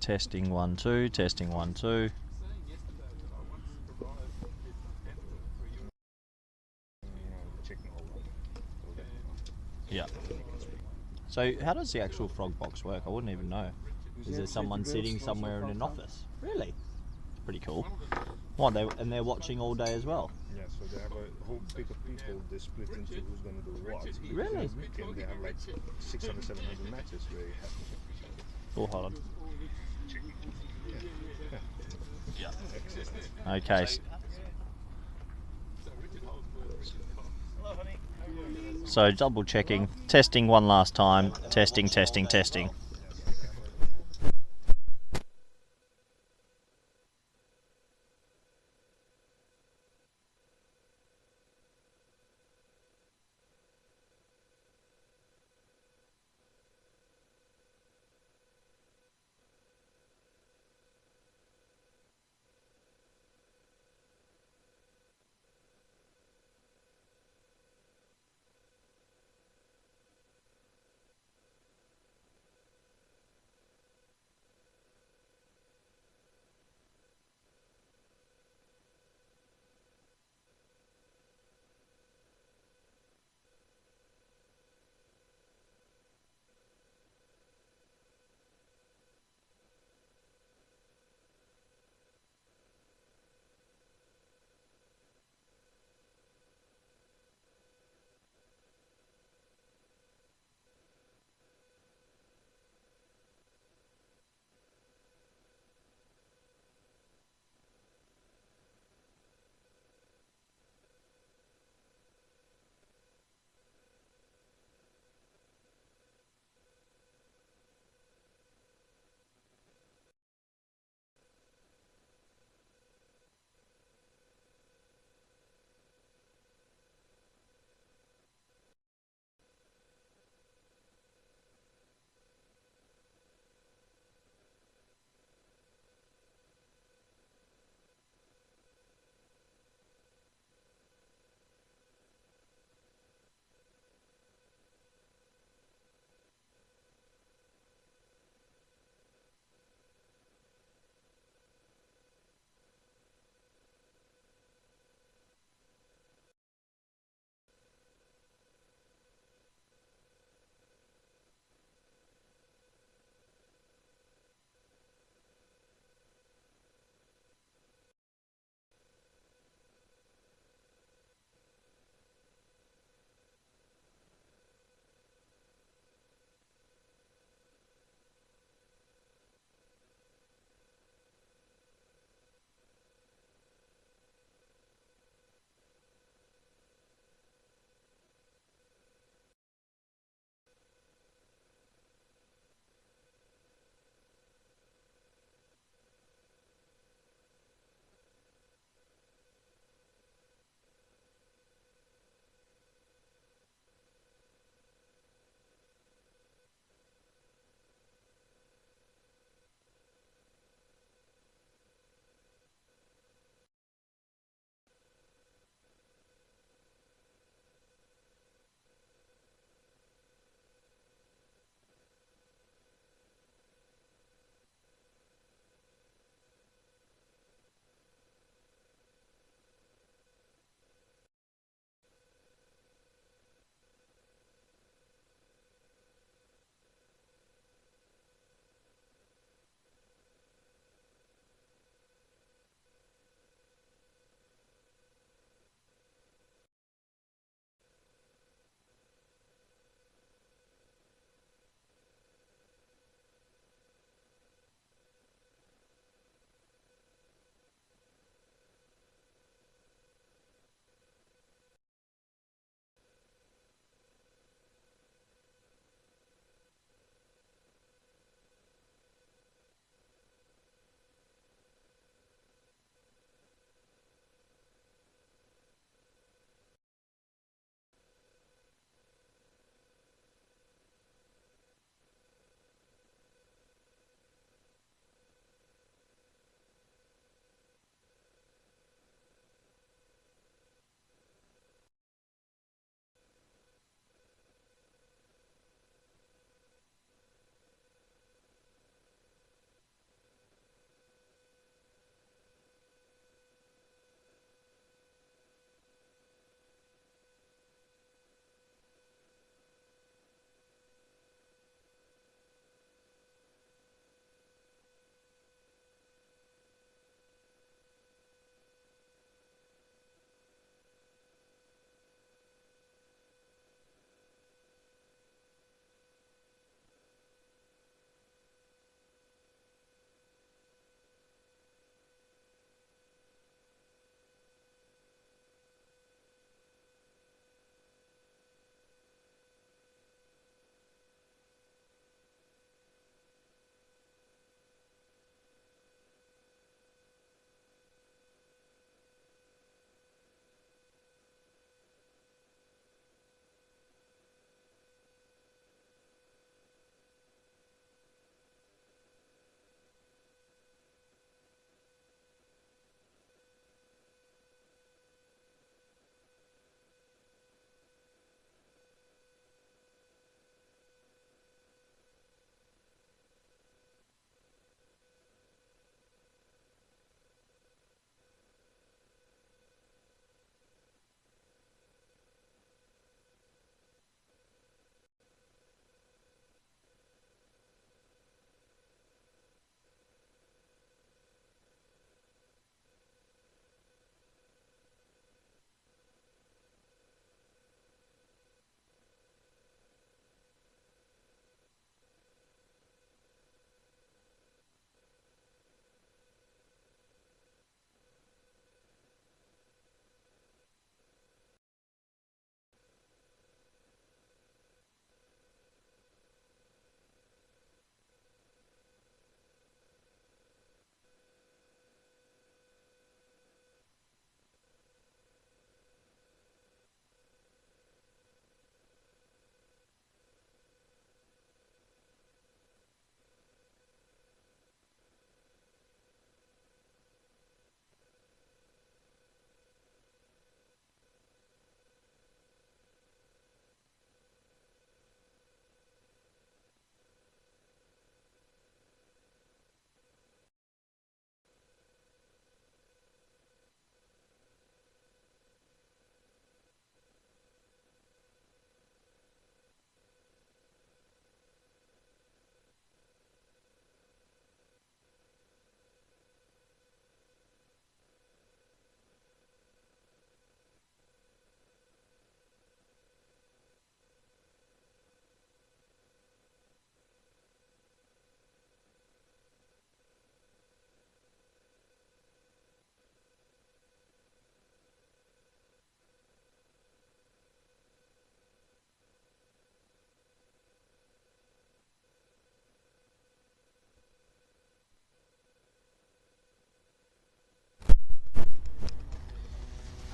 Testing 1 2, testing 1 2. Yeah. So how does the actual frog box work? I wouldn't even know. Is there someone sitting somewhere in an office? Really? Pretty cool. What, they're watching all day as well? Yeah, so they have a whole big of people. They split into who's going to do what. Really? Weekend they have like 600, 700 matches where you have. Oh, hold on. Yeah. Okay. So double checking, testing one last time, testing, testing, testing.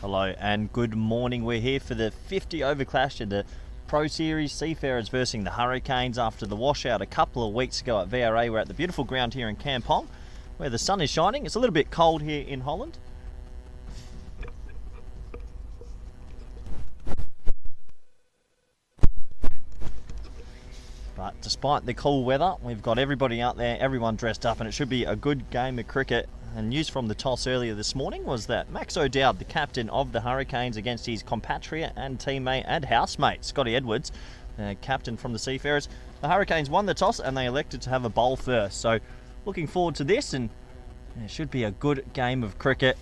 Hello and good morning. We're here for the 50 over clash in the Pro Series. Seafarers versus the Hurricanes after the washout a couple of weeks ago at VRA. We're at the beautiful ground here in Kampong where the sun is shining. It's a little bit cold here in Holland. But despite the cool weather, we've got everybody out there, everyone dressed up, and it should be a good game of cricket. And news from the toss earlier this morning was that Max O'Dowd, the captain of the Hurricanes, against his compatriot and teammate and housemate, Scotty Edwards, captain from the Seafarers. The Hurricanes won the toss and they elected to have a bowl first. So looking forward to this, and it should be a good game of cricket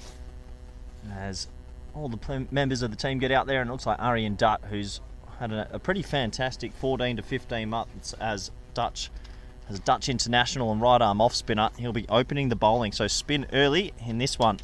as all the members of the team get out there. And it looks like Arjen Dutt, who's had a pretty fantastic 14 to 15 months as Dutch international and right arm off spinner. He'll be opening the bowling, so spin early in this one.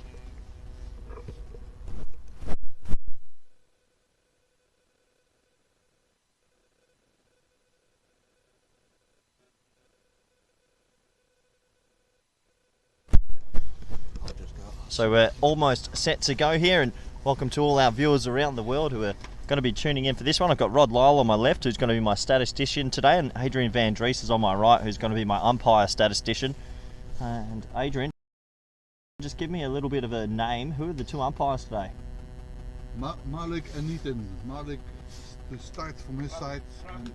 So we're almost set to go here, and welcome to all our viewers around the world who are going to be tuning in for this one. I've got Rod Lyle on my left, who's going to be my statistician today, and Adrian Van Dries is on my right, who's going to be my umpire statistician. And Adrian, just give me a little bit of a name. Who are the two umpires today? Malik and Nitin. Malik to start from his side and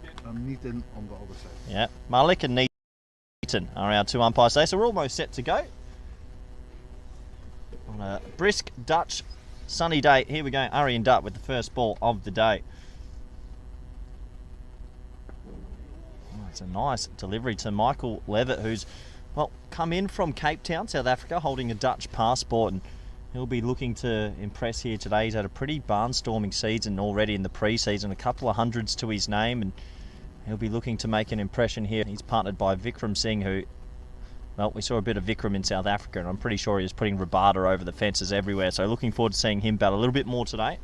Nitin on the other side. Yeah, Malik and Nitin are our two umpires today, so we're almost set to go. On a brisk Dutch sunny day, here we go, Arjen Dutt with the first ball of the day. Oh, it's a nice delivery to Michael Levitt, who's, well, come in from Cape Town, South Africa, holding a Dutch passport, and he'll be looking to impress here today. He's had a pretty barnstorming season already in the pre-season, a couple of hundreds to his name, and he'll be looking to make an impression here. He's partnered by Vikram Singh, who, well, we saw a bit of Vikram in South Africa, and I'm pretty sure he was putting Rabada over the fences everywhere. So looking forward to seeing him bat a little bit more today.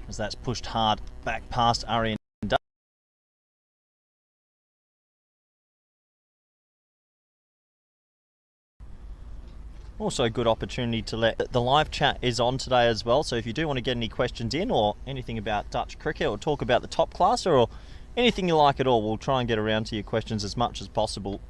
As that's pushed hard back past Arjen Dutt. Also a good opportunity to let the live chat is on today as well. So if you do want to get any questions in or anything about Dutch cricket or talk about the top class or anything you like at all, we'll try and get around to your questions as much as possible.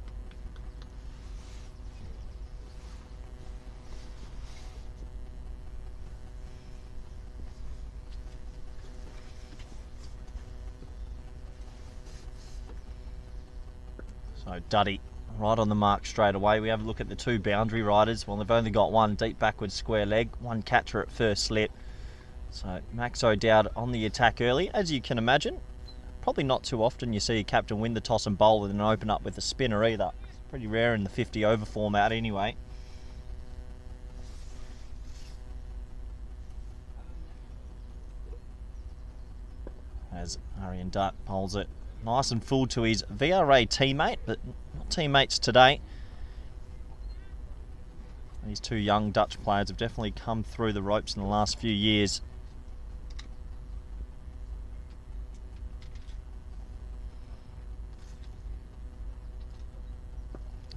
So Duddy right on the mark straight away. We have a look at the two boundary riders. Well, they've only got one deep backwards square leg, one catcher at first slip. So Max O'Dowd on the attack early, as you can imagine. Probably not too often you see a captain win the toss and bowl and then open up with a spinner either. It's pretty rare in the 50 over format anyway. As Arjen Dutt bowls it nice and full to his VRA teammate, but not teammates today. These two young Dutch players have definitely come through the ropes in the last few years.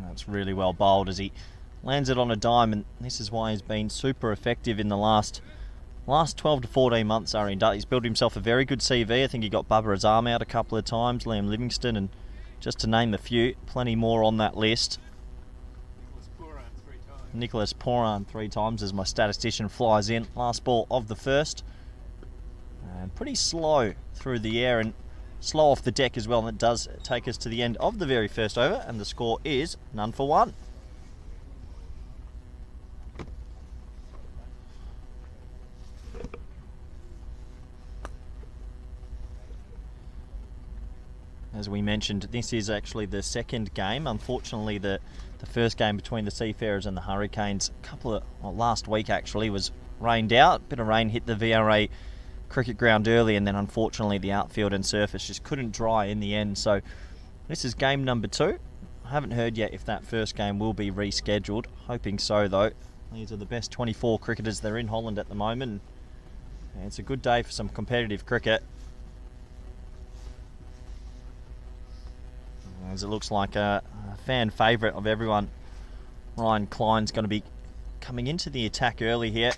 That's really well bowled as he lands it on a dime, and this is why he's been super effective in the last 12 to 14 months. Arjen Dutt, he's built himself a very good CV. I think he got Bubba Azam out a couple of times, Liam Livingston, and just to name a few, plenty more on that list. Nicholas Poran three times as my statistician flies in. Last ball of the first, and pretty slow through the air and slow off the deck as well, and it does take us to the end of the very first over, and the score is 0 for 1. As we mentioned, this is actually the second game. Unfortunately, the first game between the Seafarers and the Hurricanes, last week actually, was rained out. A bit of rain hit the VRA cricket ground early, and then unfortunately the outfield and surface just couldn't dry in the end. So this is game number 2. I haven't heard yet if that first game will be rescheduled. Hoping so though. These are the best 24 cricketers that are in Holland at the moment. And it's a good day for some competitive cricket. As it looks like a fan favourite of everyone Ryan Klein's going to be coming into the attack early here.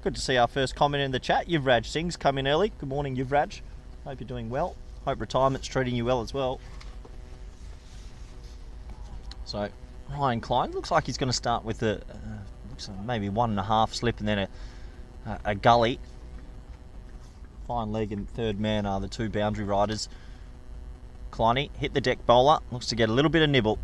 Good to see our first comment in the chat. Yuvraj Singh's come in early. Good morning, Yuvraj. Hope you're doing well. Hope retirement's treating you well as well. So Ryan Klein looks like he's going to start with looks like maybe 1.5 slip and then a gully. Fine leg and third man are the two boundary riders. Kleiny hit the deck bowler. Looks to get a little bit of nibble.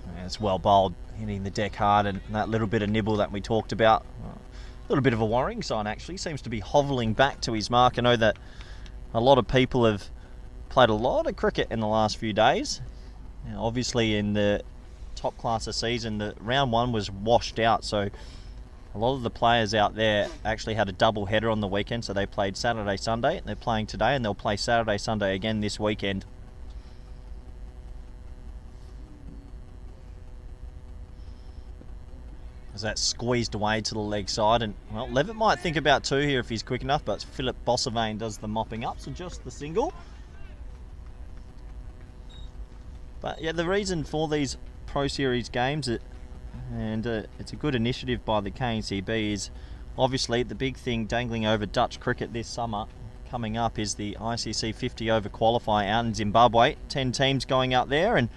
And it's well bowled, hitting the deck hard, and that little bit of nibble that we talked about. A little bit of a worrying sign actually. Seems to be hovelling back to his mark. I know that a lot of people have played a lot of cricket in the last few days. Now, obviously in the top class of season, the round 1 was washed out, so a lot of the players out there actually had a double header on the weekend, so they played Saturday, Sunday, and they're playing today, and they'll play Saturday, Sunday again this weekend. As that's squeezed away to the leg side, and well, Levitt might think about 2 here if he's quick enough, but Philip Bossavane does the mopping up, so just the single. But yeah, the reason for these Pro Series games, and it's a good initiative by the KNCB, is obviously the big thing dangling over Dutch cricket this summer coming up is the ICC 50 over qualifier out in Zimbabwe. 10 teams going out there, and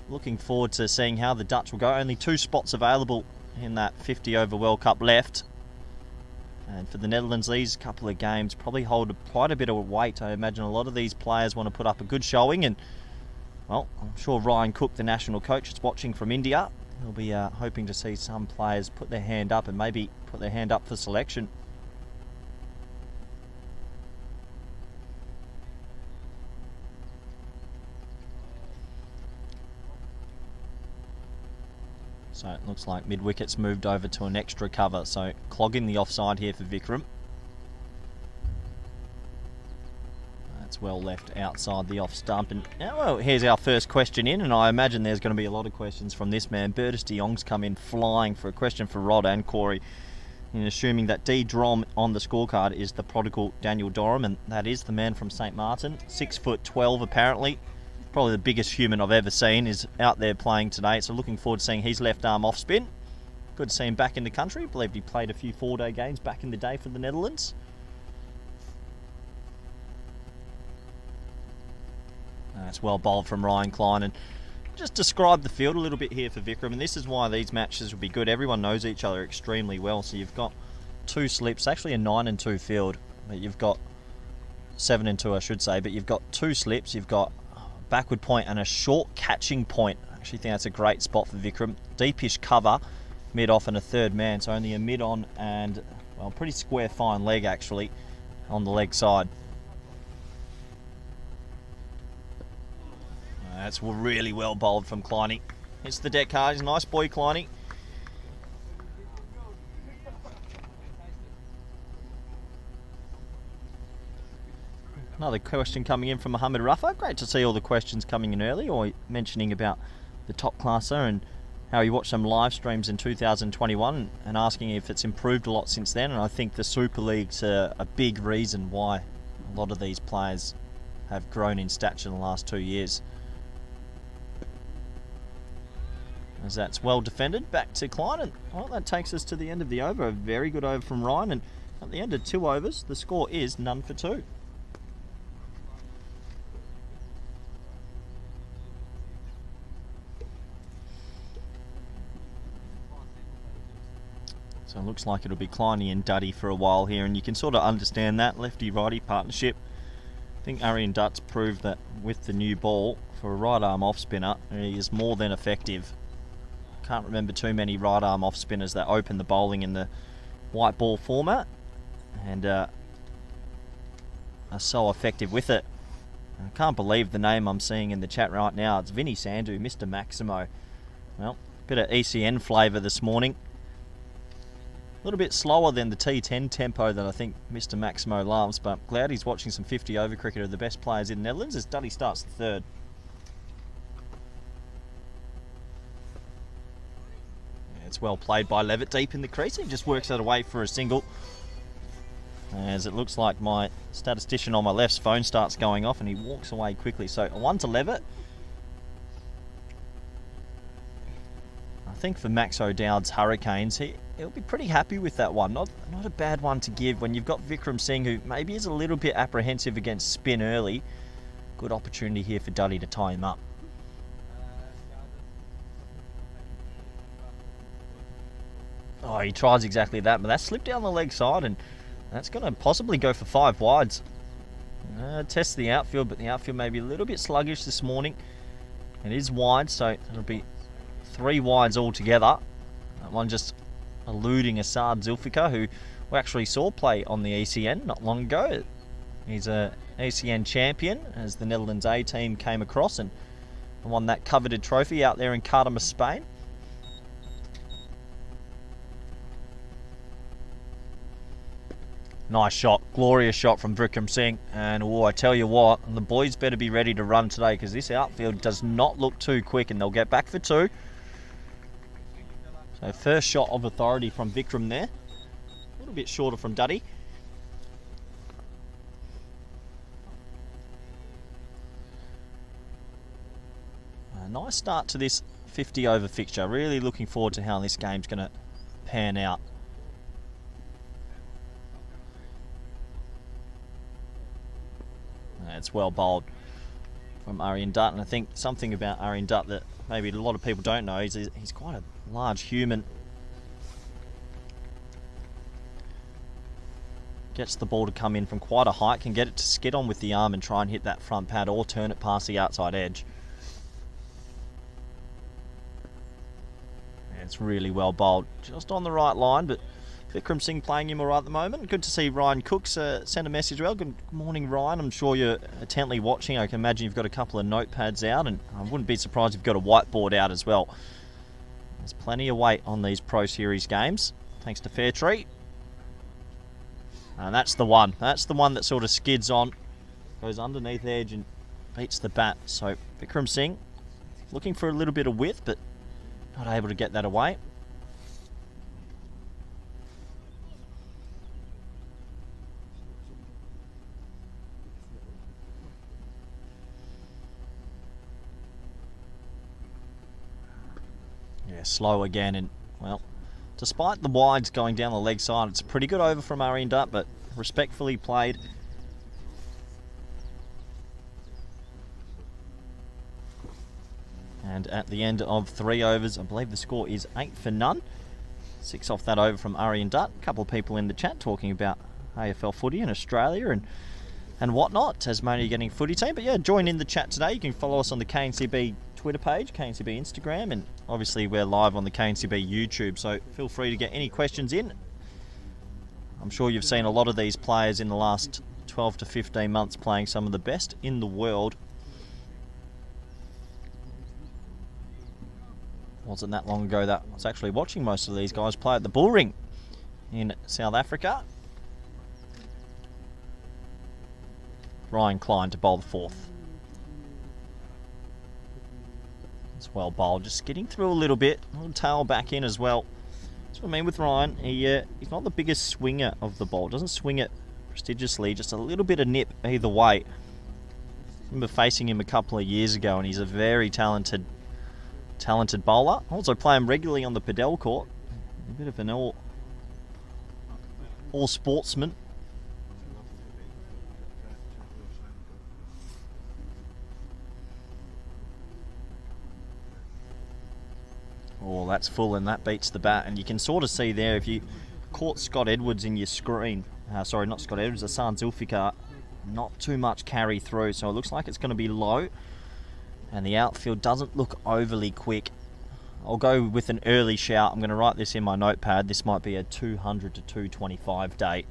looking forward to seeing how the Dutch will go. Only 2 spots available in that 50 over World Cup left. And for the Netherlands, these couple of games probably hold quite a bit of weight. I imagine a lot of these players want to put up a good showing, and well, I'm sure Ryan Cook, the national coach, is watching from India. He'll be hoping to see some players put their hand up and maybe put their hand up for selection. So it looks like mid-wicket's moved over to an extra cover, so clogging the offside here for Vikram. That's well left outside the off stump. And now, well, here's our first question in, and I imagine there's going to be a lot of questions from this man. Bertus de Jong's come in flying for a question for Rod and Corey, in assuming that D. Drom on the scorecard is the prodigal Daniel Dorham, and that is the man from St. Martin. 6'12" apparently. Probably the biggest human I've ever seen, is out there playing today, so looking forward to seeing his left arm off spin. Good to see him back in the country. I believe he played a few 4-day games back in the day for the Netherlands. That's well bowled from Ryan Klein, and just describe the field a little bit here for Vikram, and this is why these matches will be good. Everyone knows each other extremely well, so you've got 2 slips, actually a 9 and 2 field, but you've got 7 and 2 I should say, but you've got 2 slips, you've got backward point and a short catching point. I actually think that's a great spot for Vikram. Deepish cover, mid-off and a third man, so only a mid-on and, well, pretty square fine leg actually on the leg side. That's really well bowled from Kleiny. Hits the deck hard. He's a nice boy, Kleiny. Another question coming in from Mohammed Rafa. Great to see all the questions coming in early, or mentioning about the top classer and how he watched some live streams in 2021 and asking if it's improved a lot since then. And I think the Super League's a big reason why a lot of these players have grown in stature in the last 2 years. As that's well defended, back to Klein, and well, that takes us to the end of the over. A very good over from Ryan, and at the end of 2 overs, the score is none for 2. So it looks like it'll be Kleiny and Duddy for a while here, and you can sort of understand that lefty-righty partnership. I think Arian Dutts proved that with the new ball, for a right arm off spinner, he is more than effective. Can't remember too many right arm off spinners that open the bowling in the white ball format and are so effective with it. I can't believe the name I'm seeing in the chat right now. It's Vinny Sandhu, Mr. Maximo. Well, bit of ECN flavour this morning. A little bit slower than the T10 tempo that I think Mr. Maximo loves, but glad he's watching some 50 over cricket of the best players in the Netherlands as Duddy starts the third. It's well played by Levitt deep in the crease. He just works that away for a single. as it looks like my statistician on my left's phone starts going off and he walks away quickly. So a 1 to Levitt. I think for Max O'Dowd's Hurricanes, he'll be pretty happy with that one. Not a bad one to give when you've got Vikram Singh, who maybe is a little bit apprehensive against spin early. Good opportunity here for Duddy to tie him up. Oh, he tries exactly that, but that slipped down the leg side, and that's going to possibly go for 5 wides. Test the outfield, but the outfield may be a little bit sluggish this morning. It is wide, so it'll be 3 wides altogether. That one just eluding Assad Zulfikar, who we actually saw play on the ECN not long ago. He's a ECN champion as the Netherlands A team came across and won that coveted trophy out there in Cartama, Spain. Nice shot, glorious shot from Vikram Singh, and I tell you what, the boys better be ready to run today because this outfield does not look too quick, and they'll get back for 2. So first shot of authority from Vikram there, a little bit shorter from Duddy. A nice start to this 50 over fixture, really looking forward to how this game's going to pan out. It's well bowled from Aryan Dutt, and I think something about Aryan Dutt that maybe a lot of people don't know, he's quite a large human. Gets the ball to come in from quite a height, can get it to skid on with the arm and try and hit that front pad or turn it past the outside edge. And it's really well bowled, just on the right line, but Vikram Singh playing him all right at the moment. Good to see Ryan Cooks send a message. Well, good morning, Ryan. I'm sure you're intently watching. I can imagine you've got a couple of notepads out, and I wouldn't be surprised if you've got a whiteboard out as well. There's plenty of weight on these Pro Series games, thanks to Fairtree. And that's the one. That's the one that sort of skids on, goes underneath the edge and beats the bat. So Vikram Singh looking for a little bit of width, but not able to get that away. Yeah, slow again, and well, despite the wides going down the leg side, it's a pretty good over from Aryan Dutt, but respectfully played. And at the end of 3 overs, I believe the score is 8 for none. 6 off that over from Aryan Dutt. A couple of people in the chat talking about AFL footy in Australia and whatnot. Tasmania getting footy team. But yeah, join in the chat today. You can follow us on the KNCB Twitter page, KNCB Instagram, and obviously we're live on the KNCB YouTube, so feel free to get any questions in. I'm sure you've seen a lot of these players in the last 12 to 15 months playing some of the best in the world. Wasn't that long ago that I was actually watching most of these guys play at the Bull Ring in South Africa. Ryan Klein to bowl the 4th. It's well bowled, just skidding through a little bit, a little tail back in as well. That's what I mean with Ryan. He's not the biggest swinger of the ball, doesn't swing it prestigiously, just a little bit of nip either way. I remember facing him a couple of years ago, and he's a very talented bowler. I also play him regularly on the Padel court. A bit of an all sportsman. Oh, that's full, and that beats the bat. And you can sort of see there, if you caught Scott Edwards in your screen, sorry, not Scott Edwards, Hassan Zulfikar, not too much carry through, so it looks like it's going to be low. And the outfield doesn't look overly quick. I'll go with an early shout. I'm going to write this in my notepad. This might be a 200 to 225 date.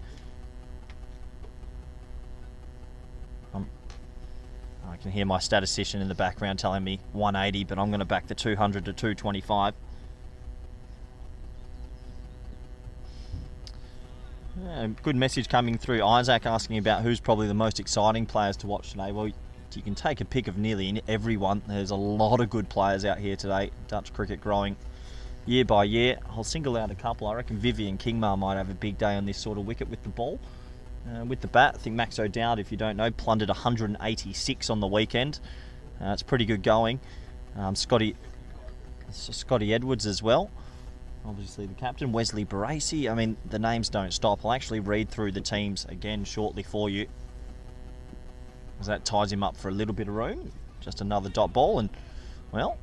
I can hear my statistician in the background telling me 180, but I'm going to back the 200 to 225. Good message coming through. Isaac asking about who's probably the most exciting players to watch today. Well, you can take a pick of nearly everyone. There's a lot of good players out here today. Dutch cricket growing year by year. I'll single out a couple. I reckon Vivian Kingma might have a big day on this sort of wicket with the ball. with the bat. I think Max O'Dowd, if you don't know, plundered 186 on the weekend. It's pretty good going. Scotty Edwards as well, obviously the captain. Wesley Baracey. I mean, the names don't stop. I'll actually read through the teams again shortly for you, as that ties him up for a little bit of room. Just another dot ball, and, well,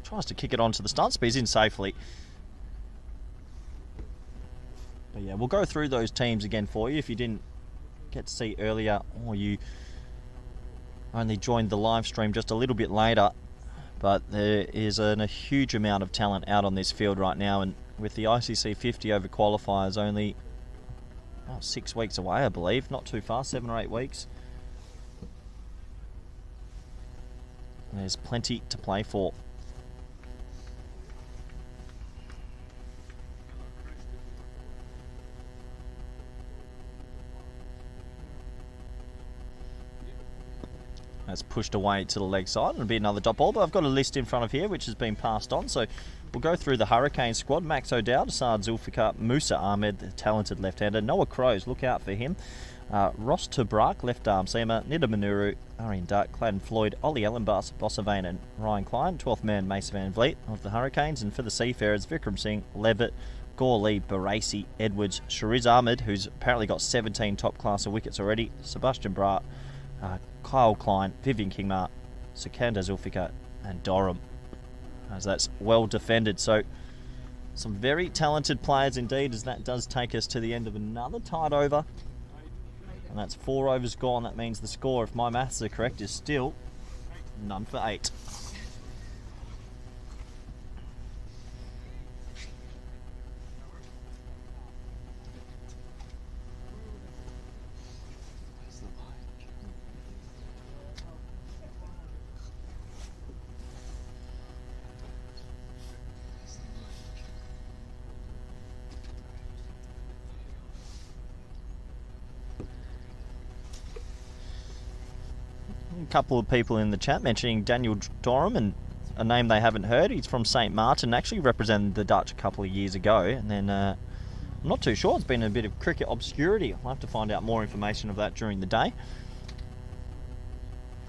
tries to kick it onto the stumps, but he's in safely. But yeah, we'll go through those teams again for you if you didn't get to see earlier, or you only joined the live stream just a little bit later. But there is a huge amount of talent out on this field right now, and with the ICC 50 over qualifiers only 6 weeks away, I believe, not too far, 7 or 8 weeks. There's plenty to play for. That's pushed away to the leg side. It'll be another dot ball, but I've got a list in front of here which has been passed on, so we'll go through the Hurricane squad. Max O'Dowd, Asad Zulfikar, Musa Ahmed, the talented left-hander. Noah Crows, look out for him. Ross Tubrak, left arm seamer. Nida Manuru, Arian Duck, Clayton Floyd, Ollie Ellenbass, Bossavane and Ryan Klein. 12th man, Mason Van Vliet of the Hurricanes. And for the Seafarers, Vikram Singh, Levitt, Gorley, Baracey, Edwards, Shariz Ahmed, who's apparently got 17 top-class wickets already. Sebastian Brat, Kyle Klein, Vivian Kingmar, Sikander Zulfikar and Durham, as that's well defended. So some very talented players indeed, as that does take us to the end of another tied over, and that's 4 overs gone. That means the score, if my maths are correct, is still none for 8. A couple of people in the chat mentioning Daniel Durham, and a name they haven't heard. He's from St. Martin, actually represented the Dutch a couple of years ago, and then I'm not too sure. It's been a bit of cricket obscurity. I'll have to find out more information of that during the day.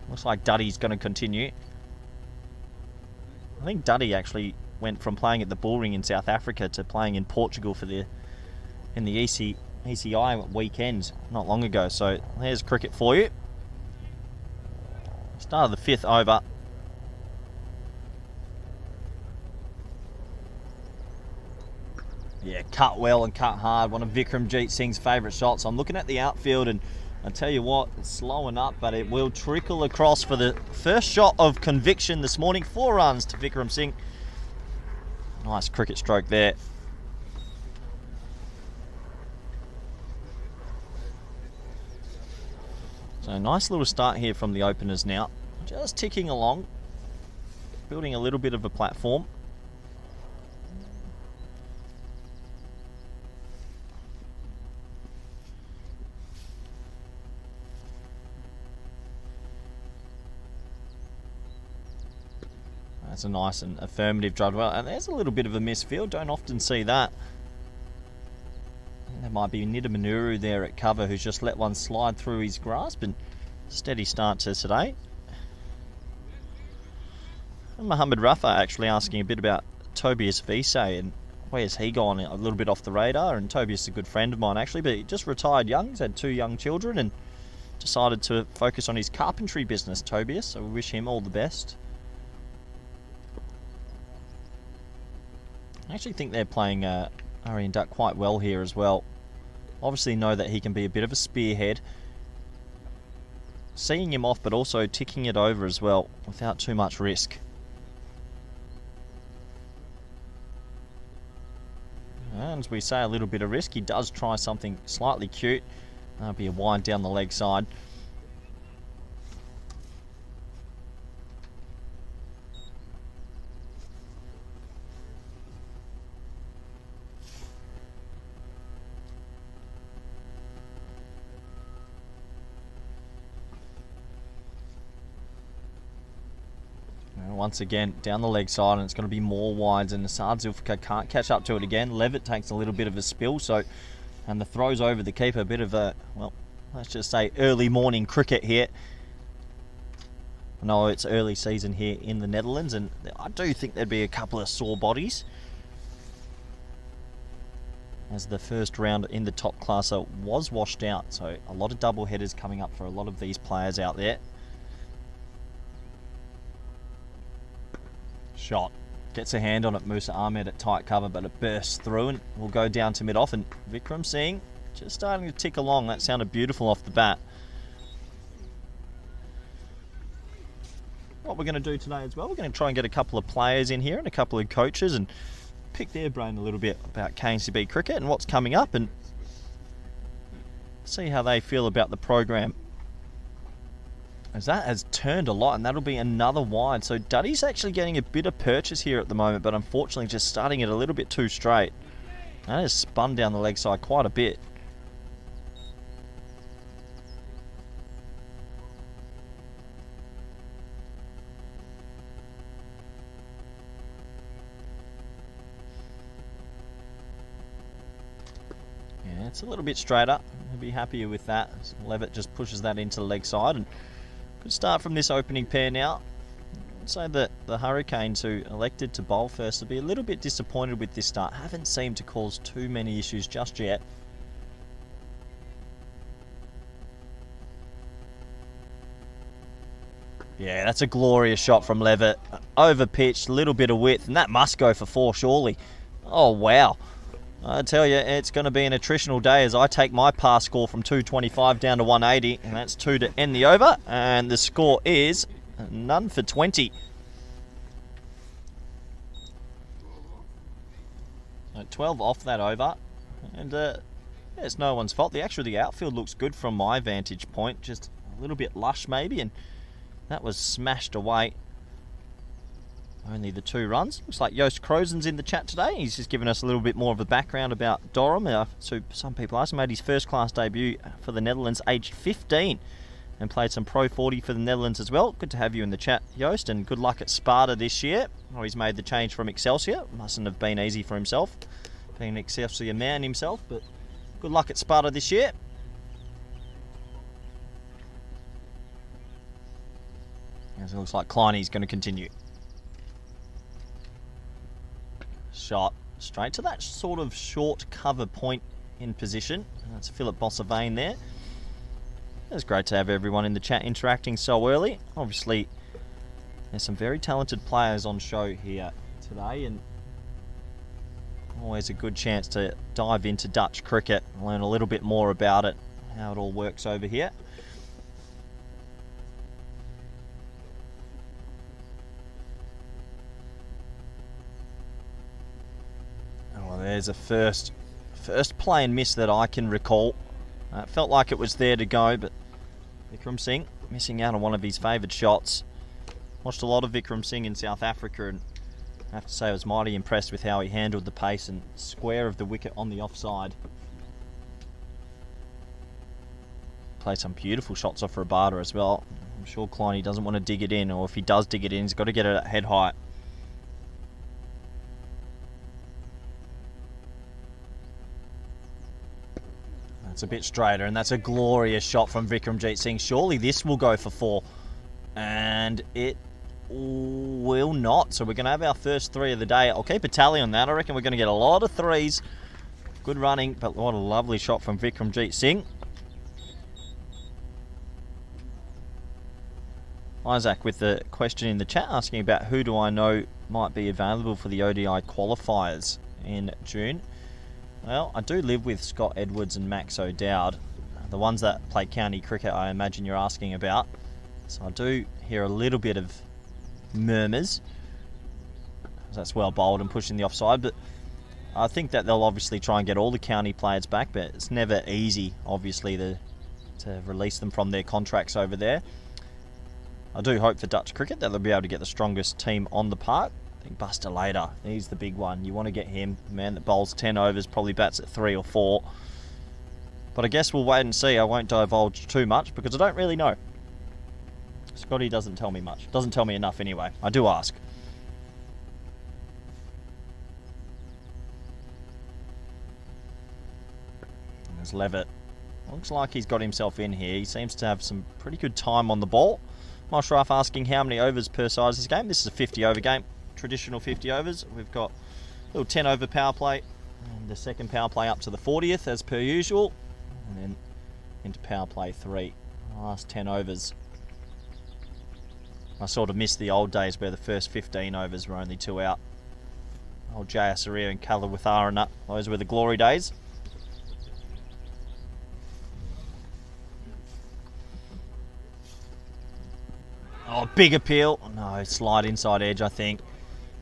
Looks like Duddy's going to continue. I think Duddy actually went from playing at the Bullring in South Africa to playing in Portugal for the ECI weekend not long ago. So there's cricket for you. Start of the 5th over. Yeah, cut well and cut hard. One of Vikramjit Singh's favourite shots. I'm looking at the outfield, and I tell you what, it's slowing up, but it will trickle across for the first shot of conviction this morning. 4 runs to Vikram Singh. Nice cricket stroke there. So nice little start here from the openers now. Just ticking along, building a little bit of a platform. That's a nice and affirmative drive. Well, and there's a little bit of a misfield. Don't often see that. There might be Nida Manuru there at cover, who's just let one slide through his grasp, and steady start to today. And Mohammed Rafa actually asking a bit about Tobias Vise and where's he gone, a little bit off the radar. And Tobias is a good friend of mine actually, but he just retired young. He's had 2 young children and decided to focus on his carpentry business, Tobias, so we wish him all the best. I actually think they're playing Arian Duck quite well here as well. Obviously know that he can be a bit of a spearhead. Seeing him off, but also ticking it over as well without too much risk. And as we say, a little bit of risk. He does try something slightly cute. That'll be a wind down the leg side. Once again, down the leg side, and it's going to be more wides, and Asad Zulfikar can't catch up to it again. Levitt takes a little bit of a spill, so And the throws over the keeper, a bit of a, well, let's just say early morning cricket here. I know it's early season here in the Netherlands, and I do think there'd be a couple of sore bodies, as the first round in the top classer was washed out. So a lot of double headers coming up for a lot of these players out there. Shot. Gets a hand on it, Musa Ahmed at tight cover, but it bursts through and will go down to mid-off. And Vikram Singh just starting to tick along. That sounded beautiful off the bat. What we're going to do today as well, we're going to try and get a couple of players in here and a couple of coaches and pick their brain a little bit about KNCB cricket and what's coming up, and see how they feel about the program, as that has turned a lot, and that'll be another wide. So Duddy's actually getting a bit of purchase here at the moment, but unfortunately just starting it a little bit too straight. That has spun down the leg side quite a bit. Yeah, it's a little bit straighter. I'll be happier with that. Levitt just pushes that into the leg side, and good start from this opening pair now. I'd say that the Hurricanes, who elected to bowl first, will be a little bit disappointed with this start. Haven't seemed to cause too many issues just yet. Yeah, that's a glorious shot from Levitt. Over pitch, little bit of width, and that must go for 4 surely. Oh, wow. I tell you, it's going to be an attritional day as I take my pass score from 225 down to 180, and that's 2 to end the over, and the score is none for 20. So 12 off that over, and it's no one's fault. The outfield looks good from my vantage point, just a little bit lush maybe, and that was smashed away. Only the 2 runs. Looks like Joost Krozen's in the chat today. He's just given us a little bit more of a background about Durham. So some people asked him, made his first class debut for the Netherlands aged 15 and played some Pro 40 for the Netherlands as well. Good to have you in the chat, Joost, and good luck at Sparta this year. Oh, he's made the change from Excelsior. Mustn't have been easy for himself, being an Excelsior man himself, but good luck at Sparta this year. As it looks like Kleiny's going to continue. Shot straight to that sort of short cover point in position. That's Philip Bossavane there. It's great to have everyone in the chat interacting so early. Obviously, there's some very talented players on show here today, and always a good chance to dive into Dutch cricket, learn a little bit more about it, how it all works over here. There's a first play and miss that I can recall. It felt like it was there to go, but Vikram Singh missing out on one of his favoured shots. Watched a lot of Vikram Singh in South Africa, and I have to say I was mighty impressed with how he handled the pace and square of the wicket on the offside. Played some beautiful shots off Rabada as well. I'm sure Kleiny doesn't want to dig it in, or if he does dig it in, he's got to get it at head height. It's a bit straighter, and that's a glorious shot from Vikramjit Singh. Surely this will go for 4, and it will not. So we're going to have our first 3 of the day. I'll keep a tally on that. I reckon we're going to get a lot of 3s. Good running, but what a lovely shot from Vikramjit Singh. Isaac with the question in the chat asking about who do I know might be available for the ODI qualifiers in June. Well, I do live with Scott Edwards and Max O'Dowd, the ones that play county cricket I imagine you're asking about. So I do hear a little bit of murmurs. That's well bowled and pushing the offside, but I think that they'll obviously try and get all the county players back, but it's never easy, obviously, to release them from their contracts over there. I do hope for Dutch cricket that they'll be able to get the strongest team on the park. I think Buster Later, he's the big one. You want to get him, the man that bowls 10 overs, probably bats at 3 or 4. But I guess we'll wait and see. I won't divulge too much because I don't really know. Scotty doesn't tell me much. Doesn't tell me enough anyway. I do ask. Here's Levitt. Looks like he's got himself in here. He seems to have some pretty good time on the ball. Moshraf asking how many overs per side is this game. This is a 50 over game. Traditional 50 overs. We've got a little 10 over power play. And the second power play up to the 40th as per usual. And then into power play 3. Last 10 overs. I sort of missed the old days where the first 15 overs were only 2 out. Old J.S. Aria and Kalawatharana. Those were the glory days. Oh, big appeal. No, slide inside edge, I think.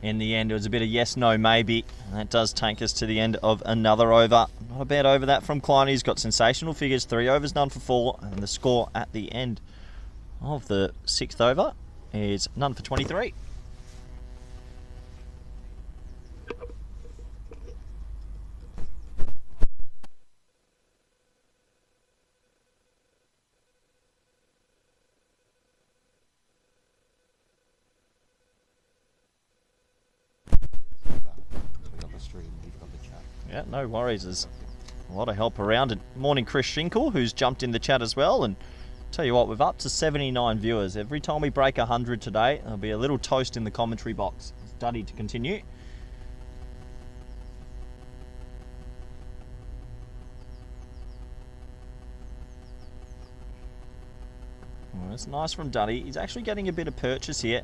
In the end, it was a bit of yes, no, maybe. And that does take us to the end of another over. Not a bad over that from Klein. He's got sensational figures. 3 overs, none for 4. And the score at the end of the 6th over is none for 23. Yeah, no worries. There's a lot of help around. And morning, Chris Schinkel, who's jumped in the chat as well. And tell you what, we're up to 79 viewers. Every time we break 100 today, there'll be a little toast in the commentary box. Study to continue. Well, it's nice from Duddy. He's actually getting a bit of purchase here.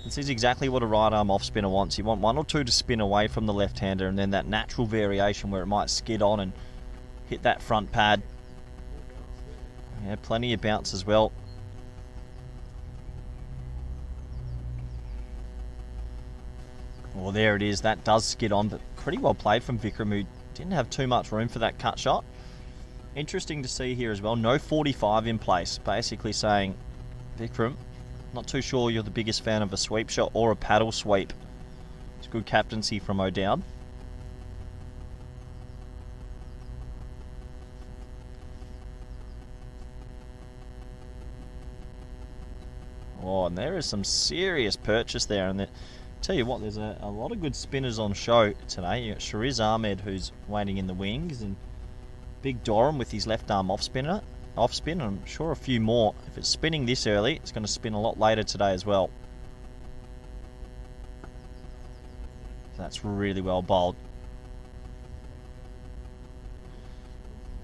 This is exactly what a right arm off spinner wants. You want 1 or 2 to spin away from the left-hander, and then that natural variation where it might skid on and hit that front pad. Yeah, plenty of bounce as well. Well, there it is. That does skid on, but pretty well played from Vikram, who didn't have too much room for that cut shot. Interesting to see here as well. No 45 in place. Basically saying, Vikram, not too sure you're the biggest fan of a sweep shot or a paddle sweep. It's good captaincy from O'Dowd. Oh, and there is some serious purchase there. And tell you what, there's a lot of good spinners on show today. You got Shariz Ahmed, who's waiting in the wings, and Big Doran with his left arm off spin. I'm sure a few more. If it's spinning this early, it's going to spin a lot later today as well. That's really well bowled.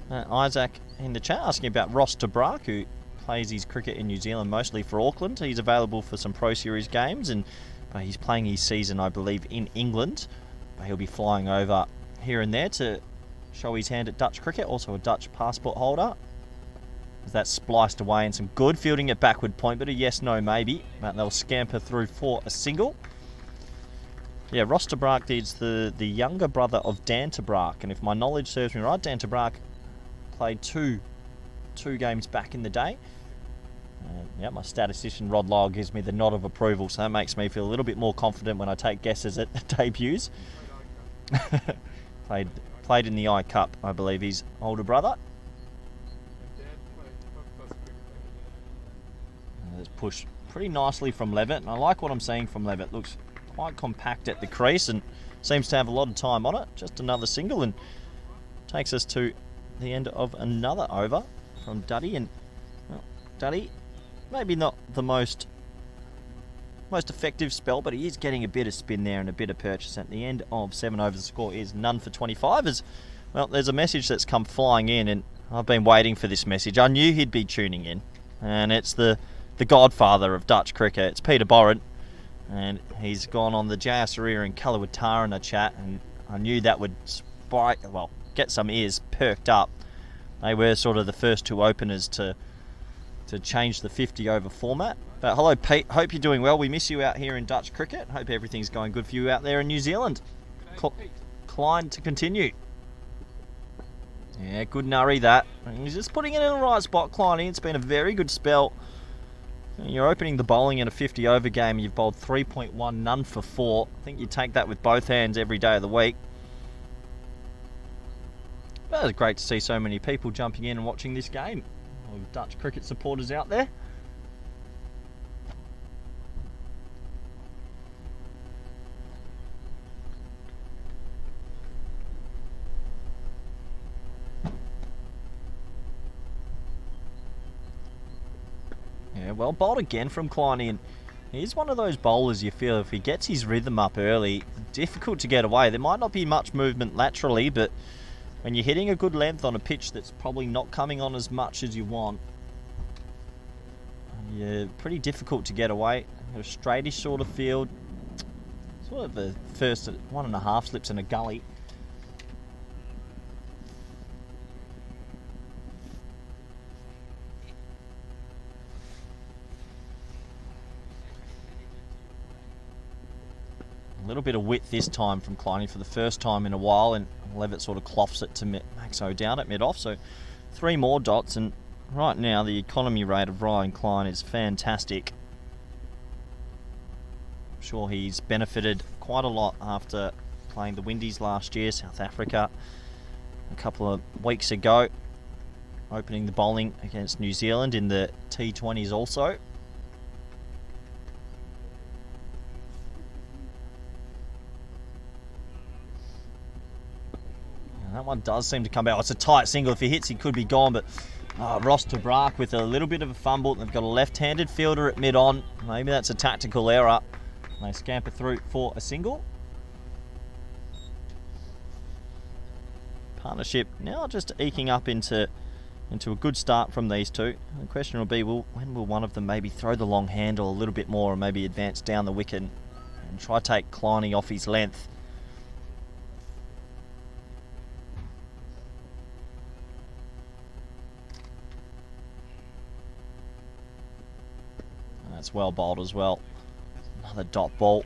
Isaac in the chat asking about Ross Tabrak, who plays his cricket in New Zealand mostly for Auckland. He's available for some Pro Series games, and he's playing his season, I believe, in England. But he'll be flying over here and there to show his hand at Dutch cricket. Also a Dutch passport holder. That's spliced away, and some good fielding at backward point, but a yes, no, maybe. But they'll scamper through for a single. Yeah, Ross Tabrak is the younger brother of Dan Tabrak, and if my knowledge serves me right, Dan Tabrak played two games back in the day. Yeah, my statistician Rod Lyle gives me the nod of approval, so that makes me feel a little bit more confident when I take guesses at debuts. Played in the I Cup, I believe, his older brother. It's pushed pretty nicely from Levitt, and I like what I'm seeing from Levitt. Looks quite compact at the crease and seems to have a lot of time on it. Just another single, and takes us to the end of another over from Duddy. And well, Duddy, maybe not the most effective spell, but he is getting a bit of spin there and a bit of purchase. At the end of 7 overs, the score is none for 25. As well, there's a message that's come flying in, and I've been waiting for this message. I knew he'd be tuning in, and it's the godfather of Dutch cricket. It's Peter Boren, and he's gone on the J.S. Aria and Kalawatharana chat, and I knew that would get some ears perked up. They were sort of the first 2 openers to change the 50 over format. But hello Pete, hope you're doing well. We miss you out here in Dutch cricket. Hope everything's going good for you out there in New Zealand. Klein to continue. Yeah, good nurry that. He's just putting it in the right spot, Klein. It's been a very good spell. You're opening the bowling in a 50 over game. You've bowled 3.1, none for 4. I think you take that with both hands every day of the week. But it's great to see so many people jumping in and watching this game. All the Dutch cricket supporters out there. well bowled again from Kleiny, and he's one of those bowlers you feel if he gets his rhythm up early, difficult to get away. There might not be much movement laterally, but when you're hitting a good length on a pitch that's probably not coming on as much as you want, you're pretty difficult to get away. A straightish sort of field, sort of the first 1.5 slips in a gully. A little bit of width this time from Kleiny for the first time in a while, and Levitt sort of cloths it to Maxo down at mid-off. So 3 more dots, and right now the economy rate of Ryan Klein is fantastic. I'm sure he's benefited quite a lot after playing the Windies last year, South Africa, a couple of weeks ago, opening the bowling against New Zealand in the T20s also. That one does seem to come out. It's a tight single. If he hits, he could be gone. But Ross Tabrak with a little bit of a fumble. They've got a left-handed fielder at mid-on. Maybe that's a tactical error. They scamper through for a single. Partnership now just eking up into a good start from these two. The question will be, when will one of them maybe throw the long handle a little bit more, or maybe advance down the wicket and try to take Kleiny off his length? That's well bowled as well. Another dot ball.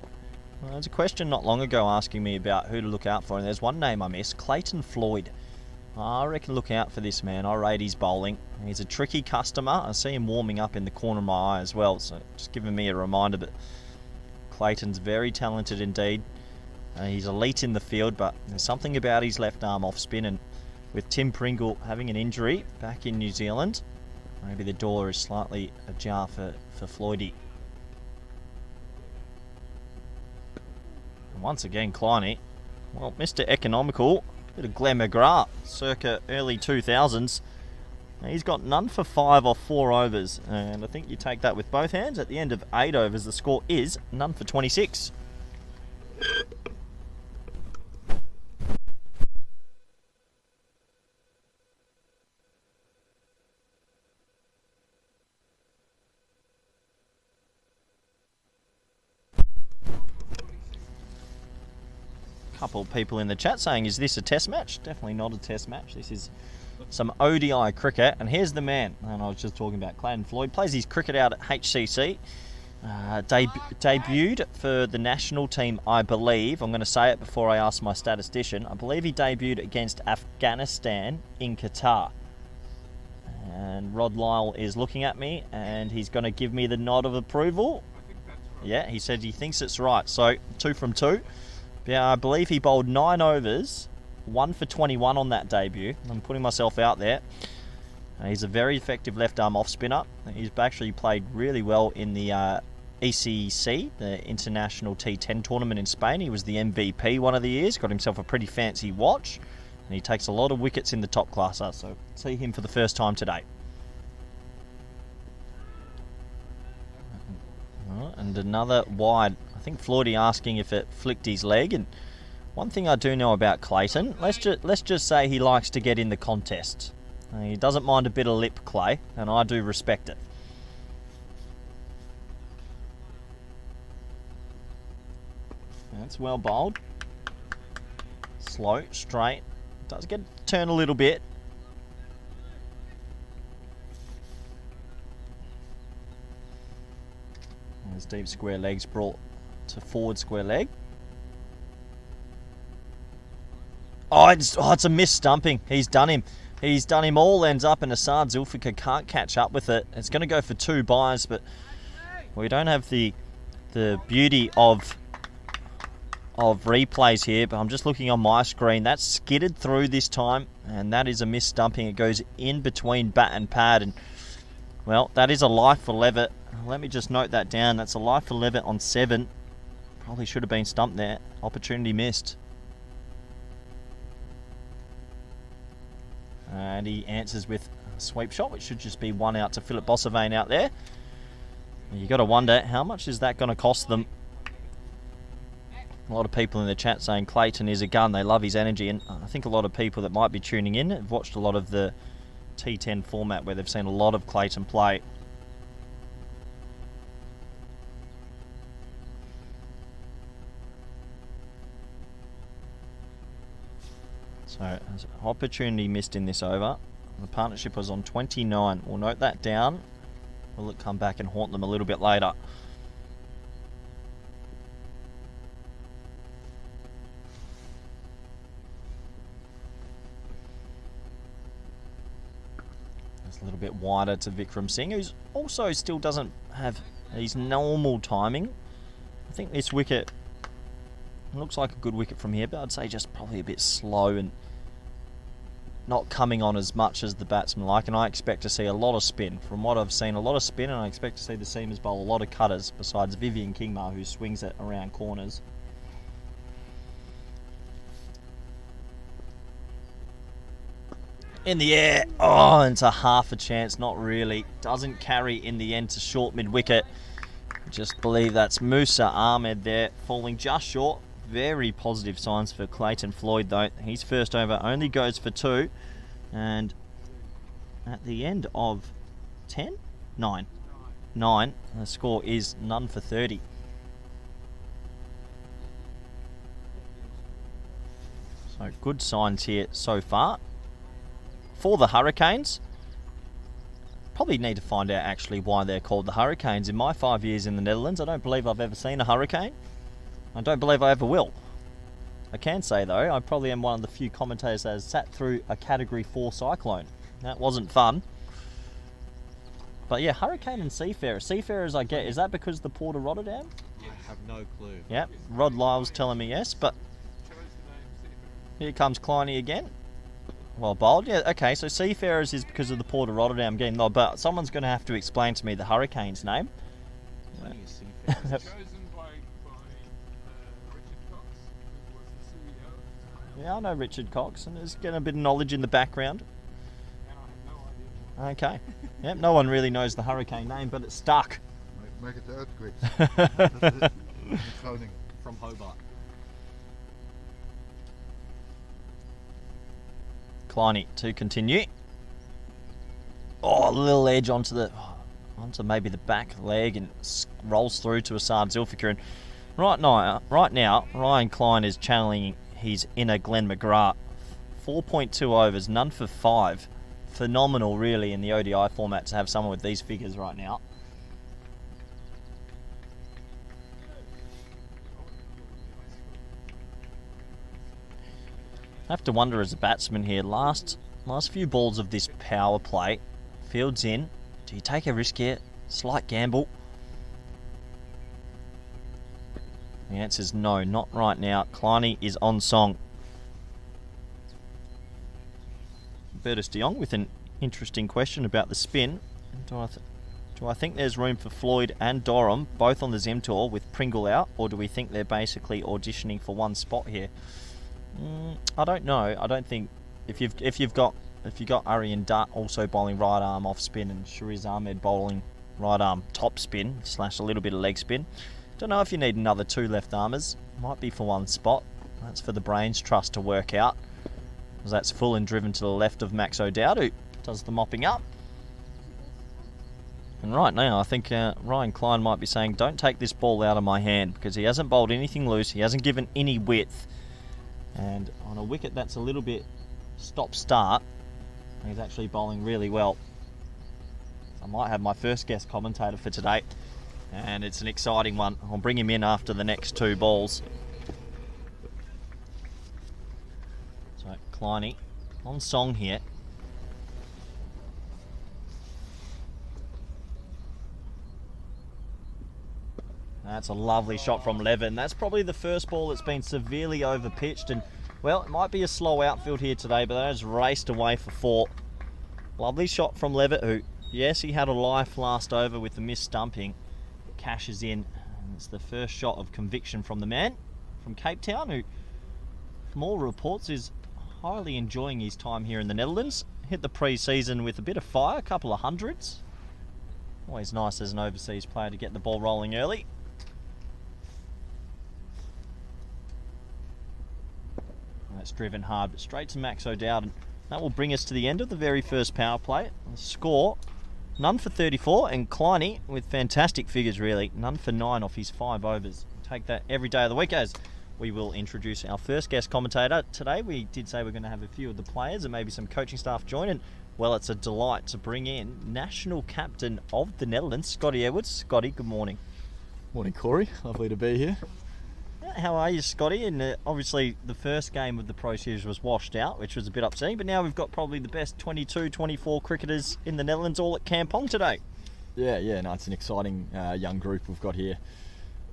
Well, there's a question not long ago asking me about who to look out for, and there's one name I missed, Clayton Floyd. I reckon look out for this man. I rate his bowling. He's a tricky customer. I see him warming up in the corner of my eye as well, so just giving me a reminder that Clayton's very talented indeed. He's elite in the field, but there's something about his left arm off spin, and with Tim Pringle having an injury back in New Zealand, maybe the door is slightly ajar for Floydie. And once again, Kleiny, well, Mr. Economical, bit of Glenn McGrath, circa early 2000s. He's got none for 5 off 4 overs, and I think you take that with both hands. At the end of 8 overs, the score is none for 26. Couple of people in the chat saying, is this a test match? Definitely not a test match. This is some ODI cricket, and here's the man, and I was just talking about Clayton Floyd, plays his cricket out at HCC, debuted for the national team, I believe. I'm going to say it before I ask my statistician. I believe he debuted against Afghanistan in Qatar. And Rod Lyle is looking at me, and he's going to give me the nod of approval. Yeah, he said he thinks it's right. So 2 from 2. Yeah, I believe he bowled 9 overs, 1 for 21 on that debut. I'm putting myself out there. He's a very effective left arm off spinner. He's actually played really well in the ECC, the International T10 tournament in Spain. He was the MVP one of the years, got himself a pretty fancy watch, and he takes a lot of wickets in the top classer. So see him for the first time today. And another wide. I think Floydie asking if it flicked his leg, and one thing I do know about Clayton, let's just say he likes to get in the contest. He doesn't mind a bit of lip play, and I do respect it. That's well bowled. Slow, straight. Does get to turn a little bit. There's deep square legs brought to forward square leg. Oh, it's a missed stumping. He's done him. He's done him all. Ends up, and Asad Zulfikar can't catch up with it. It's going to go for 2 byes, but we don't have the beauty of replays here. But I'm just looking on my screen. That's skidded through this time, and that is a missed stumping. It goes in between bat and pad, and well, that is a life for Levitt. Let me just note that down. That's a life for Levitt on 7. Probably should have been stumped there. Opportunity missed. And he answers with a sweep shot, which should just be 1 out to Philip Bossavane out there. You got to wonder, how much is that going to cost them? A lot of people in the chat saying Clayton is a gun. They love his energy, and I think a lot of people that might be tuning in have watched a lot of the T10 format where they've seen a lot of Clayton play. So, there's an opportunity missed in this over. The partnership was on 29. We'll note that down. Will it come back and haunt them a little bit later? It's a little bit wider to Vikram Singh, who's also still doesn't have his normal timing. I think this wicket looks like a good wicket from here, but I'd say just probably a bit slow and not coming on as much as the batsman like, and I expect to see a lot of spin. From what I've seen, a lot of spin, and I expect to see the seamers bowl a lot of cutters, besides Vivian Kingma, who swings it around corners. In the air, oh, into half a chance, not really. Doesn't carry in the end to short mid-wicket. Just believe that's Musa Ahmed there, falling just short. Very positive signs for Clayton Floyd though. His first over only goes for 2, and at the end of 10? 9. The score is none for 30. So good signs here so far. For the Hurricanes, probably need to find out actually why they're called the Hurricanes. In my 5 years in the Netherlands, I don't believe I've ever seen a hurricane. I don't believe I ever will. I can say though, I probably am one of the few commentators that has sat through a Category 4 cyclone. That wasn't fun. But yeah, Hurricane and Seafarers. Seafarers I get, is that because the Port of Rotterdam? I have no clue. Yep, Rod Lyle's telling me yes, but here comes Kleiny again. Well bowled, yeah, okay, so Seafarers is because of the Port of Rotterdam getting though, but someone's going to have to explain to me the Hurricane's name. Plenty of Seafarers. Yeah, I know Richard Cox, and there's getting a bit of knowledge in the background. Okay. Yep, no one really knows the Hurricane name, but it's stuck. Make it the earthquakes. From Hobart. Kleiny to continue. Oh, a little edge onto maybe the back leg and rolls through to Asad Zulfikar. And right now, Ryan Klein is channeling his inner Glenn McGrath. 4.2 overs, none for 5. Phenomenal, really, in the ODI format to have someone with these figures right now. I have to wonder as a batsman here, last few balls of this power play, fields in, do you take a risk here? Slight gamble. The answer is no, not right now. Kleiny is on song. Bertus de Jong with an interesting question about the spin. Do I think there's room for Floyd and Dorham both on the Zim Tour with Pringle out, or do we think they're basically auditioning for one spot here? I don't know. I don't think if you've got Aryan Dutt also bowling right arm off spin and Shariz Ahmed bowling right arm top spin / a little bit of leg spin. Don't know if you need another 2 left armers. Might be for one spot. That's for the Brains Trust to work out. Because that's full and driven to the left of Max O'Dowd, who does the mopping up. And right now, I think Ryan Klein might be saying, don't take this ball out of my hand, because he hasn't bowled anything loose. He hasn't given any width. And on a wicket that's a little bit stop-start, he's actually bowling really well. I might have my first guest commentator for today, and it's an exciting one. I'll bring him in after the next 2 balls. So Kleiny on song here. That's a lovely shot from Levin. That's probably the first ball that's been severely overpitched, and well, it might be a slow outfield here today, but that has raced away for 4. Lovely shot from Levitt, who, yes, he had a life last over with the missed stumping. It cashes in, and it's the first shot of conviction from the man from Cape Town, who, from all reports, is highly enjoying his time here in the Netherlands. Hit the pre-season with a bit of fire, a couple of hundreds. Always nice as an overseas player to get the ball rolling early. That's driven hard, but straight to Max O'Dowd. And that will bring us to the end of the very first power play. The score, none for 34, and Kleiny with fantastic figures really. None for 9 off his 5 overs. Take that every day of the week as we will introduce our first guest commentator today. We did say we're going to have a few of the players and maybe some coaching staff join. And well, it's a delight to bring in national captain of the Netherlands, Scotty Edwards. Scotty, good morning. Morning, Corey. Lovely to be here. How are you, Scotty? And obviously the first game of the Pro Series was washed out, which was a bit upsetting, but now we've got probably the best 22, 24 cricketers in the Netherlands all at Kampong today. Yeah, no, it's an exciting young group we've got here.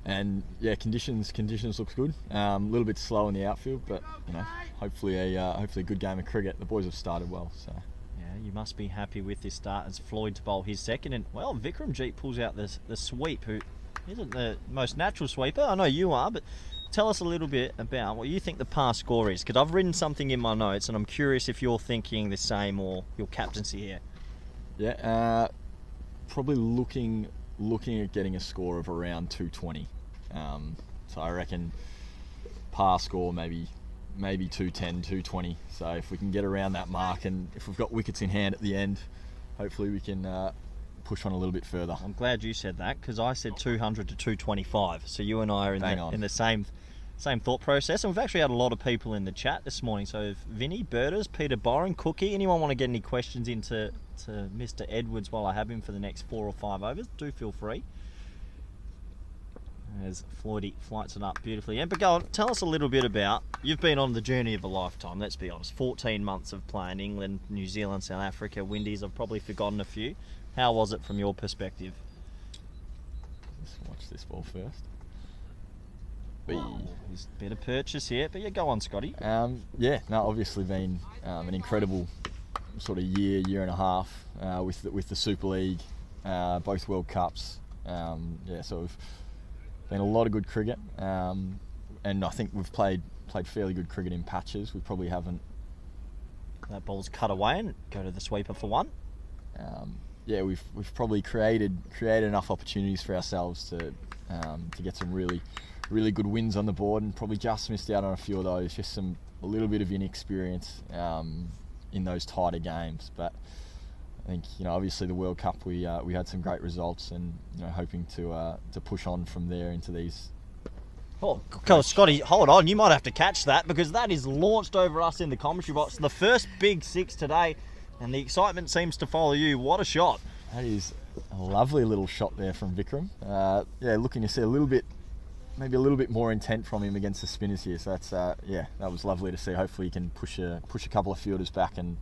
And yeah, conditions looks good. A little bit slow in the outfield, but you know, hopefully a good game of cricket. The boys have started well, so. Yeah, you must be happy with this start as Floyd to bowl his second, and well, Vikramjeet pulls out the sweep, who isn't the most natural sweeper. I know you are, but tell us a little bit about what you think the past score is, because I've written something in my notes and I'm curious if you're thinking the same or your captaincy here. Yeah, probably looking at getting a score of around 220. So I reckon par score maybe 210, 220. So if we can get around that mark, and if we've got wickets in hand at the end, hopefully we can push on a little bit further. I'm glad you said that, because I said 200 to 225. So you and I are in the same thought process, and we've actually had a lot of people in the chat this morning. So if Vinny, Birders, Peter Byron, Cookie, anyone want to get any questions into Mr. Edwards while I have him for the next 4 or 5 overs, do feel free. As Floydie flights it up beautifully. Yeah, but go on, tell us a little bit about, you've been on the journey of a lifetime, let's be honest. 14 months of playing England, New Zealand, South Africa, Windies, I've probably forgotten a few. How was it from your perspective? Let's watch this ball first. There's a bit of purchase here, but yeah, go on, Scotty. Yeah, no, obviously been an incredible sort of year and a half with the Super League, both World Cups. Yeah, so we've been a lot of good cricket, and I think we've played fairly good cricket in patches. We probably haven't. That ball's cut away and go to the sweeper for 1. Yeah, we've probably created enough opportunities for ourselves to get some really good wins on the board, and probably just missed out on a few of those. Just a little bit of inexperience in those tighter games. But I think, you know, obviously the World Cup we had some great results, and you know, hoping to push on from there into these. Oh, Scotty, hold on, you might have to catch that, because that is launched over us in the commentary box. The first big 6 today, and the excitement seems to follow you. What a shot! That is a lovely little shot there from Vikram. Yeah, looking to see maybe a little bit more intent from him against the spinners here. So that's yeah, that was lovely to see. Hopefully he can push a couple of fielders back and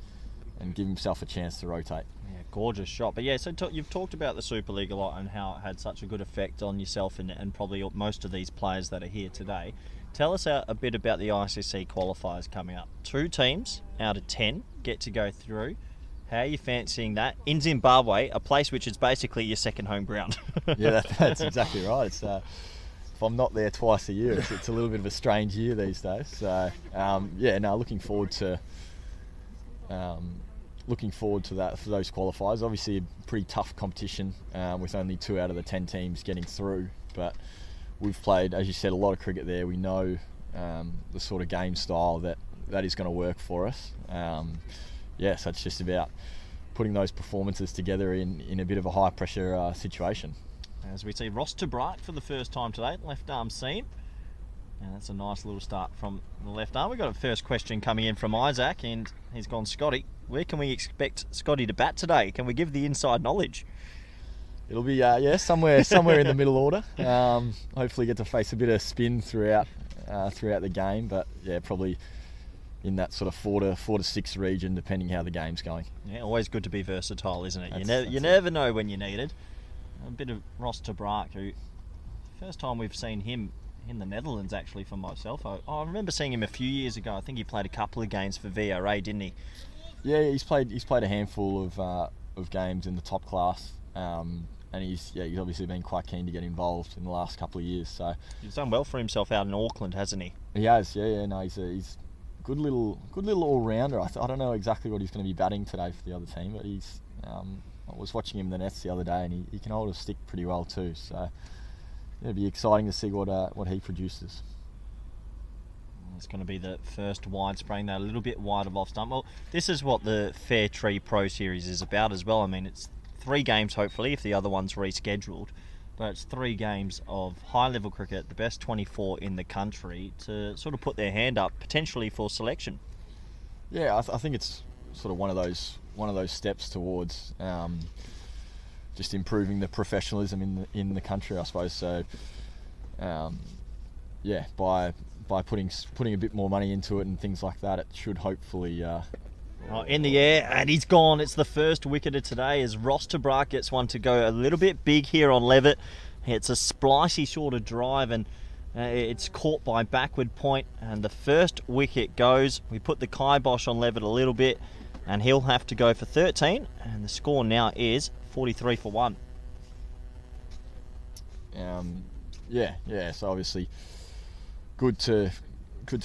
give himself a chance to rotate. Yeah, gorgeous shot. But yeah, so you've talked about the Super League a lot and how it had such a good effect on yourself and probably most of these players that are here today. Tell us a bit about the ICC qualifiers coming up. 2 teams out of 10 get to go through. How are you fancying that? In Zimbabwe, a place which is basically your second home ground. Yeah, that's exactly right. It's, if I'm not there twice a year, it's a little bit of a strange year these days. So yeah, no, looking forward to that for those qualifiers. Obviously a pretty tough competition with only 2 out of the 10 teams getting through, but we've played, as you said, a lot of cricket there. We know the sort of game style that is going to work for us. Yeah, so it's just about putting those performances together in a bit of a high pressure situation. As we see Ross Bright for the first time today, left arm seam. And that's a nice little start from the left arm. We've got a first question coming in from Isaac, and he's gone, Scotty, where can we expect Scotty to bat today? Can we give the inside knowledge? It'll be yeah, somewhere in the middle order. Hopefully get to face a bit of spin throughout the game, but yeah, probably in that sort of 4 to 6 region, depending how the game's going. Yeah, always good to be versatile, isn't it? You never know when you need it. A bit of Ross Bright, who first time we've seen him in the Netherlands actually for myself. I remember seeing him a few years ago. I think he played a couple of games for VRA, didn't he? Yeah, he's played a handful of games in the top class, and he's obviously been quite keen to get involved in the last couple of years. So he's done well for himself out in Auckland, hasn't he? He has, yeah. No, he's good little all rounder. I don't know exactly what he's going to be batting today for the other team, but he's I was watching him in the nets the other day, and he can hold a stick pretty well too. So it'll be exciting to see what he produces. It's going to be the first wide, spraying that a little bit wide of off stump. Well, this is what the Fairtree Pro Series is about as well. I mean, it's 3 games hopefully if the other one's rescheduled, but it's 3 games of high-level cricket, the best 24 in the country, to sort of put their hand up potentially for selection. Yeah, I think it's sort of one of those steps towards just improving the professionalism in the country, I suppose. So, yeah, by putting a bit more money into it and things like that, it should hopefully. In the air, and he's gone. It's the first wicket of today as Ross Tabrak gets one to go a little bit big here on Levitt. It's a splicey sort of drive, and it's caught by backward point, and the first wicket goes. We put the kibosh on Levitt a little bit, and he'll have to go for 13, and the score now is 43 for 1. Yeah. So obviously, good to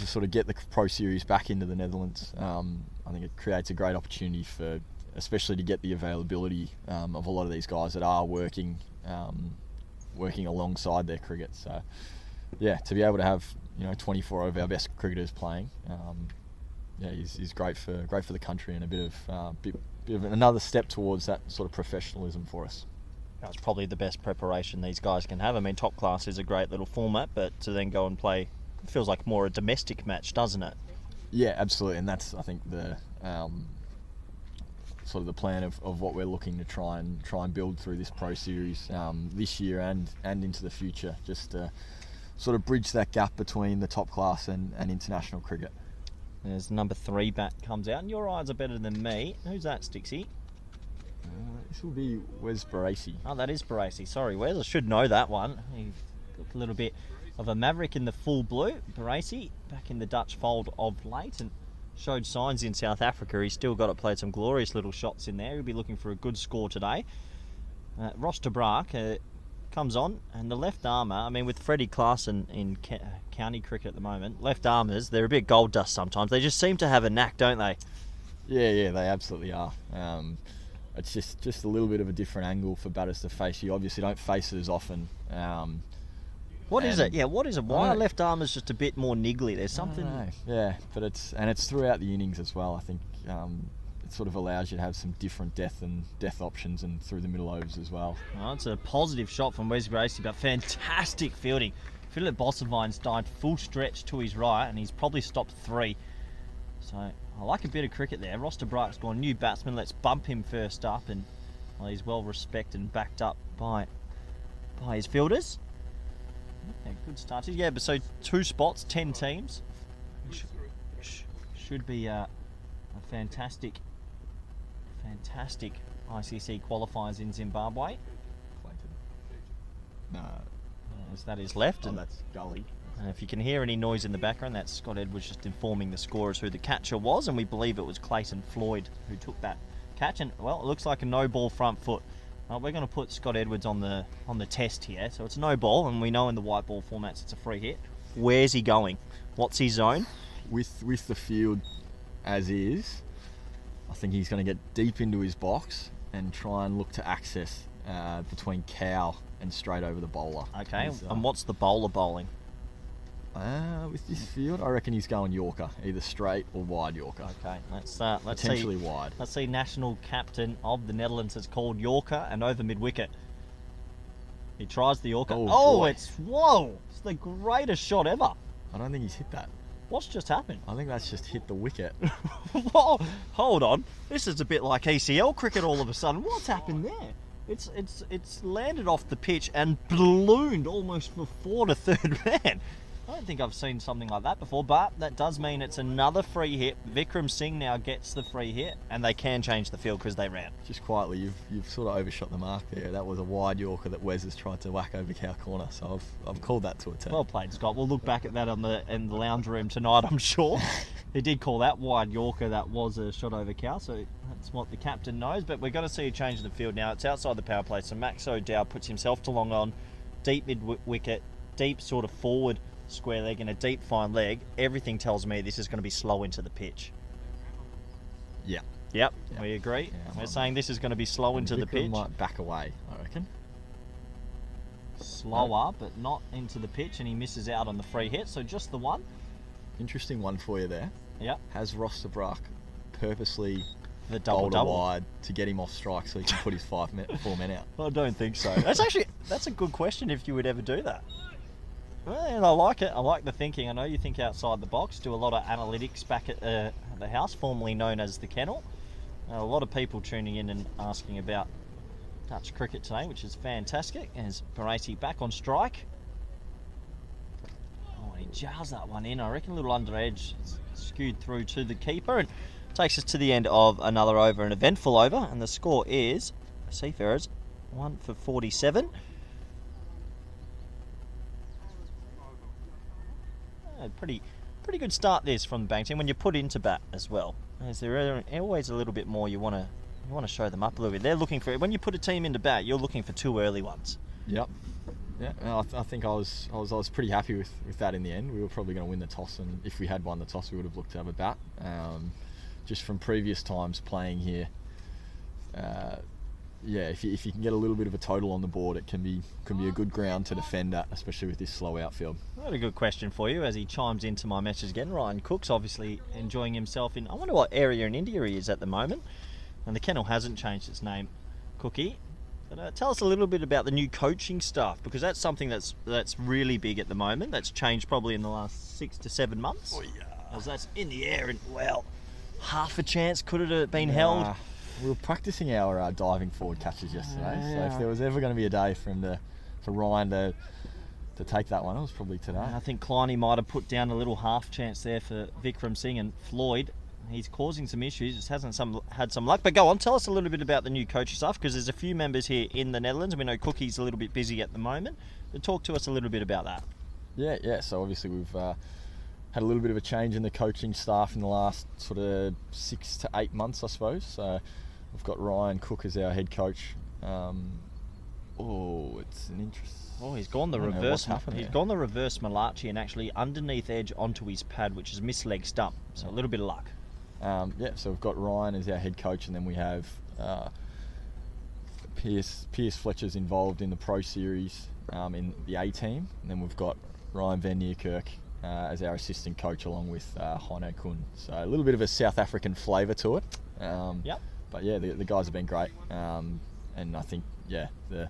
sort of get the Pro Series back into the Netherlands. I think it creates a great opportunity for, especially to get the availability of a lot of these guys that are working alongside their cricket. So, yeah, to be able to have 24 of our best cricketers playing, is great for the country, and a bit of another step towards that sort of professionalism for us. That's probably the best preparation these guys can have. I mean, top class is a great little format, but to then go and play, it feels like more a domestic match, doesn't it? Yeah, absolutely, and that's, I think, the sort of the plan of what we're looking to try and build through this Pro Series this year and into the future, just to sort of bridge that gap between the top class and international cricket. There's number 3 bat comes out, and your eyes are better than me. Who's that, Stixie? This will be Wes Barassi. Oh, that is Barassi. Sorry, Wes. I should know that one. He got a little bit of a maverick in the full blue. Barassi back in the Dutch fold of late and showed signs in South Africa. He's still got to play some glorious little shots in there. He'll be looking for a good score today. Ross Tabrak comes on, and the left armour, I mean, with Freddie Klaassen in county cricket at the moment, left armours, they're a bit gold dust sometimes. They just seem to have a knack, don't they? Yeah, they absolutely are. It's just a little bit of a different angle for batters to face. You obviously don't face it as often. What is it? Yeah, what is it? Why are left armers just a bit more niggly? There's something. I don't know. Yeah, but it's throughout the innings as well. I think it sort of allows you to have some different death options and through the middle overs as well. Oh, it's a positive shot from Wes Barassi, but fantastic fielding. Philip Bossevine's died full stretch to his right, and he's probably stopped 3. So I like a bit of cricket there. Ross Tabrak's gone new batsman. Let's bump him first up, and he's well respected and backed up by his fielders. Yeah, good start. Yeah, but so 2 spots, 10 teams. Should be a fantastic ICC qualifiers in Zimbabwe. No. As that is left, and that's Gully. if you can hear any noise in the background, that's Scott Edwards just informing the scorers who the catcher was, and we believe it was Clayton Floyd who took that catch. And well, it looks like a no ball front foot. We're going to put Scott Edwards on the test here, so it's no ball, and we know in the white ball formats it's a free hit. Where's he going? What's his zone? With the field as is, I think he's going to get deep into his box and try and look to access between cow and straight over the bowler. Okay, and what's the bowler bowling? With this field, I reckon he's going Yorker, either straight or wide Yorker. Okay, let's potentially see, wide. Let's see. National captain of the Netherlands has called Yorker and over mid wicket. He tries the Yorker. Oh, it's the greatest shot ever. I don't think he's hit that. What's just happened? I think that's just hit the wicket. Whoa, hold on. This is a bit like ECL cricket all of a sudden. What's happened there? It's landed off the pitch and ballooned almost for 4 to third man. I don't think I've seen something like that before, but that does mean it's another free hit. Vikram Singh now gets the free hit, and they can change the field because they ran. Just quietly, you've sort of overshot the mark there. That was a wide Yorker that Wes has tried to whack over cow corner, so I've called that to a 10. Well played, Scott. We'll look back at that in the lounge room tonight, I'm sure. He did call that wide Yorker. That was a shot over cow, so that's what the captain knows. But we're going to see a change in the field now. It's outside the power play, so Max O'Dow puts himself to long on, deep mid wicket, deep sort of forward square leg and a deep fine leg. Everything tells me this is going to be slow into the pitch. Yeah, Yep, Yeah. we agree. Yeah, We're well, saying this is going to be slow into the Vikram pitch. might back away, I reckon. Slower, but not into the pitch, and he misses out on the free hit, so just the one. Interesting one for you there. Yep, Has Ross de Braak purposely the bowled a double-double. wide to get him off strike so he can put his 4 men out? I don't think so. That's a good question if you would ever do that. Well, and I like it. I like the thinking. I know you think outside the box, do a lot of analytics back at the house, formerly known as the Kennel. A lot of people tuning in and asking about Dutch cricket today, which is fantastic. As Barati back on strike. Oh, he jars that one in. I reckon a little under edge, skewed through to the keeper, and takes us to the end of another over, an eventful over, and the score is Seafarers 1 for 47. Pretty good start this from the bank team when you put into bat as well. Is there always a little bit more you want to show them up a little bit? They're looking for, when you put a team into bat, you're looking for 2 early ones. Yep. Yeah, and I think I was pretty happy with that in the end. We were probably going to win the toss, and if we had won the toss, we would have looked to have a bat. Just from previous times playing here, if you can get a little bit of a total on the board, it can be a good ground to defend at, especially with this slow outfield. I got a good question for you as he chimes into my message again. Ryan Cook's obviously enjoying himself in, I wonder what area in India he is at the moment. And the kennel hasn't changed its name, Cookie. But tell us a little bit about the new coaching staff, because that's something that's really big at the moment. That's changed probably in the last 6 to 7 months. Oh yeah. As that's in the air, and well, half a chance could it have been held? We were practicing our diving forward catches yesterday, so if there was ever going to be a day for Ryan to take that one, it was probably today. I think Kleiny might have put down a little half chance there for Vikram Singh, and Floyd. He's causing some issues, just hasn't had some luck. But go on, tell us a little bit about the new coaching staff, because there's a few members here in the Netherlands. We know Cookie's a little bit busy at the moment. But talk to us a little bit about that. Yeah. So obviously we've had a little bit of a change in the coaching staff in the last sort of 6 to 8 months, I suppose. So we've got Ryan Cook as our head coach. It's an interesting. Oh, he's gone the reverse. He's gone the reverse Malachi and actually underneath edge onto his pad, which is misleg stump. So a little bit of luck. So we've got Ryan as our head coach, and then we have Pierce Fletcher's involved in the Pro Series in the A team, and then we've got Ryan van Niekerk as our assistant coach, along with Heino Kun. So a little bit of a South African flavour to it. But yeah, the guys have been great, and I think the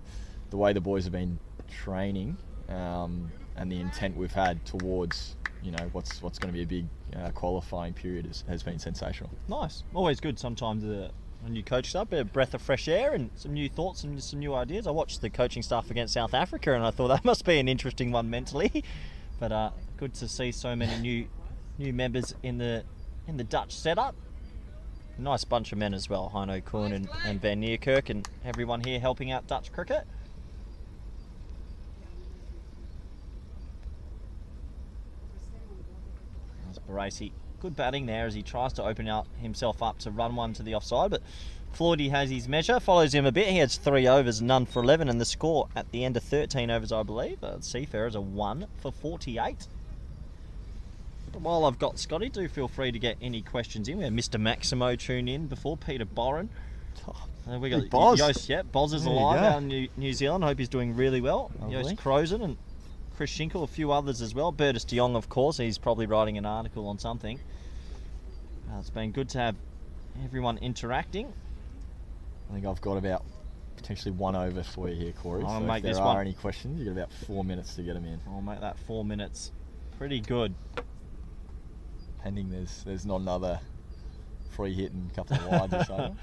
way the boys have been training and the intent we've had towards what's going to be a big qualifying period has been sensational. Nice. Always good sometimes a new coach staff, a breath of fresh air and some new thoughts and some new ideas. I watched the coaching staff against South Africa and I thought that must be an interesting one mentally. But good to see so many new members in the Dutch setup. Nice bunch of men as well, Heino Kuhn and Van Niekerk, and everyone here helping out Dutch cricket. Barati, good batting there as he tries to open out himself up to run one to the offside, but Floydie has his measure, follows him a bit. He has 3 overs, none for 11, and the score at the end of 13 overs, I believe. Seafarers are 1 for 48. But while I've got Scotty, do feel free to get any questions in. We had Mr. Maximo tune in before, Peter Boren. We got Boz. Yost, Boz is There you alive go. out in New Zealand. Hope he's doing really well. Lovely. Yost Crozen and Chris Schinkel, a few others as well. Bertus de Jong, of course, he's probably writing an article on something. It's been good to have everyone interacting. I think I've got about potentially 1 over for you here, Corey. I'll So make if this there one. are any questions, you've got about 4 minutes to get them in. I'll make that 4 minutes pretty good. Pending there's not another free hit and a couple of wides or so. And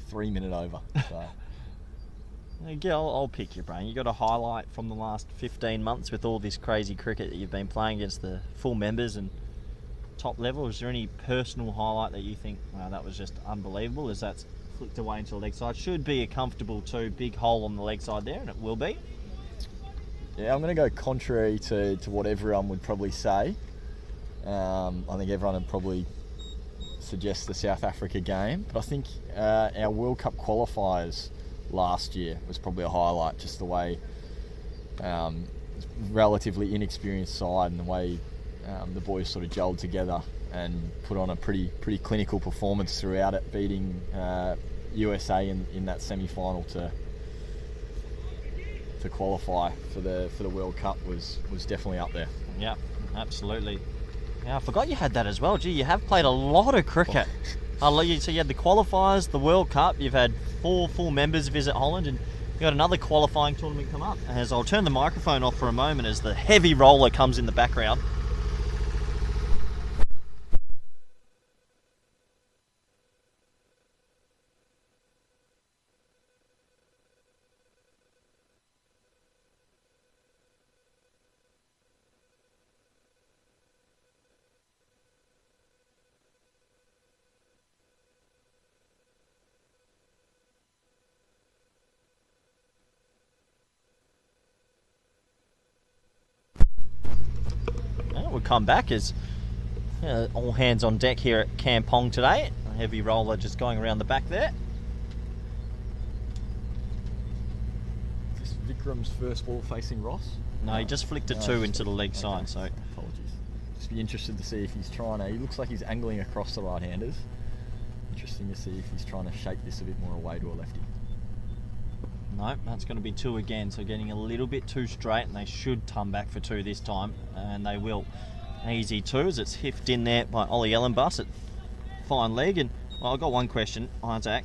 3 minute over. So Yeah, I'll pick your brain. You got a highlight from the last 15 months with all this crazy cricket that you've been playing against the full members and top level. Is there any personal highlight that you think, wow, that was just unbelievable, as that's flicked away into the leg side? Should be a comfortable 2, big hole on the leg side there, and it will be. yeah, I'm going to go contrary to what everyone would probably say. I think everyone would probably suggest the South Africa game, but I think our World Cup qualifiers last year was probably a highlight, just the way relatively inexperienced side and the way the boys sort of gelled together and put on a pretty clinical performance throughout it, beating USA in that semi-final to qualify for the World Cup was definitely up there. Yeah, absolutely. Yeah, I forgot you had that as well. Gee, you have played a lot of cricket. So you had the qualifiers, the World Cup. You've had 4 full members visit Holland, and you got another qualifying tournament come up. As I'll turn the microphone off for a moment as the heavy roller comes in the background. We'll come back as all hands on deck here at Kampong today. A heavy roller just going around the back there. Is this Vikram's first ball facing Ross? No, he just flicked it 2 into the leg side. So apologies. Just be interested to see if he's trying to. He looks like he's angling across the right-handers. Interesting to see if he's trying to shape this a bit more away to a lefty. no, that's going to be 2 again. So getting a little bit too straight, and they should come back for 2 this time, and they will. Easy 2 as it's hiffed in there by Ollie Ellenbus at fine leg. And well, I've got one question, Isaac.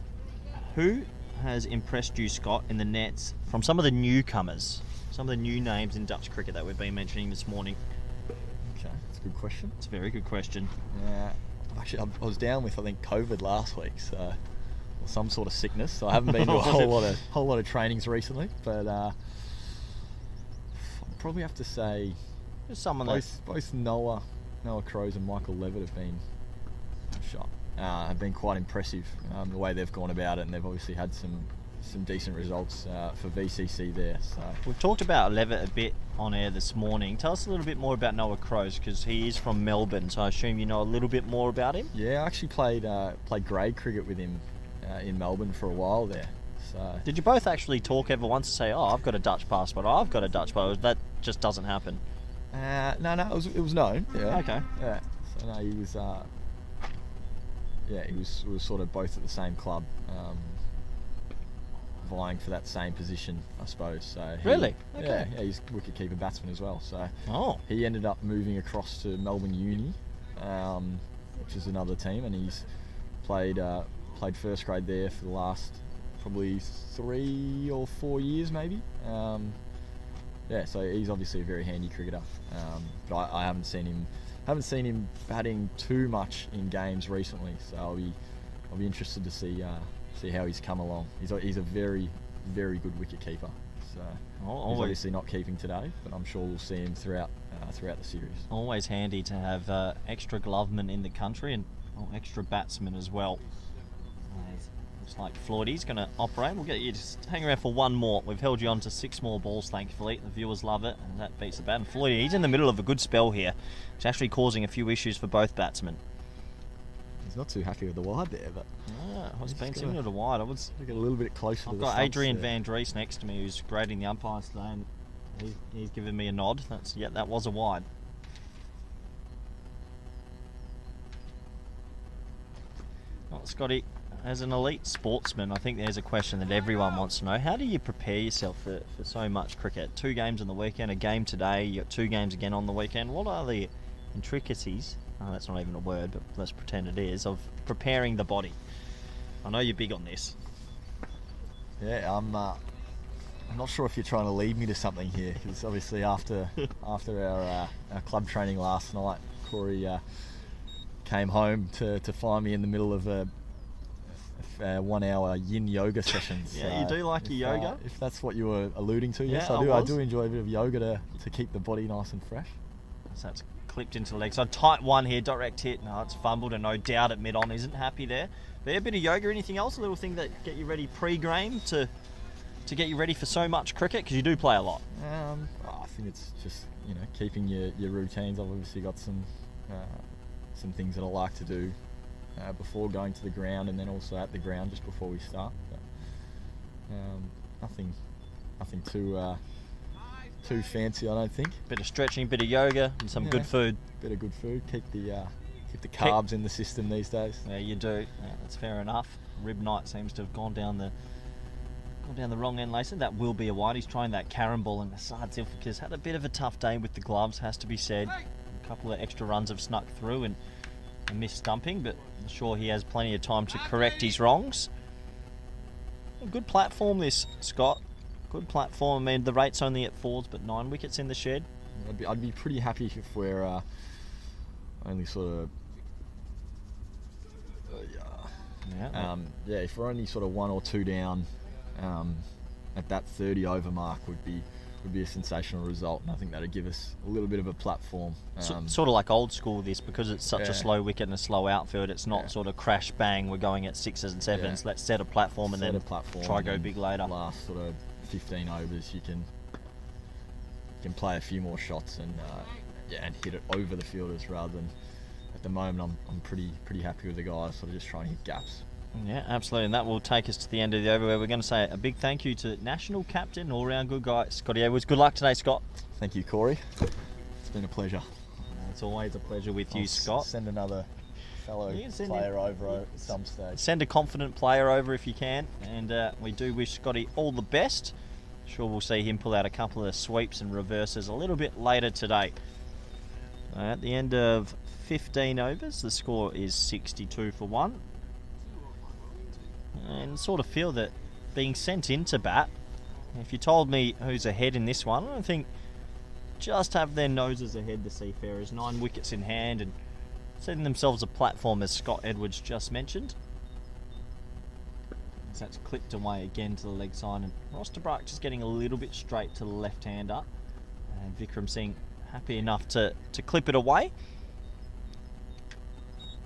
Who has impressed you, Scott, in the nets from some of the newcomers, some of the new names in Dutch cricket that we've been mentioning this morning? Okay, that's a good question. It's a very good question. Yeah, actually, I was down with, I think, COVID last week, so or some sort of sickness. So I haven't been to a whole lot of trainings recently. But I'd probably have to say Someone both Noah Crows and Michael Levitt have been quite impressive, the way they've gone about it, and they've obviously had some decent results for VCC there. So we've talked about Levitt a bit on air this morning. Tell us a little bit more about Noah Crows, because he is from Melbourne, so I assume you know a little bit more about him. Yeah, I actually played grade cricket with him in Melbourne for a while there. So did you both actually talk ever once to say, "Oh, I've got a Dutch passport, I've got a Dutch passport"? That just doesn't happen. No, it was known. Yeah. Okay. Yeah. So no, he was. We were sort of both at the same club, vying for that same position, I suppose. So really? Okay. Yeah, he's wicket-keeper batsman as well. So he ended up moving across to Melbourne Uni, which is another team, and he's played first grade there for the last probably 3 or 4 years, maybe. Yeah, so he's obviously a very handy cricketer, but I haven't seen him batting too much in games recently. So I'll be interested to see how he's come along. He's a very, very good wicket keeper. So he's obviously not keeping today, but I'm sure we'll see him throughout the series. Always handy to have extra glovemen in the country and extra batsmen as well. Looks like Floydie's going to operate. We'll get you to hang around for 1 more. We've held you on to 6 more balls, thankfully. The viewers love it, and that beats the bat. And Floydie, he's in the middle of a good spell here. It's actually causing a few issues for both batsmen. He's not too happy with the wide there, but I was being similar to wide. I was get a little bit closer. I've got Adrian Van Dries next to me, who's grading the umpires today, and he's giving me a nod. That was a wide. Well, Scotty, as an elite sportsman, I think there's a question that everyone wants to know. How do you prepare yourself for so much cricket? 2 games on the weekend, a game today, you got 2 games again on the weekend. What are the intricacies, that's not even a word, but let's pretend it is, of preparing the body? I know you're big on this. Yeah, I'm not sure if you're trying to lead me to something here, because obviously after our club training last night, Corey came home to find me in the middle of a 1-hour yin yoga session. Yeah, you do like your yoga? If that's what you were alluding to, yes, yeah, I do. I do enjoy a bit of yoga to keep the body nice and fresh. So that's clipped into the leg. So tight one here, direct hit. No, it's fumbled, and no doubt at mid-on isn't happy there. But a bit of yoga, anything else? A little thing that get you ready pre-game to get you ready for so much cricket? Because you do play a lot. I think it's just, keeping your routines. I've obviously got some things that I like to do before going to the ground, and then also at the ground just before we start. But, nothing too fancy, I don't think. Bit of stretching, bit of yoga, and some good food. Bit of good food. Keep the carbs in the system these days. Yeah, you do. Yeah, that's fair enough. Rib night seems to have gone down the wrong end, Lacey. That will be a wide. He's trying that carrom ball, and Asad Zilfikar's had a bit of a tough day with the gloves, has to be said. A couple of extra runs have snuck through and a missed stumping, but I'm sure he has plenty of time to correct his wrongs. A good platform this, Scott. Good platform. I mean, the rate's only at 4s, but 9 wickets in the shed. I'd be pretty happy if we're only sort of if we're only sort of 1 or 2 down at that 30 over mark would be a sensational result, and I think that'd give us a little bit of a platform. Sort of like old school this, because it's such a slow wicket and a slow outfield. It's not sort of crash bang, we're going at 6s and 7s. Yeah. Let's set a platform and then try go big later. Last sort of 15 overs, you can play a few more shots and hit it over the fielders rather than. At the moment, I'm pretty happy with the guys, sort of just trying to hit gaps. Yeah, absolutely, and that will take us to the end of the over, where we're going to say a big thank you to national captain, all-round good guy, Scotty Edwards. Good luck today, Scott. Thank you, Corey. It's been a pleasure. It's always a pleasure with you, Scott. Send another fellow player over at some stage. Send a confident player over if you can, and we do wish Scotty all the best. Sure, we'll see him pull out a couple of sweeps and reverses a little bit later today. At the end of 15 overs, the score is 62 for 1. And sort of feel that being sent into bat, if you told me who's ahead in this one, I don't think just have their noses ahead, the Seafarers. 9 wickets in hand and setting themselves a platform, as Scott Edwards just mentioned. As that's clipped away again to the leg side, and Ross de Braak just getting a little bit straight to the left-hander. And Vikram Singh happy enough to clip it away.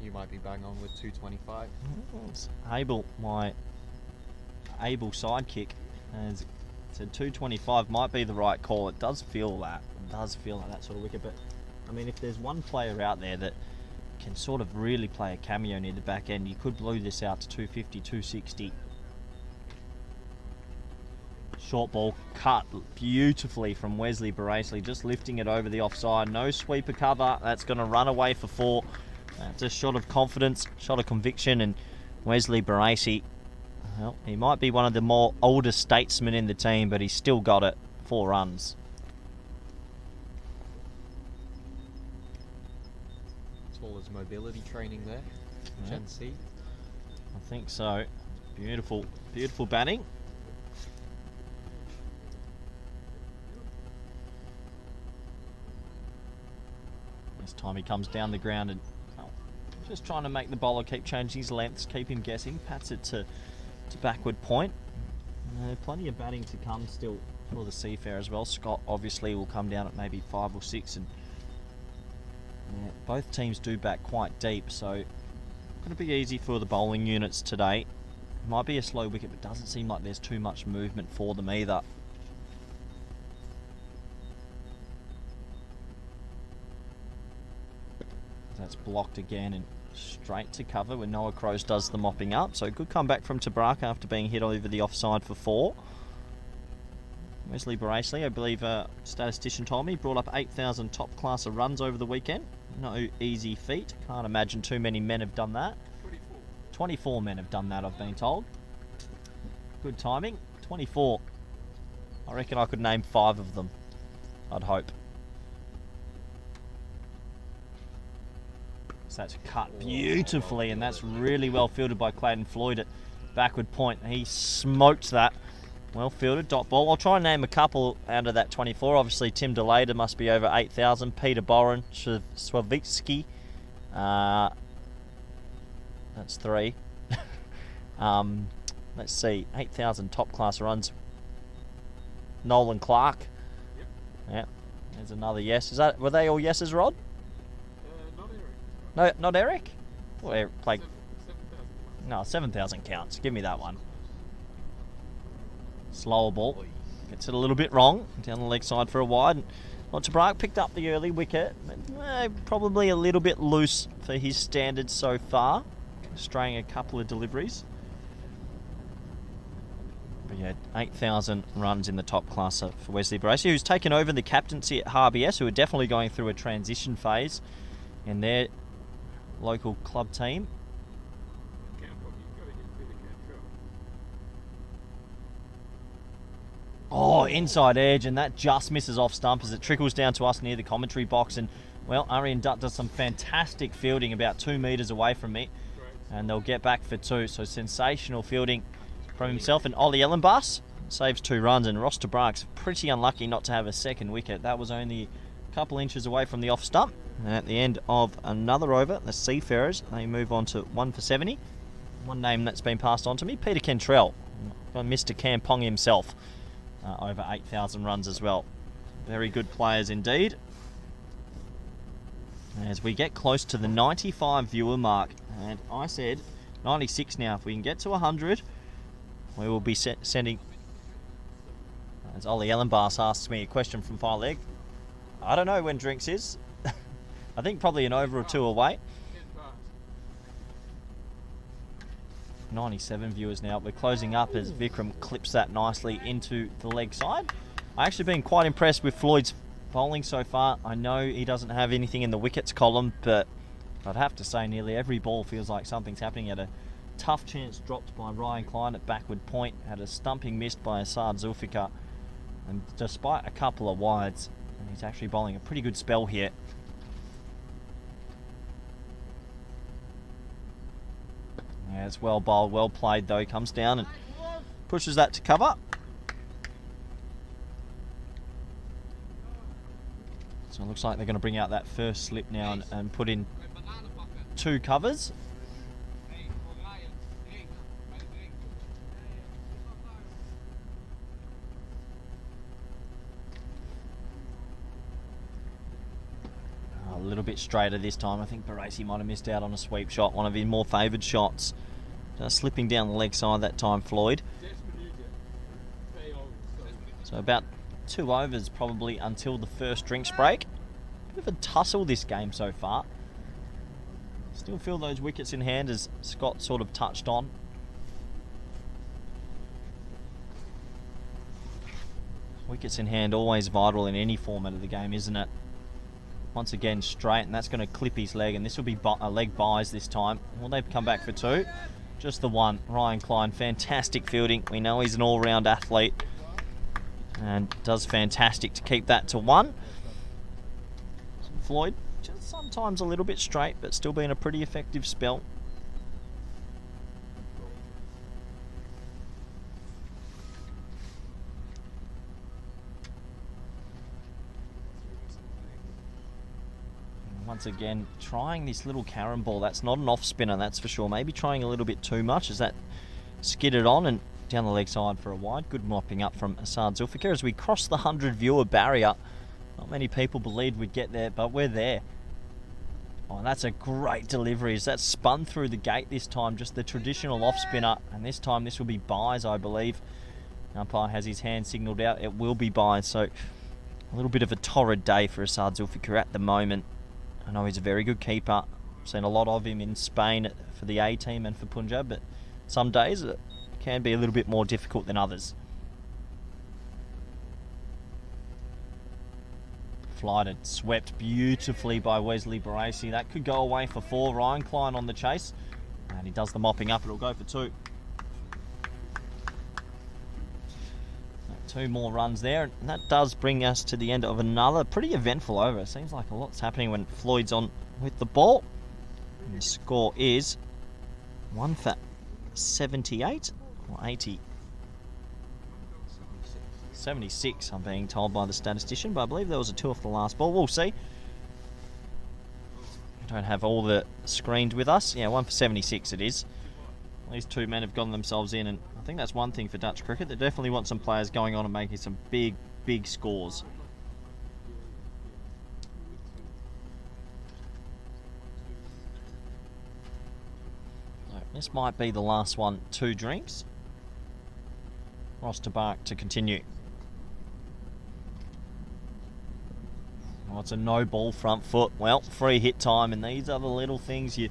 You might be bang on with 225. It's Abel, my able sidekick, has said 225 might be the right call. It does feel that. It does feel like that sort of wicket. But I mean, if there's one player out there that can sort of really play a cameo near the back end, you could blow this out to 250, 260. Short ball cut beautifully from Wesley Baracely, just lifting it over the offside. No sweeper cover. That's going to run away for 4. That's a shot of confidence, shot of conviction, and Wesley Baracely, well, he might be one of the more older statesmen in the team, but he's still got it. 4 runs. As well as mobility training there, Gen C. I think so. Beautiful, beautiful batting. This time he comes down the ground and just trying to make the bowler keep changing his lengths, keep him guessing. Pats it to backward point. Plenty of batting to come still for the Seafarer as well. Scott obviously will come down at maybe 5 or 6, and both teams do bat quite deep, so going to be easy for the bowling units today. Might be a slow wicket, but doesn't seem like there's too much movement for them either. That's blocked again and straight to cover when Noah Crows does the mopping up. So good comeback from de Braak after being hit over the offside for 4. Wesley Baracely, I believe a statistician told me, brought up 8,000 top class of runs over the weekend. No easy feat. Can't imagine too many men have done that. 24 men have done that, I've been told. Good timing. 24. I reckon I could name 5 of them, I'd hope. That's cut beautifully, and that's really well fielded by Clayton Floyd at backward point. He smoked that. Well fielded, dot ball. I'll try and name a couple out of that 24. Obviously, Tim DeLader must be over 8,000. Peter Boren, Swavitsky. That's 3. Let's see, 8,000 top class runs. Nolan Clark. Yeah, there's another yes. Were they all yeses, Rod? No, not Eric? Well, Eric played... No, 7,000 counts. Give me that one. Slower ball. Gets it a little bit wrong. Down the leg side for a wide. Well, de Braak picked up the early wicket. Probably a little bit loose for his standards so far. Straying a couple of deliveries. But yeah, 8,000 runs in the top class for Wesley Baracey, who's taken over the captaincy at HBS, who are definitely going through a transition phase in their local club team. Oh, inside edge, and that just misses off stump as it trickles down to us near the commentary box. And, well, Arian Dutt does some fantastic fielding about 2 metres away from me, and they'll get back for 2. So sensational fielding from himself, and Ollie Ellenbass saves 2 runs, and Ross Tabrak's pretty unlucky not to have a second wicket. That was only a couple inches away from the off stump. And at the end of another over, the Seafarers, they move on to 1 for 70. One name that's been passed on to me, Peter Kentrell, Mr. Kampong himself, over 8,000 runs as well. Very good players indeed. As we get close to the 95 viewer mark, and I said 96 now. If we can get to 100, we will be sending. As Ollie Ellenbass asks me a question from Fire Leg, I don't know when drinks is. I think probably an over or 2 away. 97 viewers now. We're closing up as Vikram clips that nicely into the leg side. I've actually been quite impressed with Floyd's bowling so far. I know he doesn't have anything in the wickets column, but I'd have to say nearly every ball feels like something's happening. Had a tough chance dropped by Ryan Klein at backward point, had a stumping missed by Asad Zulfikar, and despite a couple of wides, he's actually bowling a pretty good spell here. Yeah, it's well bowled, well played though. He comes down and pushes that to cover. So it looks like they're going to bring out that first slip now and put in 2 covers. A little bit straighter this time. I think Baracey might have missed out on a sweep shot, one of his more favoured shots. Just slipping down the leg side that time, Floyd. So about 2 overs probably until the first drinks break. Bit of a tussle this game so far. Still feel those wickets in hand, as Scott sort of touched on. Wickets in hand always vital in any format of the game, isn't it? Once again straight, and that's going to clip his leg, and this will be a leg buys this time. Will they come back for 2? Just the 1. Ryan Klein, fantastic fielding. We know he's an all-round athlete and does fantastic to keep that to 1. Floyd, just sometimes a little bit straight, but still being a pretty effective spell. Once again, trying this little carom ball. That's not an off spinner, that's for sure. Maybe trying a little bit too much as that skidded on and down the leg side for a wide. Good mopping up from Asad Zulfikar as we cross the 100 viewer barrier. Not many people believed we'd get there, but we're there. Oh, and that's a great delivery as that spun through the gate this time. Just the traditional off spinner, and this time this will be buys, I believe. Umpire has his hand signalled out. It will be buys, so a little bit of a torrid day for Asad Zulfikar at the moment. I know he's a very good keeper. I've seen a lot of him in Spain for the A team and for Punjab, but some days it can be a little bit more difficult than others. Flighted, swept beautifully by Wesley Baracey. That could go away for 4. Ryan Klein on the chase, and he does the mopping up. It'll go for 2. 2 more runs there, and that does bring us to the end of another pretty eventful over. It seems like a lot's happening when Floyd's on with the ball. And the score is 1 for 78 or 80. 76, I'm being told by the statistician, but I believe there was a 2 off the last ball. We'll see. We don't have all the screened with us. Yeah, 1 for 76 it is. These 2 men have gotten themselves in, and I think that's one thing for Dutch cricket. They definitely want some players going on and making some big, big scores. So this might be the last one. 2 drinks. Ross Tabak to continue. Oh, it's a no ball front foot. Well, free hit time, and these are the little things you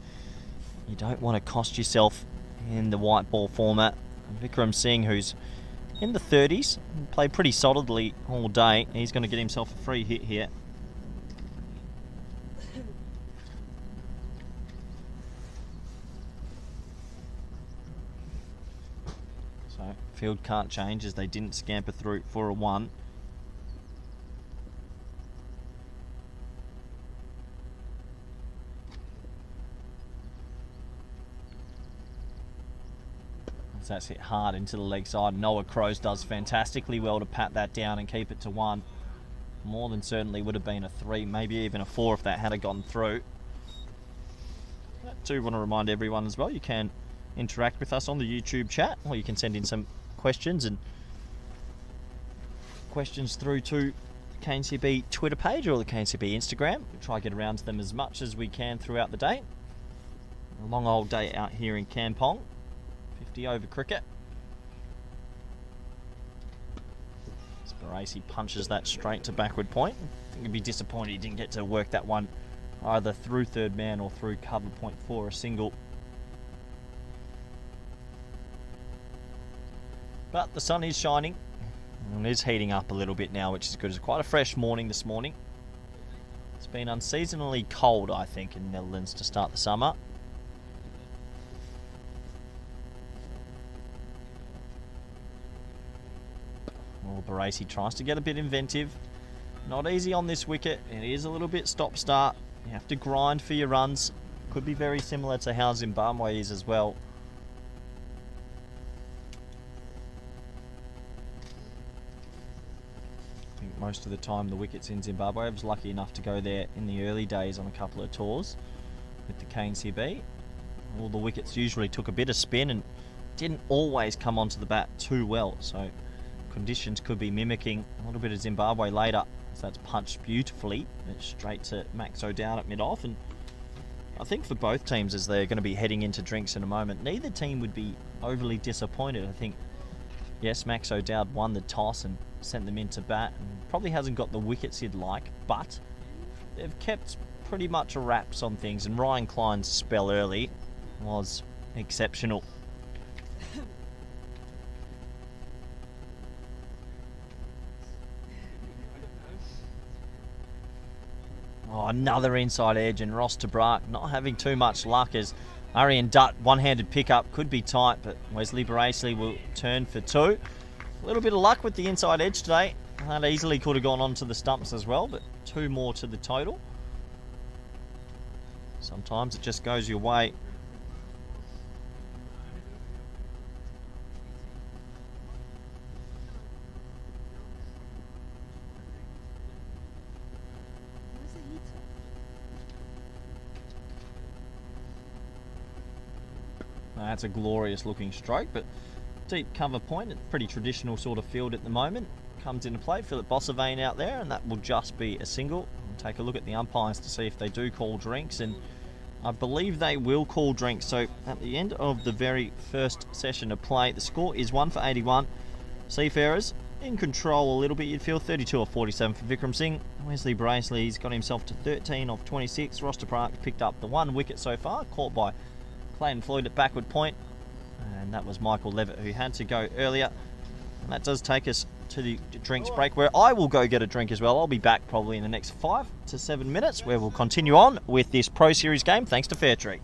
don't want to cost yourself in the white ball format. Vikram Singh, who's in the 30s. Played pretty solidly all day. He's going to get himself a free hit here. So field can't change as they didn't scamper through for a 1. So that's hit hard into the leg side. Noah Crows does fantastically well to pat that down and keep it to 1. More than certainly would have been a 3, maybe even a 4 if that had gone through. I do want to remind everyone as well, you can interact with us on the YouTube chat, or you can send in some questions through to the KNCB Twitter page or the KNCB Instagram. We'll try to get around to them as much as we can throughout the day. A long old day out here in Kampong. 50 over cricket. Barassi punches that straight to backward point. I think he'd be disappointed he didn't get to work that one either through third man or through cover point for a single. But the sun is shining and it is heating up a little bit now, which is good. It's quite a fresh morning this morning. It's been unseasonably cold, I think, in the Netherlands to start the summer. Well, Barassi tries to get a bit inventive. Not easy on this wicket. It is a little bit stop-start. You have to grind for your runs. Could be very similar to how Zimbabwe is as well. I think most of the time the wickets in Zimbabwe, I was lucky enough to go there in the early days on a couple of tours with the KNCB. All the wickets usually took a bit of spin and didn't always come onto the bat too well. So conditions could be mimicking a little bit of Zimbabwe later. So that's punched beautifully. It's straight to Max O'Dowd at mid-off. And I think for both teams, as they're going to be heading into drinks in a moment, neither team would be overly disappointed. I think, yes, Max O'Dowd won the toss and sent them into bat and probably hasn't got the wickets he'd like, but they've kept pretty much a wraps on things, and Ryan Klein's spell early was exceptional. Oh, another inside edge, and Ross de Braak not having too much luck as Arian Dutt one-handed pickup could be tight, but Wesley Barassi will turn for 2. A little bit of luck with the inside edge today. That easily could have gone onto the stumps as well, but 2 more to the total. Sometimes it just goes your way. That's a glorious looking stroke, but deep cover point, it's pretty traditional sort of field at the moment. Comes into play, Philip Bossavane out there, and that will just be a single. We'll take a look at the umpires to see if they do call drinks, and I believe they will call drinks. So at the end of the very first session of play, the score is 1 for 81. Seafarers in control a little bit, you'd feel. 32 of 47 for Vikram Singh. Wesley Braceley's got himself to 13 of 26. Ross de Braak picked up the 1 wicket so far, caught by Clayton Floyd at backward point, and that was Michael Levitt who had to go earlier. And that does take us to the drinks break, where I will go get a drink as well. I'll be back probably in the next 5 to 7 minutes, where we'll continue on with this Pro Series game thanks to Fairtree.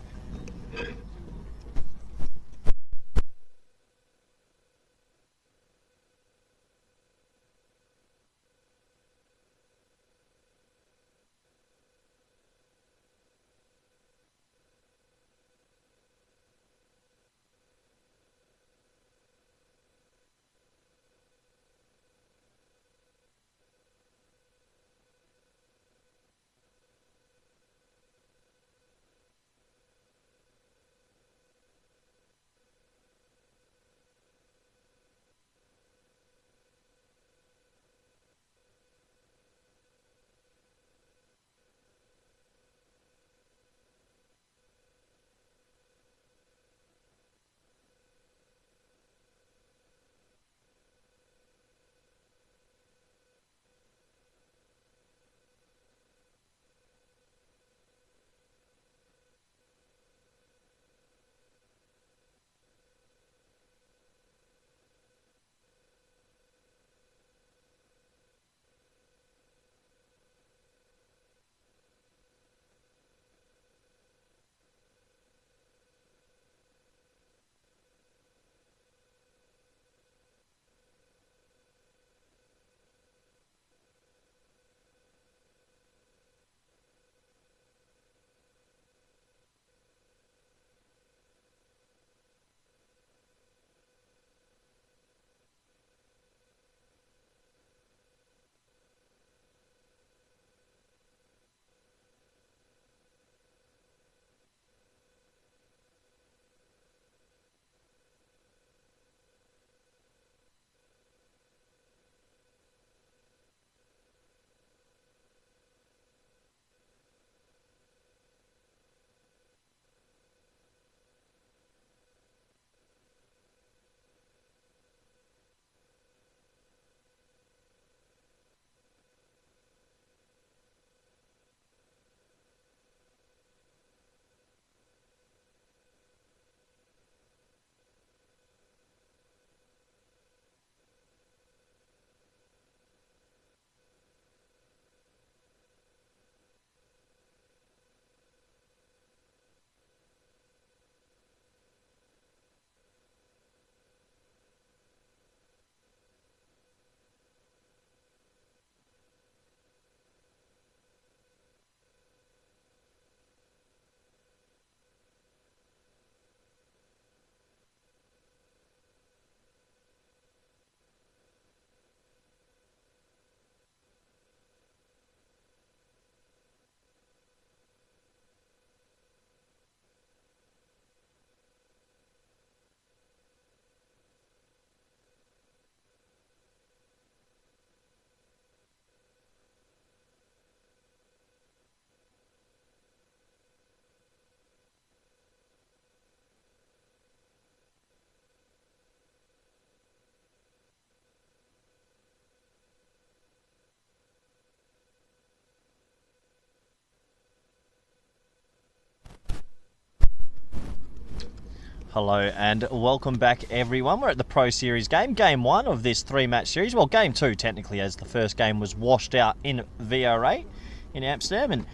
Hello and welcome back everyone. We're at the Pro Series game 1 of this 3-match series. Well, game 2 technically, as the first game was washed out in VR8 in Amsterdam. And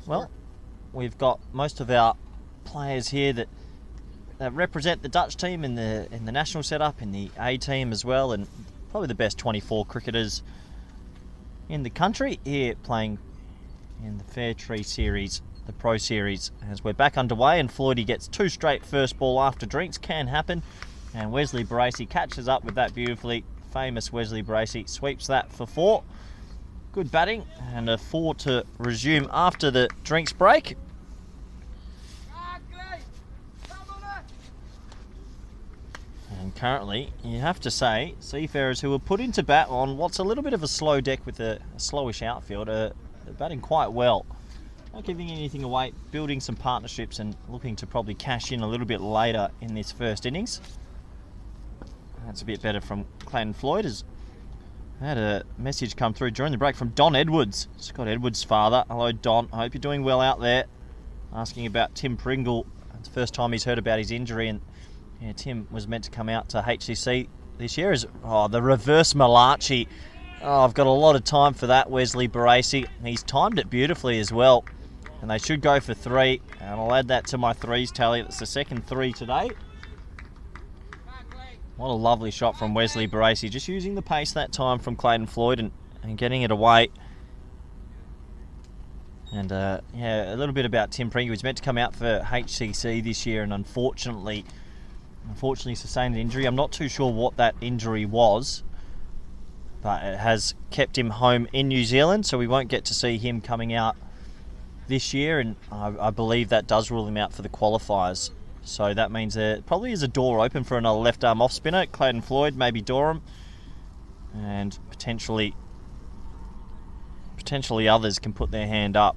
well, we've got most of our players here that represent the Dutch team in the national setup, in the A team as well, and probably the best 24 cricketers in the country here playing in the Fairtree series, the Pro Series, as we're back underway. And Floydie gets 2 straight first ball after drinks. Can happen. And Wesley Bracey catches up with that beautifully. Famous Wesley Bracey sweeps that for 4. Good batting, and a 4 to resume after the drinks break. And currently, you have to say, Seafarers, who were put into bat on what's a little bit of a slow deck with a slowish outfield, are batting quite well. Not giving anything away, building some partnerships and looking to probably cash in a little bit later in this first innings. That's a bit better from Clayton Floyd. Has had a message come through during the break from Don Edwards, Scott Edwards' father. Hello Don, I hope you're doing well out there. Asking about Tim Pringle. It's the first time he's heard about his injury, and yeah, Tim was meant to come out to HCC this year. The reverse Malachi. Oh, I've got a lot of time for that, Wesley Bracey. He's timed it beautifully as well. And they should go for 3. And I'll add that to my 3s tally. That's the second 3 today. What a lovely shot from Wesley Bracey. Just using the pace that time from Clayton Floyd and getting it away. And yeah, a little bit about Tim Pringle. He's meant to come out for HCC this year and unfortunately sustained an injury. I'm not too sure what that injury was, but it has kept him home in New Zealand, so we won't get to see him coming out this year, and I believe that does rule him out for the qualifiers. So that means there probably is a door open for another left arm off spinner. Clayton Floyd, maybe Dorham, and potentially others can put their hand up.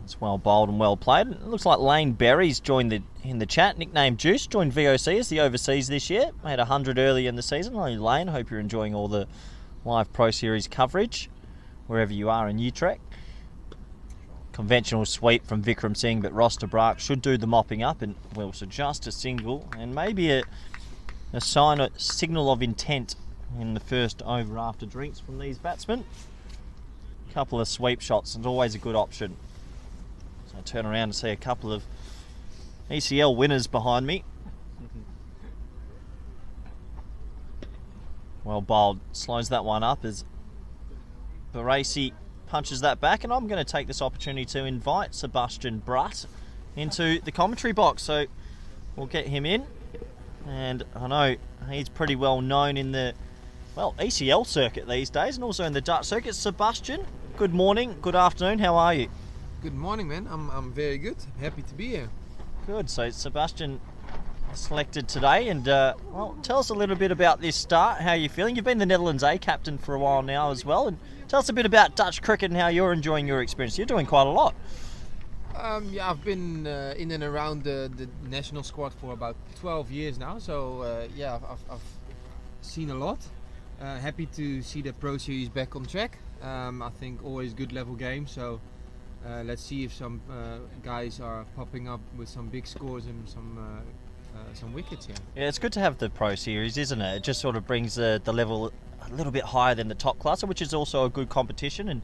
It's well bowled and well played. It looks like Lane Berry's joined in the chat. Nicknamed Juice, joined VOC as the overseas this year. Made 100 early in the season. Hello Lane, hope you're enjoying all the live Pro Series coverage wherever you are in Utrecht. Conventional sweep from Vikram Singh, but Roster Brack should do the mopping up and will suggest a single and maybe a signal of intent in the first over after drinks from these batsmen. A couple of sweep shots is always a good option. So I turn around to see a couple of ECL winners behind me. Well bowled, slows that one up as Bracey punches that back, and I'm going to take this opportunity to invite Sebastian Brutt into the commentary box. So we'll get him in, and I know he's pretty well known in the ECL circuit these days and also in the Dutch circuit. Sebastian, good morning, good afternoon, how are you? Good morning, man. I'm very good. Happy to be here. Good. So Sebastian selected today, and well, tell us a little bit about this start. How are you feeling? You've been the Netherlands A captain for a while now as well, and tell us a bit about Dutch cricket and how you're enjoying your experience. You're doing quite a lot. Yeah, I've been in and around the national squad for about 12 years now, so yeah, I've seen a lot. Happy to see the Pro Series back on track. I think always good level game, so let's see if some guys are popping up with some big scores and some wickets here. Yeah, it's good to have the Pro Series, isn't it? It just sort of brings the level a little bit higher than the top class, which is also a good competition, and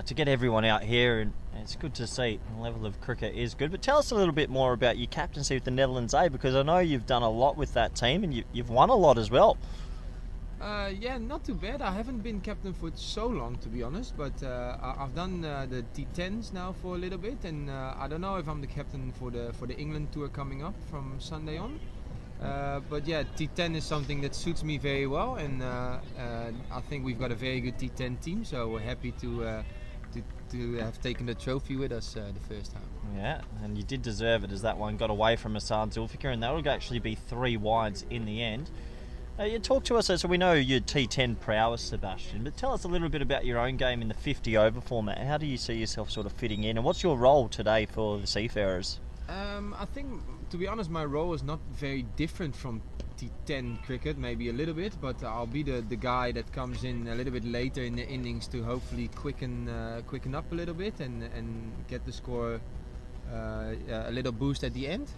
to get everyone out here, and it's good to see the level of cricket is good. But tell us a little bit more about your captaincy with the Netherlands A, because I know you've done a lot with that team and you've won a lot as well. Yeah, not too bad. I haven't been captain for so long, to be honest, but I've done the T10s now for a little bit, and I don't know if I'm the captain for the England tour coming up from Sunday on. But yeah, T10 is something that suits me very well, and I think we've got a very good T10 team, so we're happy to have taken the trophy with us the first time. Yeah, and you did deserve it, as that one got away from Hassan Zulfikar, and that would actually be 3 wides in the end. You talk to us, so we know your T10 prowess, Sebastian, but tell us a little bit about your own game in the 50 over format. How do you see yourself sort of fitting in, and what's your role today for the Seafarers? I think, to be honest, my role is not very different from T10 cricket, maybe a little bit, but I'll be the guy that comes in a little bit later in the innings to hopefully quicken up a little bit and get the score a little boost at the end.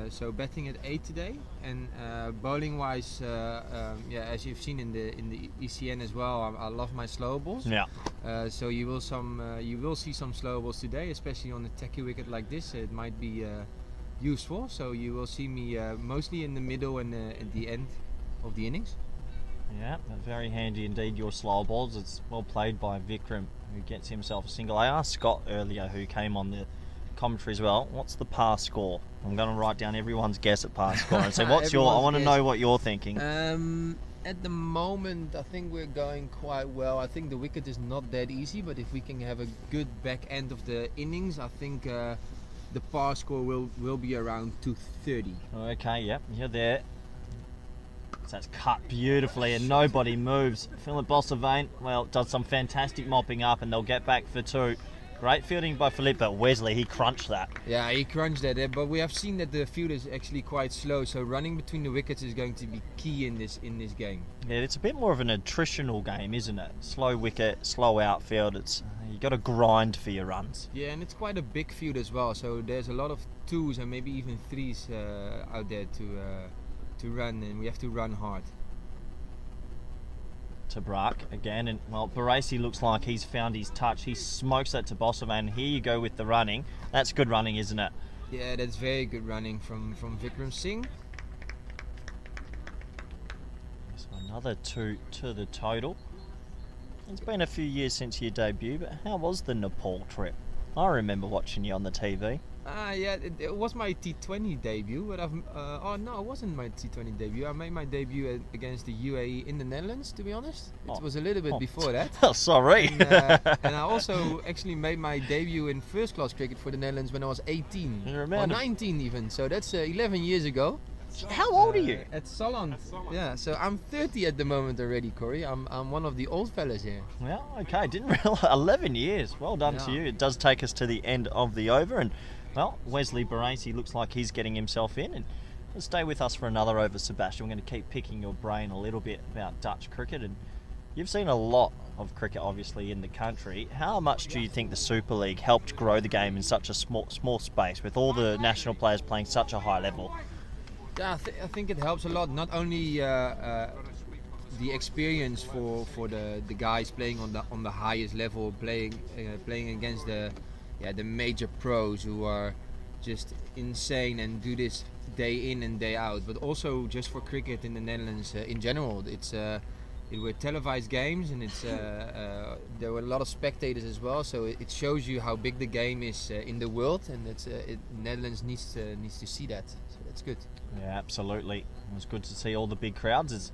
So batting at 8 today, and bowling wise, yeah, as you've seen in the ECN as well, I love my slow balls. Yeah. So you will see some slow balls today, especially on a tacky wicket like this. It might be useful. So you will see me mostly in the middle and at the end of the innings. Yeah, very handy indeed, your slow balls. It's well played by Vikram, who gets himself a single. I asked Scott earlier, who came on the commentary as well, what's the par score? I'm going to write down everyone's guess at par score and say, what's your, I want to know what you're thinking. At the moment, I think we're going quite well. I think the wicket is not that easy, but if we can have a good back end of the innings, I think the par score will be around 230. Okay, yep, you're there. So that's cut beautifully and nobody moves. Philip Bossavain, well, does some fantastic mopping up and they'll get back for 2. Great fielding by Philippe, but Wesley, he crunched that. Yeah, he crunched that, but we have seen that the field is actually quite slow, so running between the wickets is going to be key in this game. Yeah, it's a bit more of an attritional game, isn't it? Slow wicket, slow outfield. It's you got to grind for your runs. Yeah, and it's quite a big field as well, so there's a lot of 2s and maybe even 3s out there to run, and we have to run hard. To Brack again, and well, Barasi looks like he's found his touch. He smokes that to Bossavain. Here you go with the running. That's good running, isn't it? Yeah, that's very good running from Vikram Singh. So another 2 to the total. It's been a few years since your debut, but how was the Nepal trip? I remember watching you on the TV. Yeah, it was my T20 debut, but oh no, it wasn't my T20 debut. I made my debut against the UAE in the Netherlands, to be honest. It was a little bit before that. Oh, sorry. And I also actually made my debut in first class cricket for the Netherlands when I was 18 or 19 even. So that's 11 years ago. How old are you? At Solent. Yeah, so I'm 30 at the moment already, Corey. I'm one of the old fellas here. Yeah, okay. Didn't realize 11 years. Well done to you. It does take us to the end of the over, and well, Wesley Barasi looks like he's getting himself in, and stay with us for another over, Sebastian. We're going to keep picking your brain a little bit about Dutch cricket, and you've seen a lot of cricket obviously in the country. How much do you think the Super League helped grow the game in such a small space with all the national players playing such a high level? Yeah, I think it helps a lot. Not only the experience for the guys playing on the highest level, playing against the major pros who are just insane and do this day in and day out, but also just for cricket in the Netherlands in general. It were televised games, and there were a lot of spectators as well. So it shows you how big the game is in the world, and Netherlands needs to see that. So that's good. Yeah, absolutely. It was good to see all the big crowds as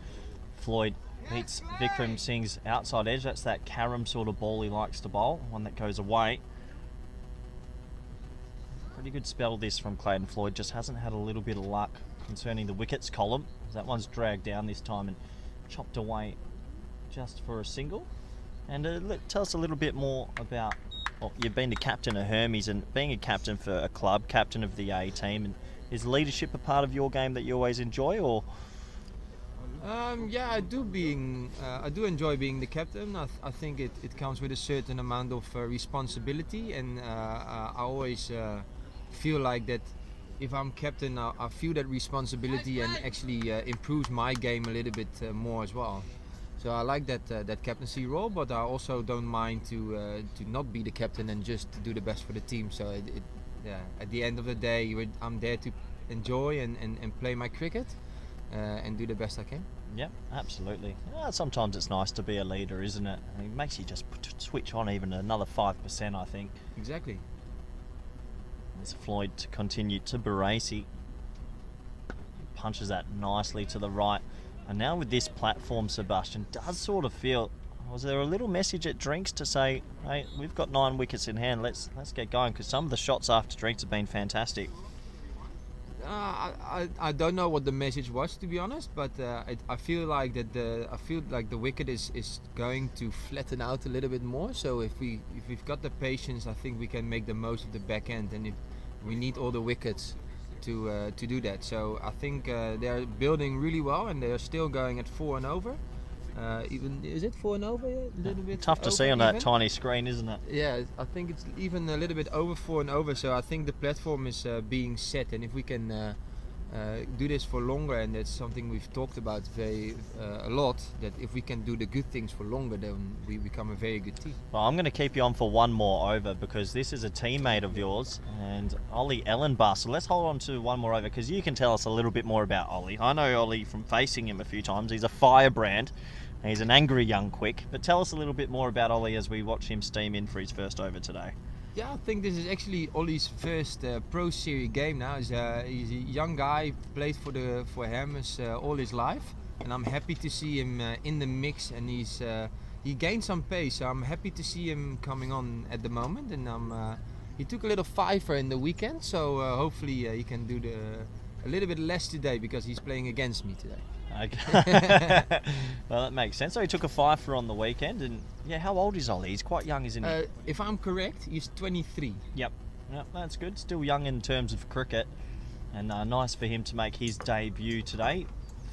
Floyd beats Vikram Singh's outside edge. That's that carom sort of ball he likes to bowl, one that goes away. Pretty good spell this from Clayton Floyd, just hasn't had a little bit of luck concerning the wickets column. That one's dragged down this time and chopped away just for a single. And tell us a little bit more about, well, you've been the captain of Hermes, and being a captain for a club, captain of the A team, and is leadership a part of your game that you always enjoy, or? Yeah, I do enjoy being the captain. I think it comes with a certain amount of responsibility, and I always feel like that if I'm captain, I feel that responsibility and actually improves my game a little bit more as well. So I like that captaincy role, but I also don't mind to not be the captain and just do the best for the team. So at the end of the day, I'm there to enjoy and play my cricket and do the best I can. Yeah, absolutely. Sometimes it's nice to be a leader, isn't it? I mean, it makes you just switch on even another 5%, I think. Exactly. As Floyd to continue to Barasi. Punches that nicely to the right. And now with this platform, Sebastian, does sort of feel, was there a little message at drinks to say, hey, we've got 9 wickets in hand, let's get going, because some of the shots after drinks have been fantastic. I don't know what the message was, to be honest, but I feel like the wicket is going to flatten out a little bit more. So if we've got the patience, I think we can make the most of the back end, and if we need all the wickets to do that. So I think they're building really well, and they're still going at 4 and over. Even is it 4 and over? A little bit Tough to over see on that even? tiny screen, isn't it? Yeah, I think it's even a little bit over 4 and over. So I think the platform is being set, and if we can do this for longer, and that's something we've talked about a lot, that if we can do the good things for longer, then we become a very good team. Well, I'm going to keep you on for one more over because this is a teammate of yours, and Ollie Ellenbar. So let's hold on to one more over because you can tell us a little bit more about Ollie. I know Ollie from facing him a few times. He's a firebrand. He's an angry young quick. But tell us a little bit more about Ollie as we watch him steam in for his first over today. Yeah, I think this is actually Ollie's first Pro Series game now. He's a young guy, played for Hermes all his life, and I'm happy to see him in the mix. And he gained some pace, so I'm happy to see him coming on at the moment. And he took a little fiver in the weekend, so hopefully he can do a little bit less today because he's playing against me today. Okay. Well, that makes sense. So he took a fiver on the weekend, and yeah, how old is Ollie? He's quite young, isn't he? If I'm correct, he's 23. Yep, that's good. Still young in terms of cricket, and nice for him to make his debut today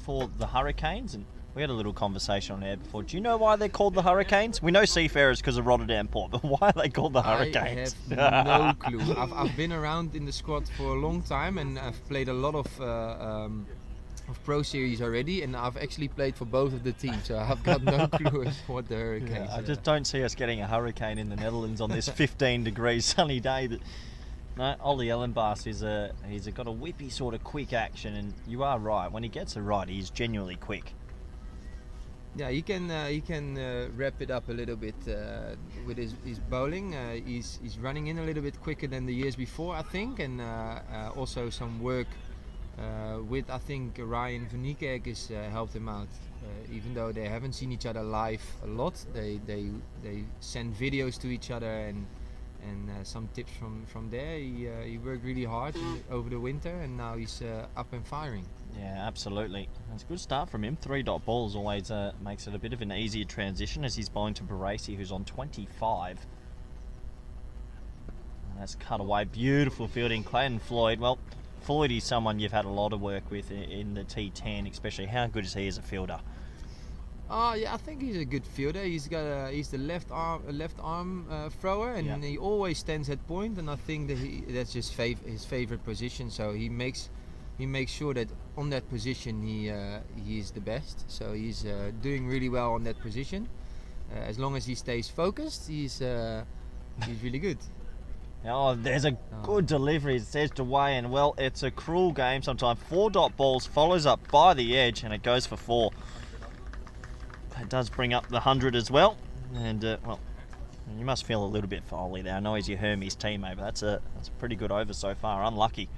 for the Hurricanes. And we had a little conversation on air before. Do you know why they're called the Hurricanes? We know Seafarers because of Rotterdam Port, but why are they called the Hurricanes? I have no clue. I've been around in the squad for a long time, and I've played a lot of Pro Series already, and I've actually played for both of the teams, so I've got no clue as to what the Hurricanes I just don't see us getting a hurricane in the Netherlands on this 15 degrees sunny day. No, Ollie Ellenbaas he's got a whippy sort of quick action, and you are right. When he gets it right, he's genuinely quick. Yeah, he can wrap it up a little bit with his bowling. He's running in a little bit quicker than the years before, I think, and also some work with, I think, Ryan van Niekerk has helped him out. Even though they haven't seen each other live a lot, they send videos to each other, and some tips from there. He worked really hard over the winter, and now he's up and firing. Yeah, absolutely. It's a good start from him. 3-dot balls always makes it a bit of an easier transition as he's bowling to Barassi, who's on 25. And that's cut away. Beautiful fielding. Clayton Floyd. Well, Floyd is someone you've had a lot of work with in the T10, especially. How good is he as a fielder? Yeah, I think he's a good fielder. He's the left arm thrower, and he always stands at point. And I think that that's his favorite position. So he makes sure that on that position he is the best. So he's doing really well on that position. As long as he stays focused, he's really good. Oh, there's a good delivery. It says to weigh in. Well, it's a cruel game sometimes. 4-dot balls, follows up by the edge, and it goes for 4. It does bring up the 100 as well. And, well, you must feel a little bit for Ollie there. I know he's your Hermes teammate, but that's a pretty good over so far. Unlucky.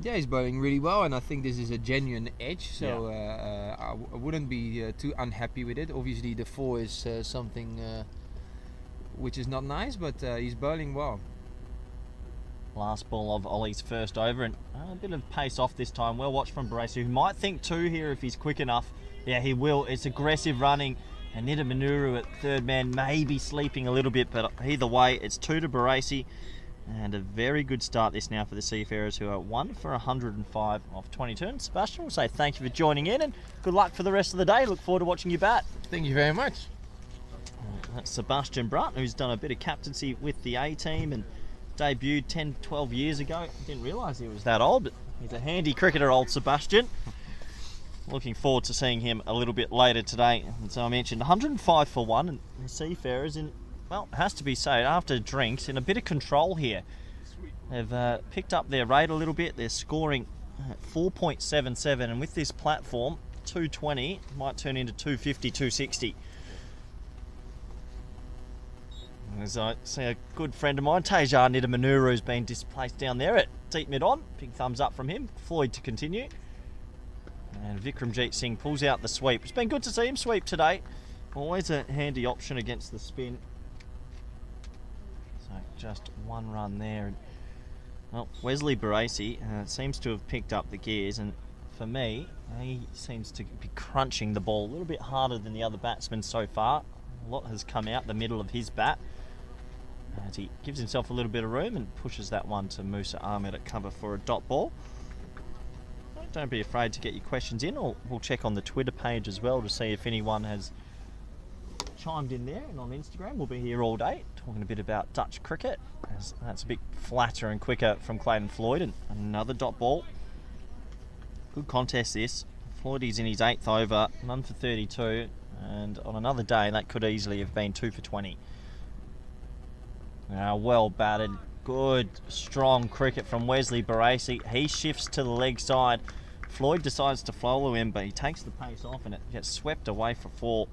Yeah, he's bowling really well, and I think this is a genuine edge, so I wouldn't be too unhappy with it. Obviously, the 4 is something which is not nice, but he's bowling well. Last ball of Ollie's first over, and a bit of pace off this time. Well watched from Barassi, who might think 2 here if he's quick enough. Yeah, he will. It's aggressive running, and Nida Manuru at third man may be sleeping a little bit, but either way, it's 2 to Barassi, and a very good start this now for the Seafarers, who are 1 for 105 off 22. And Sebastian will say thank you for joining in, and good luck for the rest of the day. Look forward to watching you bat. Thank you very much. That's Sebastian Brunt, who's done a bit of captaincy with the A-team and debuted 10-12 years ago. Didn't realise he was that old, but he's a handy cricketer, old Sebastian. Looking forward to seeing him a little bit later today. And so I mentioned 105 for 1, and the Seafarers, in, well, it has to be said, after drinks, in a bit of control here. They've picked up their rate a little bit. They're scoring 4.77, and with this platform, 220 might turn into 250, 260. As I see a good friend of mine, Tejar Nidamanuru, has been displaced down there at deep mid-on. Big thumbs up from him. Floyd to continue. And Vikramjit Singh pulls out the sweep. It's been good to see him sweep today. Always a handy option against the spin. So just 1 run there. And, well, Wesley Barassi seems to have picked up the gears, and for me, he seems to be crunching the ball a little bit harder than the other batsmen so far. A lot has come out the middle of his bat as he gives himself a little bit of room and pushes that one to Musa Ahmed at cover for a dot ball. Don't be afraid to get your questions in, or we'll check on the Twitter page as well to see if anyone has chimed in there and on Instagram. We'll be here all day talking a bit about Dutch cricket. That's a bit flatter and quicker from Clayton Floyd, and another dot ball. Good contest this. Floyd is in his 8th over, none for 32, and on another day that could easily have been 2 for 20. Now well batted, good strong cricket from Wesley Baracey. He shifts to the leg side. Floyd decides to follow him, but he takes the pace off and it gets swept away for 4.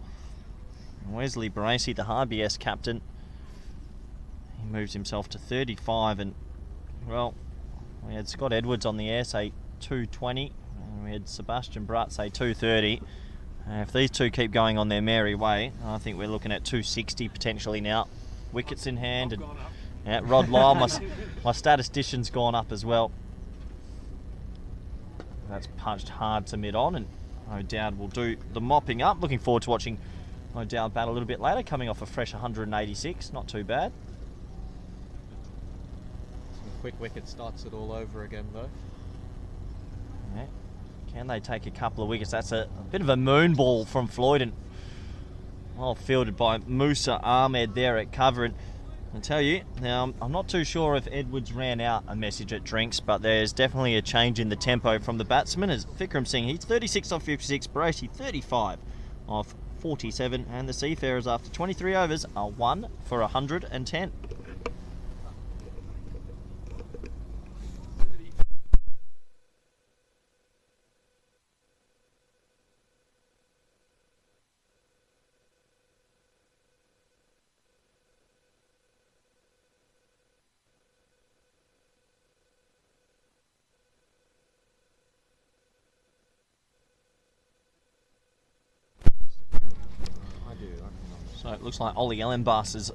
And Wesley Baracey, the RBS captain, he moves himself to 35, and well, we had Scott Edwards on the air say 220, and we had Sebastian Bratt say 230. If these two keep going on their merry way, I think we're looking at 260 potentially now. Wickets in hand, and yeah, Rod Lyle, my statistician's gone up as well. That's punched hard to mid-on, and O'Dowd will do the mopping up. Looking forward to watching O'Dowd bat a little bit later, coming off a fresh 186. Not too bad. Some quick wicket starts it all over again, though. Yeah. Can they take a couple of wickets? That's a bit of a moon ball from Floyd, and well fielded by Musa Ahmed there at cover. And I tell you, now I'm not too sure if Edwards ran out a message at drinks, but there's definitely a change in the tempo from the batsman as Vikram Singh, he's 36 off 56, Baracey 35 off 47, and the Seafarers after 23 overs are 1 for 110. So it looks like Ollie Ellenbass has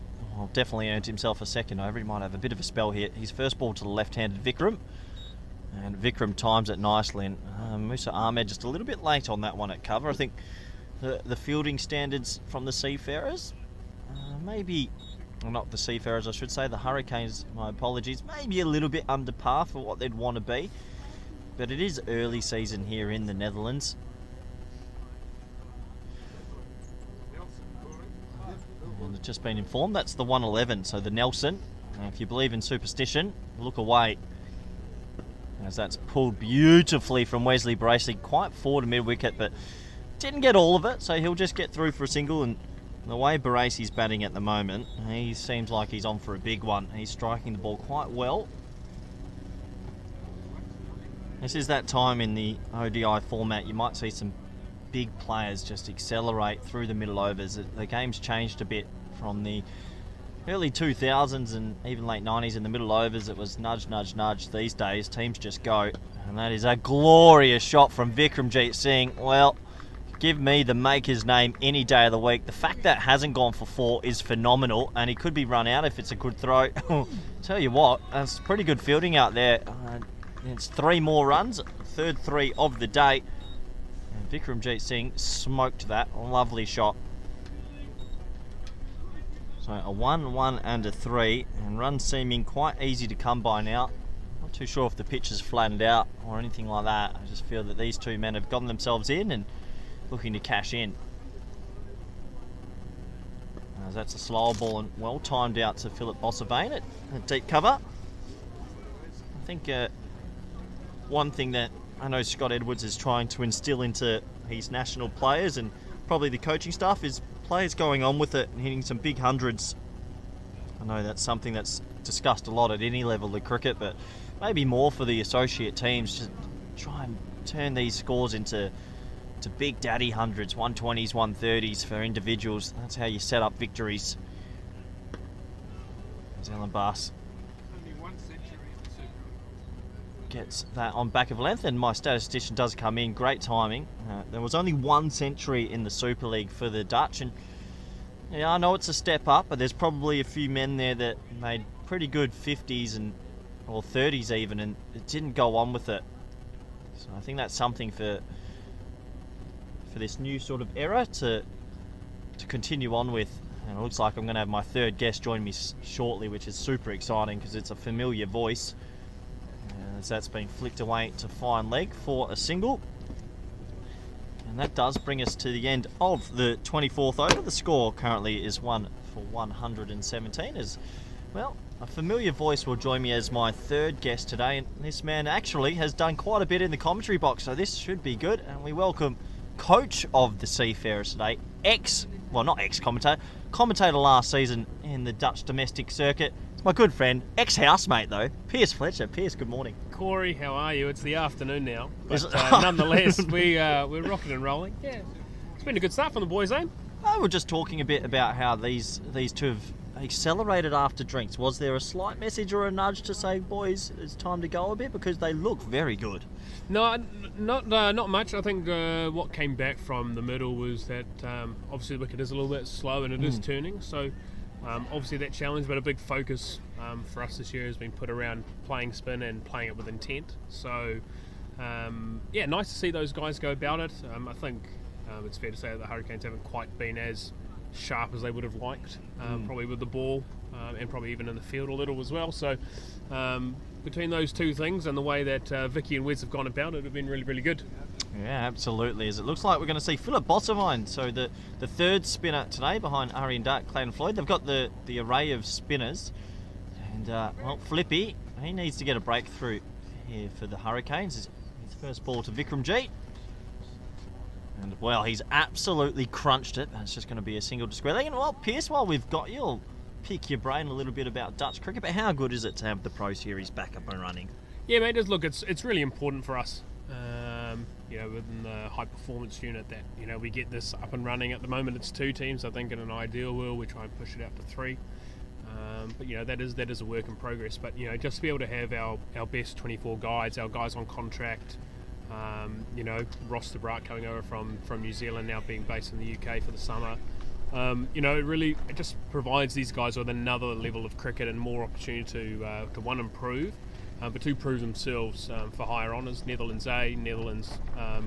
definitely earned himself a second over. He might have a bit of a spell here. His first ball to the left-handed Vikram, and Vikram times it nicely. And Musa Ahmed just a little bit late on that one at cover. I think the fielding standards from the Seafarers, maybe, well, not the Seafarers I should say, the Hurricanes, my apologies, maybe a little bit under par for what they'd want to be. But it is early season here in the Netherlands. And I've just been informed that's the 111, so the Nelson. If you believe in superstition, look away. As that's pulled beautifully from Wesley Baracey, quite forward to mid-wicket, but didn't get all of it, so he'll just get through for a single. And the way Baracey's batting at the moment, he seems like he's on for a big one. He's striking the ball quite well. This is that time in the ODI format you might see some big players just accelerate through the middle overs. The game's changed a bit from the early 2000s and even late 90s in the middle overs. It was nudge, nudge, nudge. These days, teams just go. And that is a glorious shot from Vikramjit Singh. Well, give me the maker's name any day of the week. The fact that hasn't gone for 4 is phenomenal, and he could be run out if it's a good throw. Tell you what, that's pretty good fielding out there. It's 3 more runs, third 3 of the day. And Vikramjit Singh smoked that. Lovely shot. So a 1, 1 and a 3, and runs seeming quite easy to come by now. Not too sure if the pitch is flattened out or anything like that. I just feel that these two men have gotten themselves in and looking to cash in. As that's a slower ball and well timed out to Philip Bossavane at deep cover. I think one thing that I know Scott Edwards is trying to instill into his national players and probably the coaching staff is players going on with it and hitting some big hundreds. I know that's something that's discussed a lot at any level of cricket, but maybe more for the associate teams to try and turn these scores into big daddy hundreds, 120s, 130s for individuals. That's how you set up victories. Ellenbass gets that on back of length, and my statistician does come in. Great timing. There was only 1 century in the Super League for the Dutch, and yeah, I know it's a step up, but there's probably a few men there that made pretty good 50s or 30s even, and it didn't go on with it. So I think that's something for this new sort of era to continue on with. And it looks like I'm going to have my third guest join me shortly, which is super exciting because it's a familiar voice. As that's been flicked away to fine leg for a single. And that does bring us to the end of the 24th over. The score currently is 1 for 117. As well, a familiar voice will join me as my third guest today, and this man actually has done quite a bit in the commentary box, so this should be good. And we welcome coach of the Seafarers today, not ex-commentator, commentator last season in the Dutch domestic circuit. It's my good friend, ex-housemate though, Piers Fletcher. Piers, good morning. Corey, how are you? It's the afternoon now, Is but it? nonetheless, we're rocking and rolling. Yeah, it's been a good start from the boys, eh? We're just talking a bit about how these two have accelerated after drinks. Was there a slight message or a nudge to say, boys, it's time to go a bit? Because they look very good. No, not much. I think what came back from the middle was that obviously the wicket is a little bit slow and it is turning, so obviously that challenge, but a big focus for us this year has been put around playing spin and playing it with intent. So yeah, nice to see those guys go about it. I think it's fair to say that the Hurricanes haven't quite been as sharp as they would have liked, probably with the ball and probably even in the field a little as well. So between those two things and the way that Vicky and Wes have gone about it have been really, really good. Yeah, absolutely. As it looks like we're going to see Philip Bossevine, so the third spinner today behind Ari and Dark, Clayton Floyd. They've got the array of spinners, and well, Flippy, he needs to get a breakthrough here for the Hurricanes. His first ball to Vikramjeet. And well, he's absolutely crunched it. It's just going to be a single to square leg. And well, Pierce, while we've got you, I'll pick your brain a little bit about Dutch cricket. But how good is it to have the Pro Series back up and running? Yeah, mate. Look, it's really important for us. You know, within the high performance unit, that we get this up and running. At the moment, it's 2 teams. I think in an ideal world, we try and push it out to 3. But that is a work in progress. But just to be able to have our best 24 guides, our guys on contract. Ross de Braat coming over from New Zealand, now being based in the UK for the summer. It just provides these guys with another level of cricket and more opportunity to one, improve, but 2, prove themselves for higher honours, Netherlands A, Netherlands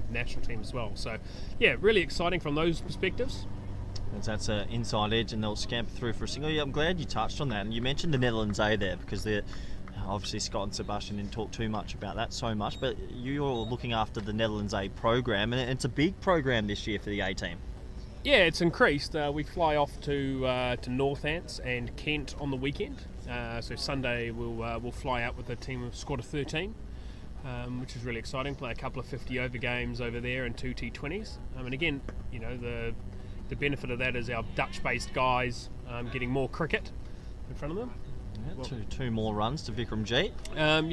national team as well. So yeah, really exciting from those perspectives. That's an inside edge, and they'll scamper through for a single. Yeah, I'm glad you touched on that, and you mentioned the Netherlands A there, because they're obviously Scott and Sebastian didn't talk too much about that so much, but you're looking after the Netherlands A program, and it's a big program this year for the A team. Yeah, it's increased. We fly off to Northants and Kent on the weekend. So Sunday we'll fly out with a team of squad of 13, which is really exciting. Play a couple of 50 over games over there and 2 T20s. And again, the benefit of that is our Dutch-based guys getting more cricket in front of them. Yeah, two more runs to Vikramjeet. And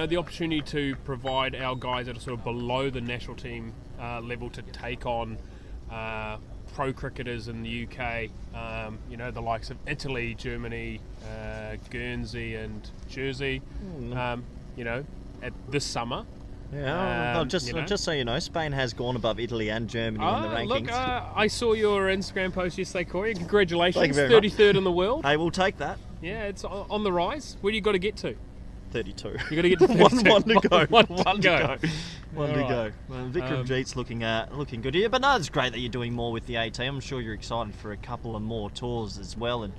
the opportunity to provide our guys that are sort of below the national team level to take on pro cricketers in the UK, the likes of Italy, Germany, Guernsey and Jersey, at this summer. Yeah, just so you know, Spain has gone above Italy and Germany in the rankings. Look, I saw your Instagram post yesterday, Corey. Congratulations, Thank you very 33rd in the world. Hey, we'll take that. Yeah, it's on the rise. Where do you got to get to? 32. You got to get to 32. one to go. One to go. One to go. Well, Vikramjeet's looking good here, but no, it's great that you're doing more with the A team. I'm sure you're excited for a couple of more tours as well, and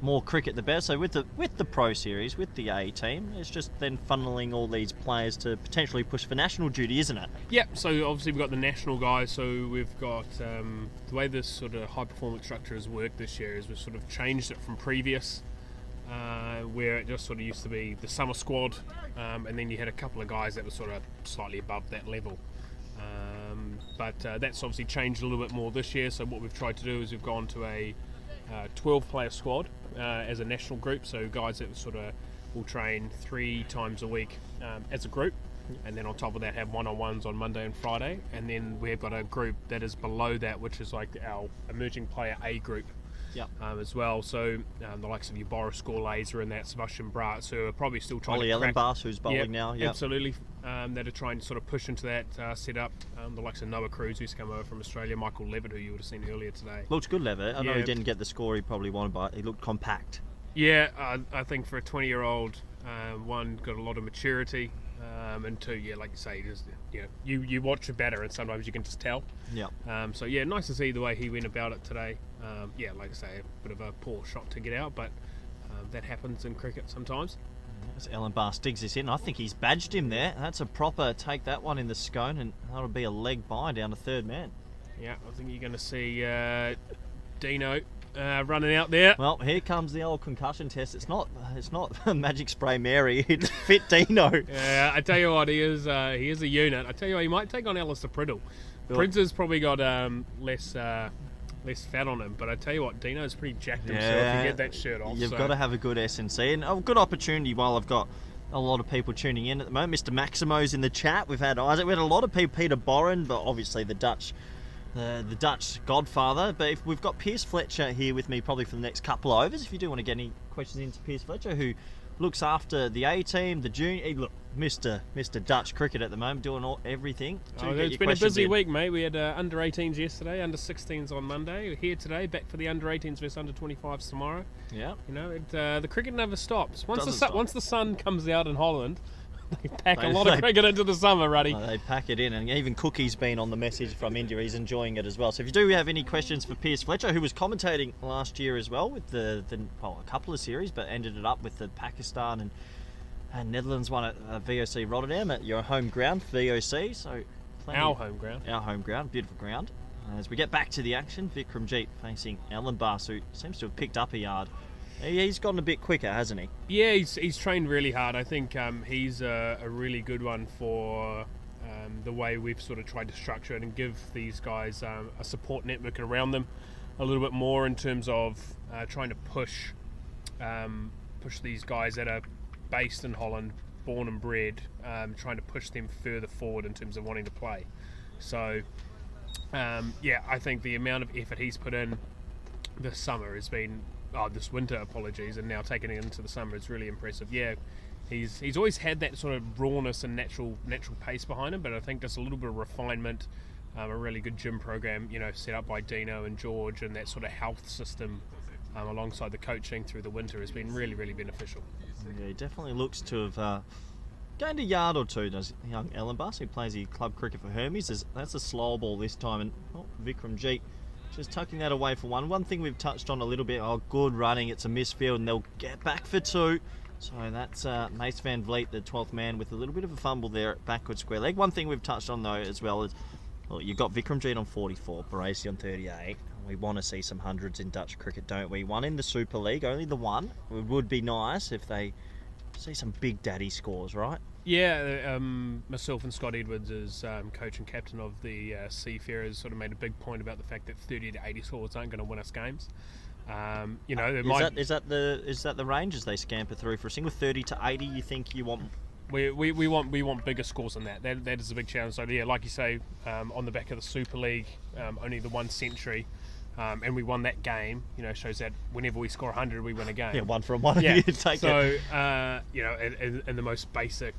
more cricket the better. So with the Pro Series, with the A team, it's just then funneling all these players to potentially push for national duty, isn't it? Yeah, so obviously we've got the national guys, so we've got the way this sort of high performance structure has worked this year is we've sort of changed it from previous, where it just sort of used to be the summer squad, and then you had a couple of guys that were sort of slightly above that level. But that's obviously changed a little bit more this year, so what we've tried to do is we've gone to a 12-player squad as a national group, so guys that sort of will train 3 times a week as a group, and then on top of that have one-on-ones on Monday and Friday, and then we've got a group that is below that, which is like our emerging player A group. Yep. As well, so the likes of your Boris Gorlays are in that, Sebastian Braat, who are probably still trying Ollie to crack. Ellenbaas, who's bowling now. Yep. Absolutely, that are trying to sort of push into that setup. The likes of Noah Cruz, who's come over from Australia, Michael Levitt, who you would have seen earlier today. Looked good, Levitt. I know Yeah. he didn't get the score he probably wanted, but he looked compact. Yeah, I think for a 20-year-old, one, got a lot of maturity, and 2, yeah, like you say, just, you watch a batter and sometimes you can just tell. Yeah. So yeah, nice to see the way he went about it today. Yeah, like I say, a bit of a poor shot to get out, but that happens in cricket sometimes. As Ellenbar digs this in, I think he's badged him there. That's a proper take that one in the scone, and that'll be a leg by down to third man. Yeah, I think you're going to see Dino running out there. Well, here comes the old concussion test. It's not Magic Spray Mary. It's Fit Dino. Yeah, I tell you what, he is a unit. I tell you what, he might take on Alistair Priddle. Prince has probably got less fat on him, but I tell you what, Dino's pretty jacked himself. Yeah, You get that shirt off. You've got to have a good S&C, and a good opportunity while I've got a lot of people tuning in at the moment. Mr. Maximo's in the chat. We've had Isaac. We had a lot of people. Peter Boren, but obviously the Dutch godfather. But if we've got Piers Fletcher here with me probably for the next couple of overs. If you do want to get any questions into Piers Fletcher, who looks after the A team, the junior. Look, Mr. Dutch cricket at the moment, doing everything. It's been a busy week, mate. We had under 18s yesterday, under 16s on Monday. We're here today, back for the under 18s versus under 25s tomorrow. Yeah. You know, the cricket never stops. Once Doesn't once the sun comes out in Holland, they pack a lot of cricket into the summer, Ruddy. They pack it in, and even Cookie's been on the message from India. He's enjoying it as well. So if you do have any questions for Piers Fletcher, who was commentating last year as well with a couple of series, but ended it up with the Pakistan and Netherlands one at VOC Rotterdam at your home ground, VOC. So Our home ground. Beautiful ground. As we get back to the action, Vikramjit facing Ellenbar, who seems to have picked up a yard. He's gotten a bit quicker, hasn't he? Yeah, he's trained really hard. I think he's a really good one for the way we've sort of tried to structure it and give these guys a support network around them a little bit more in terms of trying to push these guys that are based in Holland, born and bred, trying to push them further forward in terms of wanting to play. So, I think the amount of effort he's put in this summer has been... this winter, apologies, and now taking it into the summer is really impressive. Yeah, he's always had that sort of rawness and natural pace behind him, but I think just a little bit of refinement, a really good gym program, set up by Dino and George, and that sort of health system alongside the coaching through the winter has been really, really beneficial. Yeah, he definitely looks to have gained a yard or two, does young Ellenbar, who plays the club cricket for Hermes. That's a slow ball this time, and Vikramjit just tucking that away for one. One thing we've touched on a little bit, good running, it's a misfield, and they'll get back for two. So that's Mace Van Vliet, the 12th man, with a little bit of a fumble there at backward square leg. One thing we've touched on, though, as well, is you've got Vikramjit on 44, Baresi on 38. We want to see some hundreds in Dutch cricket, don't we? One in the Super League, only the one. It would be nice if they see some big daddy scores, right? Yeah, myself and Scott Edwards as coach and captain of the Seafarers sort of made a big point about the fact that 30 to 80 scores aren't going to win us games. Is that the range as they scamper through for a single 30 to 80? You think you want? We want bigger scores than that. That is a big challenge. So yeah, like you say, on the back of the Super League, only the one century. And we won that game, shows that whenever we score 100, we win a game. Yeah, 1 from 1. Yeah. You take it. In the most basic,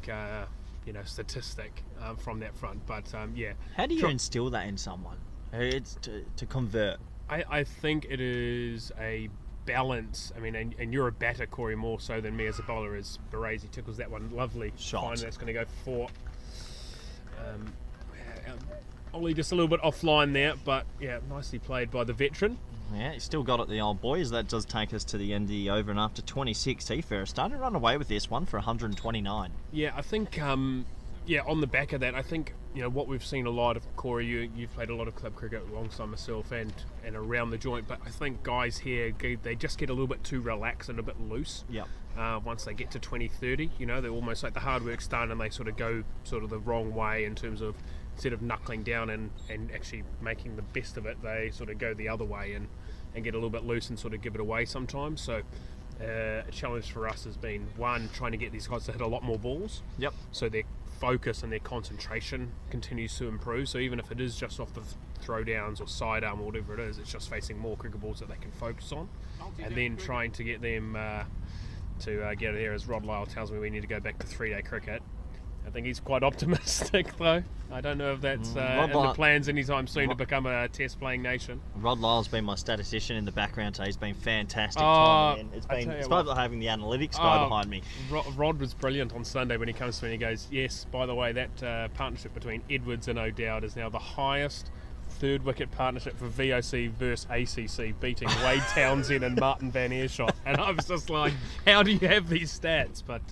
statistic from that front. But yeah. How do you instill that in someone? It's to convert. I think it is a balance. I mean, and you're a batter, Corey, more so than me as a bowler. As Baresi tickles that one lovely shot. Fine, that's going to go for. Ollie just a little bit offline there, but yeah, nicely played by the veteran. Yeah, he's still got it, the old boys. That does take us to the end of the over, and after 26, Seafarers starting to run away with this one for 129. Yeah, I think, on the back of that, I think, what we've seen a lot of, Corey, you've played a lot of club cricket alongside myself and around the joint, but I think guys here, they just get a little bit too relaxed and a bit loose. Yep. Once they get to 20-30, they're almost like the hard work's done and they sort of go sort of the wrong way in terms of instead of knuckling down and actually making the best of it, they sort of go the other way and get a little bit loose and sort of give it away sometimes. So a challenge for us has been, one, trying to get these guys to hit a lot more balls. Yep. So their focus and their concentration continues to improve. So even if it is just off the throwdowns or sidearm or whatever it is, it's just facing more cricket balls that they can focus on. And then trying to get them to get here, as Rod Lyle tells me, we need to go back to 3-day cricket. I think he's quite optimistic, though. I don't know if that's in the plans anytime soon to become a test-playing nation. Rod Lyle's been my statistician in the background today. He's been fantastic. It's like having the analytics guy behind me. Rod was brilliant on Sunday when he comes to me and he goes, yes, by the way, that partnership between Edwards and O'Dowd is now the highest third wicket partnership for VOC versus ACC, beating Wade Townsend and Martin Van Airshot. And I was just like, how do you have these stats? But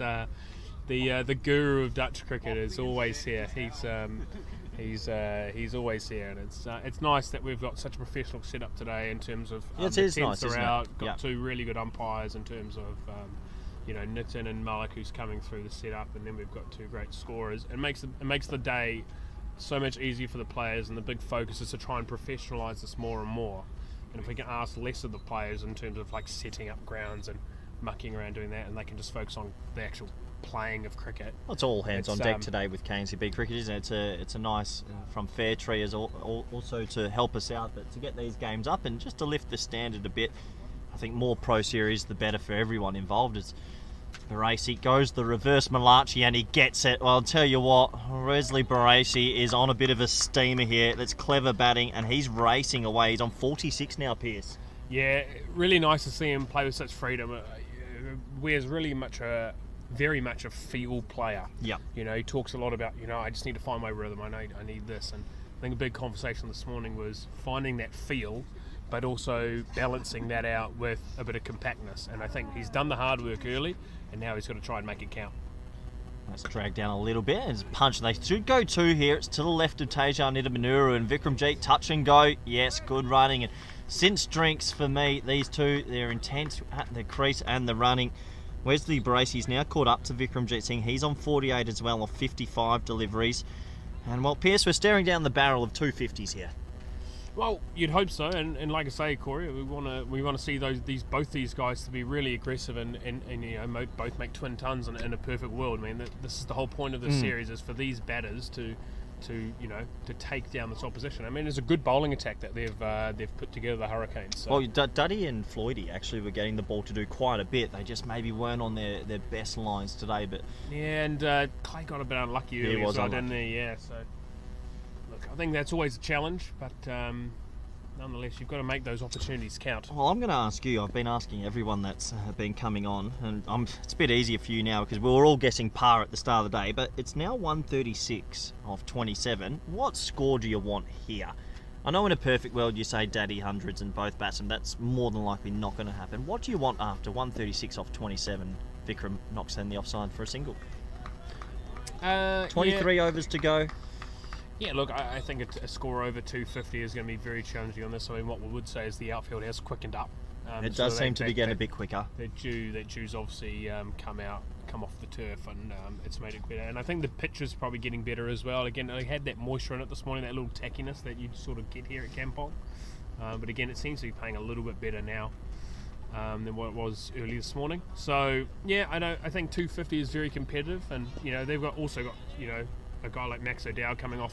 the guru of Dutch cricket is always here. He's always here, and it's nice that we've got such a professional setup today in terms of It the is temps nice, are isn't it? out. Got Yeah. two really good umpires in terms of Nitin and Malik, who's coming through the setup, and then we've got two great scorers. It makes the day so much easier for the players, and the big focus is to try and professionalise this more and more. And if we can ask less of the players in terms of like setting up grounds and mucking around doing that, and they can just focus on the actual playing of cricket. Well, it's all hands on It's, deck today with KNCB cricket, isn't it? It's a nice from Fairtree as also to help us out, but to get these games up and just to lift the standard a bit. I think more Pro Series, the better for everyone involved. It's Barassi goes the reverse Malachi and he gets it. Well, I'll tell you what, Wesley Barassi is on a bit of a steamer here. That's clever batting, and he's racing away. He's on 46 now, Pierce. Yeah, really nice to see him play with such freedom. Weir's very much a feel player. Yep. He talks a lot about, I just need to find my rhythm. I need this. And I think a big conversation this morning was finding that feel, but also balancing that out with a bit of compactness. And I think he's done the hard work early, and now he's got to try and make it count. Let's drag down a little bit. It's a punch. They should go two here. It's to the left of Tejan Nidamanuru and Vikramjeet. Touch and go. Yes, good running. And since drinks for me, these two, they're intense at the crease and the running. Wesley Bracy's now caught up to Vikramjeet Singh. He's on 48 as well, of 55 deliveries. And well, Pierce, we're staring down the barrel of 250s here. Well, you'd hope so, and like I say, Corey, we want to see both these guys to be really aggressive and both make twin tons in a perfect world. I mean, this is the whole point of this series, is for these batters to take down this opposition. I mean, it's a good bowling attack that they've put together, the Hurricanes. So. Well, Duddy and Floydie actually were getting the ball to do quite a bit. They just maybe weren't on their best lines today, but yeah, and Clay got a bit unlucky early as well, didn't he? Yeah, so. Look, I think that's always a challenge, but nonetheless, you've got to make those opportunities count. Well, I'm going to ask you. I've been asking everyone that's been coming on, and it's a bit easier for you now because we were all guessing par at the start of the day, but it's now 136 of 27. What score do you want here? I know in a perfect world you say daddy hundreds and both batsmen. That's more than likely not going to happen. What do you want after 136 off 27? Vikram knocks in the offside for a single. 23 overs to go. Yeah, look, I think a score over 250 is going to be very challenging on this. I mean, what we would say is the outfield has quickened up. It does seem to be getting a bit quicker. That dew's obviously come off the turf, and it's made it better. And I think the pitch is probably getting better as well. Again, I had that moisture in it this morning, that little tackiness that you sort of get here at Kampong. But again, it seems to be playing a little bit better now than what it was early this morning. So yeah, I think 250 is very competitive, and they've also got a guy like Max O'Dowd coming off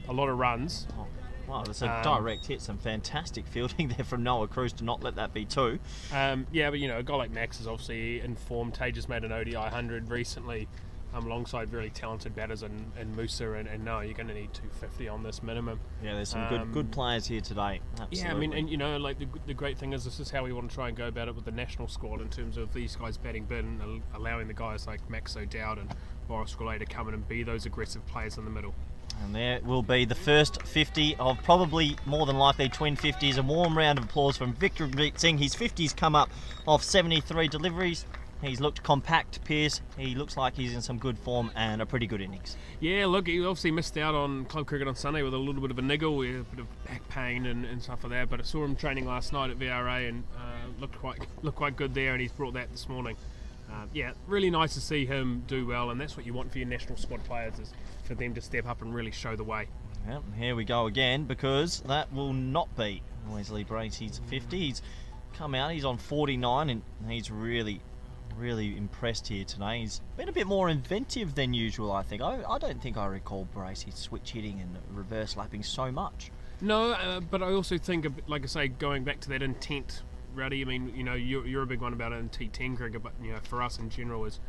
a lot of runs. Oh, wow, that's a direct hit. Some fantastic fielding there from Noah Cruz to not let that be two. Yeah, but a guy like Max is obviously informed. Tay just made an ODI 100 recently, alongside very talented batters and Musa, and no, you're going to need 250 on this minimum. Yeah, there's some good players here today. Absolutely. Yeah, I mean, and like the great thing is this is how we want to try and go about it with the national squad in terms of these guys batting bid and allowing the guys like Max O'Dowd and Boris Goulet to come in and be those aggressive players in the middle. And there will be the first 50 of probably more than likely twin 50s. A warm round of applause from Vikramjeet Singh. His 50s come up off 73 deliveries. He's looked compact, Pierce. He looks like he's in some good form and a pretty good innings. Yeah, look, he obviously missed out on club cricket on Sunday with a little bit of a niggle, a bit of back pain and stuff like that. But I saw him training last night at VRA and looked quite good there, and he's brought that this morning. Yeah, really nice to see him do well, and that's what you want for your national squad players, is for them to step up and really show the way. Well, here we go again, because that will not be Wesley Bracy's 50. He's come out, he's on 49, and he's really impressed here today. He's been a bit more inventive than usual, I think. I don't think I recall Bracy switch hitting and reverse lapping so much. No, but I also think, like I say, going back to that intent, Ruddy, I mean, you're a big one about it in T10 cricket, but for us in general is,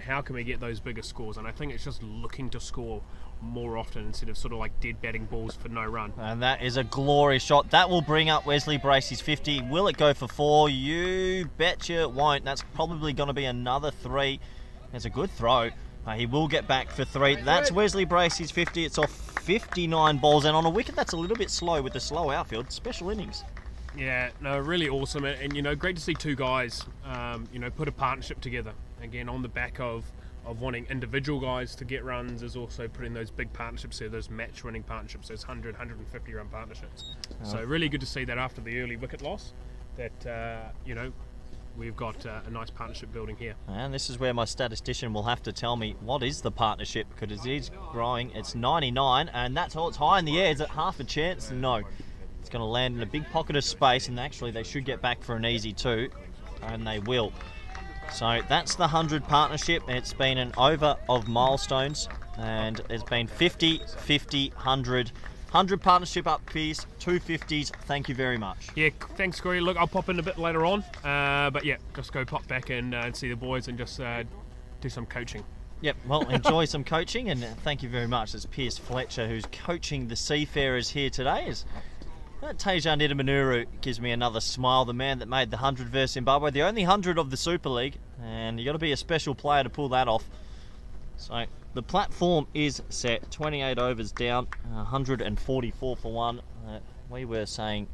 how can we get those bigger scores? And I think it's just looking to score more often instead of sort of like dead batting balls for no run. And that is a glorious shot. That will bring up Wesley Bracy's 50. Will it go for 4? You betcha it won't. That's probably going to be another 3. It's a good throw. He will get back for 3. That's Wesley Bracy's 50. It's off 59 balls, and on a wicket that's a little bit slow with the slow outfield. Special innings. Yeah, no, really awesome, and you know, great to see two guys, you know, put a partnership together. Again, on the back of wanting individual guys to get runs, is also putting those big partnerships there, those match-winning partnerships, those 100, 150-run partnerships. So really good to see that after the early wicket loss, that you know, we've got a nice partnership building here. And this is where my statistician will have to tell me what is the partnership, because it is growing. It's 99, and that's all. It's high in the air. Is it half a chance? No. It's going to land in a big pocket of space, and actually they should get back for an easy 2, and they will. So that's the 100 partnership. It's been an over of milestones, and it's been 50, 50, 100. 100 partnership up, Piers, 250s. Thank you very much. Yeah, thanks, Corey. Look, I'll pop in a bit later on, but yeah, just go pop back and see the boys and just do some coaching. Yep, well, enjoy some coaching, and thank you very much. It's Piers Fletcher who's coaching the Seafarers here today. Tejan Idamanuru gives me another smile, the man that made the 100 versus Zimbabwe, the only 100 of the Super League, and you got to be a special player to pull that off. So the platform is set, 28 overs down, 144 for one. We were saying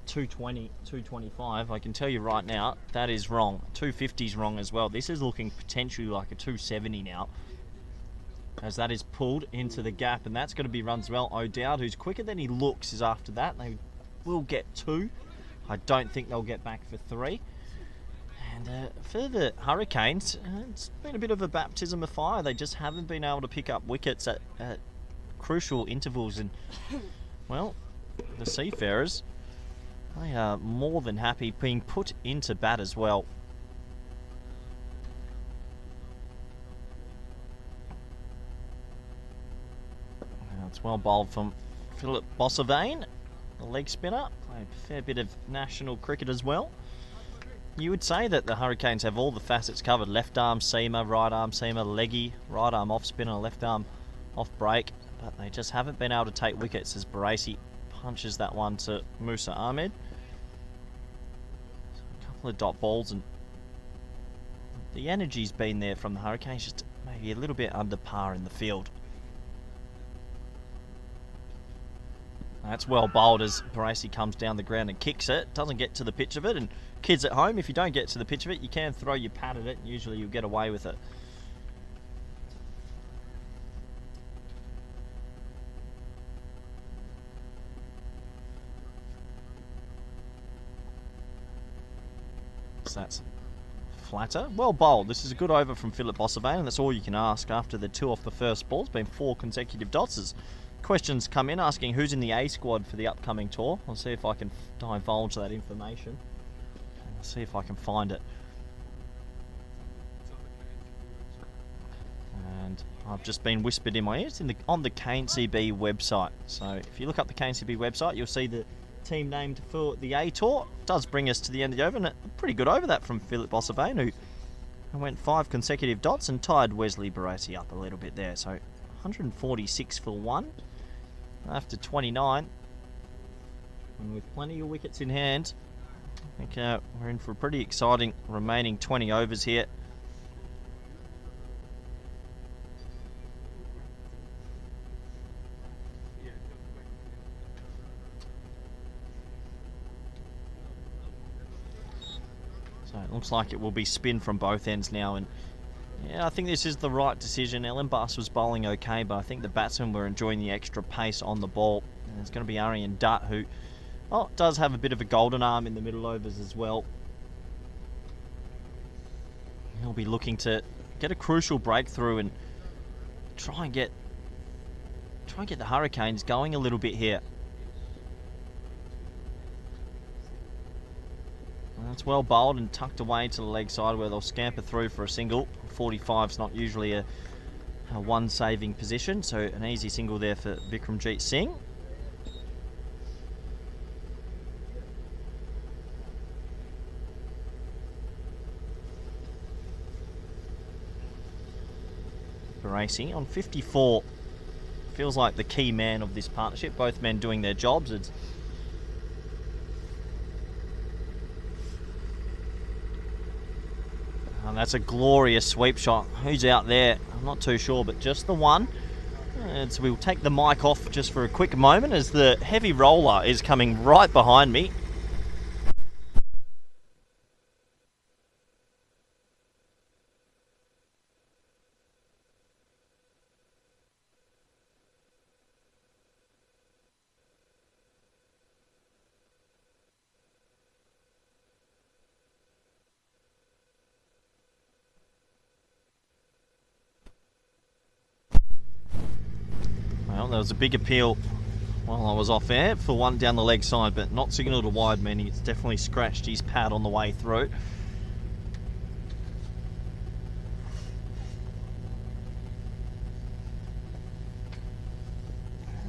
220, 225. I can tell you right now, that is wrong. 250 is wrong as well. This is looking potentially like a 270 now, as that is pulled into the gap, and that's going to be runs well. O'Dowd, who's quicker than he looks, is after that. They will get 2. I don't think they'll get back for 3. And for the Hurricanes, it's been a bit of a baptism of fire. They just haven't been able to pick up wickets at crucial intervals. And, well, the Seafarers, they are more than happy being put into bat as well. It's well bowled from Philip Bossavane, the leg spinner. Played a fair bit of national cricket as well. You would say that the Hurricanes have all the facets covered. Left arm seamer, right arm seamer, leggy, right arm off spinner, left arm off break. But they just haven't been able to take wickets as Barassi punches that one to Musa Ahmed. So a couple of dot balls, and the energy's been there from the Hurricanes, just maybe a little bit under par in the field. That's well bowled as Barassi comes down the ground and kicks it. Doesn't get to the pitch of it. And kids at home, if you don't get to the pitch of it, you can throw your pad at it. Usually you'll get away with it. So that's flatter. Well bowled. This is a good over from Philip Bossavane, and that's all you can ask after the 2 off the first ball. It's been 4 consecutive dots. Questions come in asking who's in the A squad for the upcoming tour. I'll see if I can divulge that information. I'll see if I can find it. And I've just been whispered in my ear. It's on the KNCB website. So if you look up the KNCB website, you'll see the team named for the A tour. It does bring us to the end of the over, and a pretty good over that from Philip Bossavane, who went 5 consecutive dots and tied Wesley Barassi up a little bit there. So 146 for 1 after 29, and with plenty of wickets in hand, I think we're in for a pretty exciting remaining 20 overs here. So it looks like it will be spin from both ends now, and yeah, I think this is the right decision. Ellenbass was bowling okay, but I think the batsmen were enjoying the extra pace on the ball. And it's going to be Aryan Dutt, who does have a bit of a golden arm in the middle overs as well. He'll be looking to get a crucial breakthrough and try and get the Hurricanes going a little bit here. It's well bowled and tucked away to the leg side where they'll scamper through for a single. 45's not usually a one saving position, so an easy single there for Vikramjit Singh. Barassi on 54 feels like the key man of this partnership. Both men doing their jobs. And that's a glorious sweep shot. Who's out there? I'm not too sure, but just the one. And so we'll take the mic off just for a quick moment as the heavy roller is coming right behind me. Well, there was a big appeal while I was off air for one down the leg side, but not signalled a wide, meaning it's definitely scratched his pad on the way through.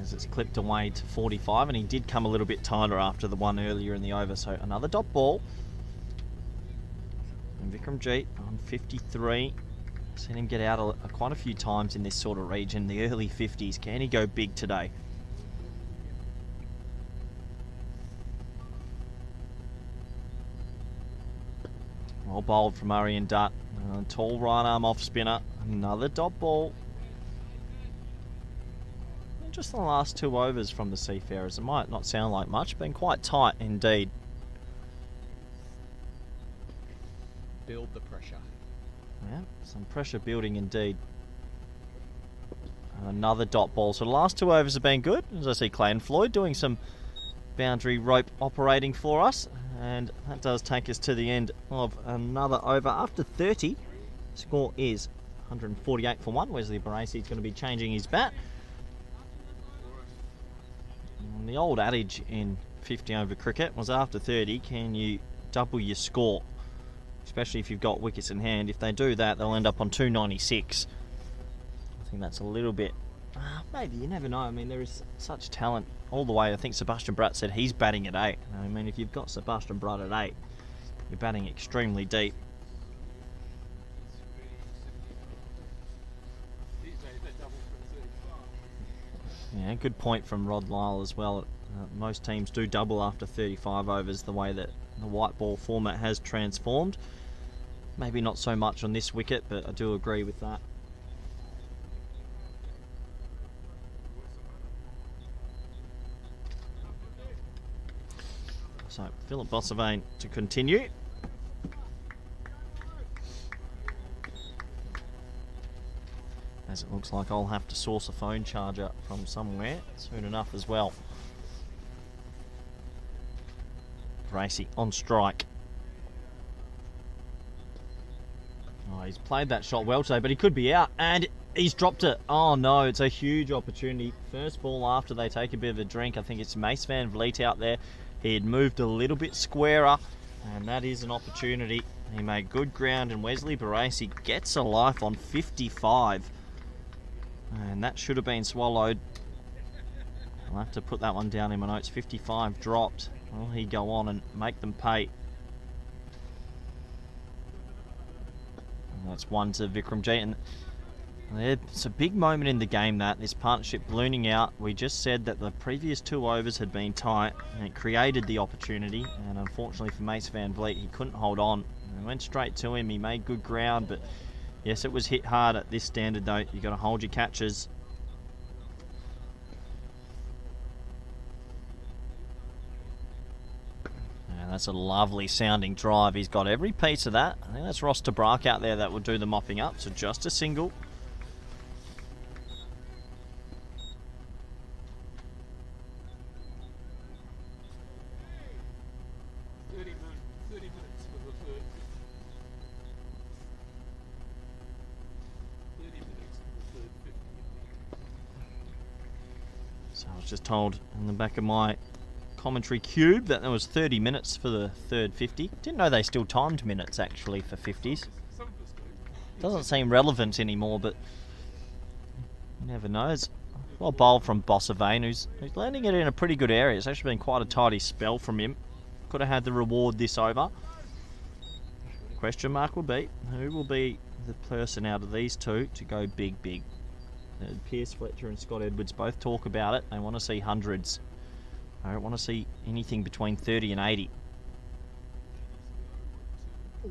As it's clipped away to 45, and he did come a little bit tighter after the one earlier in the over, so another dot ball. And Vikram Jeet on 53. Seen him get out quite a few times in this sort of region, the early 50s. Can he go big today? Well bowled from Murray and Dutt. Tall right arm off spinner. Another dot ball. And just the last 2 overs from the Seafarers. It might not sound like much, been quite tight indeed. Build the pressure. Yeah, some pressure building indeed. Another dot ball. So the last 2 overs have been good. As I see Clayton Floyd doing some boundary rope operating for us. And that does take us to the end of another over. After 30, score is 148 for 1. Wesley Baracey is going to be changing his bat. And the old adage in 50 over cricket was after 30, can you double your score? Especially if you've got wickets in hand. If they do that, they'll end up on 296. I think that's a little bit... maybe, you never know. I mean, there is such talent all the way. I think Sebastian Bratt said he's batting at 8. I mean, if you've got Sebastian Bratt at 8, you're batting extremely deep. Yeah, good point from Rod Lyle as well. Most teams do double after 35 overs, the way that the white ball format has transformed. Maybe not so much on this wicket, but I do agree with that. So Philip Bossavane to continue. As it looks like I'll have to source a phone charger from somewhere soon enough as well. Gracie on strike. Oh, he's played that shot well today, but he could be out, and he's dropped it. Oh no, it's a huge opportunity. First ball after they take a bit of a drink. I think it's Mace Van Vliet out there. He had moved a little bit squarer, and that is an opportunity. He made good ground, and Wesley Baracey gets a life on 55. And that should have been swallowed. I'll have to put that one down in my notes. 55 dropped. Will he go on and make them pay? And that's one to Vikram Jeet. And it's a big moment in the game, that this partnership ballooning out. We just said that the previous 2 overs had been tight, and it created the opportunity. And unfortunately for Mace Van Vliet, he couldn't hold on. It went straight to him. He made good ground, but yes, it was hit hard at this standard though. You've got to hold your catches. And that's a lovely sounding drive. He's got every piece of that. I think that's Ross Tabrak out there that will do the mopping up. So just a single. So I was just told in the back of my commentary cube that there was 30 minutes for the third 50. Didn't know they still timed minutes actually for 50s. Doesn't seem relevant anymore, but you never know. It's well bowled from Bossavane, who's landing it in a pretty good area. It's actually been quite a tidy spell from him. Could have had the reward this over. Question mark will be, who will be the person out of these two to go big, big? Pierce Fletcher and Scott Edwards both talk about it. They want to see hundreds. I don't want to see anything between 30 and 80.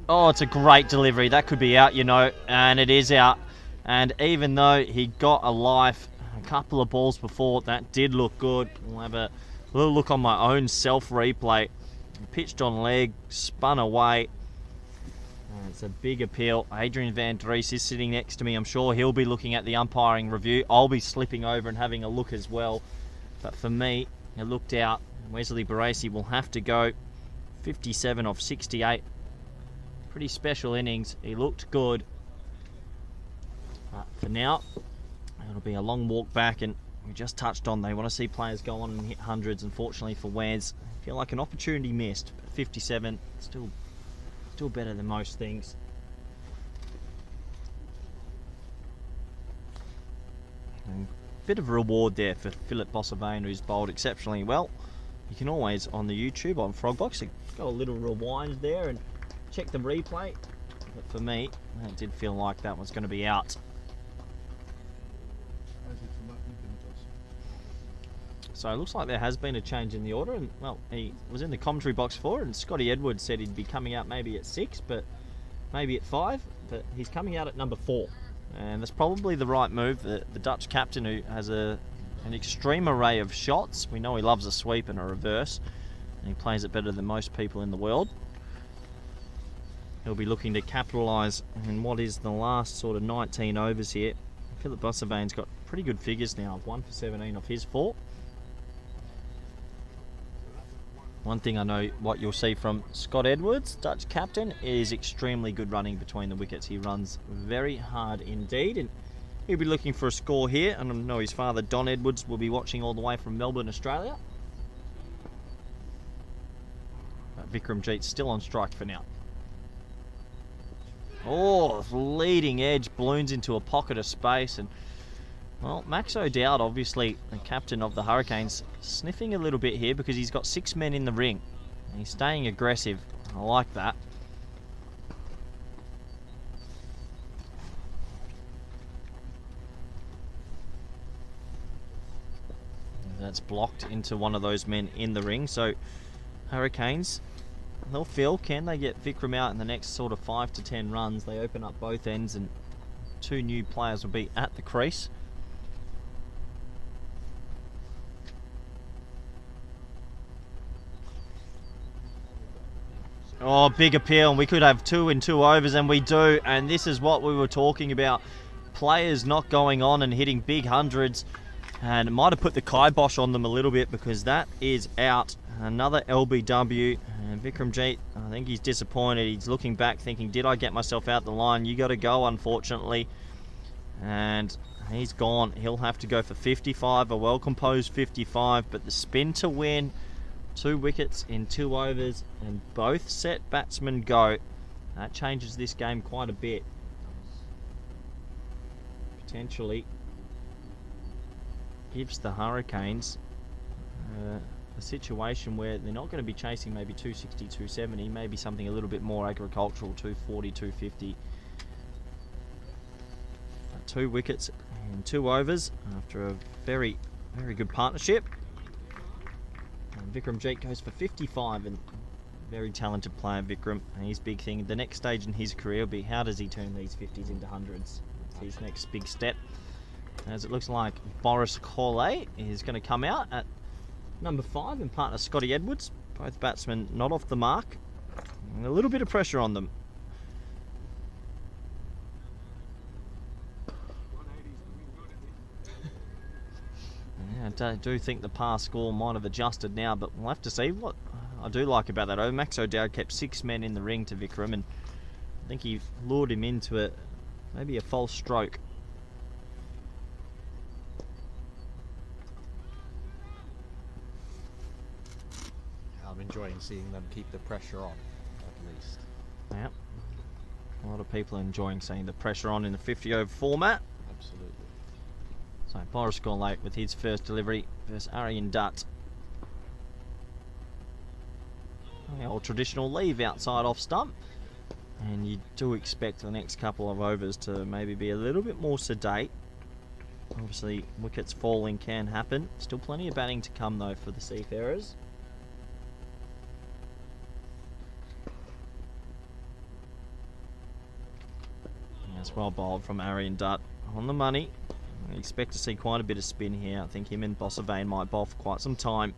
Oh, it's a great delivery. That could be out, you know, and it is out. And even though he got a life, a couple of balls before. That did look good. We'll have a little look on my own self-replay. Pitched on leg, spun away. It's a big appeal. Adrian Van Dries is sitting next to me. I'm sure he'll be looking at the umpiring review. I'll be slipping over and having a look as well. But for me, it looked out. Wesley Baracey will have to go. 57 off 68. Pretty special innings. He looked good. But for now, it'll be a long walk back, and we just touched on they want to see players go on and hit hundreds. Unfortunately for Wes, I feel like an opportunity missed. But 57, still better than most things. And bit of a reward there for Philip Bossavane, who's bowled exceptionally well. You can always, on the YouTube, on Frogbox, got a little rewind there and check the replay. But for me, it did feel like that was going to be out. So it looks like there has been a change in the order, and well, he was in the commentary box for it, and Scotty Edwards said he'd be coming out maybe at 6, but maybe at 5, but he's coming out at number 4. And that's probably the right move. The Dutch captain, who has an extreme array of shots. We know he loves a sweep and a reverse, and he plays it better than most people in the world. He'll be looking to capitalise in what is the last sort of 19 overs here. Philip Bossavane's got pretty good figures now, 1 for 17 off his 4. One thing I know what you'll see from Scott Edwards, Dutch captain, is extremely good running between the wickets. He runs very hard indeed, and he'll be looking for a score here. And I know his father, Don Edwards, will be watching all the way from Melbourne, Australia. But Vikramjeet's still on strike for now. Oh, leading edge balloons into a pocket of space, and well, Max O'Dowd, obviously the captain of the Hurricanes, sniffing a little bit here because he's got 6 men in the ring. He's staying aggressive. I like that. That's blocked into one of those men in the ring. So Hurricanes, they'll feel, can they get Vikram out in the next sort of 5 to 10 runs? They open up both ends, and 2 new players will be at the crease. Oh, big appeal, and we could have 2 in 2 overs, and we do. And this is what we were talking about. Players not going on and hitting big hundreds. And it might have put the kibosh on them a little bit, because that is out. Another LBW. And Vikramjeet, I think he's disappointed. He's looking back thinking, did I get myself out the line? You got to go, unfortunately. And he's gone. He'll have to go for 55, a well-composed 55. But the spin to win. 2 wickets in 2 overs, and both set batsmen go. That changes this game quite a bit. Potentially gives the Hurricanes a situation where they're not going to be chasing maybe 260, 270, maybe something a little bit more agricultural, 240, 250. 2 wickets in 2 overs after a very, very good partnership. And Vikramjeet goes for 55, and very talented player Vikram, and his big thing, the next stage in his career will be how does he turn these 50s into hundreds. It's his next big step. As it looks like Boris Corley is going to come out at number 5 and partner Scotty Edwards. Both batsmen not off the mark, and a little bit of pressure on them. I do think the past score might have adjusted now, but we'll have to see. What I do like about that, Max O'Dowd kept 6 men in the ring to Vikram, and I think he lured him into maybe a false stroke. I'm enjoying seeing them keep the pressure on, at least. Yeah, a lot of people are enjoying seeing the pressure on in the 50 over format. Absolutely. So Boris Corley with his first delivery versus Aryan Dutt. The old traditional leave outside off stump, and you do expect the next couple of overs to maybe be a little bit more sedate. Obviously wickets falling can happen. Still plenty of batting to come though for the Seafarers. That's well bowled from Aryan Dutt, on the money. I expect to see quite a bit of spin here. I think him and Bossavane might bowl for quite some time.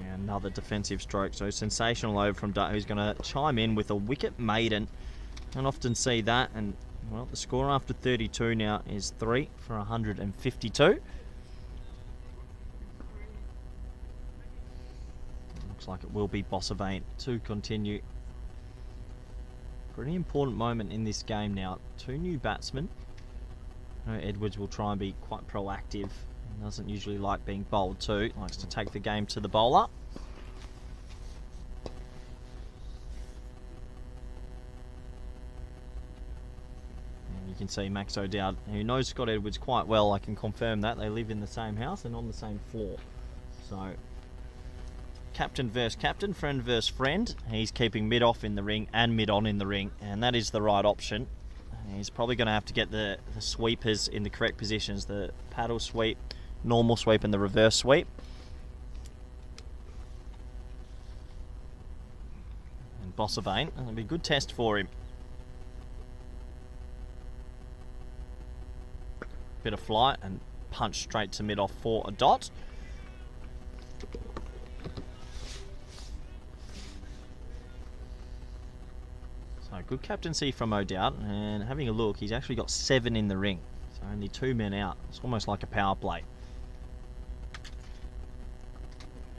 Yeah, another defensive stroke. So sensational over from Dutt, who's going to chime in with a wicket maiden. Don't often see that. And, well, the score after 32 now is 3 for 152. Looks like it will be Bossavane to continue. Pretty important moment in this game now. 2 new batsmen. Edwards will try and be quite proactive. He doesn't usually like being bowled to. Likes to take the game to the bowler. And you can see Max O'Dowd, who knows Scott Edwards quite well. I can confirm that. They live in the same house and on the same floor. So, captain versus captain, friend versus friend. He's keeping mid off in the ring and mid on in the ring, and that is the right option. He's probably going to have to get the sweepers in the correct positions, the paddle sweep, normal sweep and the reverse sweep. And Bossavane, that'll be a good test for him. Bit of flight and punch straight to mid off for a dot. Good captaincy from O'Dowd, and having a look, he's actually got 7 in the ring, so only 2 men out. It's almost like a power play.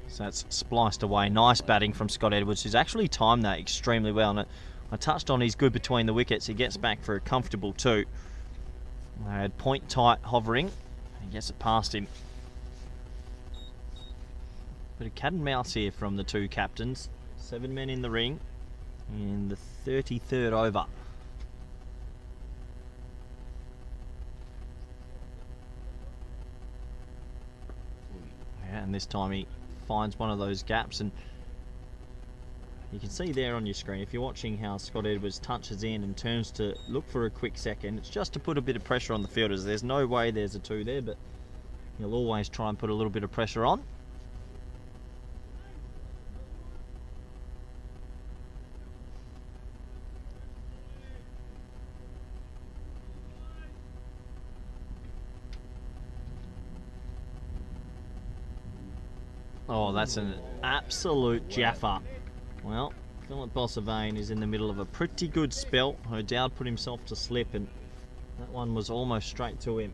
So that's spliced away. Nice batting from Scott Edwards, who's actually timed that extremely well. And I touched on he's good between the wickets. He gets back for a comfortable 2. I had point tight hovering, and he gets it past him. Bit of cat and mouse here from the 2 captains. 7 men in the ring in the 33rd over. Yeah, and this time he finds one of those gaps, and you can see there on your screen, if you're watching how Scott Edwards touches in and turns to look for a quick second, it's just to put a bit of pressure on the fielders. There's no way there's a 2 there, but he'll always try and put a little bit of pressure on. Oh, that's an absolute jaffer. Well, Philip Bossavane is in the middle of a pretty good spell. O'Dowd put himself to slip, and that one was almost straight to him.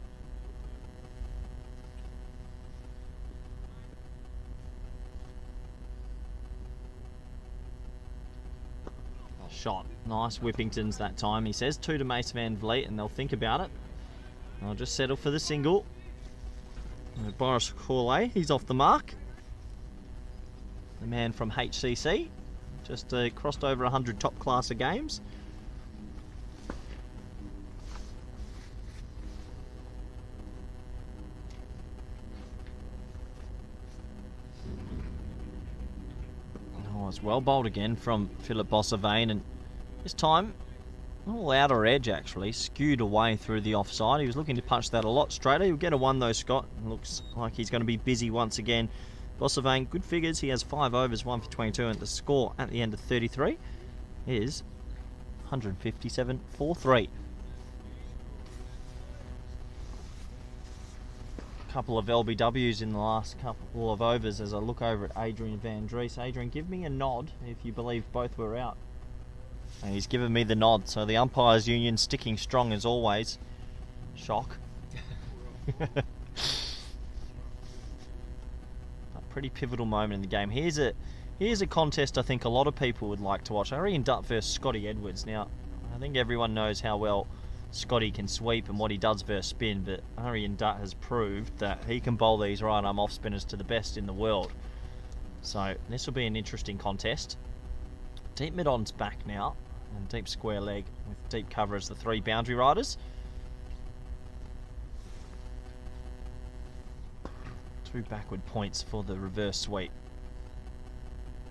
Shot. Nice Whippingtons that time. He says 2 to Mace Van Vliet, and they'll think about it. I'll just settle for the single. Boris Corley, he's off the mark. The man from HCC, just crossed over 100 top class of games. Oh, it's well bowled again from Philip Bossavane, and this time all outer edge actually, skewed away through the offside. He was looking to punch that a lot straighter. He'll get a 1 though, Scott. Looks like he's going to be busy once again. Bossavane, good figures. He has 5 overs, 1 for 22, and the score at the end of 33 is 157 for 3. Couple of LBWs in the last couple of overs as I look over at Adrian Van Dries. Adrian, give me a nod if you believe both were out. And he's given me the nod, so the umpires union sticking strong as always. Shock. Pretty pivotal moment in the game. Here's a contest I think a lot of people would like to watch. Harry and Dutt versus Scotty Edwards. Now, I think everyone knows how well Scotty can sweep and what he does versus spin, but Harry and Dutt has proved that he can bowl these right arm off spinners to the best in the world. So this will be an interesting contest. Deep mid-on's back now, and deep square leg with deep cover as the 3 boundary riders. 2 backward points for the reverse sweep.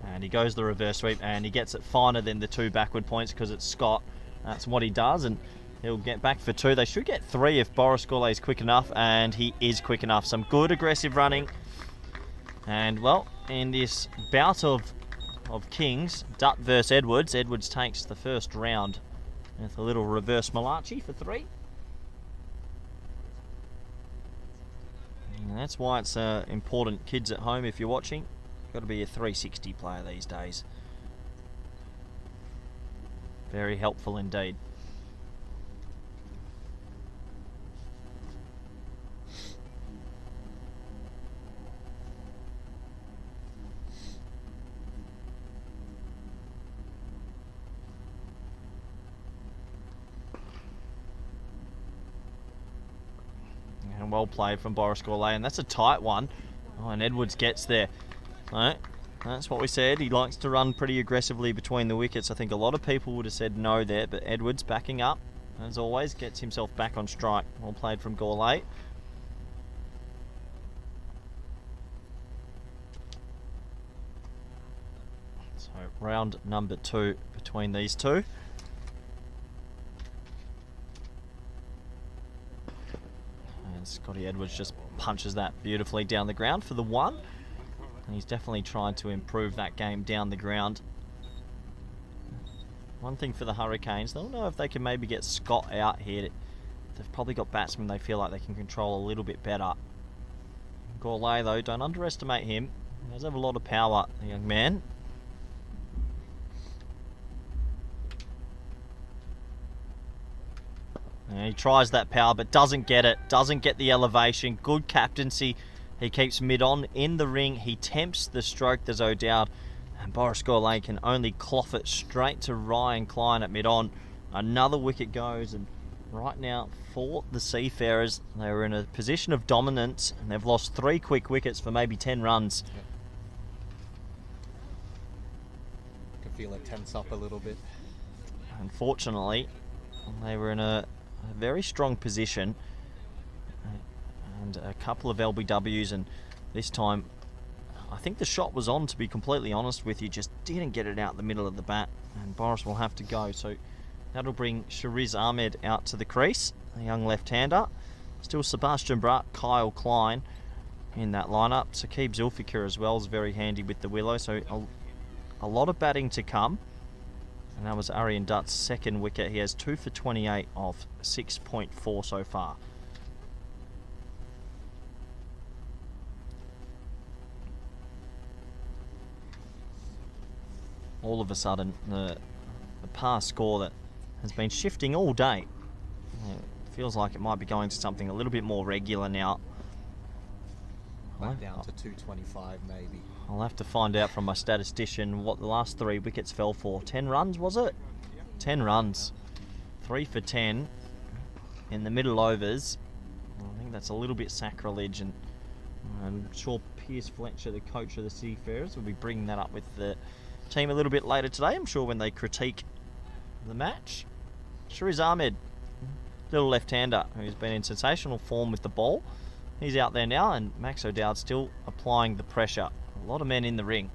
And he goes the reverse sweep, and he gets it finer than the 2 backward points because it's Scott. That's what he does, and he'll get back for 2. They should get 3 if Boris Gourlay is quick enough, and he is quick enough. Some good aggressive running. And well, in this bout of kings, Dutt versus Edwards, Edwards takes the first round with a little reverse Malachi for 3. And that's why it's important, kids at home, if you're watching, got to be a 360 player these days. Very helpful indeed. And well played from Boris Gourlay, and that's a tight one. Oh, and Edwards gets there. Right. That's what we said. He likes to run pretty aggressively between the wickets. I think a lot of people would have said no there, but Edwards backing up, as always, gets himself back on strike. Well played from Gourlay. So round number 2 between these two. And Scotty Edwards just punches that beautifully down the ground for the 1. And he's definitely trying to improve that game down the ground. One thing for the Hurricanes, they'll know if they can maybe get Scott out here. They've probably got batsmen they feel like they can control a little bit better. Gourlay, though, don't underestimate him. He does have a lot of power, the young man. And he tries that power, but doesn't get it. Doesn't get the elevation. Good captaincy. He keeps mid-on in the ring. He tempts the stroke, there's no doubt. And Boris Gourlay can only cloth it straight to Ryan Klein at mid-on. Another wicket goes, and right now for the Seafarers, they were in a position of dominance, and they've lost 3 quick wickets for maybe 10 runs. Yep. I can feel it tense up a little bit. Unfortunately, they were in a very strong position. And a couple of LBWs, and this time I think the shot was on, to be completely honest with you, just didn't get it out the middle of the bat, and Boris will have to go. So that'll bring Shariz Ahmed out to the crease, a young left-hander. Still Sebastian Bratt, Kyle Klein in that lineup. Saqib Zulfikar as well is very handy with the willow, so a lot of batting to come. And that was Arian Dutt's second wicket. He has 2 for 28 off 6.4 so far. All of a sudden, the pass score that has been shifting all day, it feels like it might be going to something a little bit more regular now. Back down to 225 maybe. I'll have to find out from my statistician what the last 3 wickets fell for. 10 runs, was it? 10 runs. 3 for 10 in the middle overs. I think that's a little bit sacrilege, and I'm sure Piers Fletcher, the coach of the Seafarers, will be bringing that up with the team a little bit later today, I'm sure, when they critique the match. Shariz Ahmed, little left-hander who's been in sensational form with the ball. He's out there now, and Max O'Dowd still applying the pressure. A lot of men in the ring.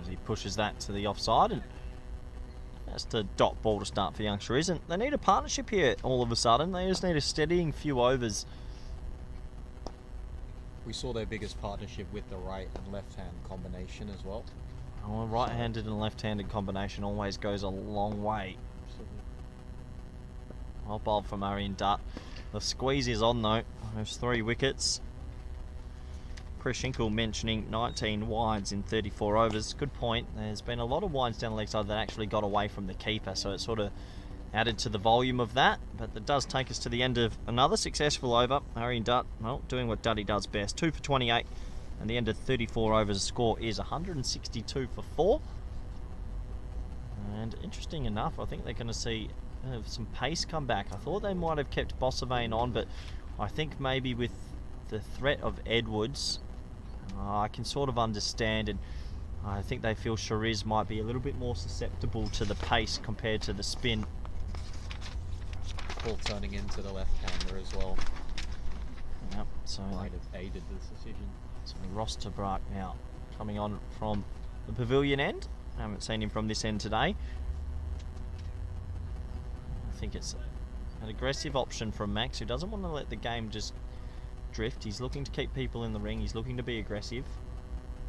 As he pushes that to the offside, and that's the dot ball to start for young Shariz. And they need a partnership here all of a sudden. They just need a steadying few overs. We saw their biggest partnership with the right and left-hand combination as well. Oh, a right-handed and left-handed combination always goes a long way. Well bowled from Arian Dutt. The squeeze is on though. There's 3 wickets. Chris Schinkel mentioning 19 wides in 34 overs. Good point. There's been a lot of wides down the leg side that actually got away from the keeper, so it sort of added to the volume of that. But that does take us to the end of another successful over. Arian Dutt, well, doing what Duddy does best. 2 for 28. And the end of 34 overs, the score is 162 for 4. And interesting enough, I think they're going to see some pace come back. I thought they might have kept Bossavane on, but I think maybe with the threat of Edwards, I can sort of understand, and I think they feel Shariz might be a little bit more susceptible to the pace compared to the spin. Ball turning into the left-hander as well. Yep, so Might have aided this decision. So Ross Tabrak now coming on from the pavilion end. I haven't seen him from this end today. I think it's An aggressive option from Max, who doesn't want to let the game just drift. He's looking to keep people in the ring. He's looking to be aggressive.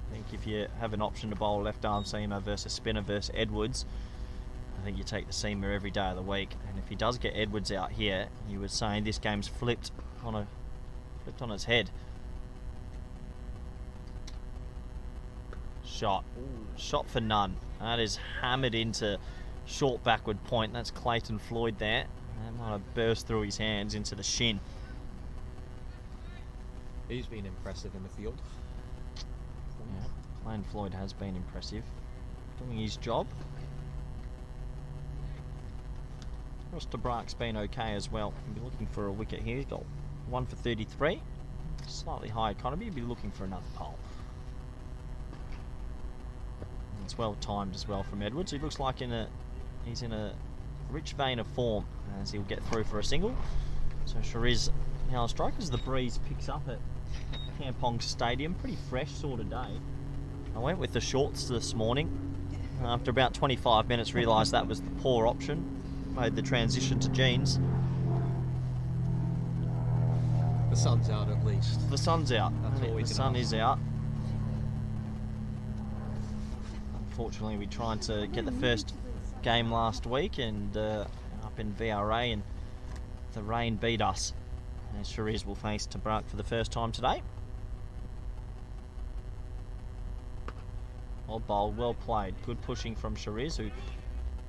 I think if you have an option to bowl left arm seamer versus spinner versus Edwards, I think you take the seamer every day of the week. And if he does get Edwards out here, you were saying this game's flipped on its head. Shot for none. That is hammered into short backward point. That's Clayton Floyd there. That might have burst through his hands into the shin. He's been impressive in the field. Yeah, Clayton Floyd has been impressive, doing his job. Ross de Braak's been okay as well. He'll be looking for a wicket here. He's got 1 for 33. Slightly high economy. He'll be looking for another pole. It's well timed as well from Edwards. He looks like he's in a rich vein of form as he'll get through for a single. So Shariz now a strike as the breeze picks up at Kampong Stadium. Pretty fresh sort of day. I went with the shorts this morning. After about 25 minutes realised that was the poor option. Made the transition to jeans. The sun's out at least. The sun's out. That's all we The can sun ask. is out. Unfortunately, we tried to get the first game last week and up in VRA, and the rain beat us. And Shariz will face Tabrak for the first time today. Well bowled, well played. Good pushing from Shariz, who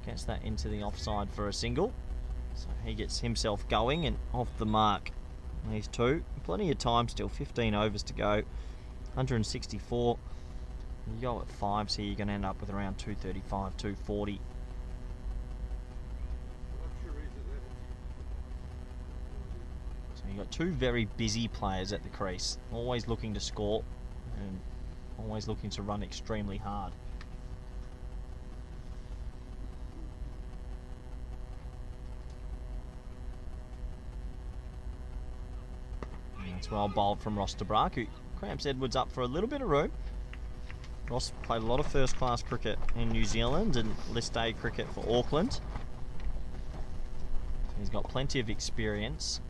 gets that into the offside for a single. So he gets himself going and off the mark. These two. Plenty of time still, 15 overs to go. 164. You go at 5, so you're going to end up with around 235, 240. So you've got two very busy players at the crease, always looking to score and always looking to run extremely hard. And that's well bowled from Ross de Braak, who cramps Edwards up for a little bit of room. Ross played a lot of first-class cricket in New Zealand and list A cricket for Auckland. He's got plenty of experience.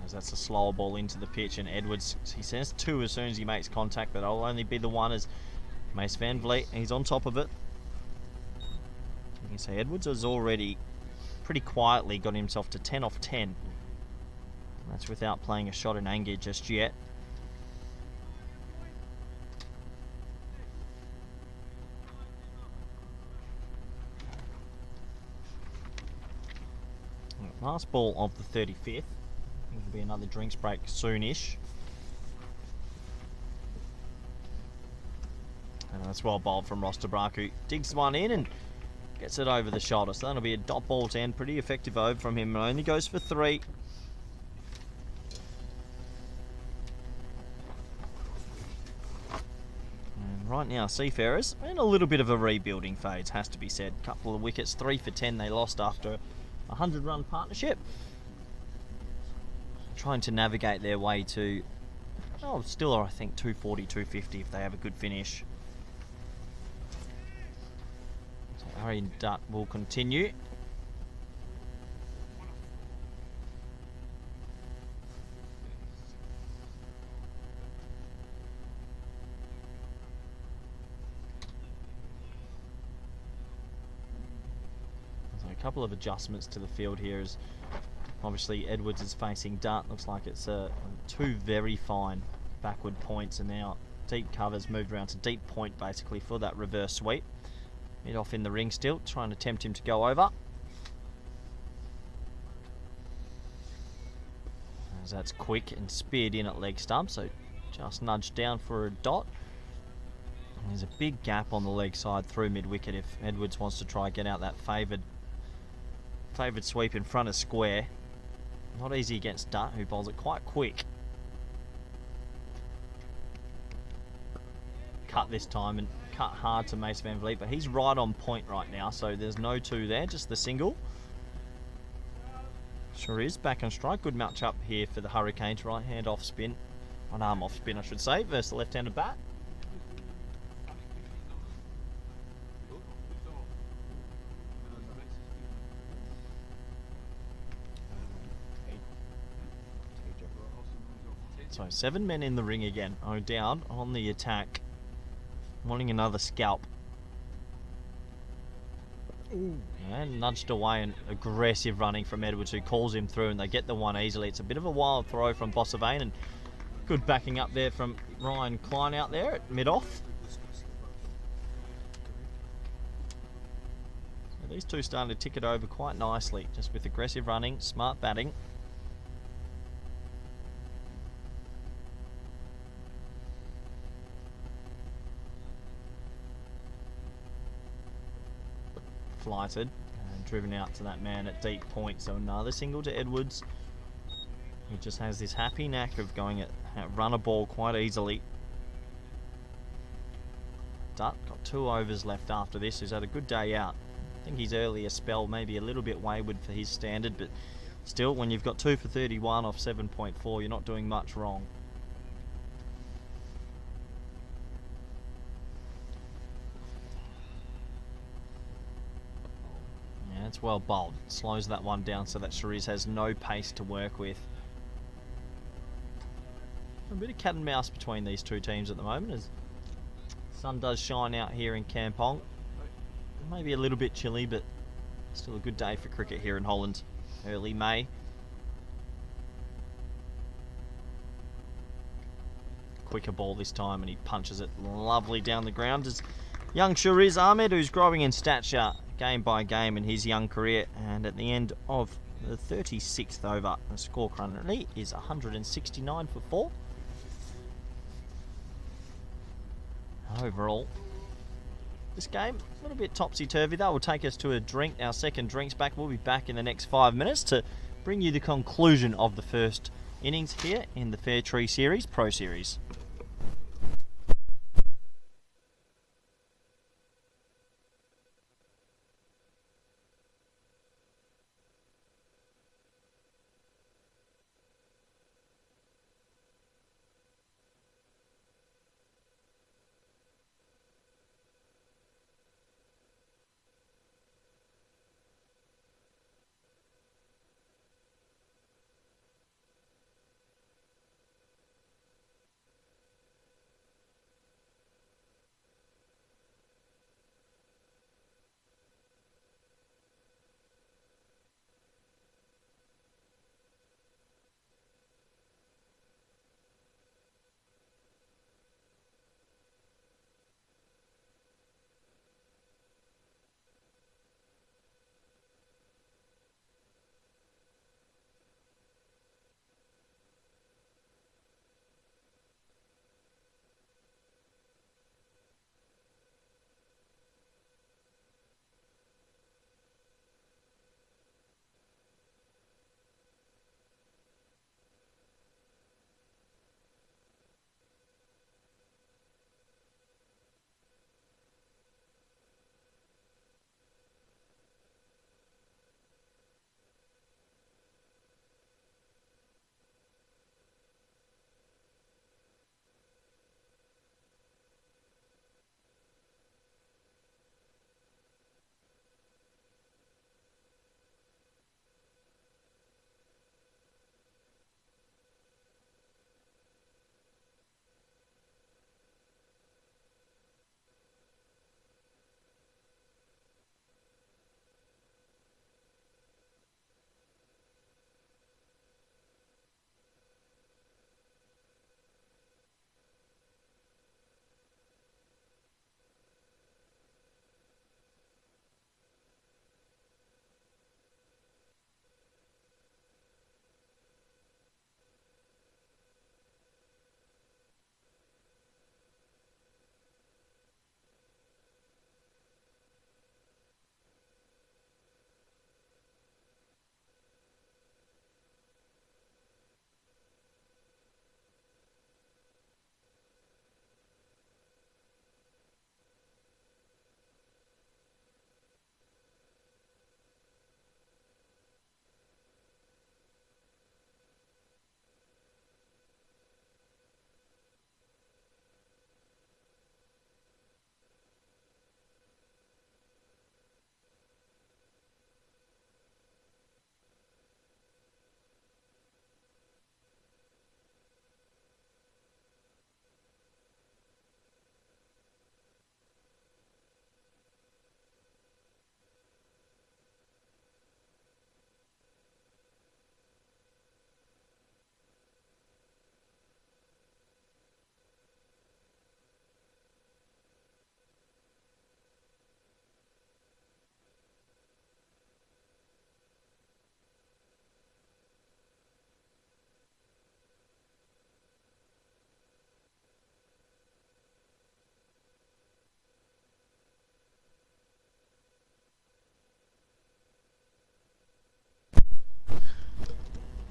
As that's a slower ball into the pitch, and Edwards, he says 2 as soon as he makes contact, but I'll only be the 1 as Mace Van Vliet, he's on top of it. You can say Edwards has already pretty quietly got himself to 10 off 10. That's without playing a shot in anger just yet. Last ball of the 35th. There'll be another drinks break soonish. And that's well bowled from Ross de Braak, who digs one in and gets it over the shoulder. So that'll be a dot ball to end. Pretty effective over from him. It only goes for 3. And right now, Seafarers in a little bit of a rebuilding phase, has to be said. Couple of wickets, 3 for 10 they lost after a 100-run partnership. Trying to navigate their way to, still I think 240, 250 if they have a good finish. So Arian Dutt will continue. So a couple of adjustments to the field here as obviously Edwards is facing Dutt. Looks like it's 2 very fine backward points, and now deep covers moved around to deep point basically for that reverse sweep. Mid off in the ring still, trying to tempt him to go over. As that's quick and speared in at leg stump, so just nudged down for a dot. And there's a big gap on the leg side through mid wicket if Edwards wants to try and get out that favoured sweep in front of square. Not easy against Dutt, who bowls it quite quick. Cut this time and cut hard to Mace Van Vliet, but he's right on point right now, so there's no 2 there, just the single. Sure is back on strike. Good match up here for the Hurricanes. Right hand off spin. One arm off spin, I should say, versus the left-handed bat. So 7 men in the ring again. Oh, down on the attack. Wanting another scalp. Ooh. And nudged away, and aggressive running from Edwards, who calls him through, and they get the one easily. It's a bit of a wild throw from Bossavane, and good backing up there from Ryan Klein out there at mid-off. So these two starting to tick it over quite nicely, just with aggressive running, smart batting. Flighted and driven out to that man at deep point. So another single to Edwards, who just has this happy knack of going at run a ball quite easily. Dutt got 2 overs left after this. He's had a good day out. I think his earlier spell maybe a little bit wayward for his standard, but still, when you've got 2 for 31 off 7.4, you're not doing much wrong. It's well bowled. Slows that one down so that Cherise has no pace to work with. A bit of cat and mouse between these two teams at the moment as the sun does shine out here in Kampong. Maybe a little bit chilly, but still a good day for cricket here in Holland. Early May. Quicker ball this time, and he punches it lovely down the ground as young Shuriz Ahmed, who's growing in stature game by game in his young career, and at the end of the 36th over, the score currently is 169 for 4. Overall, this game a little bit topsy-turvy. That will take us to a drink. Our second drink's back. We'll be back in the next 5 minutes to bring you the conclusion of the first innings here in the Fairtree Series Pro Series.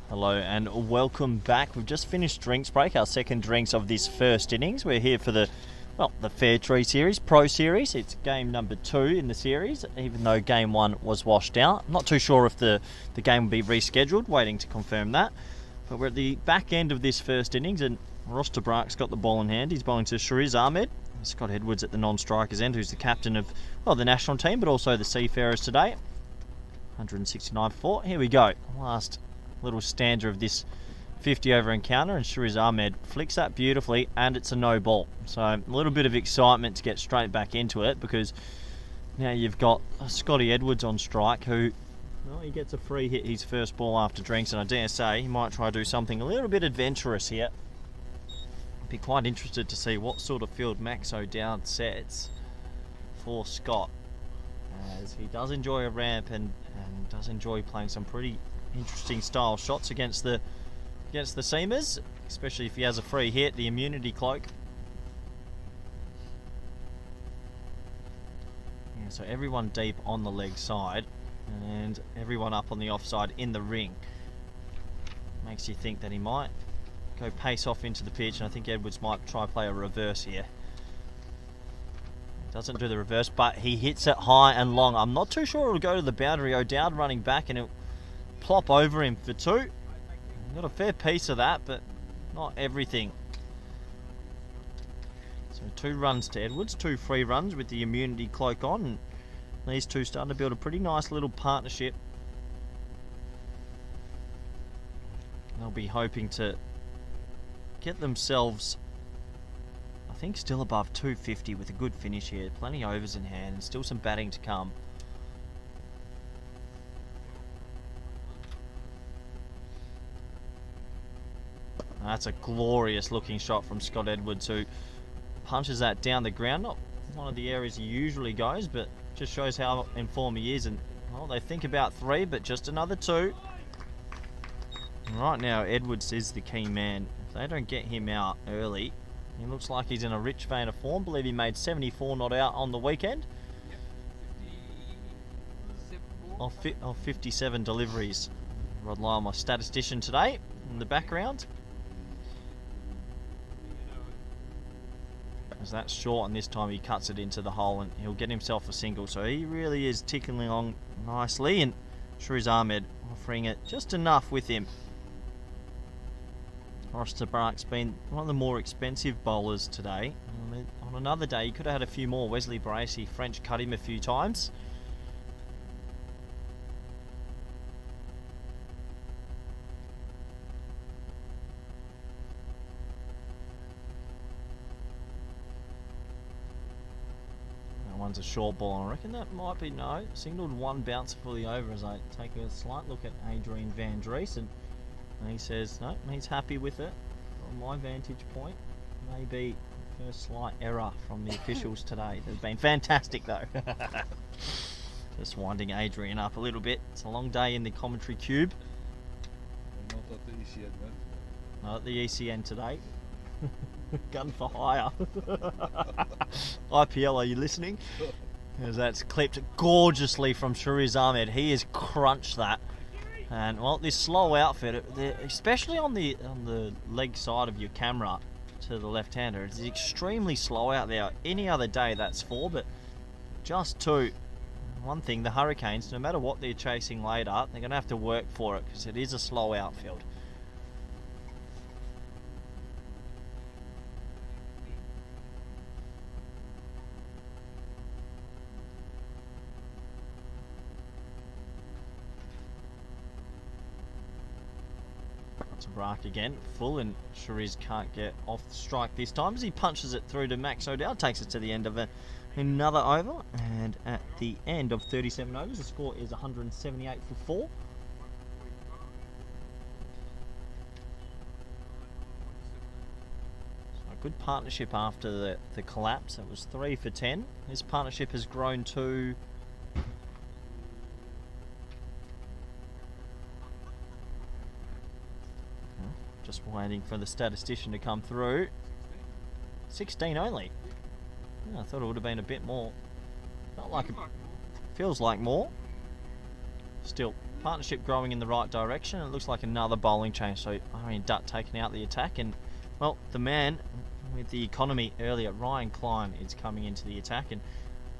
Hello and welcome back. We've just finished drinks break, our second drinks of this first innings. We're here for the Fairtree series, Pro Series. It's game number 2 in the series, even though game 1 was washed out. I'm not too sure if the game will be rescheduled, waiting to confirm that. But we're at the back end of this first innings, and Ross de Braak's got the ball in hand. He's bowling to Shariz Ahmed. Scott Edwards at the non-strikers end, who's the captain of the national team, but also the Seafarers today. 169 for 4. Here we go. Last little stanza of this 50 over encounter, and Shariz Ahmed flicks that beautifully, and it's a no ball. So a little bit of excitement to get straight back into it, because now you've got Scotty Edwards on strike, who, well, he gets a free hit his first ball after drinks, and I dare say he might try to do something a little bit adventurous here. I'd be quite interested to see what sort of field Max O'Dowd sets for Scott, as he does enjoy a ramp and does enjoy playing some pretty interesting style shots against the seamers, especially if he has a free hit, the immunity cloak. Yeah, so everyone deep on the leg side and everyone up on the offside in the ring. Makes you think that he might go pace off into the pitch, and I think Edwards might try to play a reverse here. Doesn't do the reverse, but he hits it high and long. I'm not too sure it'll go to the boundary. O'Dowd running back, and it'll plop over him for 2. Got a fair piece of that, but not everything. So 2 runs to Edwards, 2 free runs with the immunity cloak on, and these two starting to build a pretty nice little partnership. They'll be hoping to get themselves, I think, still above 250 with a good finish here. Plenty of overs in hand and still some batting to come. That's a glorious looking shot from Scott Edwards, who punches that down the ground. Not one of the areas he usually goes, but just shows how in form he is. And, well, they think about 3, but just another 2. Right now, Edwards is the key man. If they don't get him out early, he looks like he's in a rich vein of form. I believe he made 74 not out on the weekend. Of 57 deliveries. Rod Lyle, my statistician today, in the background. As that's short, and this time he cuts it into the hole, and he'll get himself a single. So he really is ticking along nicely, and Shariz Ahmed offering it just enough with him. Ross de Braak's been one of the more expensive bowlers today. On another day, he could have had a few more. Wesley Bracey French cut him a few times. That one's a short ball, I reckon that might be no. Signalled 1 bouncer for the over as I take a slight look at Adrian Van Driesen. And he says, no, he's happy with it. From my vantage point, maybe first slight error from the officials today. They've been fantastic though. Just winding Adrian up a little bit. It's a long day in the commentary cube. Not at the ECN, man. Not at the ECN today. Gun for hire. IPL, are you listening? As that's clipped gorgeously from Shariz Ahmed. He has crunched that. And, well, this slow outfit, especially on the leg side of your camera to the left-hander, it's extremely slow out there. Any other day that's 4, but just 2. One thing, the Hurricanes, no matter what they're chasing later, they're going to have to work for it, because it is a slow outfield. Braak again, full, and Shariz can't get off the strike this time as he punches it through to Max O'Dowd, takes it to the end of another over, and at the end of 37 overs the score is 178 for 4. So a good partnership after the collapse. It was 3 for 10. This partnership has grown to just waiting for the statistician to come through. 16 only. Yeah, I thought it would have been a bit more. Not like it feels like more. Still, partnership growing in the right direction. It looks like another bowling change. So Irene Dutt taking out the attack, and well, the man with the economy earlier, Ryan Klein, is coming into the attack, and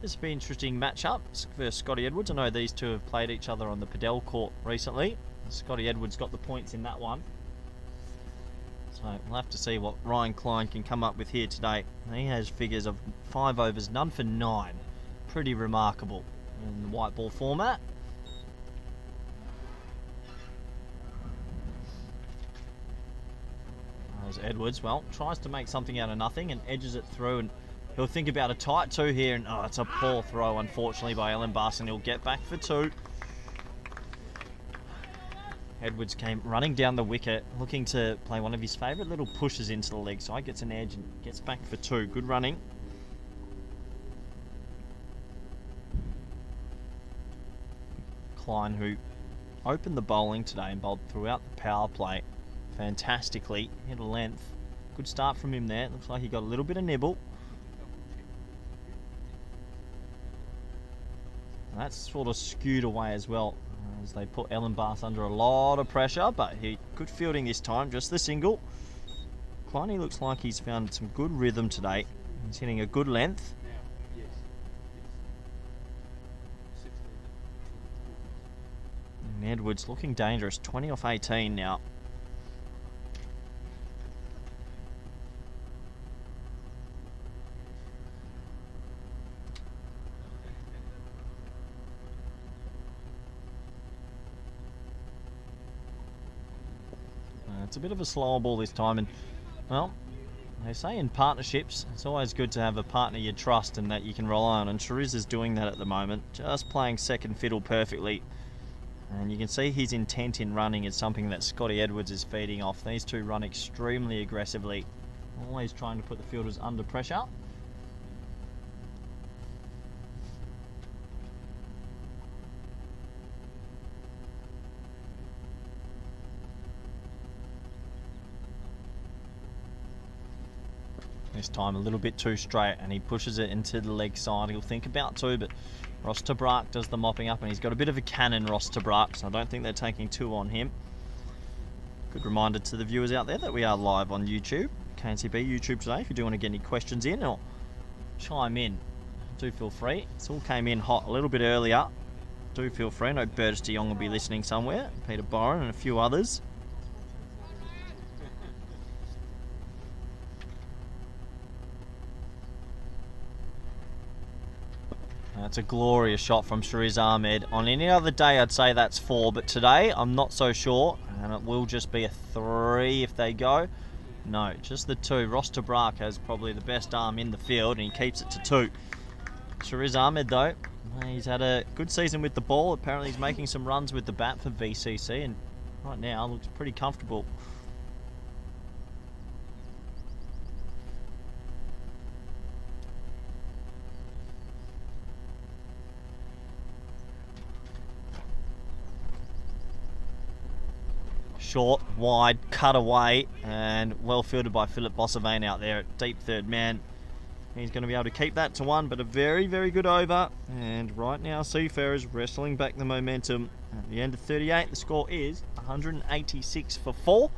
this will be an interesting matchup for Scotty Edwards. I know these two have played each other on the Padel court recently. Scotty Edwards got the points in that one. So we'll have to see what Ryan Klein can come up with here today. He has figures of 5 overs, none for 9. Pretty remarkable in the white ball format. As Edwards, well, tries to make something out of nothing and edges it through, and he'll think about a tight 2 here, and oh, it's a poor throw unfortunately by Ellen Bass, and he'll get back for 2. Edwards came running down the wicket, looking to play one of his favourite little pushes into the leg side, gets an edge and gets back for 2. Good running. Klein, who opened the bowling today and bowled throughout the power play fantastically, hit a length. Good start from him there. Looks like he got a little bit of nibble. And that's sort of skewed away as well, as they put Ellen Bass under a lot of pressure, but he good fielding this time, just the single. Klein looks like he's found some good rhythm today. He's hitting a good length. And Edwards looking dangerous, 20 off 18 now. It's a bit of a slower ball this time, and well, they say in partnerships it's always good to have a partner you trust and that you can rely on, and Shariz is doing that at the moment, just playing second fiddle perfectly, and you can see his intent in running is something that Scotty Edwards is feeding off. These two run extremely aggressively, always trying to put the fielders under pressure. This time a little bit too straight, and he pushes it into the leg side. He'll think about 2, but Ross Tabrak does the mopping up, and he's got a bit of a cannon, Ross Tabrak, so I don't think they're taking 2 on him. Good reminder to the viewers out there that we are live on YouTube, KNCB YouTube today. If you do want to get any questions in or chime in, do feel free. This all came in hot a little bit earlier. Do feel free. I know Burgess de Jong will be listening somewhere, Peter Byron and a few others. That's a glorious shot from Shariz Ahmed. On any other day I'd say that's 4, but today I'm not so sure, and it will just be a 3 if they go. No, just the 2. Ross Tabrak has probably the best arm in the field, and he keeps it to 2. Shariz Ahmed though, he's had a good season with the ball. Apparently he's making some runs with the bat for VCC, and right now looks pretty comfortable. Short, wide, cut away, and well fielded by Philip Bossavane out there at deep third man. He's going to be able to keep that to 1, but a very, very good over. And right now, Seafarers wrestling back the momentum. At the end of 38, the score is 186 for 4.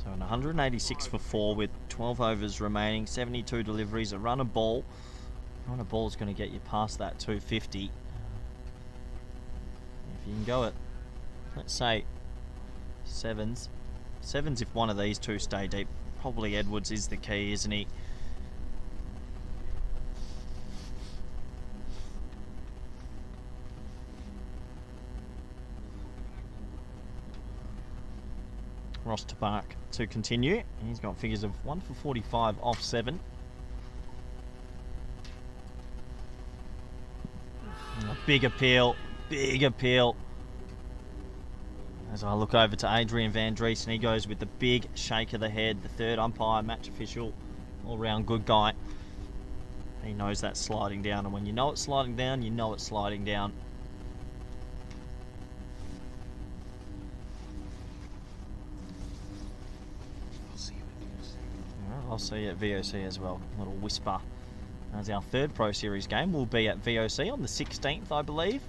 So an 186 for 4 with 12 overs remaining, 72 deliveries, a run a ball. A run a ball is going to get you past that 250. If you can go at, let's say, 7s. 7s if one of these two stay deep. Probably Edwards is the key, isn't he? Ross Tabak to continue. He's got figures of 1 for 45 off 7. Big appeal, big appeal. As I look over to Adrian Van Driesen, he goes with the big shake of the head, the third umpire, match official, all round good guy. He knows that's sliding down, and when you know it's sliding down, you know it's sliding down. I'll see you at VOC as well. A little whisper. As our third Pro Series game will be at VOC on the 16th, I believe.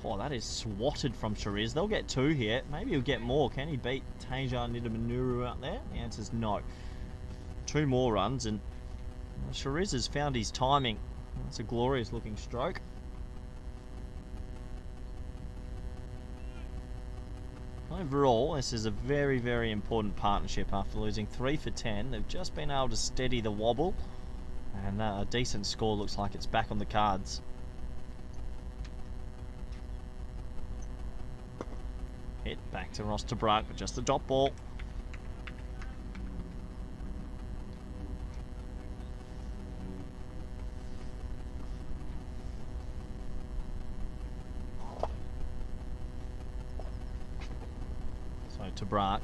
Oh, that is swatted from Shariz. They'll get 2 here. Maybe he'll get more. Can he beat Tasia Nidamanuru out there? The answer's no. 2 more runs, and Shariz has found his timing. That's a glorious looking stroke. Overall, this is a very, very important partnership. After losing 3 for 10, they've just been able to steady the wobble, and a decent score looks like it's back on the cards. Hit back to Ross Tabrak, but just the dot ball. Tabrak.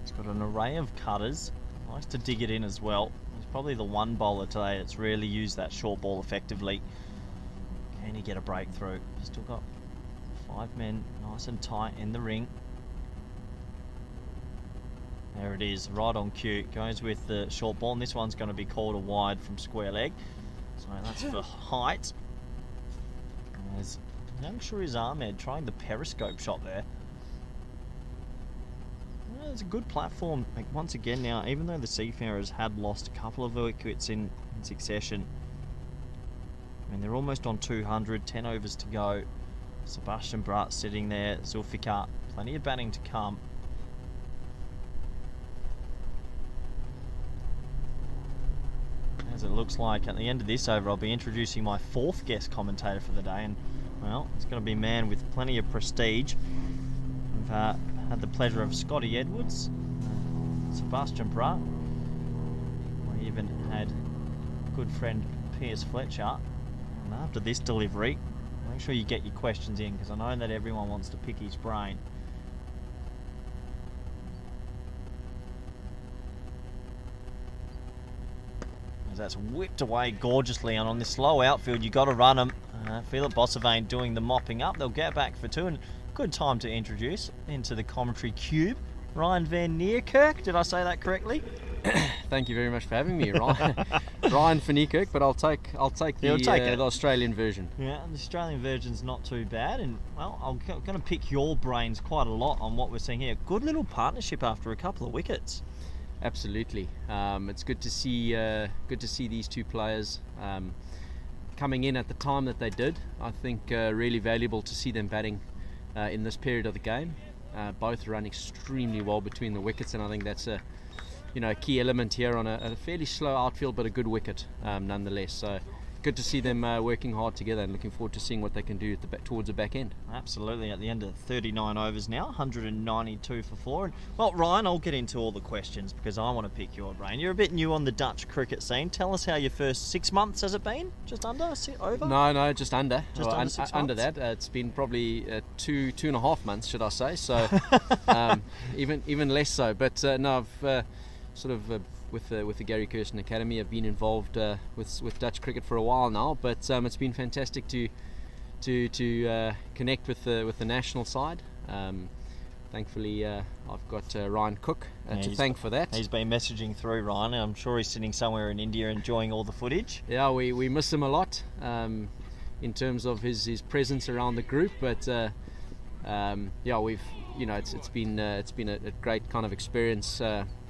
He's got an array of cutters. Likes to dig it in as well. He's probably the one bowler today that's really used that short ball effectively. Can he get a breakthrough? Still got 5 men nice and tight in the ring. There it is, right on cue. Goes with the short ball, and this one's going to be called a wide from square leg. So that's for height. There's young Shariz Ahmed trying the periscope shot there. It's a good platform. Like, once again now, even though the Seafarers had lost a couple of wickets in succession, I mean, they're almost on 200, 10 overs to go. Sebastian Bratt sitting there, Zulfikar, plenty of batting to come. As it looks like at the end of this over, I'll be introducing my 4th guest commentator for the day, and well, it's going to be a man with plenty of prestige. We've had the pleasure of Scotty Edwards, Sebastian Bratt. We even had good friend Piers Fletcher. And after this delivery, make sure you get your questions in, because I know that everyone wants to pick his brain. As that's whipped away gorgeously, and on this slow outfield, you got to run them. Philip Bossevane doing the mopping up. They'll get back for 2, and good time to introduce into the commentary cube Ryan Van Niekerk. Did I say that correctly? Thank you very much for having me, Ryan. Ryan Van Niekerk, but I'll take the Australian version. Yeah, the Australian version's not too bad, and well, I'm going to pick your brains quite a lot on what we're seeing here. Good little partnership after a couple of wickets. Absolutely, it's good to see these 2 players coming in at the time that they did. I think really valuable to see them batting in this period of the game. Both run extremely well between the wickets, and I think that's a key element here on a fairly slow outfield, but a good wicket nonetheless. So good to see them working hard together, and looking forward to seeing what they can do towards the back end. Absolutely. At the end of 39 overs now, 192 for 4. And well, Ryan, I'll get into all the questions because I want to pick your brain. You're a bit new on the Dutch cricket scene. Tell us how your first 6 months has it been? Just under? Over? No, just under. Just under 6 months? Under that. It's been probably 2.5 months, should I say? So even less so. But no, I've with the Gary Kirsten Academy, I've been involved with Dutch cricket for a while now, but it's been fantastic to connect with the national side. Thankfully, I've got Ryan Cook to thank for that. He's been messaging through, Ryan, and I'm sure he's sitting somewhere in India enjoying all the footage. Yeah, we miss him a lot in terms of his presence around the group, but yeah, we've it's been a great kind of experience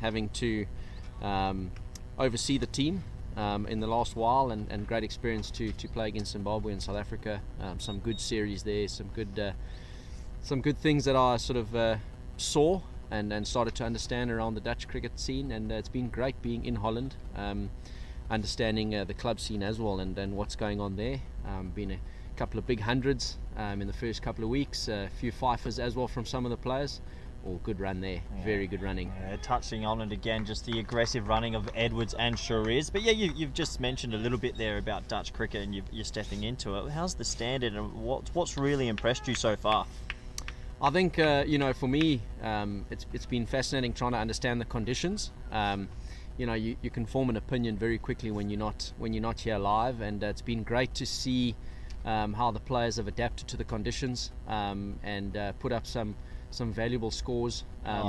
having to oversee the team in the last while, and great experience to play against Zimbabwe and South Africa. Some good series there, some good things that I sort of saw and started to understand around the Dutch cricket scene, and it's been great being in Holland, understanding the club scene as well, and what's going on there. Been a couple of big hundreds in the first couple of weeks, a few fifers as well from some of the players. All good run there, very good running. Touching on it again, just the aggressive running of Edwards and Shariz. But yeah, you've just mentioned a little bit there about Dutch cricket, and you're stepping into it. How's the standard, and what's really impressed you so far? I think for me, it's been fascinating trying to understand the conditions. You can form an opinion very quickly when you're not here live, and it's been great to see how the players have adapted to the conditions and put up some some valuable scores.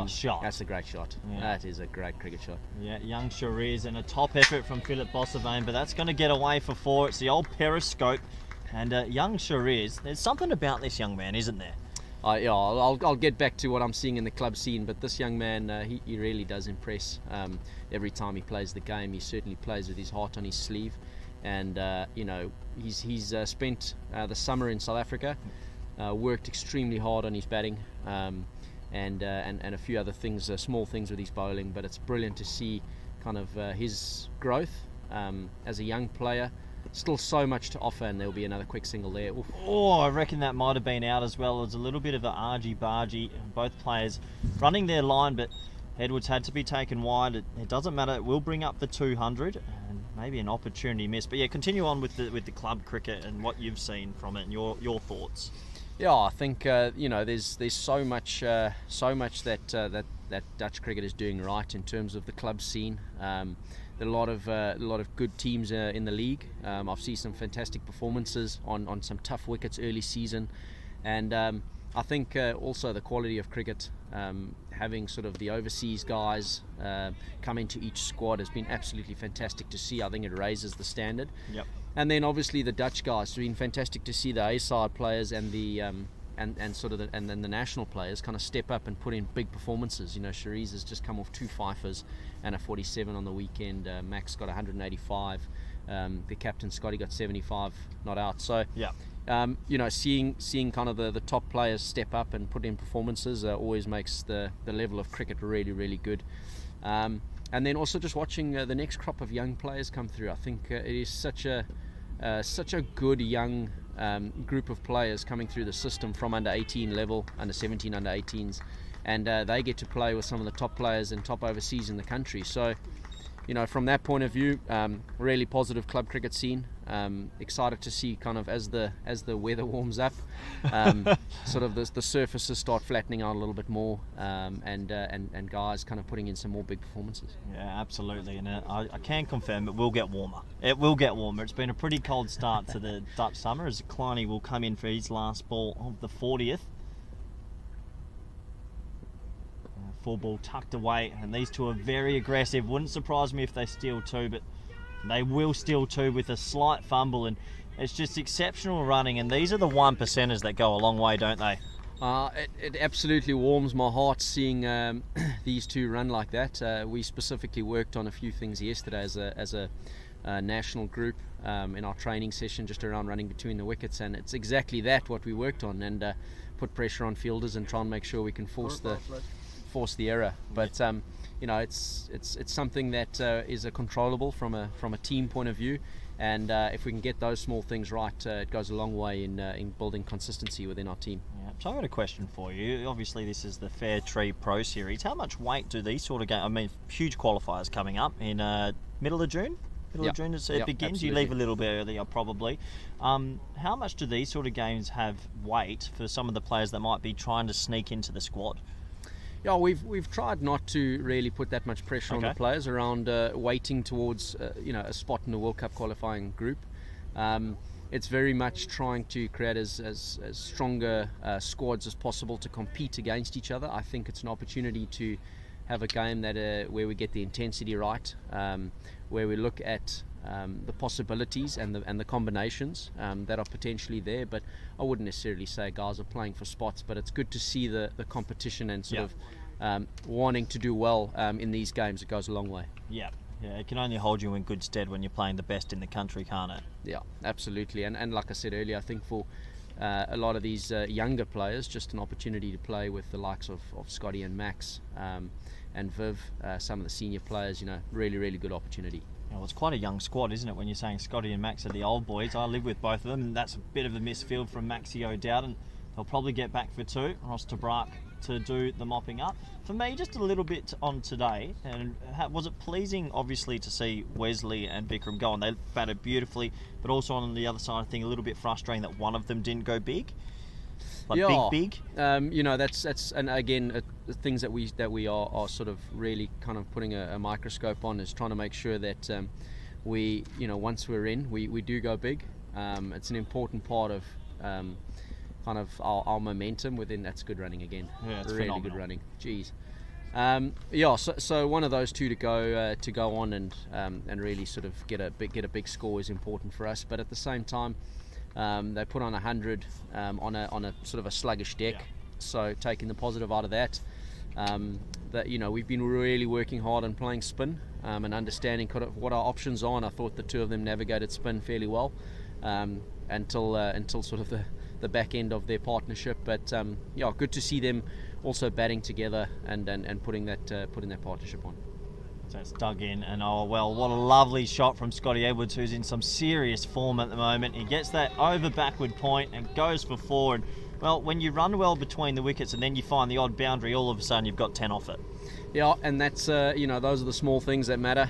Shot. That's a great shot. Yeah. That is a great cricket shot. Yeah, young Seafarers, and a top effort from Philip Bossavane, but that's going to get away for 4. It's the old periscope, and young Seafarers, there's something about this young man, isn't there? Yeah, I'll get back to what I'm seeing in the club scene, but this young man, he really does impress. Every time he plays the game, he certainly plays with his heart on his sleeve, and you know, he's spent the summer in South Africa, worked extremely hard on his batting, and a few other things, small things with his bowling. But it's brilliant to see kind of his growth as a young player. Still so much to offer, and there'll be another quick single there. Oof. Oh, I reckon that might have been out as well. It was a little bit of an argy-bargy, both players running their line, but Edwards had to be taken wide. It doesn't matter, it will bring up the 200, and maybe an opportunity missed. But yeah, continue on with the club cricket and what you've seen from it and your thoughts. Yeah, I think you know, there's so much that Dutch cricket is doing right in terms of the club scene. There are a lot of good teams in the league. I've seen some fantastic performances on some tough wickets early season, and I think also the quality of cricket, having sort of the overseas guys come into each squad has been absolutely fantastic to see. I think it raises the standard. Yep. And then obviously the Dutch guys, it's been fantastic to see the A-side players and the and then the national players kind of step up and put in big performances. You know, Cherise has just come off 2 fifers and a 47 on the weekend. Max got 185. The captain Scotty got 75 not out. So yeah. You know, seeing kind of the top players step up and put in performances always makes the level of cricket really, really good. And then also just watching the next crop of young players come through. I think it is such a good young group of players coming through the system from under 18 level, under 17, under 18s, and they get to play with some of the top players and top overseas in the country. So, you know, from that point of view, really positive club cricket scene. Excited to see kind of as the weather warms up, sort of the surfaces start flattening out a little bit more, and guys kind of putting in some more big performances. Yeah, absolutely, and I can confirm it will get warmer. It will get warmer. It's been a pretty cold start to the Dutch summer, as Kleiny will come in for his last ball of the 40th. Full ball tucked away, and these two are very aggressive. Wouldn't surprise me if they steal 2, but they will steal 2 with a slight fumble, and it's just exceptional running. And these are the 1%ers that go a long way, don't they? It absolutely warms my heart seeing these two run like that. We specifically worked on a few things yesterday as a national group in our training session, just around running between the wickets, and it's exactly that what we worked on, and put pressure on fielders and try and make sure we can force the error. But you know, it's something that is a controllable from a team point of view, and if we can get those small things right, it goes a long way in building consistency within our team. Yeah. So I've got a question for you. Obviously, this is the Fairtree Pro Series. How much weight do these sort of games? I mean, huge qualifiers coming up in middle of June. Middle of June it begins. Absolutely. You leave a little bit earlier, probably. How much do these sort of games have weight for some of the players that might be trying to sneak into the squad? Yeah, we've tried not to really put that much pressure on the players around waiting towards you know, a spot in the World Cup qualifying group. It's very much trying to create as stronger squads as possible to compete against each other. I think it's an opportunity to have a game that where we get the intensity right, where we look at the possibilities and the combinations that are potentially there. But I wouldn't necessarily say guys are playing for spots, but it's good to see the competition and sort of wanting to do well in these games. It goes a long way. Yeah, it can only hold you in good stead when you're playing the best in the country, can't it? Yeah, absolutely. And like I said earlier, I think for a lot of these younger players, just an opportunity to play with the likes of Scotty and Max and Viv, some of the senior players, you know, really, really good opportunity. Well, it's quite a young squad, isn't it, when you're saying Scotty and Max are the old boys. I live with both of them, and that's a bit of a misfield from Maxie O'Dowden. They'll probably get back for 2, Ross Tabrak to do the mopping up. For me, just a little bit on today, and was it pleasing, obviously, to see Wesley and Vikram go on? They batted beautifully, but also on the other side, I think a little bit frustrating that one of them didn't go big. Like big. You know, that's and again things that we are sort of really kind of putting a microscope on, is trying to make sure that we, you know, once we're in, we do go big. It's an important part of kind kind of our momentum within. That's good running again. Yeah, it's really phenomenal. good running. Jeez. So one of those two to go on and really sort of get a big score is important for us. But at the same time, they put on 100 on a sort of a sluggish deck. Yeah. So taking the positive out of that, we've been really working hard on playing spin and understanding kind of what our options are. And I thought the two of them navigated spin fairly well until sort of the back end of their partnership. But good to see them also batting together and putting that partnership on. So it's dug in, and what a lovely shot from Scotty Edwards, who's in some serious form at the moment. He gets that over backward point and goes for 4. And well, when you run well between the wickets and then you find the odd boundary, all of a sudden you've got 10 off it. Yeah, and that's those are the small things that matter.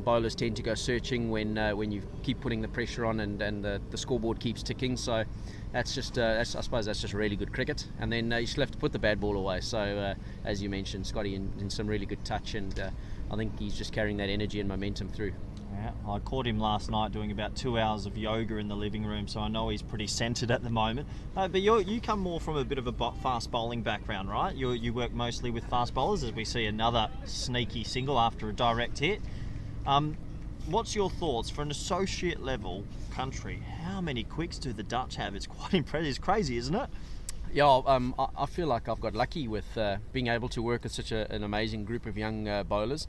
Bowlers tend to go searching when you keep putting the pressure on and the scoreboard keeps ticking. So that's just I suppose that's just really good cricket. And then you still have to put the bad ball away. So as you mentioned, Scotty in some really good touch, and I think he's just carrying that energy and momentum through. Yeah, I caught him last night doing about 2 hours of yoga in the living room, so I know he's pretty centred at the moment. But you come more from a bit of a fast bowling background, right? You work mostly with fast bowlers, as we see another sneaky single after a direct hit. What's your thoughts for an associate level country? How many quicks do the Dutch have? It's quite impressive. It's crazy, isn't it? Yeah, I feel like I've got lucky with being able to work with such an amazing group of young bowlers.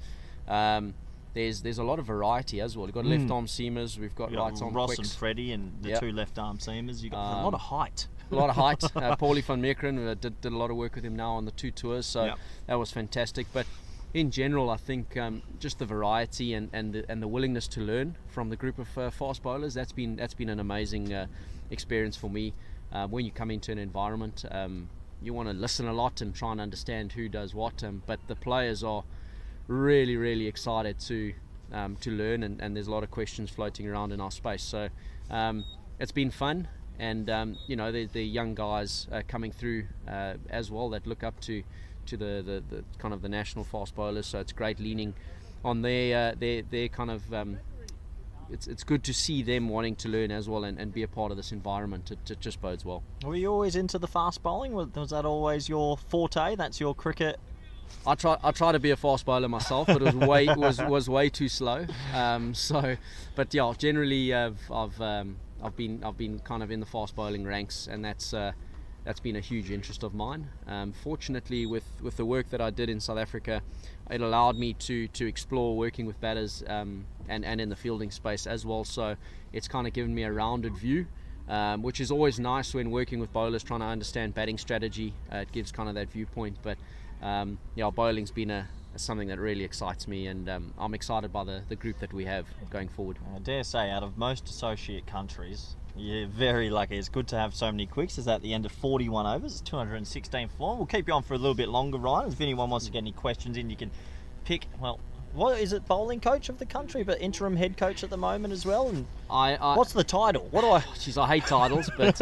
There's a lot of variety as well. We've got left arm seamers, we've got right arm Ross quicks. and Freddie, and the two left arm seamers. You've got a lot of height. A lot of height. Paulie van Meekeren did a lot of work with him now on the 2 tours, so that was fantastic. But in general, I think just the variety and the willingness to learn from the group of fast bowlers, that's been an amazing experience for me. When you come into an environment, you want to listen a lot and try and understand who does what, but the players are really, really excited to learn, and there's a lot of questions floating around in our space. So it's been fun, and the young guys coming through as well that look up to the kind of the national fast bowlers. So it's great leaning on their kind of. It's good to see them wanting to learn as well and be a part of this environment. It just bodes well. Were you always into the fast bowling? Was that always your forte? That's your cricket? I try to be a fast bowler myself, but it was way too slow. But yeah, generally I've been kind of in the fast bowling ranks, and that's been a huge interest of mine. Fortunately, with the work that I did in South Africa, it allowed me to explore working with batters and in the fielding space as well. So it's kind of given me a rounded view, which is always nice when working with bowlers, trying to understand batting strategy. It gives kind of that viewpoint. But bowling's been something that really excites me, and I'm excited by the group that we have going forward. I dare say, out of most associate countries, you're very lucky. It's good to have so many quicks. It's at the end of 41 overs. It's 216 for one. We'll keep you on for a little bit longer, Ryan. If anyone wants to get any questions in, you can pick. Well, what is it? Bowling coach of the country, but interim head coach at the moment as well. And what's the title? What do I? Geez, I hate titles, but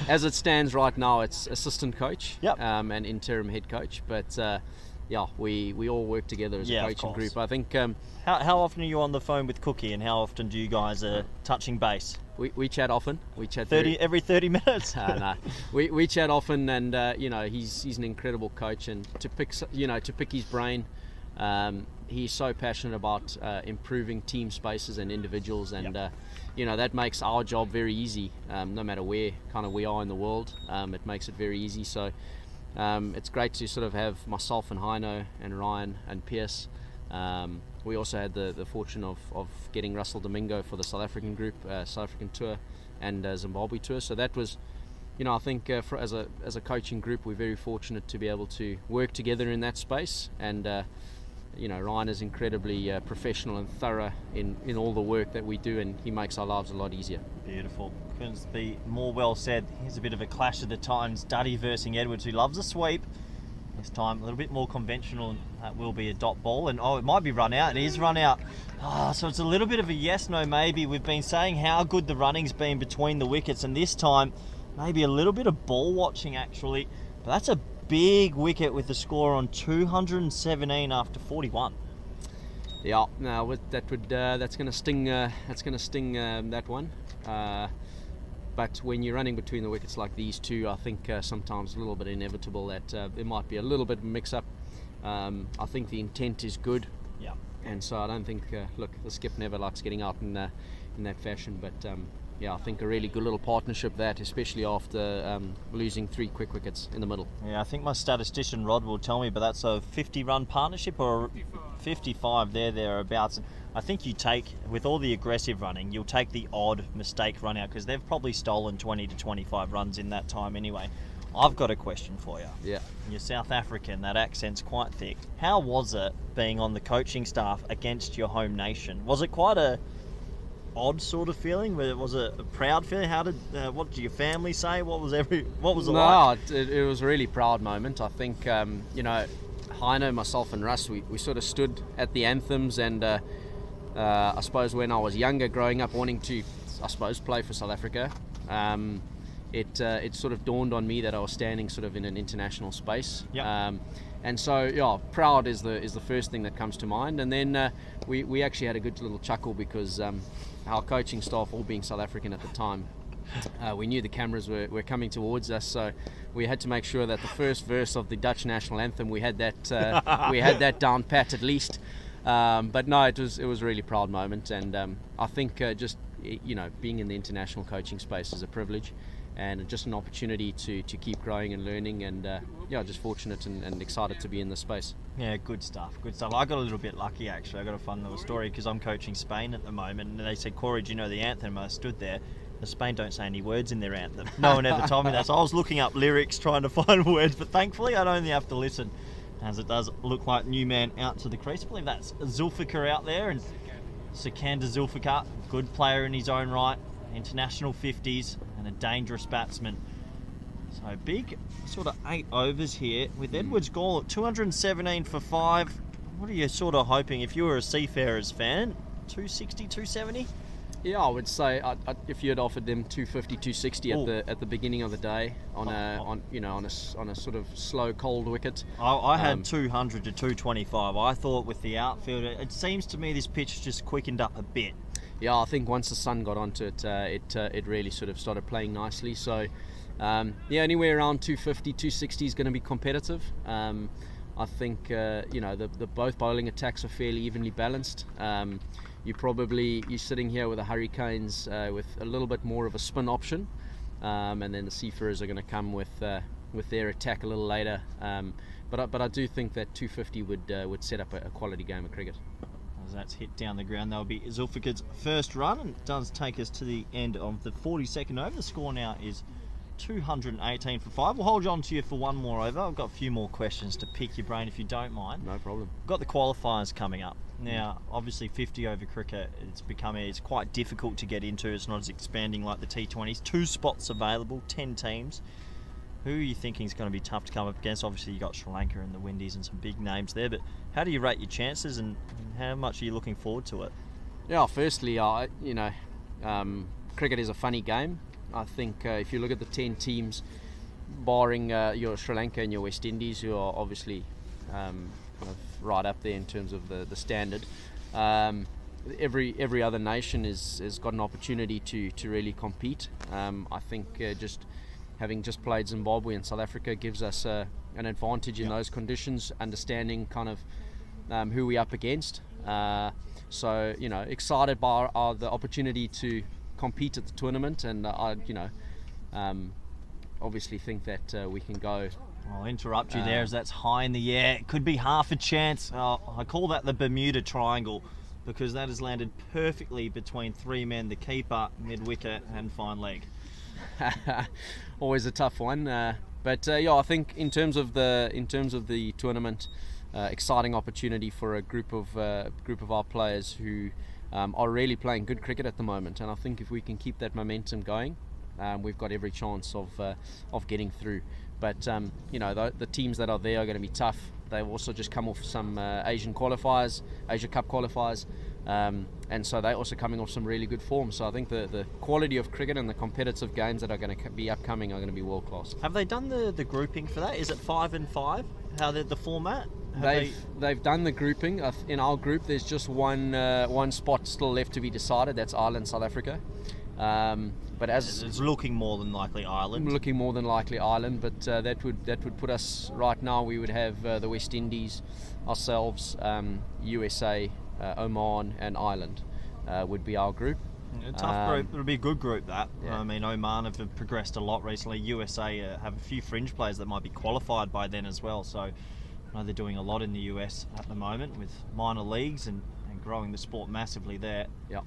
as it stands right now, it's assistant coach and interim head coach. But we all work together as a coaching group. I think. How often are you on the phone with Cookie, and how often do you guys touching base? We chat often. We chat every 30 minutes. No, we chat often, and he's an incredible coach, and to pick his brain. He's so passionate about improving team spaces and individuals, and that makes our job very easy. No matter where kind of we are in the world, it makes it very easy. So it's great to sort of have myself and Heino and Ryan and Pierce. We also had the fortune of getting Russell Domingo for the South African group, South African tour, and Zimbabwe tour. So that was, I think as a coaching group, we're very fortunate to be able to work together in that space. And Ryan is incredibly professional and thorough in all the work that we do, and he makes our lives a lot easier. Beautiful. Couldn't be more well said. Here's a bit of a clash of the titans. Duddy versus Edwards, who loves a sweep. This time a little bit more conventional, and that will be a dot ball. And it might be run out. It is run out. So it's a little bit of a yes, no, maybe. We've been saying how good the running's been between the wickets, and this time maybe a little bit of ball watching actually. But that's a big wicket with the score on 217 after 41. Yeah, no, that's going to sting. That's going to sting that one. but when you're running between the wickets like these two, I think sometimes a little bit inevitable that there might be a little bit of mix-up. I think the intent is good, Yeah. and so I don't think, look, the skip never likes getting out in that fashion, but yeah, I think a really good little partnership that, especially after losing 3 quick wickets in the middle. Yeah, I think my statistician Rod will tell me, but that's a 50-run partnership or 55 thereabouts. I think you take, with all the aggressive running, you'll take the odd mistake run out because they've probably stolen 20 to 25 runs in that time anyway. I've got a question for you. Yeah. You're South African, that accent's quite thick. How was it being on the coaching staff against your home nation? Was it quite a odd sort of feeling? Was it a proud feeling? How did what did your family say? What was it like? It was a really proud moment. I think Heino, myself and Russ, we sort of stood at the anthems, and I suppose when I was younger, growing up wanting to, I suppose, play for South Africa, it sort of dawned on me that I was standing sort of in an international space. Yep. And so, yeah, proud is the first thing that comes to mind. And then we actually had a good little chuckle because our coaching staff, all being South African at the time, we knew the cameras were coming towards us, so we had to make sure that the first verse of the Dutch national anthem, we had that down pat at least. But no, it was a really proud moment, and I think just being in the international coaching space is a privilege, and just an opportunity to keep growing and learning, and just fortunate and excited to be in this space. Yeah, good stuff. I got a little bit lucky actually. I got a fun little story because I'm coaching Spain at the moment, and they said, "Corey, do you know the anthem?" I stood there. The Spain don't say any words in their anthem. No one ever told me that, so I was looking up lyrics trying to find words, but thankfully I don't only have to listen, as it does look like new man out to the crease. I believe that's Zulfikar out there, and Sikander Zulfikar, good player in his own right, international 50s and a dangerous batsman. So big sort of 8 overs here with Edwards Gall at 217 for 5. What are you sort of hoping if you were a Seafarers fan? 260, 270? Yeah, I would say if you had offered them 250, 260 at the beginning of the day on a sort of slow cold wicket. I had 200 to 225. I thought with the outfield, it seems to me this pitch just quickened up a bit. Yeah, I think once the sun got onto it, it really sort of started playing nicely. So anywhere around 250, 260 is going to be competitive. I think the both bowling attacks are fairly evenly balanced. You're sitting here with the Hurricanes with a little bit more of a spin option, and then the Seafarers are going to come with their attack a little later. But I do think that 250 would set up a quality game of cricket. As that's hit down the ground, that'll be Zulfikar's first run, and it does take us to the end of the 42nd over. The score now is 218 for 5. We'll hold on to you for one more over. I've got a few more questions to pick your brain if you don't mind. No problem. We've got the qualifiers coming up. Now, obviously 50 over cricket, it's quite difficult to get into. It's not as expanding like the T20s. 2 spots available, 10 teams. Who are you thinking is going to be tough to come up against? Obviously you got Sri Lanka and the Windies and some big names there, but how do you rate your chances, and how much are you looking forward to it? Yeah, firstly, cricket is a funny game. I think if you look at the 10 teams, barring your Sri Lanka and your West Indies, who are obviously kind of right up there in terms of the standard, every other nation has got an opportunity to really compete. I think having just played Zimbabwe and South Africa gives us an advantage in those conditions, understanding kind of who we're up against. So excited by the opportunity to compete at the tournament, and I obviously think that we can go. I'll interrupt you there, as that's high in the air. It could be half a chance. I call that the Bermuda Triangle, because that has landed perfectly between 3 men: the keeper, mid-wicket, and fine leg. Always a tough one, but I think in terms of the tournament, exciting opportunity for a group of our players who are really playing good cricket at the moment, and I think if we can keep that momentum going, we've got every chance of getting through. But the teams that are there are going to be tough. They've also just come off some Asia Cup qualifiers, and so they're also coming off some really good form. So I think the quality of cricket and the competitive games that are going to be upcoming are going to be world class. Have they done the grouping for that? Is it 5 and 5? How the format? They've done the grouping. In our group, there's just one spot still left to be decided. That's Ireland, South Africa. But as It's looking more than likely Ireland. looking more than likely Ireland, but that would put us right now. We would have the West Indies, ourselves, USA, Oman, and Ireland would be our group. A tough group. It'll be a good group, that. Yeah. I mean, Oman have progressed a lot recently. USA have a few fringe players that might be qualified by then as well. So I know they're doing a lot in the US at the moment with minor leagues and growing the sport massively there. Yeah.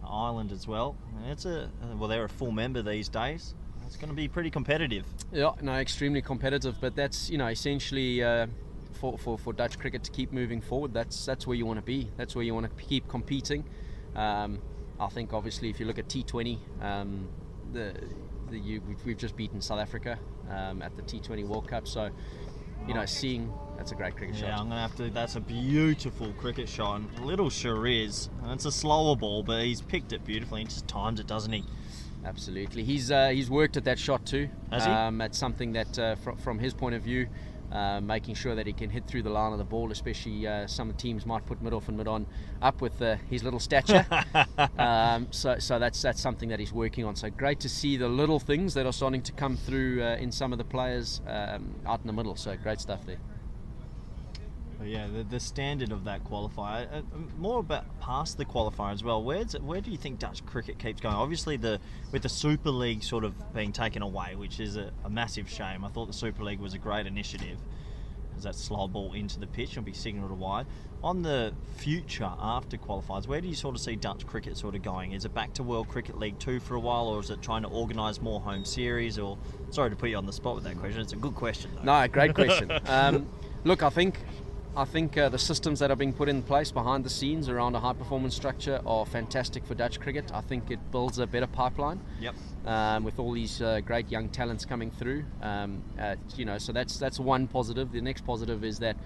Ireland as well. They're a full member these days. It's going to be pretty competitive. Yeah, no, extremely competitive. But that's essentially for Dutch cricket to keep moving forward. That's where you want to be. That's where you want to keep competing. I think obviously if you look at T20, we've just beaten South Africa at the T20 World Cup. So seeing that's a great cricket shot. Yeah, I'm going to have to. That's a beautiful cricket shot. And little Shariz, and it's a slower ball, but he's picked it beautifully and just times it, doesn't he? Absolutely. He's worked at that shot too. Has he? It's something that from his point of view, making sure that he can hit through the line of the ball, especially some teams might put mid-off and mid-on up with his little stature. So that's something that he's working on. So great to see the little things that are starting to come through in some of the players out in the middle. So great stuff there. But yeah, the standard of that qualifier, more about past the qualifier as well. Where do you think Dutch cricket keeps going? Obviously, with the Super League sort of being taken away, which is a massive shame. I thought the Super League was a great initiative, as that slow ball into the pitch will be signalled wide. On the future after qualifiers, where do you sort of see Dutch cricket sort of going? Is it back to World Cricket League 2 for a while, or is it trying to organise more home series? Or sorry to put you on the spot with that question. It's a good question though. No, great question. Look, I think the systems that are being put in place behind the scenes around a high performance structure are fantastic for Dutch cricket. I think it builds a better pipeline. Yep. With all these great young talents coming through, so that's one positive. The next positive is that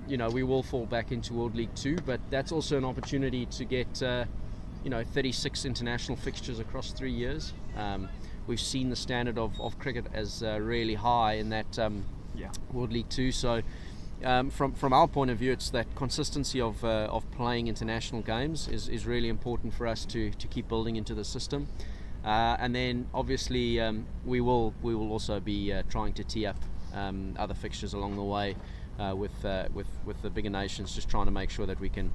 we will fall back into World League 2, but that's also an opportunity to get 36 international fixtures across 3 years. We've seen the standard of cricket as really high in that World League 2. So from our point of view, it's that consistency of playing international games is really important for us to keep building into the system. And then obviously we will also be trying to tee up other fixtures along the way with the bigger nations, just trying to make sure that we can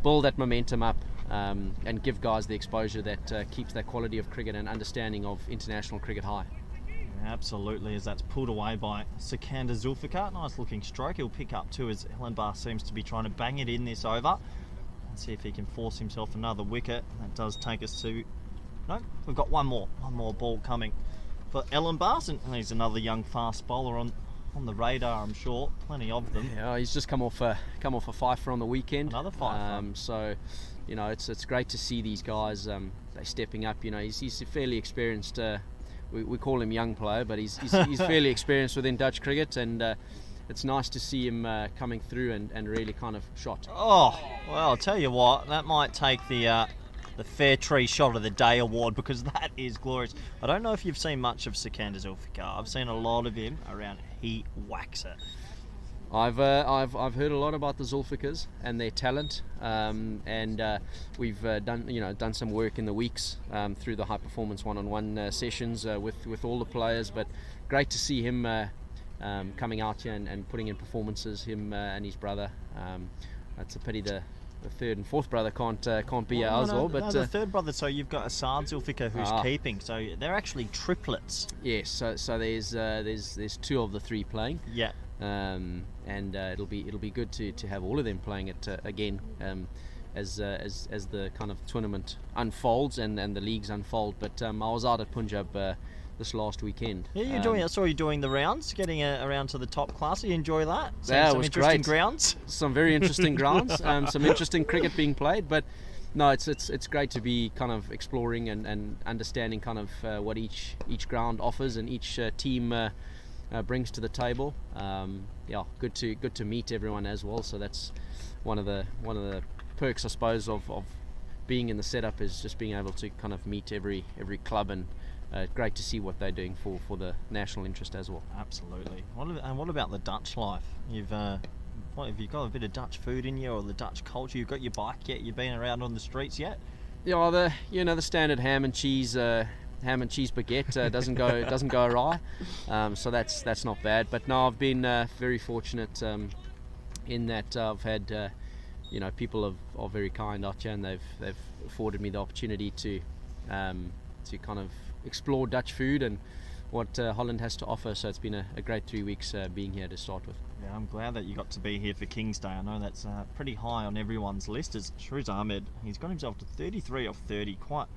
build that momentum up and give guys the exposure that keeps that quality of cricket and understanding of international cricket high. Absolutely, as that's pulled away by Sikander Zulfikar. Nice looking stroke. He'll pick up too, as Ellenbach seems to be trying to bang it in this over. Let's see if he can force himself another wicket. That does take us to... No, we've got one more ball coming for Ellenbach, and he's another young fast bowler on the radar, I'm sure. Plenty of them. Yeah, he's just come off a fifer on the weekend. Another fifer. So, it's great to see these guys. They're stepping up. He's a fairly experienced. We call him young player, but he's fairly experienced within Dutch cricket, and it's nice to see him coming through and really kind of shot. Oh, well, I'll tell you what, that might take the Fairtree Shot of the Day award, because that is glorious. I don't know if you've seen much of Sikander Zulfikar. I've seen a lot of him around. He whacks it. I've heard a lot about the Zulfikars and their talent, and we've done some work in the weeks through the high performance one-on-one sessions with all the players. But great to see him coming out here and putting in performances. Him and his brother. It's a pity the third and fourth brother can't be here as well. But the third brother. So you've got Assad Zulfikar who's keeping. So they're actually triplets. Yes. So there's two of the three playing. Yeah. And it'll be good to have all of them playing it again as the kind of tournament unfolds and the leagues unfold. But I was out at Punjab this last weekend. Yeah, I saw you doing the rounds, getting around to the top class. You enjoy that? Yeah, it was interesting great. Grounds. Some very interesting grounds. Some interesting cricket being played, but. No, it's great to be kind of exploring and understanding kind of what each ground offers and each team brings to the table. Good to meet everyone as well. So that's one of the perks, I suppose, of being in the setup, is just being able to kind of meet every club, and great to see what they're doing for the national interest as well. Absolutely. What about the Dutch life? Have you got a bit of Dutch food in you, or the Dutch culture? You've got your bike yet? You've been around on the streets yet? Yeah, the standard ham and cheese baguette doesn't go awry, so that's not bad. But no, I've been very fortunate in that I've had people are very kind out here, and they've afforded me the opportunity to kind of explore Dutch food and what Holland has to offer. So it's been a great 3 weeks being here to start with. Yeah, I'm glad that you got to be here for King's Day. I know that's pretty high on everyone's list. As Shariz Ahmed, he's got himself to 33 off 30 quite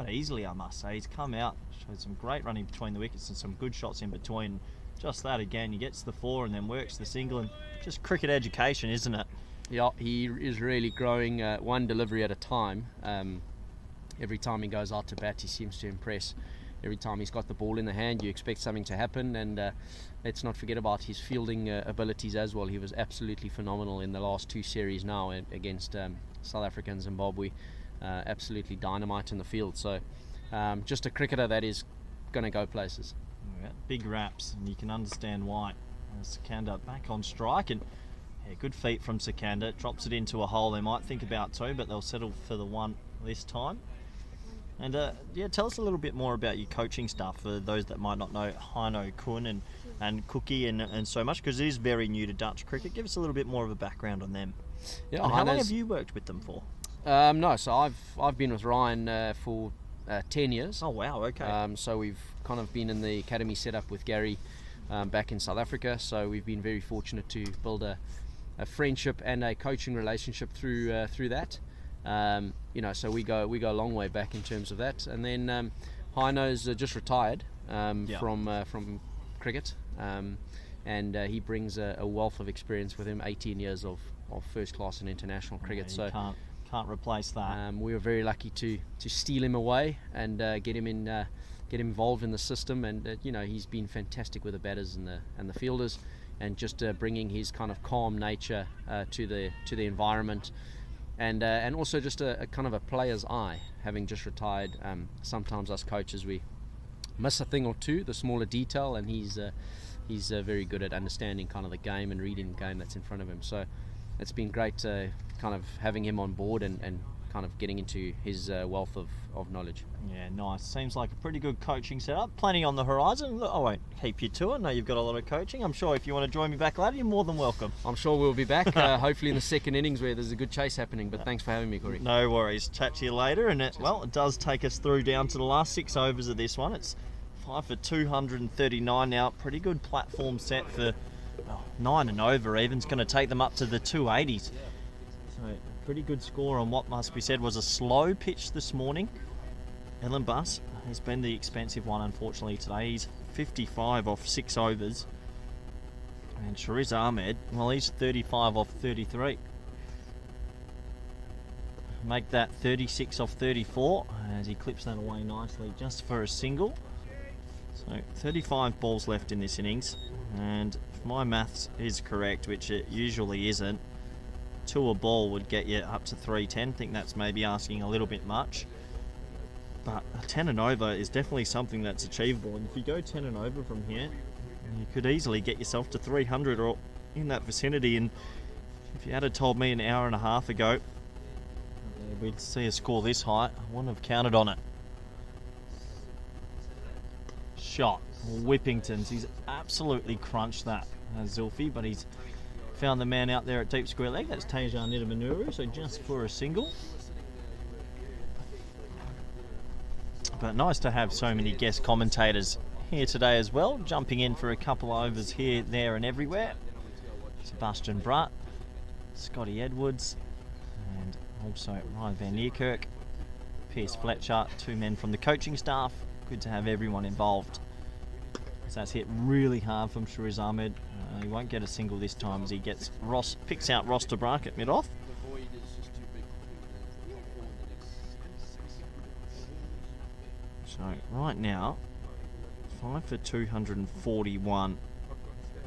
easily, I must say. He's come out, showed some great running between the wickets and some good shots in between. Just that again, he gets the 4 and then works the single, and just cricket education, isn't it? Yeah, he is really growing one delivery at a time. Every time he goes out to bat, he seems to impress. Every time he's got the ball in the hand, you expect something to happen, and let's not forget about his fielding abilities as well. He was absolutely phenomenal in the last 2 series now against South Africa and Zimbabwe. Absolutely dynamite in the field. So just a cricketer that is going to go places. Yeah, big raps, and you can understand why. Sikandar back on strike, and good feet from Sikandar. Drops it into a hole. They might think about 2, but they'll settle for the 1 this time. And tell us a little bit more about your coaching stuff for those that might not know Heino, Kun and Cookie and so much, because it is very new to Dutch cricket. Give us a little bit more of a background on them. Yeah, and how long have you worked with them for? No, so I've been with Ryan for 10 years. Oh wow, okay. So we've kind of been in the academy set up with Gary back in South Africa. So we've been very fortunate to build a friendship and a coaching relationship through that. So we go a long way back in terms of that. And then Heino's just retired from cricket, and he brings a wealth of experience with him. 18 years of first class and international cricket. Yeah, so can't replace that. We were very lucky to steal him away and get him involved in the system. And he's been fantastic with the batters and the fielders, and just bringing his kind of calm nature to the environment. And also just a kind of a player's eye, having just retired. Sometimes us coaches, we miss a thing or two, the smaller detail, and he's very good at understanding kind of the game and reading the game that's in front of him. So it's been great kind of having him on board and kind of getting into his wealth of knowledge. Yeah, nice. Seems like a pretty good coaching setup. Plenty on the horizon. Look, I won't keep you to it. I know you've got a lot of coaching. I'm sure if you want to join me back later, you're more than welcome. I'm sure we'll be back, hopefully in the second innings where there's a good chase happening. But thanks for having me, Corey. No worries. Chat to you later. And it does take us through down to the last 6 overs of this one. It's 5 for 239 now. Pretty good platform set for 9 and over even. It's going to take them up to the 280s. So pretty good score on what must be said was a slow pitch this morning. Ellen Buss has been the expensive one unfortunately today. He's 55 off 6 overs. And Shariz Ahmed, well, he's 35 off 33. Make that 36 off 34 as he clips that away nicely just for a single. So 35 balls left in this innings, and if my maths is correct, which it usually isn't, 2 a ball would get you up to 310. I think that's maybe asking a little bit much, but a 10 and over is definitely something that's achievable. And if you go 10 and over from here, you could easily get yourself to 300 or in that vicinity. And if you had told me an hour and a half ago we'd see a score this high, I wouldn't have counted on it. Shot, Whippington's. He's absolutely crunched that, Zulfi, but he's found the man out there at deep square leg. That's Teja Nidamanuru, so just for a single. But nice to have so many guest commentators here today as well, jumping in for a couple of overs here, there and everywhere. Sebastian Brutt, Scotty Edwards, and also Ryan van Niekerk, Piers Fletcher, 2 men from the coaching staff. Good to have everyone involved. So that's hit really hard from Shariz Ahmed. He won't get a single this time as he picks out Ross de Braak at mid-off. So right now, 5 for 241.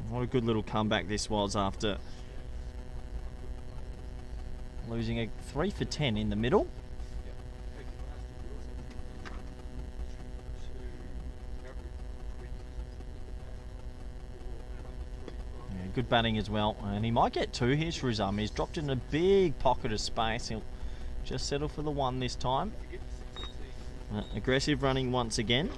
What a good little comeback this was after losing a 3 for 10 in the middle. Good batting as well, and he might get 2 here. Shariz Ahmed, he's dropped in a big pocket of space. He'll just settle for the 1 this time. Aggressive running once again.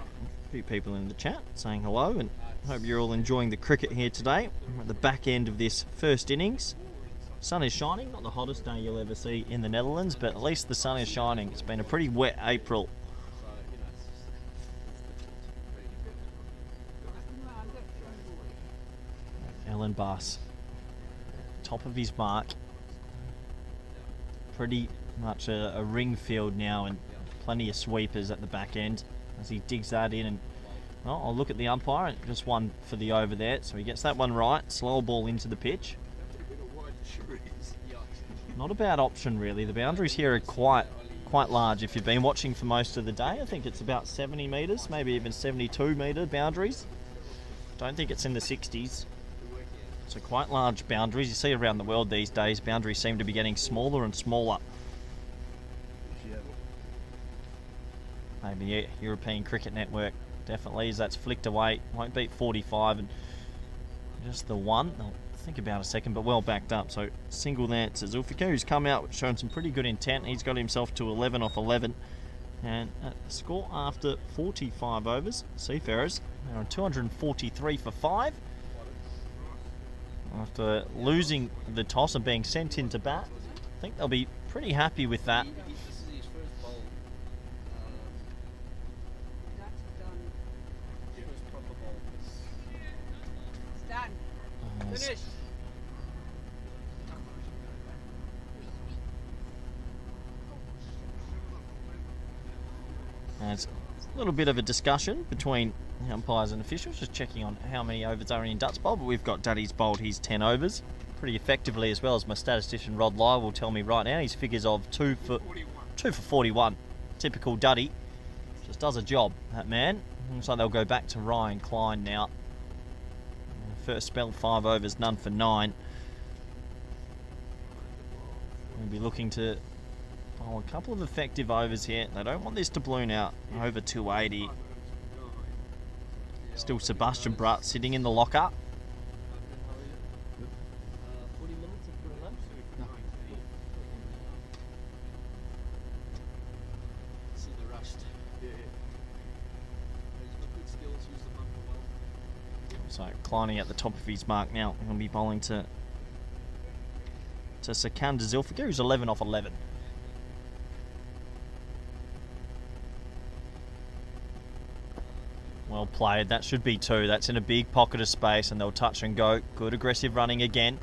A few people in the chat saying hello, and hope you're all enjoying the cricket here today. We're at the back end of this first innings. Sun is shining, not the hottest day you'll ever see in the Netherlands, but at least the sun is shining. It's been a pretty wet April. Ellen Bass, top of his mark. Pretty much a ring field now, and plenty of sweepers at the back end as he digs that in. And well, I'll look at the umpire, and just one for the over there, so he gets that one right. Slow ball into the pitch. Not a bad option really. The boundaries here are quite large. If you've been watching for most of the day, I think it's about 70 metres, maybe even 72 metre boundaries. Don't think it's in the 60s. So quite large boundaries. You see around the world these days, boundaries seem to be getting smaller and smaller. Maybe yeah, European Cricket Network definitely, as that's flicked away. Won't beat 45, and just the 1. I'll think about a second, but well backed up. So single there to Zulfikar, who's come out showing some pretty good intent. He's got himself to 11 off 11, and a score after 45 overs. Seafarers are on 243 for 5. After losing the toss and being sent into bat, I think they'll be pretty happy with that. Finish. It's a little bit of a discussion between the umpires and officials, just checking on how many overs are in Dutch bowl, but we've got Duddy's bowled his 10 overs pretty effectively, as well as my statistician Rod Lyle will tell me right now. His figures of 2 for 41. Typical Duddy. Just does a job, that man. Looks like they'll go back to Ryan Klein now. First spell, 5 overs, none for 9. We'll be looking to bowl a couple of effective overs here. They don't want this to balloon out over 280. Still Sebastian Brutt sitting in the locker. So Kleiny at the top of his mark now. He'll be bowling to Sikandar Zulfikar, who's 11 off 11. Well played. That should be 2. That's in a big pocket of space, and they'll touch and go. Good aggressive running again.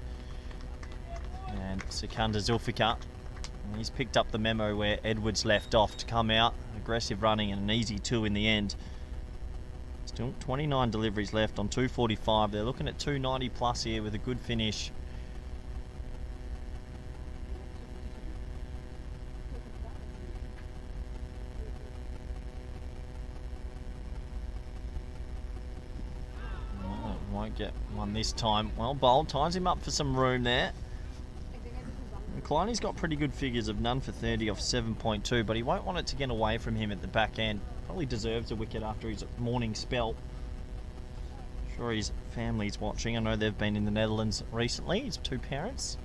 And Sikandar Zulfikar, he's picked up the memo where Edwards left off to come out. Aggressive running and an easy 2 in the end. Still 29 deliveries left on 245. They're looking at 290 plus here with a good finish. Oh, won't get one this time. Well bowled, ties him up for some room there. Kleiny's got pretty good figures of none for 30 off 7.2, but he won't want it to get away from him at the back end. Probably deserves a wicket after his morning spell. Sure his family's watching. I know they've been in the Netherlands recently, his 2 parents.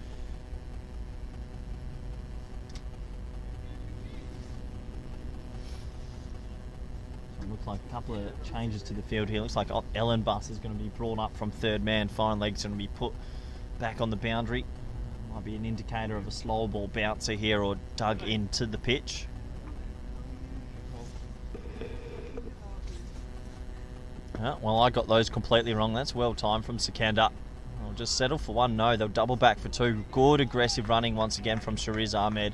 So look like a couple of changes to the field here. Looks like Ellen Bass is going to be brought up from 3rd man. Fine leg's going to be put back on the boundary. Might be an indicator of a slow ball bouncer here, or dug into the pitch. Well, I got those completely wrong. That's well timed from Sikandar. I'll just settle for 1. No, they'll double back for 2. Good aggressive running once again from Shariz Ahmed,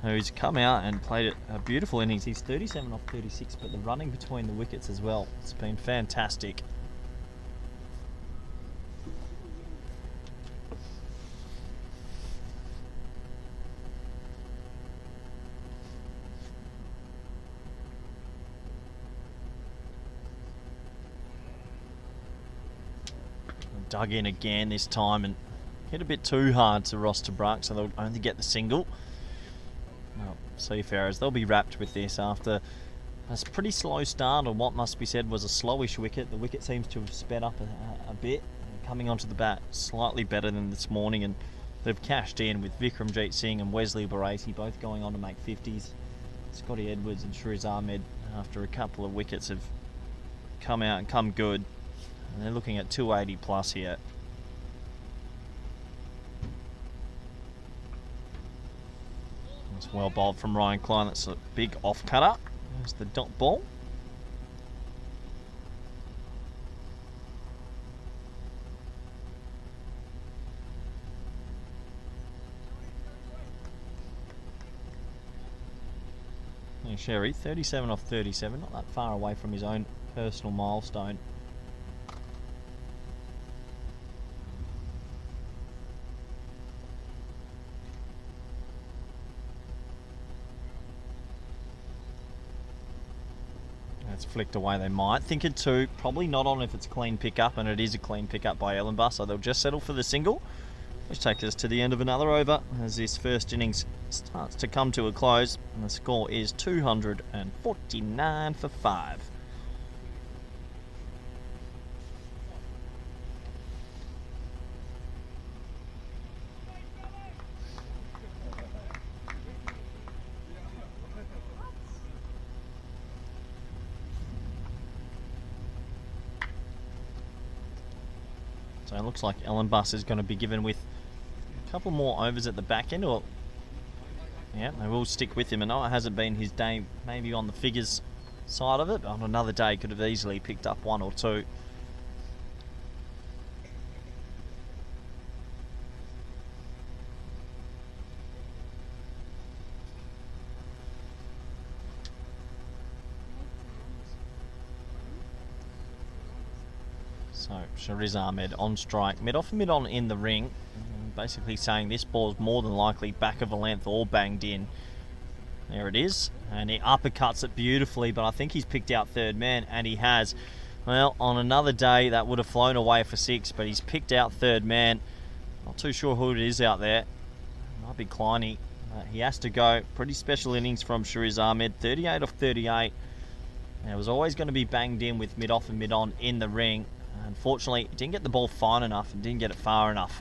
who's come out and played a beautiful innings. He's 37 off 36, but the running between the wickets as well, it's been fantastic. Dug in again this time and hit a bit too hard to Ross Tobruk, so they'll only get the single. Well, Seafarers, they'll be wrapped with this after a pretty slow start on what must be said was a slowish wicket. The wicket seems to have sped up a bit, coming onto the bat slightly better than this morning, and they've cashed in with Vikramjit Singh and Wesley Barassi both going on to make 50s. Scotty Edwards and Shriz Ahmed, after a couple of wickets, have come out and come good. And they're looking at 280 plus here. It's well bowled from Ryan Klein. That's a big off cutter. There's the dot ball. And Sherry, 37 off 37, not that far away from his own personal milestone. That's flicked away, they might think it too. Probably not on if it's a clean pickup, and it is a clean pickup by Ellenbus, so they'll just settle for the single, which takes us to the end of another over as this first innings starts to come to a close, and the score is 249 for 5. So it looks like Ellenbus is going to be given with a couple more overs at the back end, or yeah, they will stick with him. I know it hasn't been his day maybe on the figures side of it, but on another day could have easily picked up 1 or 2. So Shariz Ahmed on strike, mid-off and mid-on in the ring, basically saying this ball's more than likely back of a length or banged in. There it is, and he uppercuts it beautifully, but I think he's picked out third man, and he has. Well, on another day that would have flown away for 6, but he's picked out third man. Not too sure who it is out there. Might be Kleiny. He has to go. Pretty special innings from Shariz Ahmed, 38 off 38. And it was always going to be banged in with mid-off and mid-on in the ring. Unfortunately, didn't get the ball fine enough and didn't get it far enough.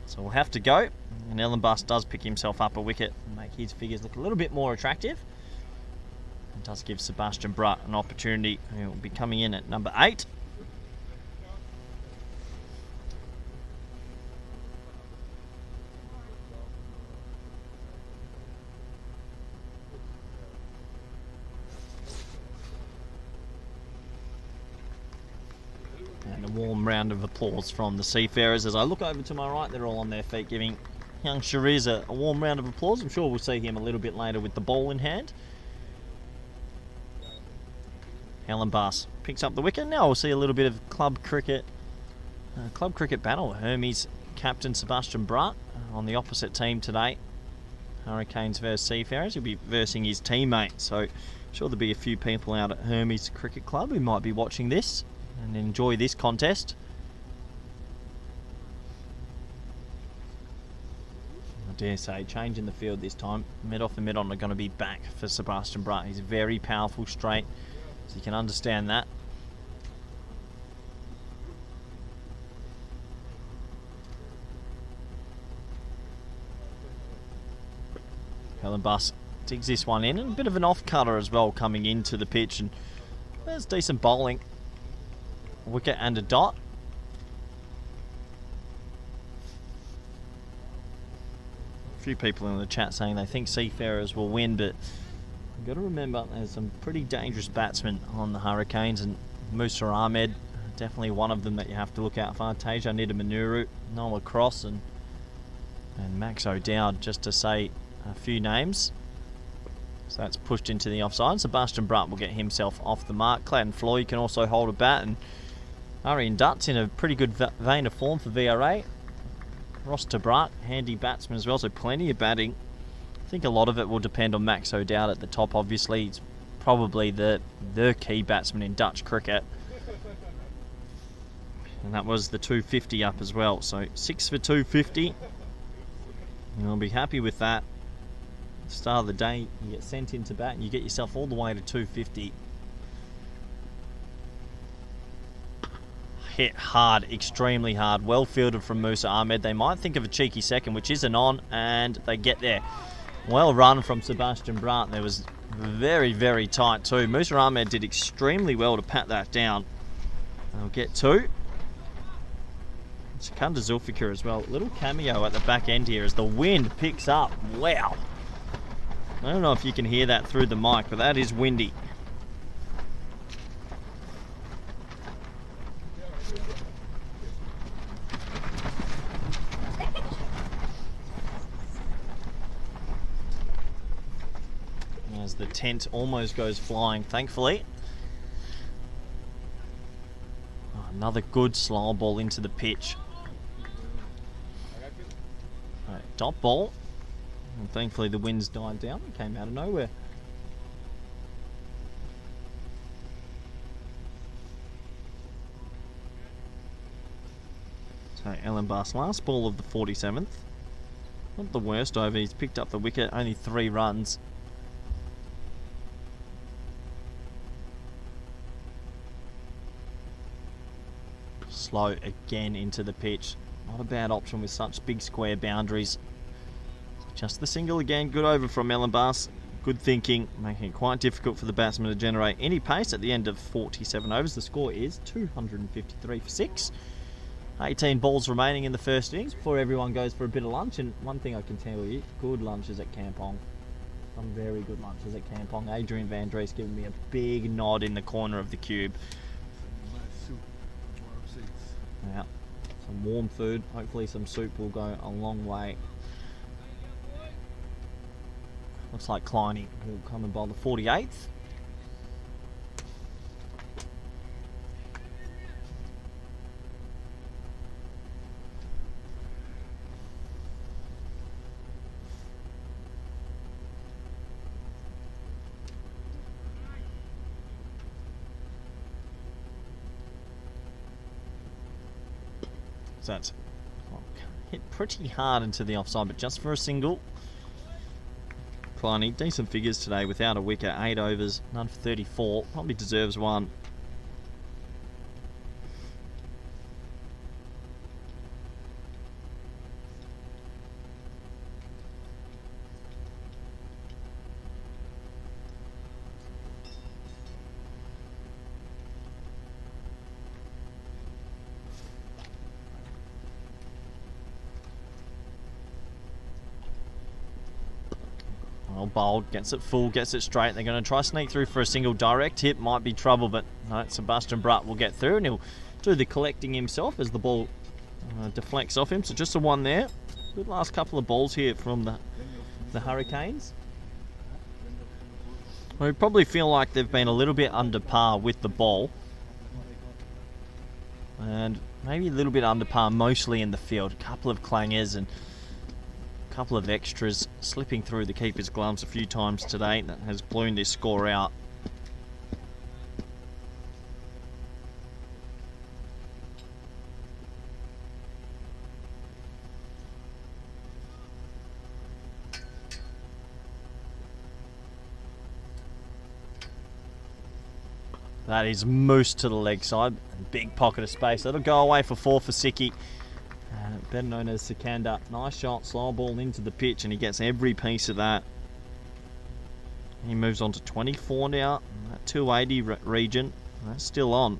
So we'll have to go. And Ellenbus does pick himself up a wicket and make his figures look a little bit more attractive. And does give Sebastian Brutt an opportunity. He will be coming in at number 8. And a warm round of applause from the Seafarers. As I look over to my right, they're all on their feet giving young Shariz a warm round of applause. I'm sure we'll see him a little bit later with the ball in hand. Ellenbus picks up the wicket. Now we'll see a little bit of club cricket battle. Hermes captain Sebastian Brutt on the opposite team today. Hurricanes versus Seafarers. He'll be versing his teammate. So I'm sure there'll be a few people out at Hermes Cricket Club who might be watching this and enjoy this contest. I dare say, change in the field this time. Mid-off and mid-on are going to be back for Sebastian Brutt. He's very powerful straight, so you can understand that. Ellenbus digs this one in, and a bit of an off-cutter as well coming into the pitch, and there's decent bowling. Wicket and a dot. A few people in the chat saying they think Seafarers will win, but you've got to remember there's some pretty dangerous batsmen on the Hurricanes, and Musa Ahmed, definitely one of them that you have to look out for. Teja Nidamanuru, Noah Cross, and Max O'Dowd, just to say a few names. So that's pushed into the offside. Sebastian Brutt will get himself off the mark. Clayton Floyd can also hold a bat, and Arian Dutt's in a pretty good vein of form for VRA. Ross Brutt, handy batsman as well, so plenty of batting. I think a lot of it will depend on Max O'Dowd at the top, obviously. He's probably the key batsman in Dutch cricket. And that was the 250 up as well, so 6 for 250. And I'll be happy with that. At the start of the day, you get sent into bat and you get yourself all the way to 250. hit hard, extremely hard. Well fielded from Musa Ahmed. They might think of a cheeky second, which isn't on, and they get there. Well run from Sebastian Brandt. There was very, very tight too. Musa Ahmed did extremely well to pat that down. They'll get 2. Shakunda Zulfikar as well. Little cameo at the back end here as the wind picks up. Wow. I don't know if you can hear that through the mic, but that is windy. As the tent almost goes flying, thankfully. Oh, another good slow ball into the pitch. Right, dot ball. And thankfully the wind's died down. It came out of nowhere. So Ellen Bass, last ball of the 47th. Not the worst over. He's picked up the wicket. Only 3 runs. Slow again into the pitch. Not a bad option with such big square boundaries. Just the single again. Good over from Ellen Bass. Good thinking, making it quite difficult for the batsman to generate any pace at the end of 47 overs. The score is 253 for 6. 18 balls remaining in the first innings before everyone goes for a bit of lunch. And one thing I can tell you, good lunches at Kampong. Some very good lunches at Kampong. Adrian Van Dries giving me a big nod in the corner of the cube. Yeah, some warm food. Hopefully some soup will go a long way. Looks like Kleiny will come and bowl the 48th. So that's hit pretty hard into the offside, but just for a single. Kleiny, decent figures today without a wicket. 8 overs, none for 34. Probably deserves one. Well bowled, gets it full, gets it straight. They're going to try sneak through for a single. Direct hit might be trouble, but no, Sebastian Brandt will get through and he'll do the collecting himself as the ball deflects off him. So just a 1 there. Good last couple of balls here from the Hurricanes. We probably feel like they've been a little bit under par with the ball. And maybe a little bit under par mostly in the field. A couple of clangers and couple of extras slipping through the keeper's gloves a few times today. That has blown this score out. That is Moose to the leg side. Big pocket of space. That'll go away for 4 for Siki. Better known as Sikandar. Nice shot, slow ball into the pitch, and he gets every piece of that. He moves on to 24 now. That 280 region. That's still on.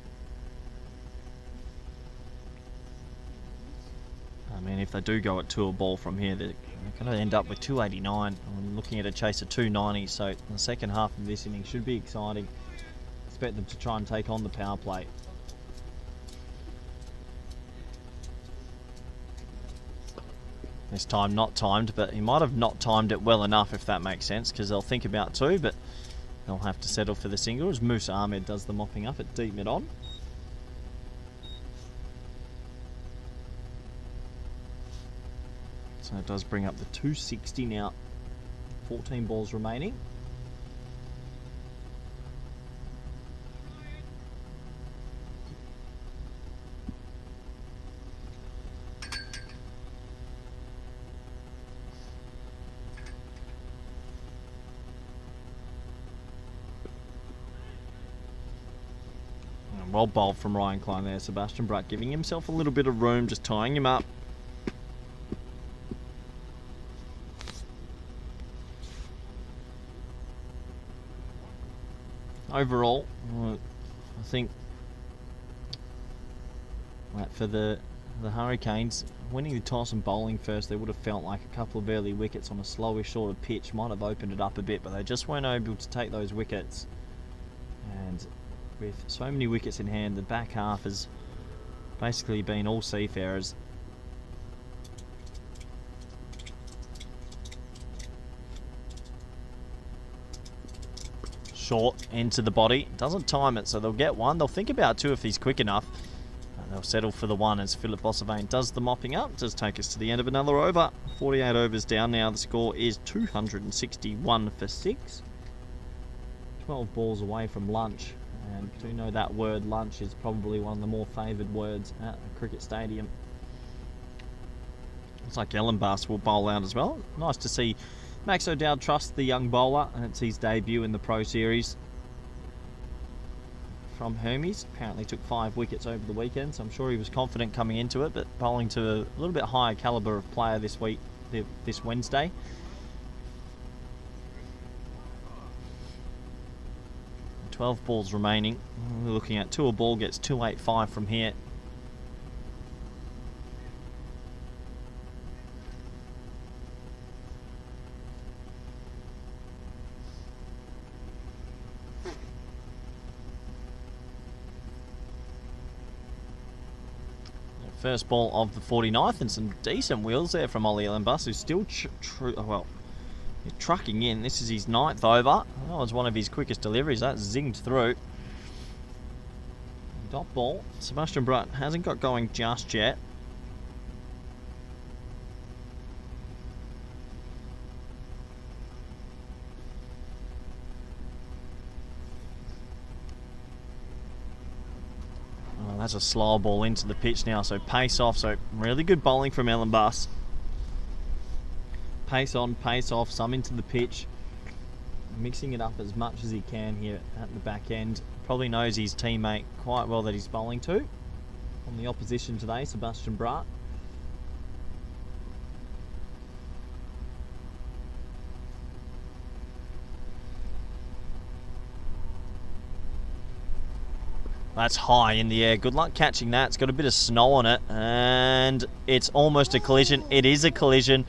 I mean, if they do go at 2 a ball from here, they're going to end up with 289. I'm looking at a chase of 290, so the second half of this inning should be exciting. Expect them to try and take on the power play. This time not timed, but he might have not timed it well enough, if that makes sense, because they'll think about 2, but they'll have to settle for the single as Musa Ahmed does the mopping up at deep mid-on. So it does bring up the 260 now. 14 balls remaining. Well bowled from Ryan Klein there. Sebastian Brutt giving himself a little bit of room, just tying him up. Overall, I think for the Hurricanes, winning the toss and bowling first, they would have felt like a couple of early wickets on a slowish sort of pitch might have opened it up a bit, but they just weren't able to take those wickets. And with so many wickets in hand, the back half has basically been all Seafarers. Short into the body, doesn't time it, so they'll get one. They'll think about two if he's quick enough. They'll settle for the one as Philip Bossavane does the mopping up. Does take us to the end of another over. 48 overs down now. The score is 261 for 6. 12 balls away from lunch. And do know that word lunch is probably one of the more favoured words at a cricket stadium. Looks like Ellen Bass will bowl out as well. Nice to see Max O'Dowd trust the young bowler, and it's his debut in the Pro Series. From Hermes, apparently took 5 wickets over the weekend, so I'm sure he was confident coming into it, but bowling to a little bit higher calibre of player this Wednesday. And 12 balls remaining. We're looking at 2 a ball, gets 285 from here. First ball of the 49th, and some decent wheels there from Ollie Ellenbus, who's still trucking in. This is his 9th over. That was one of his quickest deliveries. That zinged through. Dot ball. Sebastian Brutt hasn't got going just yet. That's a slow ball into the pitch now, so pace off. So really good bowling from Ellen Bass. Pace on, pace off, some into the pitch. Mixing it up as much as he can here at the back end. Probably knows his teammate quite well that he's bowling to. On the opposition today, Sebastian Brutt. That's high in the air. Good luck catching that. It's got a bit of snow on it, and it's almost a collision. It is a collision.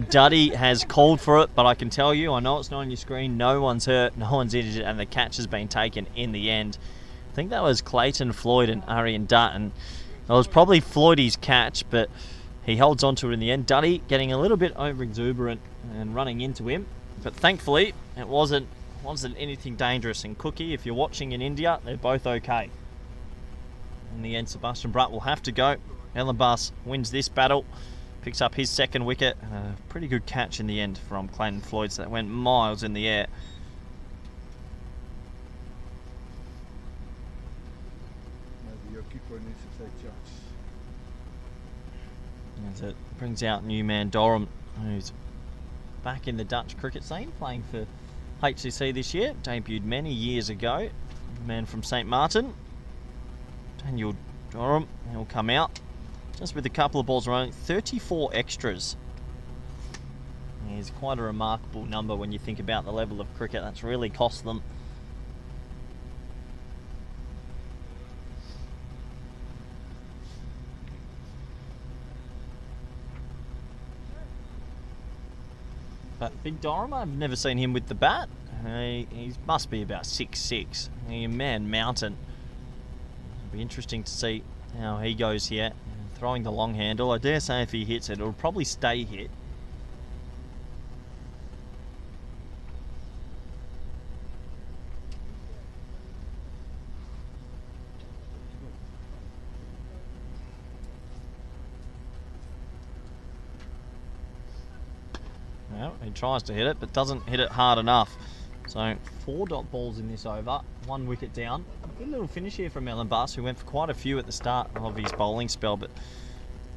Duddy has called for it, but I can tell you, I know it's not on your screen, no one's hurt, no one's injured, and the catch has been taken in the end. I think that was Clayton Floyd and Arian Dutton. It was probably Floydy's catch, but he holds on to it in the end. Duddy getting a little bit over exuberant and running into him, but thankfully it wasn't anything dangerous. And Cookie, if you're watching in India, they're both okay. In the end, Sebastian Brutt will have to go. Ellen Bass wins this battle, picks up his 2nd wicket. Pretty good catch in the end from Clayton Floyd, so that went miles in the air. Maybe your keeper needs to take charge. As it brings out new man Dorham, who's back in the Dutch cricket scene, playing for HCC this year. Debuted many years ago. Man from St Martin, Daniel Dorham. He'll come out just with a couple of balls running. 34 extras. It's quite a remarkable number when you think about the level of cricket that's really cost them. But Big Dorham, I've never seen him with the bat. He must be about 6'6". A man mountain. It'll be interesting to see how he goes here. Throwing the long handle. I dare say if he hits it, it'll probably stay hit. Well, he tries to hit it, but doesn't hit it hard enough. So 4 dot balls in this over, 1 wicket down. Good little finish here from Ellen Bass, who went for quite a few at the start of his bowling spell, but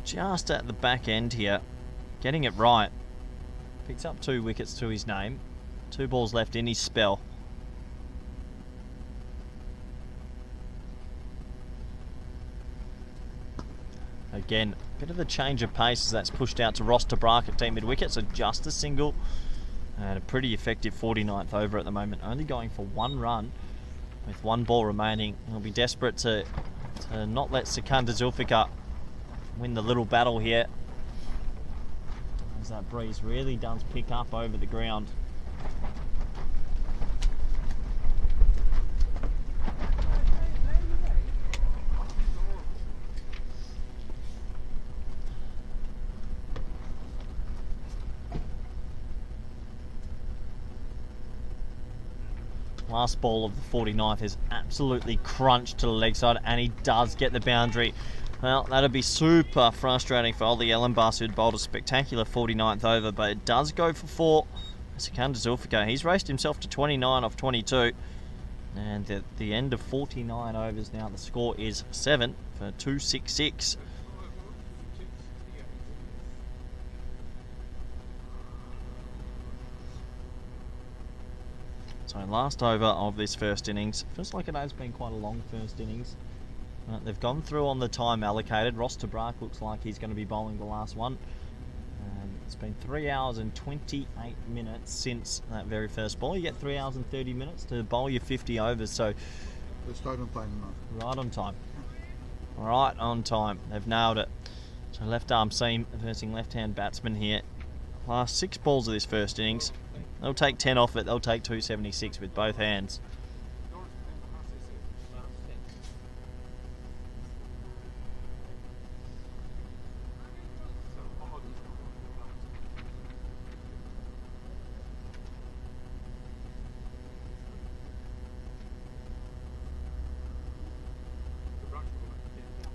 just at the back end here, getting it right. Picks up 2 wickets to his name. 2 balls left in his spell. again, a bit of a change of pace as that's pushed out to Ross de Braak at deep mid-wicket, so just a single. And a pretty effective 49th over at the moment, only going for 1 run with 1 ball remaining. He'll be desperate to not let Sikandar Zulfikar win the little battle here, as that breeze really does pick up over the ground. Last ball of the 49th is absolutely crunched to the leg side, and he does get the boundary. Well, that'll be super frustrating for Ollie Ellenbaas, who'd bowled a spectacular 49th over, but it does go for 4. Sikandar Zulfikar, he's raced himself to 29 off 22. And at the end of 49 overs now, the score is 7 for 266. So last over of this first innings. Feels like it has been quite a long first innings. They've gone through on the time allocated. Ross de Braak looks like he's going to be bowling the last one. It's been 3 hours and 28 minutes since that very first ball. You get 3 hours and 30 minutes to bowl your 50 overs. So They start on time now. right on time. Right on time. They've nailed it. So left arm seam versing left hand batsman here. Last 6 balls of this first innings. They'll take 10 off it. They'll take 276 with both hands.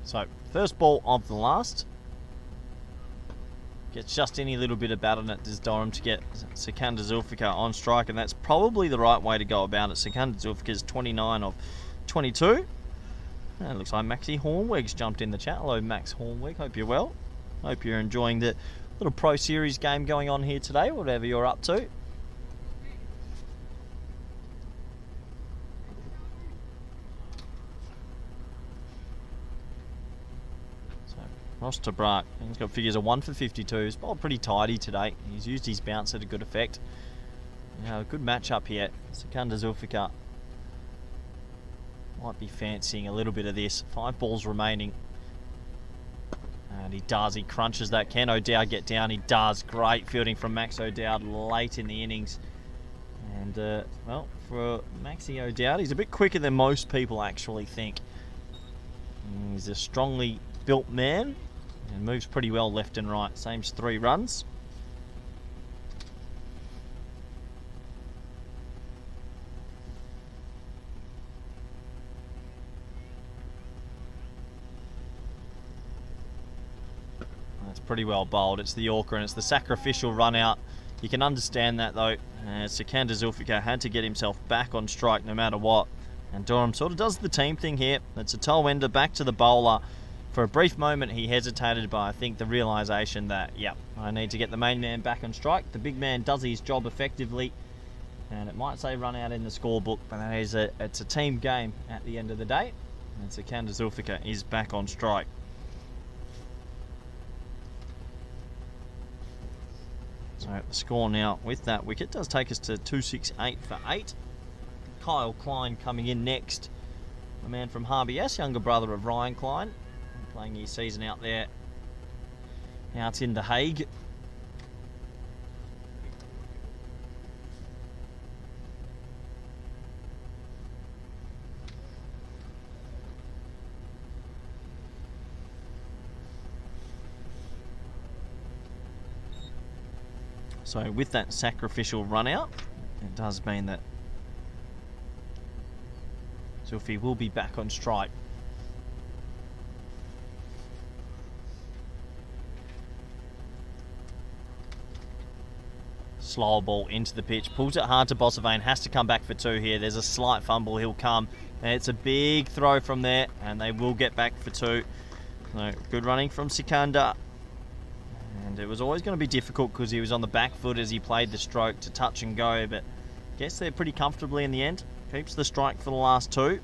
So, first ball of the last. Gets just any little bit of bat on it, does Durham, to get Sikandar Zulfikar on strike, and that's probably the right way to go about it. Sikandar Zulfikar's 29 of 22. And it looks like Maxie Hornweg's jumped in the chat. Hello, Max Hornweg. Hope you're well. Hope you're enjoying the little Pro Series game going on here today, whatever you're up to. Ross de Braak, he's got figures of 1 for 52. He's bowled pretty tidy today. He's used his bounce at a good effect. A good match up here. Sikandar Zulfikar might be fancying a little bit of this. 5 balls remaining. And he does. He crunches that. Can O'Dowd get down? He does. Great fielding from Max O'Dowd late in the innings. And, well, for Maxie O'Dowd, he's a bit quicker than most people actually think. He's a strongly built man and moves pretty well left and right. Same's 3 runs. That's pretty well bowled. It's the Yorker and it's the sacrificial run out. You can understand that though. Sikandar Zulfikar had to get himself back on strike no matter what. And Durham sort of does the team thing here. It's a toe ender back to the bowler. For a brief moment he hesitated, but I think the realisation that, yep, I need to get the main man back on strike. The big man does his job effectively, and it might say run out in the scorebook, but that is it's a team game at the end of the day. And Sikandar Zulfikar is back on strike. So the score now with that wicket does take us to 268 for 8. Kyle Klein coming in next. The man from RBS, younger brother of Ryan Klein. Playing his season out there, out in The Hague. So with that sacrificial run out, it does mean that Zulfi will be back on strike. Slower ball into the pitch, pulls it hard to Bossavane, has to come back for 2 here. There's a slight fumble, he'll come, and it's a big throw from there, and they will get back for 2. So good running from Sikandar, and it was always going to be difficult because he was on the back foot as he played the stroke to touch and go, but gets there pretty comfortably in the end. Keeps the strike for the last 2.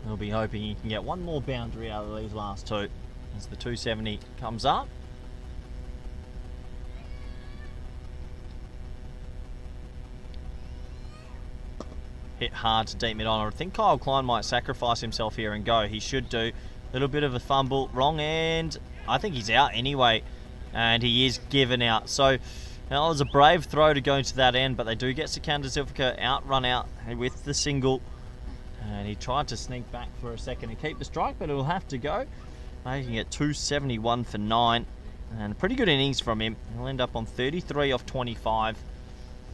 He'll be hoping he can get one more boundary out of these last two as the 270 comes up. Hit hard to deep mid-on. I think Kyle Klein might sacrifice himself here and go. He should do. A little bit of a fumble. Wrong end. I think he's out anyway. And he is given out. So that was a brave throw to go into that end, but they do get Sikander Zilfica run out with the single. And he tried to sneak back for a second and keep the strike, but it'll have to go. Making it 271 for 9. And a pretty good innings from him. He'll end up on 33 off 25.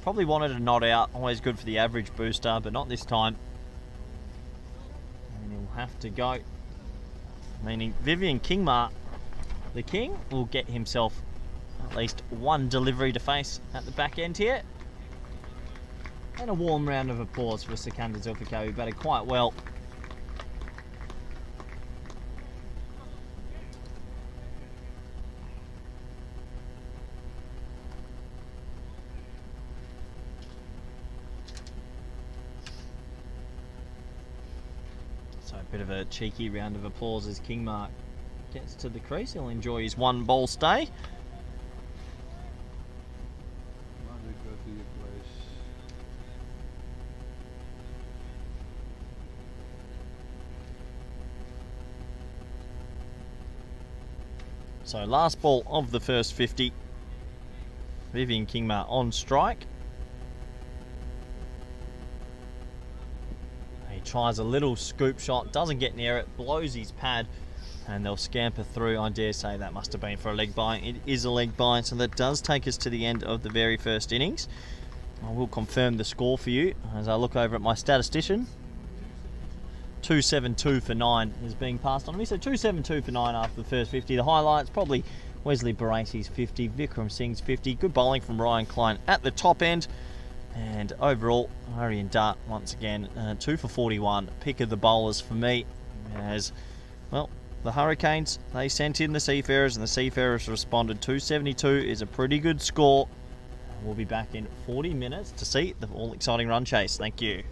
Probably wanted a not out. Always good for the average booster, but not this time. And he'll have to go. Meaning Vivian Kingma, the king, will get himself at least one delivery to face at the back end here. And a warm round of applause for Sikander Zilfica, who batted quite well. So a bit of a cheeky round of applause as Kingmark gets to the crease. He'll enjoy his one bowl stay. Malik, go to your place. So last ball of the first 50. Vivian Kingma on strike. He tries a little scoop shot, doesn't get near it, blows his pad, and they'll scamper through. I dare say that must have been for a leg bye. It is a leg bye, so that does take us to the end of the very first innings. I will confirm the score for you as I look over at my statistician. 272 for 9 is being passed on to me. So 272 for 9 after the first 50. The highlights, probably Wesley Barasi's 50, Vikram Singh's 50. Good bowling from Ryan Klein at the top end. And overall, Arian Dutt, once again, 2 for 41. Pick of the bowlers for me. As, well, the Hurricanes, they sent in the Seafarers, and the Seafarers responded. 272 is a pretty good score. We'll be back in 40 minutes to see the all-exciting run chase. Thank you.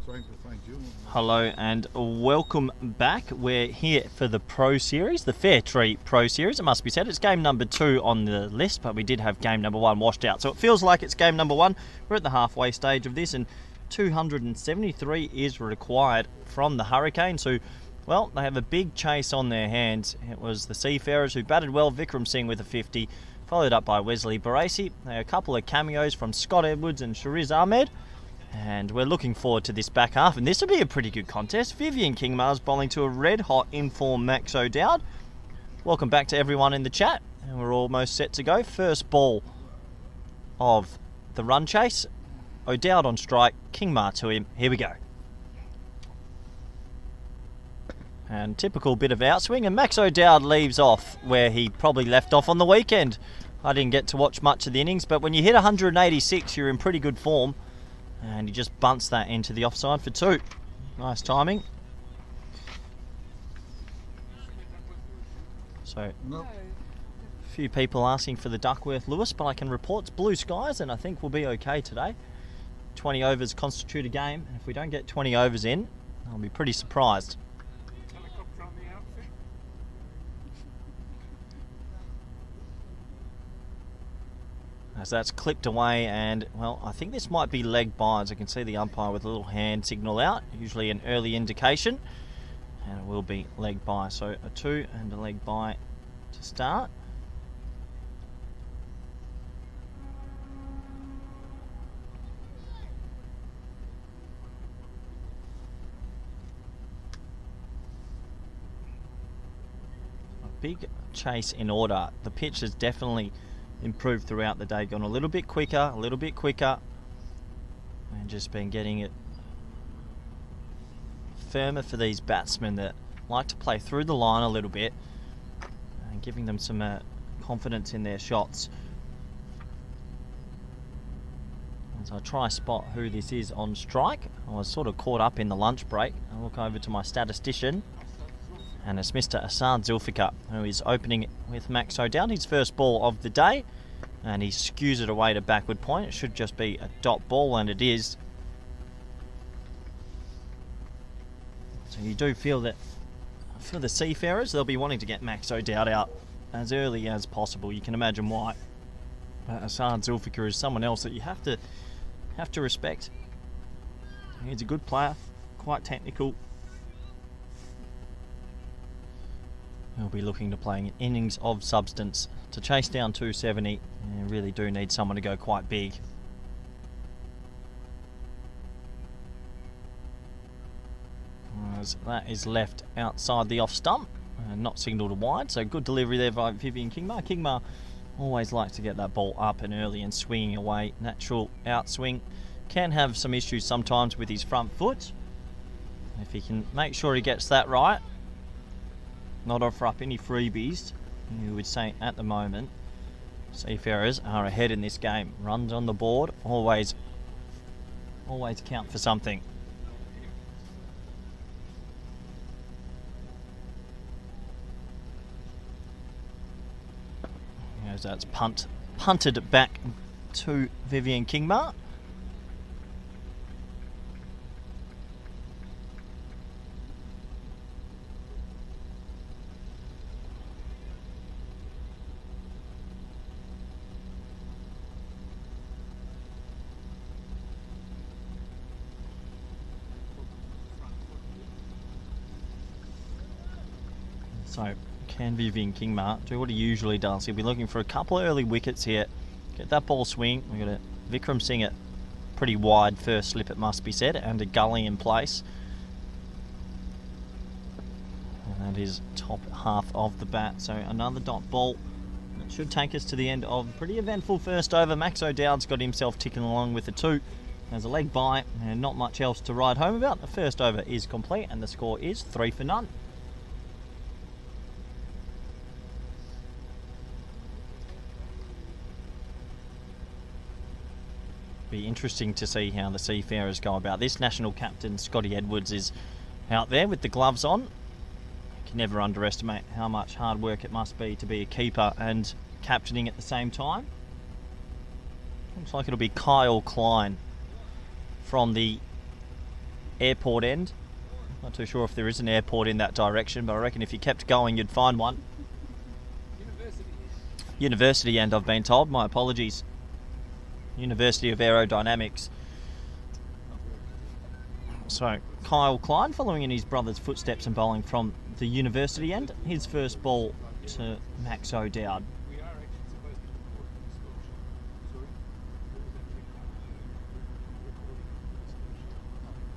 trying to find you. Hello and welcome back. We're here for the Pro Series, the Fairtree Pro Series. It must be said, it's game number 2 on the list, but we did have game number 1 washed out. So it feels like it's game number 1. We're at the halfway stage of this, and 273 is required from the Hurricanes, who, well, they have a big chase on their hands. It was the Seafarers who batted well, Vikram Singh with a 50, followed up by Wesley Barassi. A couple of cameos from Scott Edwards and Shariz Ahmed. And we're looking forward to this back half, and this will be a pretty good contest. Vivian Kingmar's bowling to a red-hot in-form Max O'Dowd. Welcome back to everyone in the chat, and we're almost set to go. First ball of the run chase. O'Dowd on strike, Kingmar to him. Here we go. And typical bit of outswing, and Max O'Dowd leaves off where he probably left off on the weekend. I didn't get to watch much of the innings, but when you hit 186, you're in pretty good form. And he just bunts that into the offside for 2. Nice timing. So, a few people asking for the Duckworth Lewis, but I can report it's blue skies, and I think we'll be okay today. 20 overs constitute a game, and if we don't get 20 overs in, I'll be pretty surprised. As that's clipped away, and, well, I think this might be leg by, as I can see the umpire with a little hand signal out, usually an early indication, and it will be leg by. So a 2 and a leg by to start. A big chase in order. The pitch has definitely improved throughout the day, gone a little bit quicker, and just been getting it firmer for these batsmen that like to play through the line a little bit and giving them some confidence in their shots. As I try spot who this is on strike, I was sort of caught up in the lunch break. I look over to my statistician, and it's Mr. Asad Zulfikar, who is opening with Max O'Dowd, his first ball of the day, and he skews it away to backward point. It should just be a dot ball, and it is. So you do feel that for the Seafarers, they'll be wanting to get Max O'Dowd out as early as possible. You can imagine why. Asad Zulfikar is someone else that you have to respect. He's a good player, quite technical. He'll be looking to play innings of substance to chase down 270. You really do need someone to go quite big. As that is left outside the off stump, not signalled wide, so good delivery there by Vivian Kingmar. Kingmar always likes to get that ball up and early and swinging away. Natural outswing. Can have some issues sometimes with his front foot. If he can make sure he gets that right, not offer up any freebies, you would say at the moment Seafarers are ahead in this game. Runs on the board always count for something. As that's punted back to Vivian Kingmar. So, can Vivian Kingmar do what he usually does? He'll be looking for a couple of early wickets here. Get that ball swing. We've got a Vikram Singh at pretty wide first slip, it must be said, and a gully in place. And that is top half of the bat. So another dot ball. That should take us to the end of a pretty eventful first over. Max O'Dowd's got himself ticking along with a 2. There's a leg by, and not much else to ride home about. The first over is complete, and the score is 3 for none. Be interesting to see how the Seafarers go about this. National captain Scotty Edwards is out there with the gloves on. You can never underestimate how much hard work it must be to be a keeper and captaining at the same time. Looks like it'll be Kyle Klein from the airport end. Not too sure if there is an airport in that direction, but I reckon if you kept going you'd find one. University end, I've been told. My apologies. University of Aerodynamics. So Kyle Klein following in his brother's footsteps and bowling from the university end. His first ball to Max O'Dowd.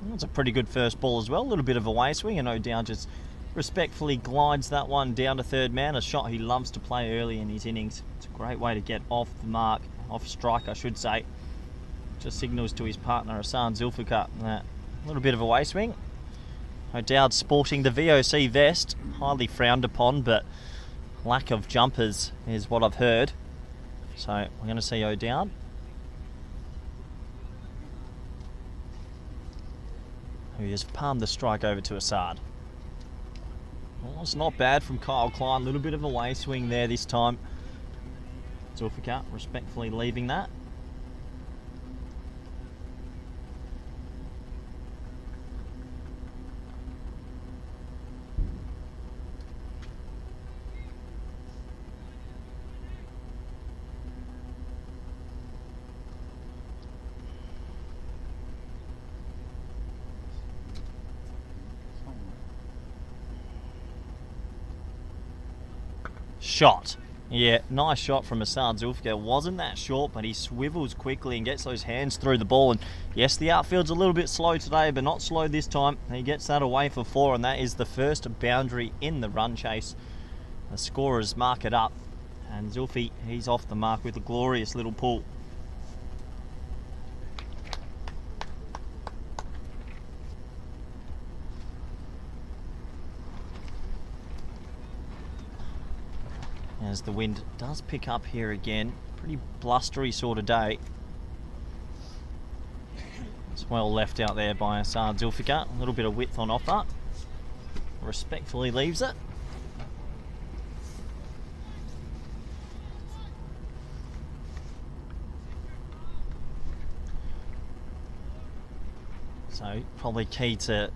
That's a pretty good first ball as well. A little bit of a way swing, and O'Dowd just respectfully glides that one down to third man. A shot he loves to play early in his innings. It's a great way to get off the mark, off strike I should say. Just signals to his partner Hassan Zulfikar that a little bit of a way swing. O'Dowd sporting the VOC vest, highly frowned upon, but lack of jumpers is what I've heard. So we're going to see O'Dowd. Who has palmed the strike over to Assad. Well, it's not bad from Kyle Klein. A little bit of a way swing there this time. Zulfikar respectfully leaving that. Shot. Yeah, nice shot from Assad Zulfikar. Wasn't that short, but he swivels quickly and gets those hands through the ball. And yes, the outfield's a little bit slow today, but not slow this time. He gets that away for 4, and that is the first boundary in the run chase. The scorers mark it up, and Zulfi, he's off the mark with a glorious little pull. As the wind does pick up here again. Pretty blustery sort of day. It's well left out there by Assad Zulfikar. A little bit of width on offer. Respectfully leaves it. So probably key to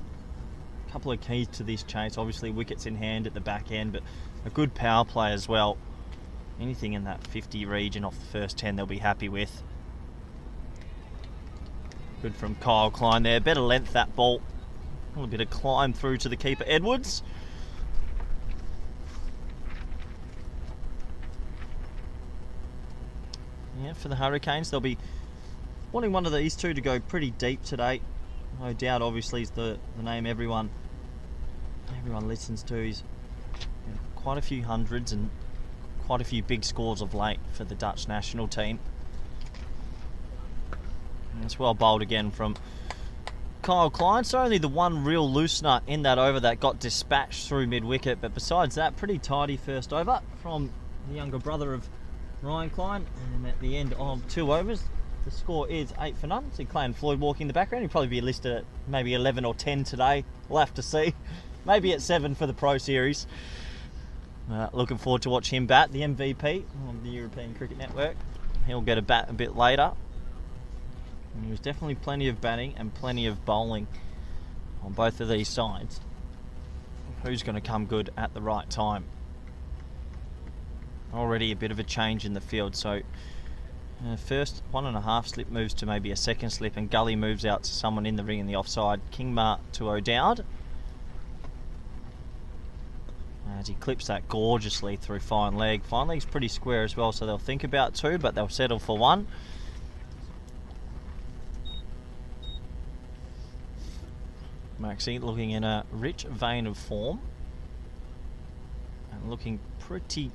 a couple of keys to this chase. Obviously wickets in hand at the back end, but a good power play as well. Anything in that 50 region off the first 10 they'll be happy with. Good from Kyle Klein there. Better length that ball. A little bit of climb through to the keeper Edwards. Yeah, for the Hurricanes they'll be wanting one of these two to go pretty deep today. No doubt obviously is the name everyone listens to. He's quite a few hundreds and quite a few big scores of late for the Dutch national team. And it's well bowled again from Kyle Klein. So only the one real loosener in that over that got dispatched through mid-wicket, but besides that, pretty tidy first over from the younger brother of Ryan Klein. And at the end of 2 overs, the score is 8 for none. See Clayton Floyd walking in the background. He'll probably be listed at maybe 11 or 10 today. We'll have to see. Maybe at 7 for the Pro Series. Looking forward to watch him bat, the MVP of the European Cricket Network. He'll get a bat a bit later. And there's definitely plenty of batting and plenty of bowling on both of these sides. Who's going to come good at the right time? Already a bit of a change in the field. So first 1.5 slip moves to maybe a second slip, and Gully moves out to someone in the ring in the offside. Kingma to O'Dowd. As he clips that gorgeously through fine leg. Fine leg's pretty square as well, so they'll think about 2, but they'll settle for 1. Maxi looking in a rich vein of form. And looking pretty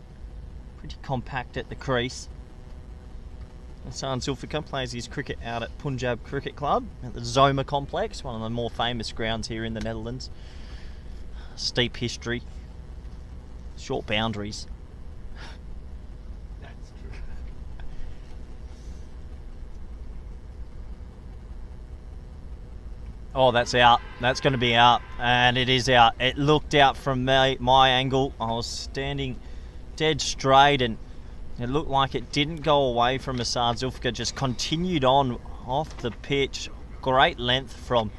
compact at the crease. Hassan Zulfikar plays his cricket out at Punjab Cricket Club at the Zoma Complex, one of the more famous grounds here in the Netherlands. Steep history. Short boundaries. That's true. Oh, that's out. That's going to be out. And it is out. It looked out from my angle. I was standing dead straight and it looked like it didn't go away from Assad Zulfikar. Just continued on off the pitch. Great length from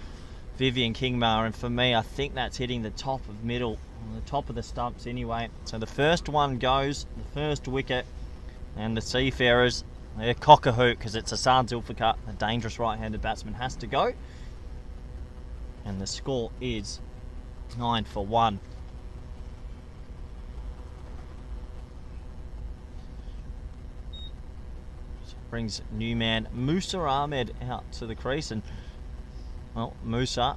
Vivian Kingmar, and for me I think that's hitting the top of middle, the top of the stumps anyway. So the first one goes, the first wicket, and the Seafarers, they're cock-a-hoot because it's Hassan Zulfikar, a dangerous right-handed batsman, has to go. And the score is 9 for 1. Brings new man Musa Ahmed out to the crease, and well, Musa,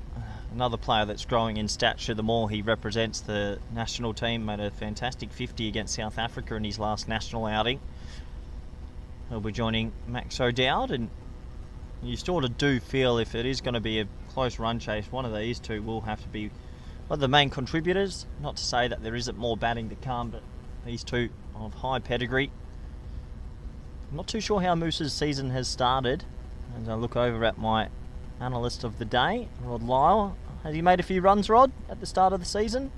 another player that's growing in stature the more he represents the national team, made a fantastic 50 against South Africa in his last national outing. He'll be joining Max O'Dowd, and you sort of do feel if it is going to be a close run chase, one of these two will have to be one of the main contributors. Not to say that there isn't more batting to come, but these two of high pedigree. I'm not too sure how Moose's season has started. As I look over at my analyst of the day, Rod Lyle. Has he made a few runs, Rod, at the start of the season?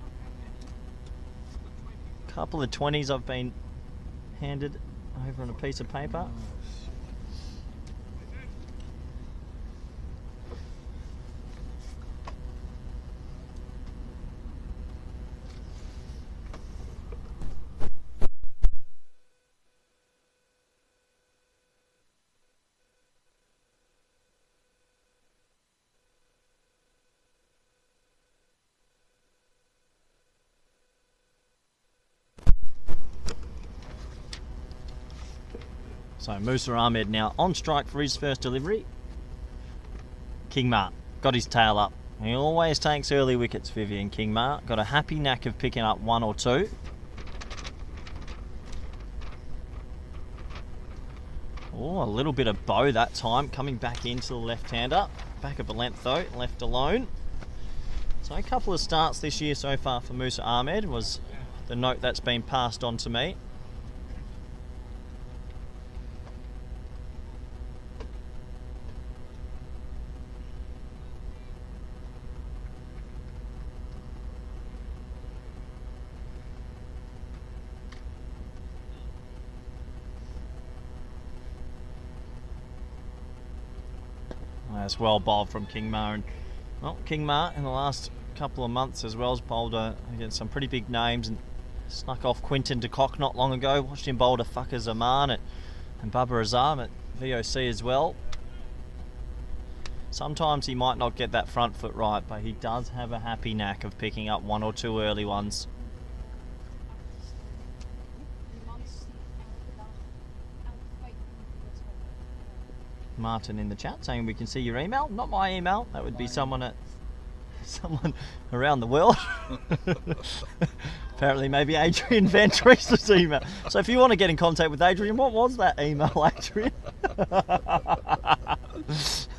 A couple of 20s I've been handed over on a piece of paper. So Musa Ahmed now on strike for his first delivery. Kingmar got his tail up. He always takes early wickets, Vivian Kingmar. Got a happy knack of picking up one or two. Oh, a little bit of bow that time, coming back into the left-hander. Back of a length though, left alone. So a couple of starts this year so far for Musa Ahmed was the note that's been passed on to me. That's well bowled from Kingmar, and well, Kingmar in the last couple of months as well has bowled against some pretty big names and snuck off Quinton de Kock not long ago. Watched him bowl to Fakhar Zaman and Babar Azam at VOC as well. Sometimes he might not get that front foot right, but he does have a happy knack of picking up one or two early ones. Martin in the chat saying we can see your email. Not my email. That would be someone around the world. Apparently maybe Adrian Van Treese's email. So if you want to get in contact with Adrian, what was that email, Adrian?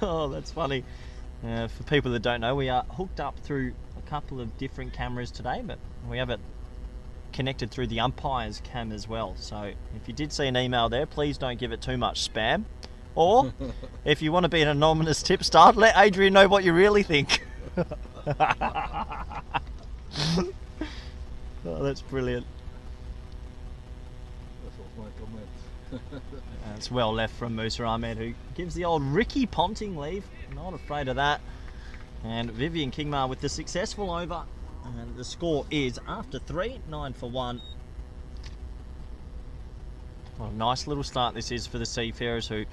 Oh, that's funny. For people that don't know, we are hooked up through a couple of different cameras today, but we have it connected through the umpire's cam as well. So if you did see an email there, please don't give it too much spam. Or, if you want to be an anonymous tipster, let Adrian know what you really think. Oh, that's brilliant. That was my comment. That's well left from Musa Ahmed, who gives the old Ricky Ponting leave. Not afraid of that. And Vivian Kingmar with the successful over. And the score is, after 3, 9 for 1. What a nice little start this is for the Seafarers, who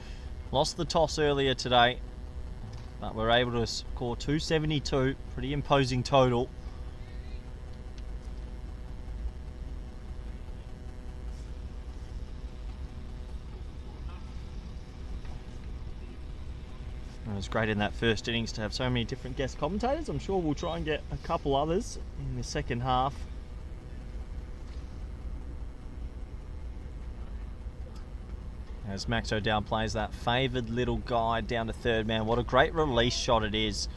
lost the toss earlier today, but were able to score 272, pretty imposing total. It was great in that first innings to have so many different guest commentators. I'm sure we'll try and get a couple others in the second half. As Max O'Dowd plays that favoured little guide down to third man. What a great release shot it is.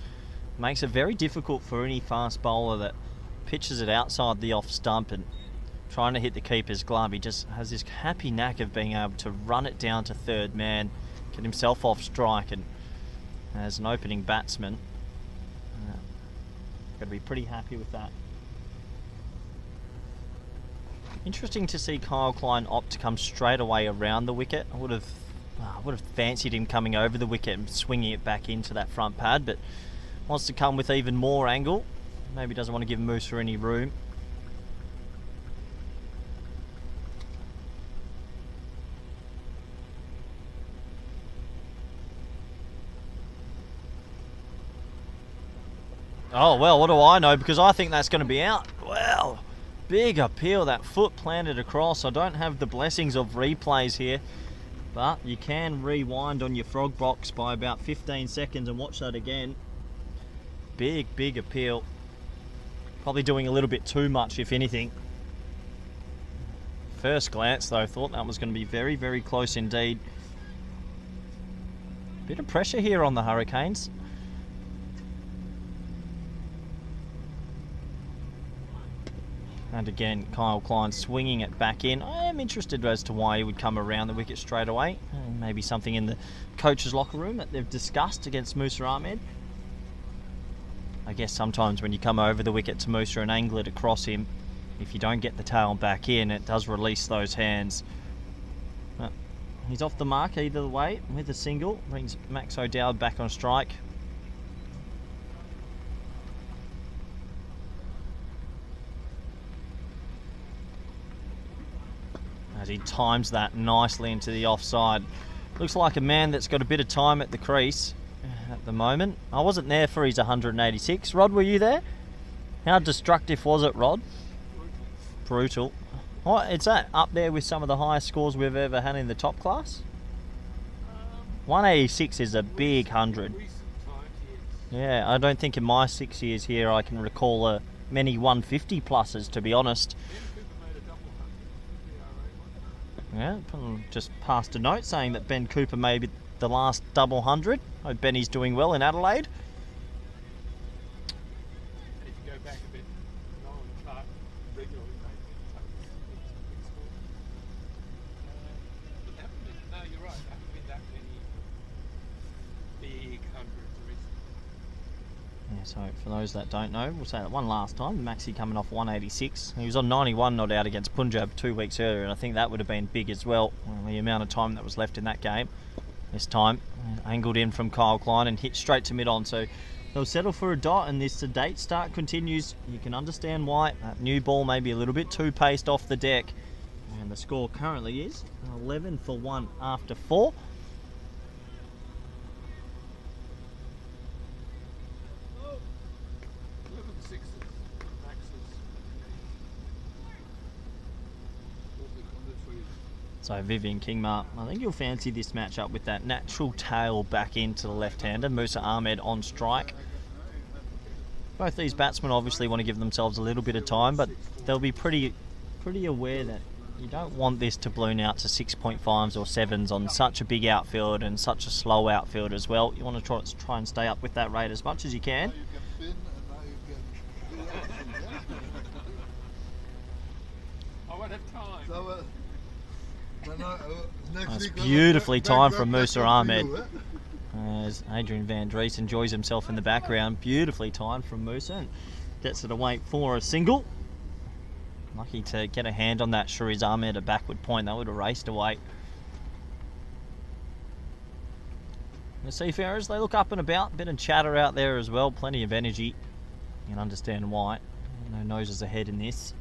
Makes it very difficult for any fast bowler that pitches it outside the off stump and trying to hit the keeper's glove. He just has this happy knack of being able to run it down to third man, get himself off strike, and as an opening batsman, got to be pretty happy with that. Interesting to see Kyle Klein opt to come straight away around the wicket. I would have fancied him coming over the wicket and swinging it back into that front pad, but wants to come with even more angle. Maybe doesn't want to give Musa any room. Oh, well, what do I know? Because I think that's going to be out. Well, big appeal. That foot planted across. I don't have the blessings of replays here, but you can rewind on your frog box by about 15 seconds and watch that again. Big appeal. Probably doing a little bit too much, if anything. First glance, though, thought that was going to be very close indeed. Bit of pressure here on the Hurricanes. And again, Kyle Klein swinging it back in. I am interested as to why he would come around the wicket straight away. Maybe something in the coach's locker room that they've discussed against Musa Ahmed. I guess sometimes when you come over the wicket to Musa and angle it across him, if you don't get the tail back in, it does release those hands. But he's off the mark either way with a single. Brings Max O'Dowd back on strike. As he times that nicely into the offside. Looks like a man that's got a bit of time at the crease at the moment. I wasn't there for his 186. Rod, were you there? How destructive was it, Rod? Brutal. What, it's that up there with some of the highest scores we've ever had in the top class? 186 is a big 100. Yeah, I don't think in my 6 years here I can recall many 150 pluses, to be honest. Yeah, just passed a note saying that Ben Cooper may be the last double 100. Hope Benny's doing well in Adelaide. If you go back a bit, Nolan Clark regularly made big scores. No, you're right. There haven't been that many big hundreds recently. Yeah, so for those that don't know, we'll say that one last time. Maxi coming off 186. He was on 91 not out against Punjab 2 weeks earlier, and I think that would have been big as well. The amount of time that was left in that game. This time, angled in from Kyle Klein and hit straight to mid-on. So they'll settle for a dot, and this sedate start continues. You can understand why. That new ball may be a little bit too paced off the deck. And the score currently is 11 for 1 after 4. So Vivian Kingma, I think you'll fancy this matchup with that natural tail back into the left-hander. Musa Ahmed on strike. Both these batsmen obviously want to give themselves a little bit of time, but they'll be pretty aware that you don't want this to balloon out to 6.5s or 7s on such a big outfield and such a slow outfield as well. You want to try and stay up with that rate as much as you can. I won't have time. So, That's beautifully timed from Musa Ahmed. As Adrian Van Dries enjoys himself in the background. Beautifully timed from Musa and gets it away for a single. Lucky to get a hand on that Shariz Ahmed, a backward point. That would have raced away. The Seafarers, they look up and about. Bit of chatter out there as well. Plenty of energy. You can understand why. No noses ahead in this.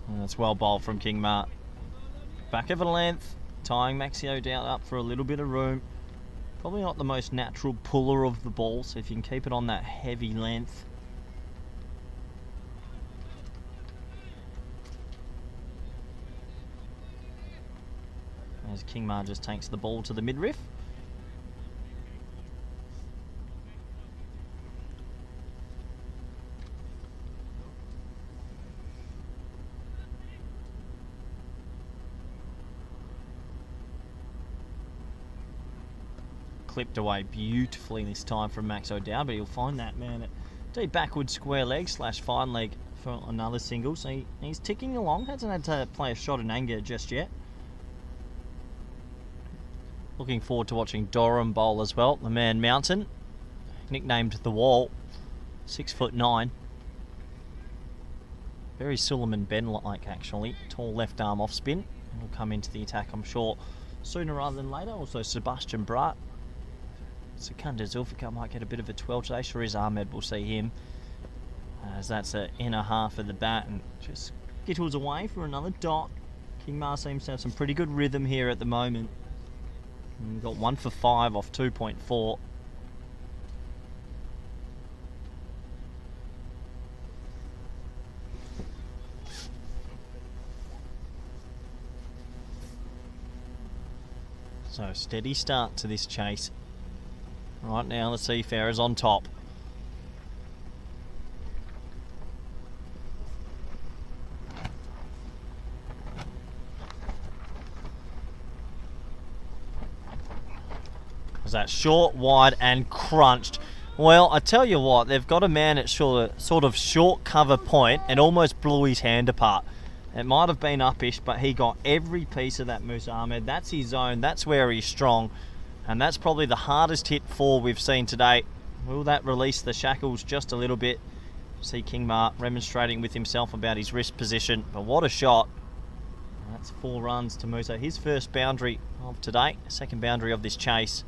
And that's well bowled from Kingma. Back of a length, tying Maxi O'Dowd up for a little bit of room. Probably not the most natural puller of the ball, so if you can keep it on that heavy length. As Kingma just takes the ball to the midriff. Clipped away beautifully this time from Max O'Dowd, but he'll find that man at deep backward square leg / fine leg for another single. So he's ticking along, hasn't had to play a shot in anger just yet. Looking forward to watching Durham bowl as well. The man Mountain, nicknamed The Wall, 6'9". Very Suleiman Ben-like, actually. Tall left arm off spin. He'll come into the attack, I'm sure, sooner rather than later. Also, Sebastian Brat. Secunda Zulfikar might get a bit of a 12 today. Shariz Ahmed will see him, as that's the inner half of the bat, and just skittles away for another dot. King Ma seems to have some pretty good rhythm here at the moment. And got 1 for 5 off 2.4. So steady start to this chase. Right now the Seafarers on top. Was that short, wide and crunched? Well, I tell you what, they've got a man at sort of short cover point and almost blew his hand apart. It might have been uppish, but he got every piece of that Musa Ahmed. That's his zone, that's where he's strong, and that's probably the hardest hit 4 we've seen today. Will that release the shackles just a little bit? See King Ma remonstrating with himself about his wrist position, but what a shot. That's 4 runs to Musa. His first boundary of today, second boundary of this chase.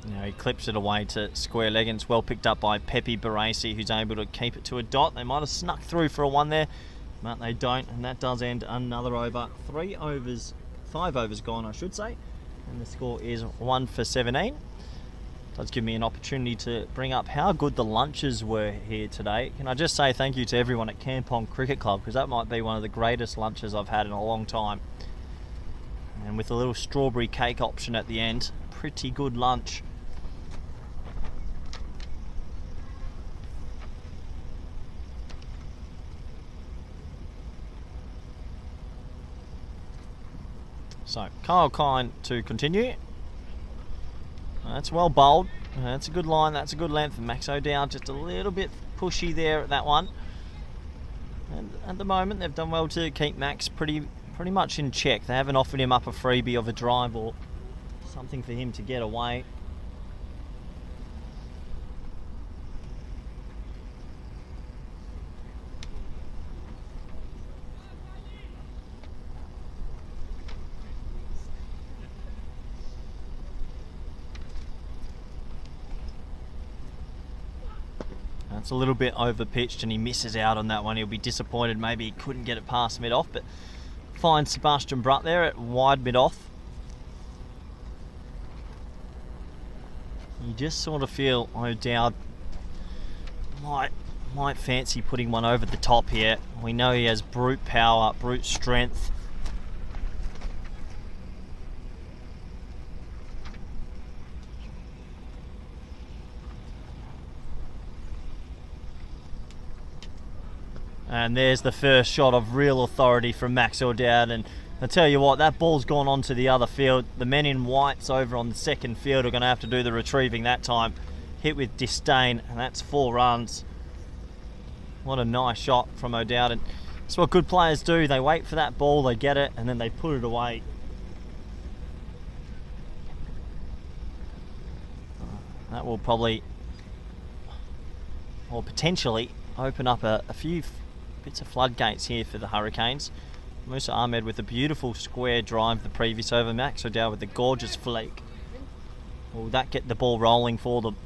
Now he clips it away to square leg, and it's well picked up by Pepe Baresi, who's able to keep it to a dot. They might have snuck through for a 1 there, but they don't, and that does end another over. 5 overs gone, I should say, and the score is 1 for 17. Does give me an opportunity to bring up how good the lunches were here today. Can I just say thank you to everyone at Kampong Cricket Club, because that might be one of the greatest lunches I've had in a long time. And with a little strawberry cake option at the end, pretty good lunch. So, Kyle Kine to continue. That's well bowled. That's a good line, that's a good length. Max O'Dowd just a little bit pushy there at that one. And at the moment, they've done well to keep Max pretty much in check. They haven't offered him up a freebie of a drive or something for him to get away. It's a little bit over pitched and he misses out on that one. He'll be disappointed. Maybe he couldn't get it past mid off, but finds Sebastian Brutt there at wide mid off. You just sort of feel O'Dowd might fancy putting one over the top here. We know he has brute power, brute strength. And there's the first shot of real authority from Max O'Dowd. And I tell you what, that ball's gone on to the other field. The men in whites over on the second field are going to have to do the retrieving that time. Hit with disdain, and that's 4 runs. What a nice shot from O'Dowd. And that's what good players do. They wait for that ball, they get it, and then they put it away. That will probably, or potentially, open up a few bits of floodgates here for the Hurricanes. Musa Ahmed with a beautiful square drive the previous over. Max O'Dowd with a gorgeous flick. Will that get the ball rolling for them?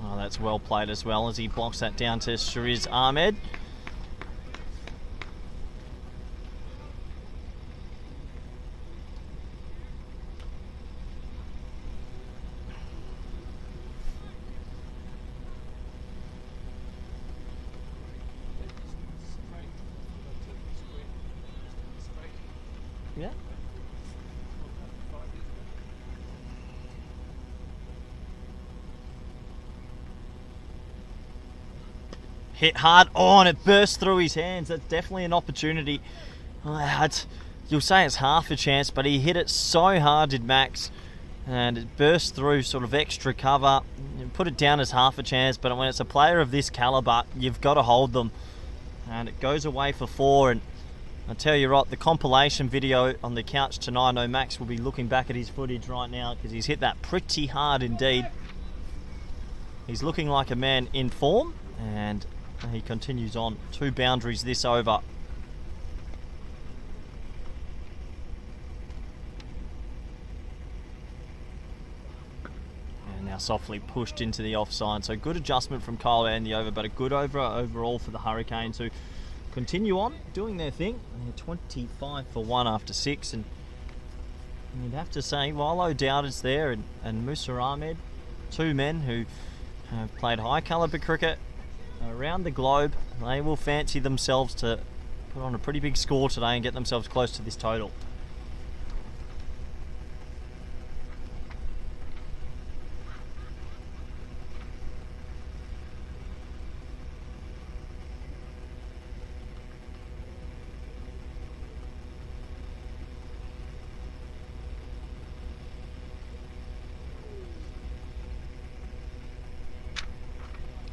Oh, that's well played as well as he blocks that down to Shariz Ahmed. Yeah. Hit hard on, it burst through his hands. That's definitely an opportunity. You'll say it's half a chance, but he hit it so hard, did Max, and it burst through sort of extra cover. You put it down as half a chance, but when it's a player of this calibre, you've got to hold them. And it goes away for 4, and I tell you what, the compilation video on the couch tonight, I know Max will be looking back at his footage right now because he's hit that pretty hard indeed. He's looking like a man in form, and he continues on. 2 boundaries this over. And now softly pushed into the offside. So good adjustment from Kyle and the over, but a good over overall for the Hurricanes, who continue on doing their thing. They're 25 for 1 after 6, and you'd have to say while O'Dowd is there and Musa Ahmed, 2 men who have played high calibre cricket around the globe, they will fancy themselves to put on a pretty big score today and get themselves close to this total.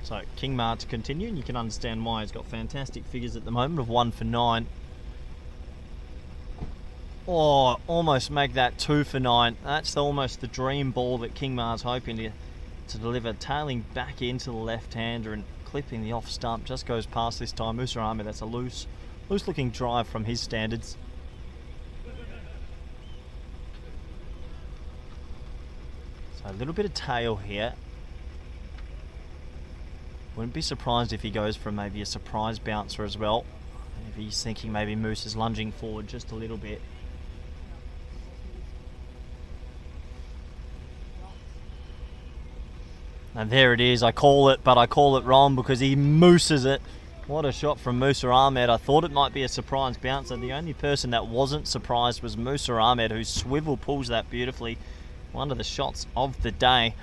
So King Ma to continue, and you can understand why. He's got fantastic figures at the moment of 1 for 9. Oh, almost make that 2 for 9. That's almost the dream ball that King Ma's hoping to deliver, tailing back into the left-hander and clipping the off stump. Just goes past this time. Musa Ahmed, that's a loose looking drive from his standards. So a little bit of tail here. Wouldn't be surprised if he goes for maybe a surprise bouncer as well. If he's thinking maybe Moose is lunging forward just a little bit. And there it is. I call it, but I call it wrong because he mooses it. What a shot from Musa Ahmed. I thought it might be a surprise bouncer. The only person that wasn't surprised was Musa Ahmed, who swivel pulls that beautifully. One of the shots of the day.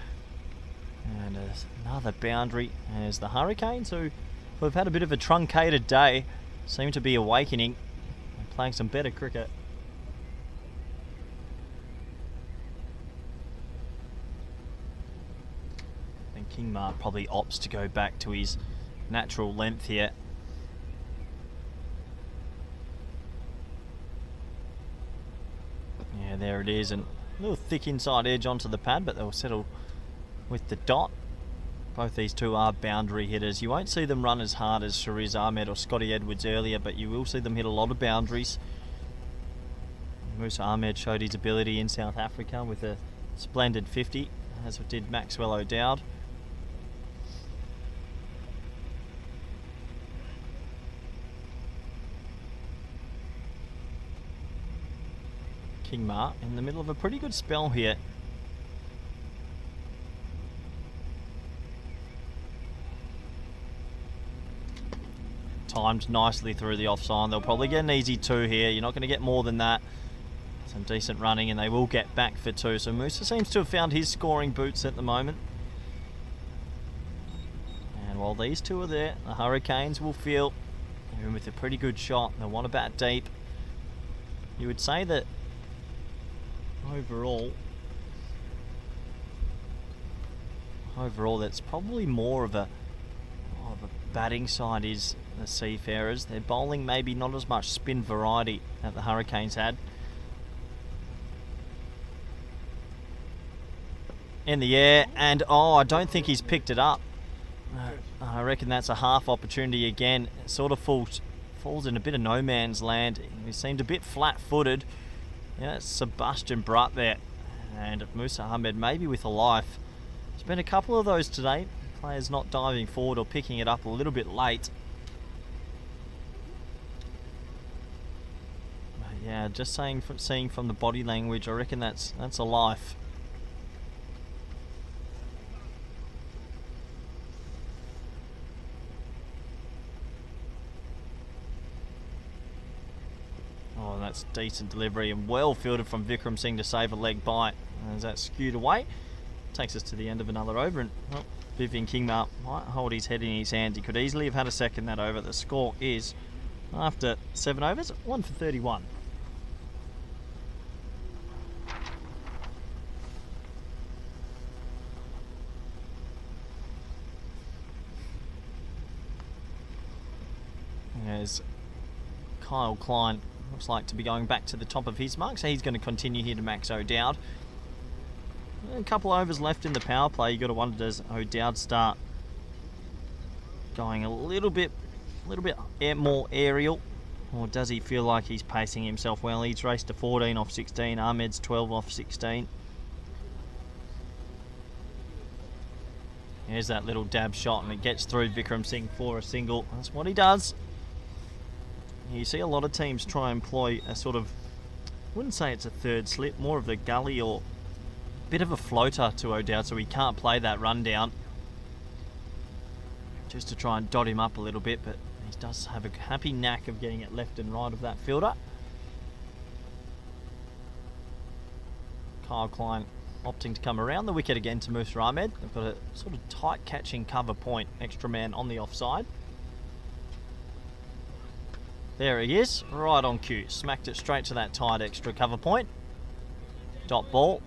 And another boundary as the Hurricanes, who have had a bit of a truncated day, seem to be awakening and playing some better cricket. I think King Ma probably opts to go back to his natural length here. Yeah, there it is, and a little thick inside edge onto the pad, but they'll settle with the dot. Both these two are boundary hitters. You won't see them run as hard as Shariz Ahmed or Scotty Edwards earlier, but you will see them hit a lot of boundaries. Musa Ahmed showed his ability in South Africa with a splendid 50, as did Maxwell O'Dowd. King Ma in the middle of a pretty good spell here. Timed nicely through the offside. They'll probably get an easy 2 here. You're not going to get more than that. Some decent running, and they will get back for 2. So Musa seems to have found his scoring boots at the moment. And while these two are there, the Hurricanes will feel even with a pretty good shot. They'll want to bat deep. You would say that overall that's probably more of a batting side is the Seafarers. Their bowling maybe not as much spin variety that the Hurricanes had. In the air, and I don't think he's picked it up. I reckon that's a half opportunity again. It sort of falls in a bit of no man's land. He seemed a bit flat-footed. Yeah, it's Sebastian Brutt there, and Musa Ahmed maybe with a life. There's been a couple of those today. Players not diving forward or picking it up a little bit late. But yeah, just seeing from the body language, I reckon that's a life. Oh, that's decent delivery and well fielded from Vikram Singh to save a leg bite. As that skewed away, takes us to the end of another over, and Vivian King might hold his head in his hands. He could easily have had a second that over. The score is after 7 overs, 1 for 31. There's Kyle Klein, looks like to be going back to the top of his mark, so he's going to continue here to Max O'Dowd. A couple overs left in the power play. You got to wonder, does O'Dowd start going a little bit more aerial, or does he feel like he's pacing himself well? He's raced to 14 off 16, Ahmed's 12 off 16. Here's that little dab shot, and it gets through Vikram Singh for a single. That's what he does. You see a lot of teams try and employ a sort of, I wouldn't say it's a third slip, more of the gully or bit of a floater to O'Dowd, so he can't play that rundown, just to try and dot him up a little bit, but he does have a happy knack of getting it left and right of that fielder. Kyle Klein opting to come around the wicket again to Musa Ahmed. They've got a sort of tight catching cover point, extra man on the offside. There he is, right on cue. Smacked it straight to that tight extra cover point. Dot ball.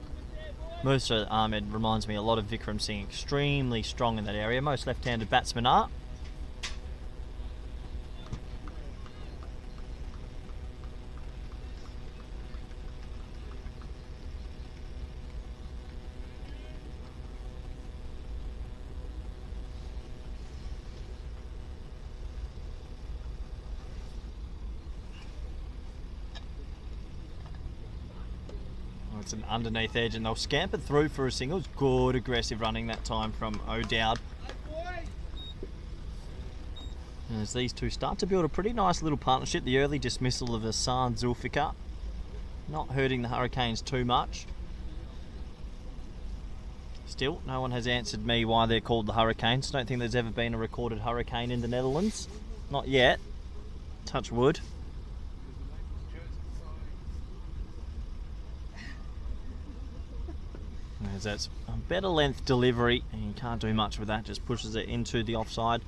Musa Ahmed reminds me a lot of Vikram Singh, extremely strong in that area. Most left-handed batsmen are. It's an underneath edge, and they'll scamper through for a single. It's good aggressive running that time from O'Dowd. And as these two start to build a pretty nice little partnership, the early dismissal of Hassan Zulfikar not hurting the Hurricanes too much. Still, no one has answered me why they're called the Hurricanes. Don't think there's ever been a recorded hurricane in the Netherlands. Not yet. Touch wood. As that's a better length delivery, and you can't do much with that, just pushes it into the offside.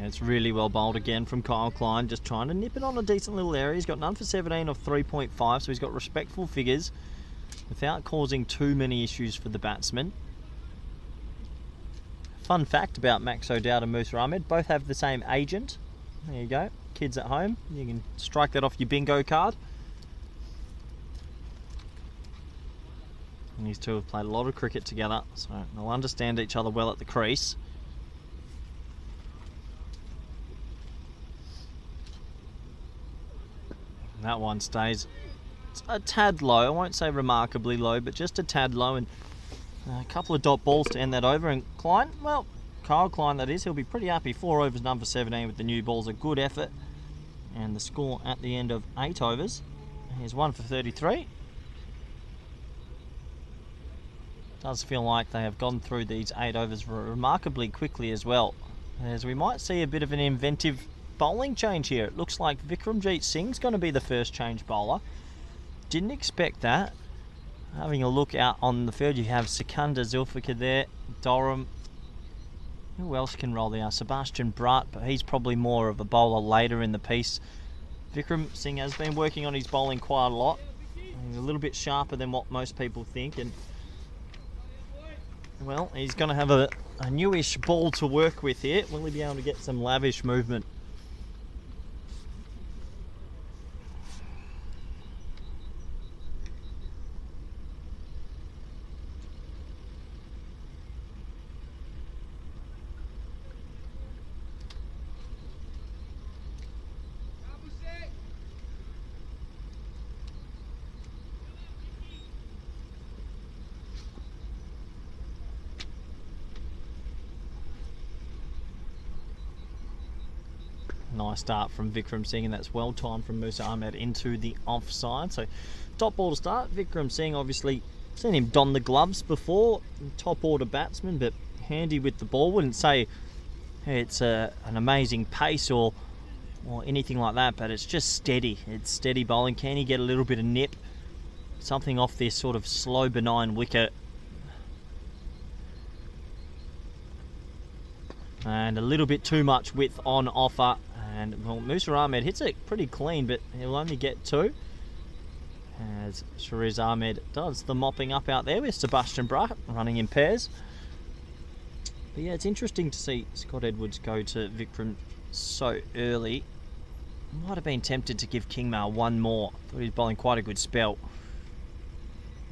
It's really well bowled again from Kyle Klein, just trying to nip it on a decent little area. He's got none for 17 off 3.5, so he's got respectful figures without causing too many issues for the batsman. Fun fact about Max O'Dowd and Musa Ahmed, both have the same agent. There you go, kids at home, you can strike that off your bingo card. And these two have played a lot of cricket together, so they'll understand each other well at the crease. That one stays a tad low. I won't say remarkably low, but just a tad low, and a couple of dot balls to end that over. And Klein, well, Kyle Klein that is, he'll be pretty happy. 4 overs, number 17 with the new balls. A good effort. And the score at the end of 8 overs is 1 for 33. Does feel like they have gone through these 8 overs remarkably quickly as well, as we might see a bit of an inventive bowling change here. It looks like Vikramjit Singh's going to be the first change bowler. Didn't expect that. Having a look out on the field, you have Sikandar Zulfikar there, Durham. Who else can roll there? Sebastian Bratt, but he's probably more of a bowler later in the piece. Vikram Singh has been working on his bowling quite a lot. He's a little bit sharper than what most people think, and well, he's going to have a newish ball to work with here. Will he be able to get some lavish movement? nice start from Vikram Singh, and that's well timed from Musa Ahmed into the offside. So top ball to start. Vikram Singh, obviously seen him don the gloves before, top order batsman, but handy with the ball. Wouldn't say it's an amazing pace or anything like that, but it's just steady. It's steady bowling. Can he get a little bit of nip? Something off this sort of slow, benign wicket. And a little bit too much width on offer. And well, Musa Ahmed hits it pretty clean, but he'll only get 2. As Shariz Ahmed does the mopping up out there with Sebastian Bruck running in pairs. But yeah, it's interesting to see Scott Edwards go to Vikram so early. Might have been tempted to give Kingmail one more. Thought he was bowling quite a good spell.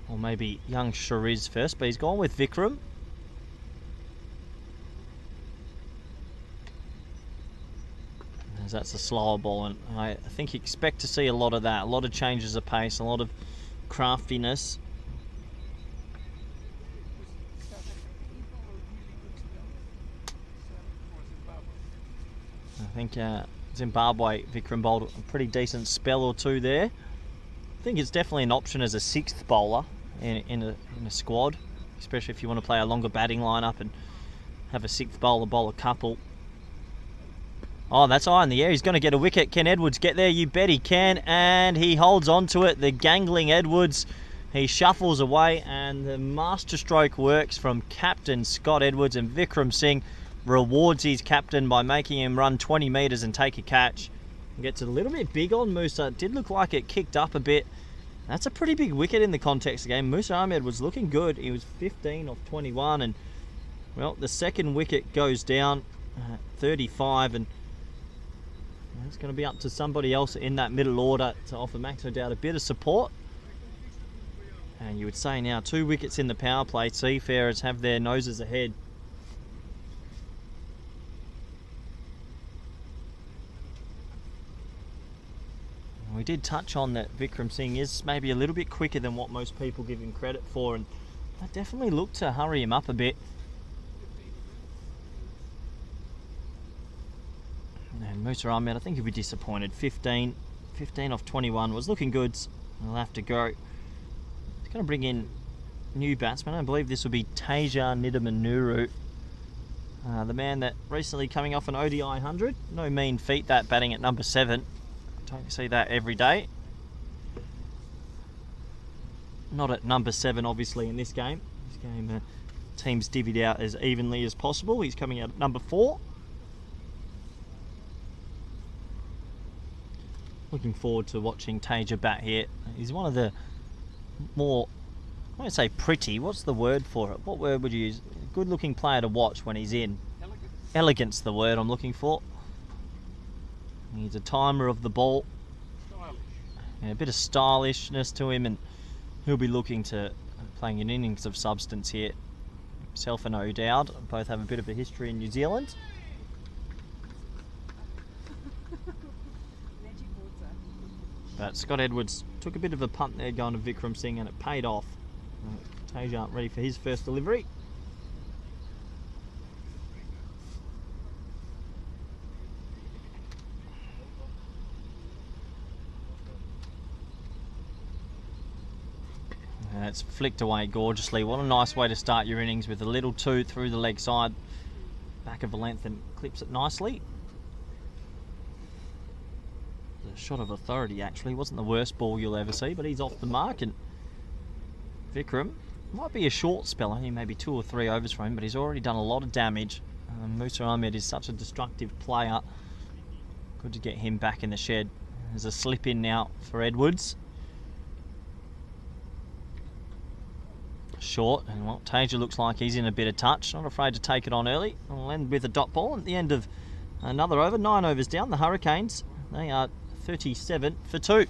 Or maybe young Shariz first, but he's gone with Vikram. As that's a slower ball, and I think you expect to see a lot of that. A lot of changes of pace, a lot of craftiness. I think Zimbabwe, Vikram bowled a pretty decent spell or two there. I think it's definitely an option as a 6th bowler in a squad, especially if you want to play a longer batting lineup and have a 6th bowler bowl a couple. Oh, that's high in the air. He's going to get a wicket. Can Edwards get there? You bet he can, and he holds on to it. The gangling Edwards, he shuffles away, and the masterstroke works from captain Scott Edwards, and Vikram Singh rewards his captain by making him run 20 metres and take a catch. Gets a little bit big on Musa. It did look like it kicked up a bit. That's a pretty big wicket in the context of the game. Musa Ahmed was looking good. He was 15 off 21, and well, the second wicket goes down 35, and it's going to be up to somebody else in that middle order to offer Max O'Dowd a bit of support. And you would say now 2 wickets in the power play. Seafarers have their noses ahead. We did touch on that Vikram Singh is maybe a little bit quicker than what most people give him credit for, and that definitely looked to hurry him up a bit. And Musa Ahmed, I think he'll be disappointed. 15 off 21 was looking good. He'll have to go. He's going to bring in new batsman. I believe this will be Teja Nidamanuru, the man that recently coming off an ODI 100. No mean feat that, batting at number 7. Don't see that every day. Not at number 7, obviously, in this game. This game, teams divvied out as evenly as possible. He's coming out at number 4. Looking forward to watching Teja bat here. He's one of the more, I won't say pretty, what's the word for it? What word would you use? Good looking player to watch when he's in. Elegant's the word I'm looking for. He's a timer of the ball. Yeah, a bit of stylishness to him, and he'll be looking to playing an innings of substance here. Himself and O'Dowd both have a bit of a history in New Zealand. But Scott Edwards took a bit of a punt there going to Vikram Singh, and it paid off. Teja ready for his first delivery. And it's flicked away gorgeously. What a nice way to start your innings, with a little 2 through the leg side, back of a length, and clips it nicely. A shot of authority, actually. Wasn't the worst ball you'll ever see, but he's off the mark, and Vikram might be a short spell, only maybe 2 or 3 overs for him, but he's already done a lot of damage. Musa Ahmed is such a destructive player. Good to get him back in the shed. There's a slip in now for Edwards. Short, and well, Teja looks like he's in a bit of touch. Not afraid to take it on early. We'll end with a dot ball at the end of another over. 9 overs down. The Hurricanes, they are 37 for 2.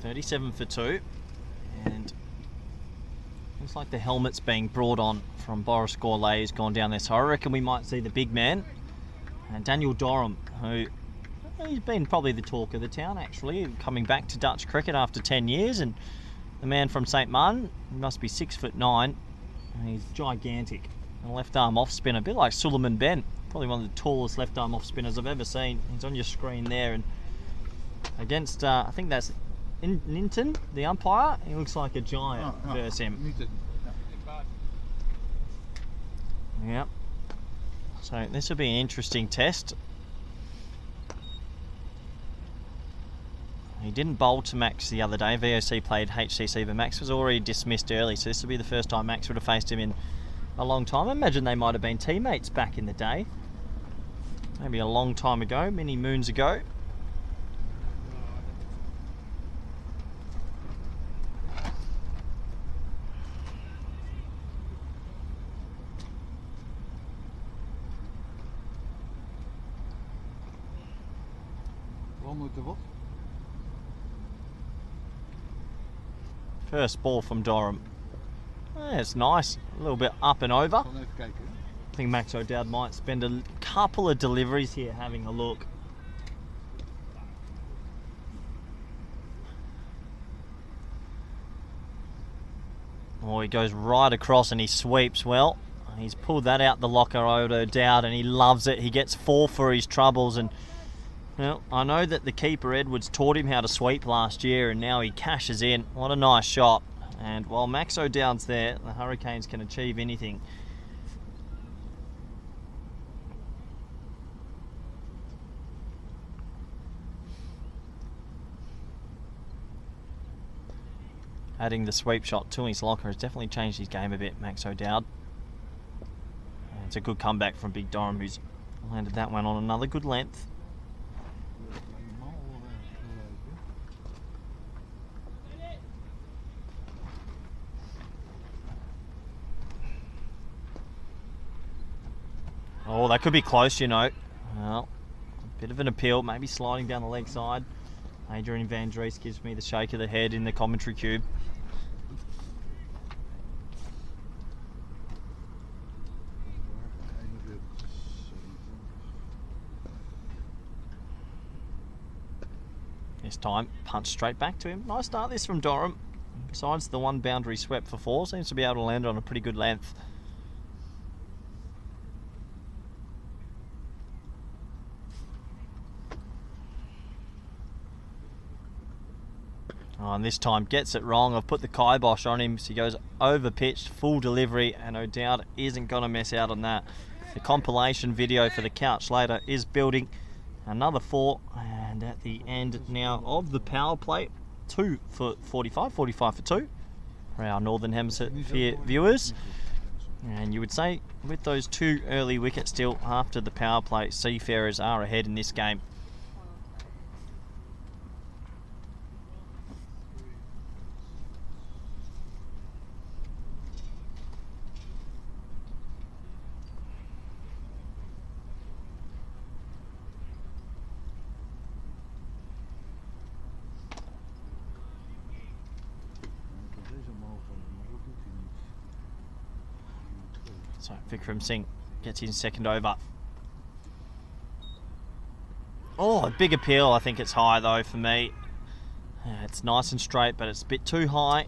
$37 for 2, and looks like the helmet's being brought on from Boris Gourlay, who's gone down there. So I reckon we might see the big man, and Daniel Dorham, who He's been probably the talk of the town, actually, coming back to Dutch cricket after 10 years. And the man from St Martin, he must be 6'9", and he's gigantic. A left arm off spinner, a bit like Suleiman Ben, probably one of the tallest left arm off spinners I've ever seen. He's on your screen there, and against I think that's Ninton, the umpire. He looks like a giant versus him. Niet Yep. So this will be an interesting test. He didn't bowl to Max the other day. VOC played HCC, but Max was already dismissed early, so this will be the first time Max would have faced him in a long time. I imagine they might have been teammates back in the day. Maybe a long time ago, many moons ago. wat? First ball from Durham. Yeah, it's nice. A little bit up and over. Gewoon even kijken. I think Max O'Dowd might spend a couple of deliveries here having a look. Oh, he goes right across and he sweeps well. He's pulled that out the locker, O'Dowd, and he loves it. He gets 4 for his troubles, and well, I know that the keeper Edwards taught him how to sweep last year, and now he cashes in. What a nice shot. And while Max O'Dowd's there, the Hurricanes can achieve anything. Adding the sweep shot to his locker has definitely changed his game a bit, Max O'Dowd. And it's a good comeback from Big Durham, who's landed that one on another good length. Oh, that could be close, you know. Well, a bit of an appeal, maybe sliding down the leg side. Adrian Van Dries gives me the shake of the head in the commentary cube. This time, punch straight back to him. Nice start this from Durham. Besides the one boundary swept for 4, seems to be able to land on a pretty good length. Oh, and this time gets it wrong. I've put the kibosh on him, so he goes over pitched, full delivery, and O'Dowd isn't going to mess out on that. The compilation video for the couch later is building. Another 4, and at the end now of the power play, 2 for 45 for 2 for our Northern Hemisphere viewers. And you would say with those 2 early wickets still after the power play, Seafarers are ahead in this game. So Vikram Singh gets in second over. Oh, a big appeal. I think it's high though for me. It's nice and straight, but it's a bit too high.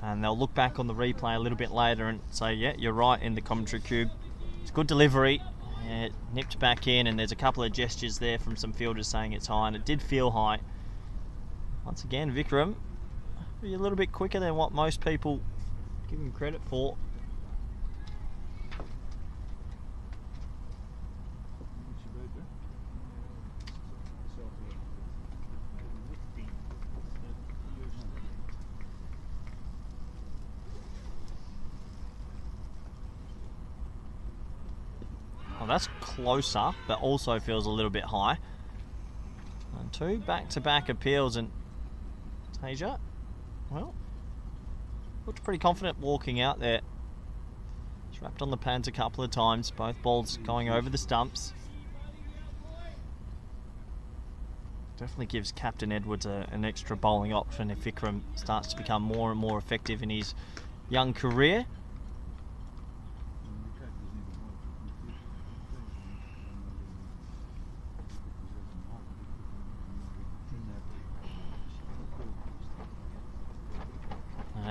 And they'll look back on the replay a little bit later and say, yeah, you're right in the commentary cube. It's good delivery. It nipped back in, and there's a couple of gestures there from some fielders saying it's high, and it did feel high. Once again, Vikram, a little bit quicker than what most people give him credit for. Well, that's closer, but also feels a little bit high. And 2 back-to-back appeals, and Tasia, well, looked pretty confident walking out there. He's wrapped on the pads a couple of times, both balls going over the stumps. Definitely gives Captain Edwards an extra bowling option if Vikram starts to become more and more effective in his young career.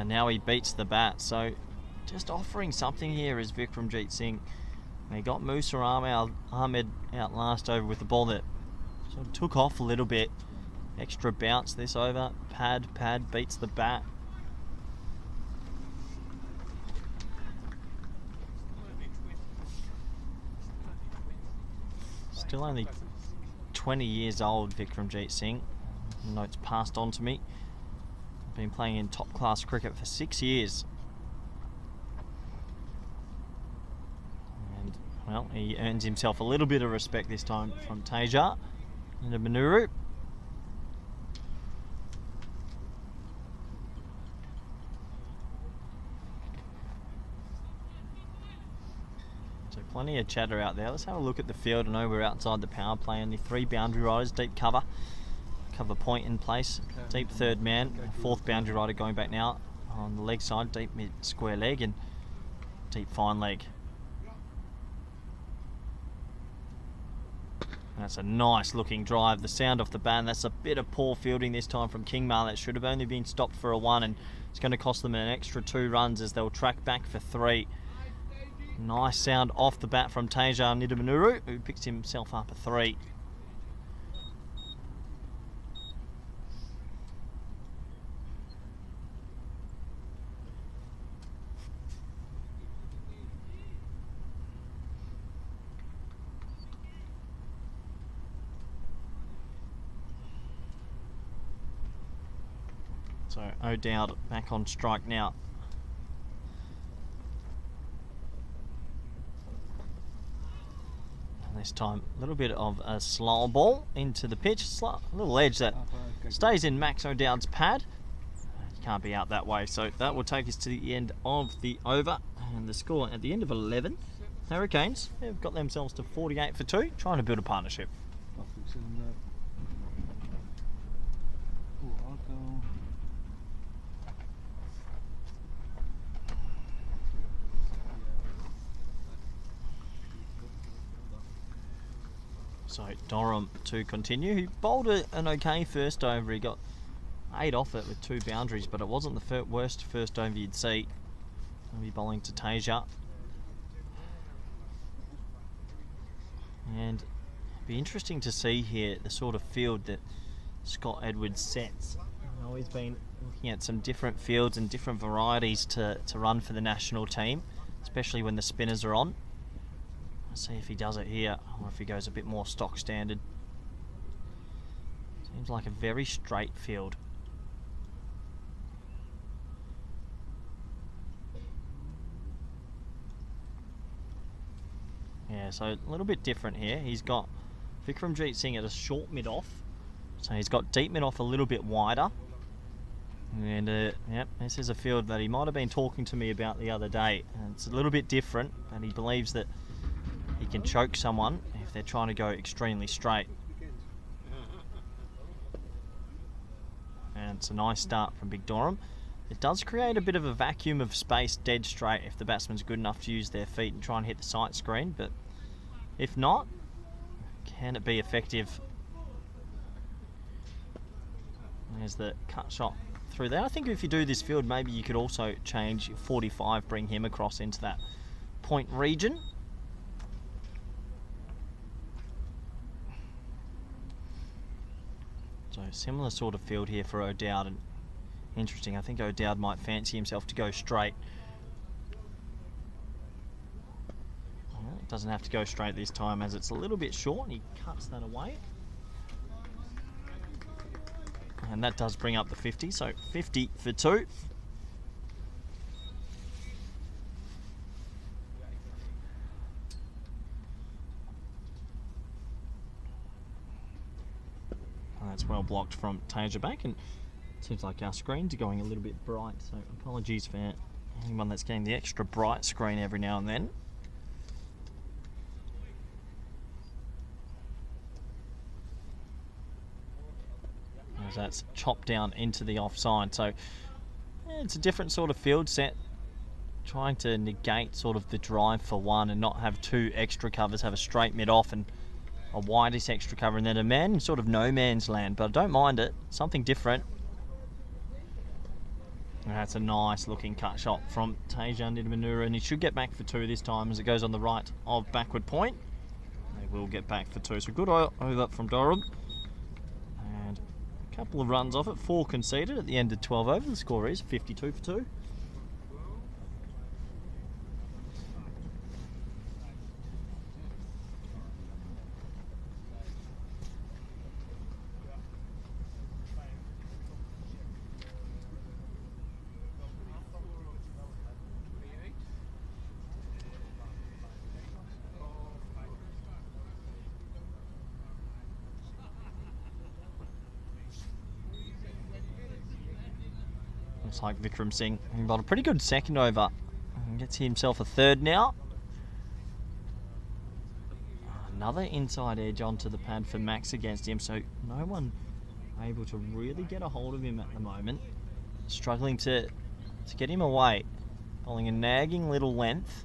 And now he beats the bat. So just offering something here is Vikramjit Singh. He got Musa Ahmed out last over with the ball that sort of took off a little bit. Extra bounce this over. Pad beats the bat. Still only 20 years old, Vikramjit Singh. Notes passed on to me. Been playing in top class cricket for 6 years. And, well, he earns himself a little bit of respect this time from Teja into Manuru. So plenty of chatter out there. Let's have a look at the field. I know we're outside the power play. Only 3 boundary riders, deep cover point in place, deep third man, fourth boundary rider going back now on the leg side, deep mid square leg and deep fine leg. That's a nice looking drive. The sound off the bat, and that's a bit of poor fielding this time from Kingmar. That should have only been stopped for a 1, and it's going to cost them an extra 2 runs as they'll track back for 3. Nice sound off the bat from Teja Nidamanuru, who picks himself up a 3. So O'Dowd back on strike now. And this time a little bit of a slow ball into the pitch. A little edge that stays in Max O'Dowd's pad. You can't be out that way. So that will take us to the end of the over. And the score at the end of 11. Hurricanes have got themselves to 48 for 2, trying to build a partnership. So Durham to continue. He bowled an okay first over. He got 8 off it with 2 boundaries, but it wasn't the worst first over you'd see. He'll be bowling to Teja. And it'd be interesting to see here the sort of field that Scott Edwards sets. You know, he's been looking at some different fields and different varieties to run for the national team, especially when the spinners are on. See if he does it here or if he goes a bit more stock standard. Seems like a very straight field. Yeah, so a little bit different here. He's got Vikramjit Singh at a short mid-off. So he's got deep mid-off a little bit wider. And yep, this is a field that he might have been talking to me about the other day. And it's a little bit different, and he believes that he can choke someone if they're trying to go extremely straight. And it's a nice start from Big Durham. It does create a bit of a vacuum of space dead straight if the batsman's good enough to use their feet and try and hit the sight screen, but if not, can it be effective? There's the cut shot through there. I think if you do this field, maybe you could also change 45, bring him across into that point region. So similar sort of field here for O'Dowd, and interesting, I think O'Dowd might fancy himself to go straight. Well, it doesn't have to go straight this time as it's a little bit short, and he cuts that away. And that does bring up the 50, so 50 for 2. That's well blocked from Teja back, and it seems like our screens are going a little bit bright, so apologies for anyone that's getting the extra bright screen every now and then. As that's chopped down into the offside, so yeah, it's a different sort of field set, trying to negate sort of the drive for 1 and not have 2 extra covers, have a straight mid-off and a widest extra cover, and then a man in sort of no man's land, but I don't mind it. Something different. That's a nice looking cut shot from Tejan Nidamanuru, and he should get back for 2 this time as it goes on the right of backward point. They will get back for 2, so good over from Durham. And a couple of runs off it, 4 conceded at the end of 12 over. The score is 52 for 2. Looks like Vikram Singh got a pretty good second over. Gets himself a 3rd now. Another inside edge onto the pad for Max against him, so no one able to really get a hold of him at the moment. Struggling to get him away. Bowling a nagging little length.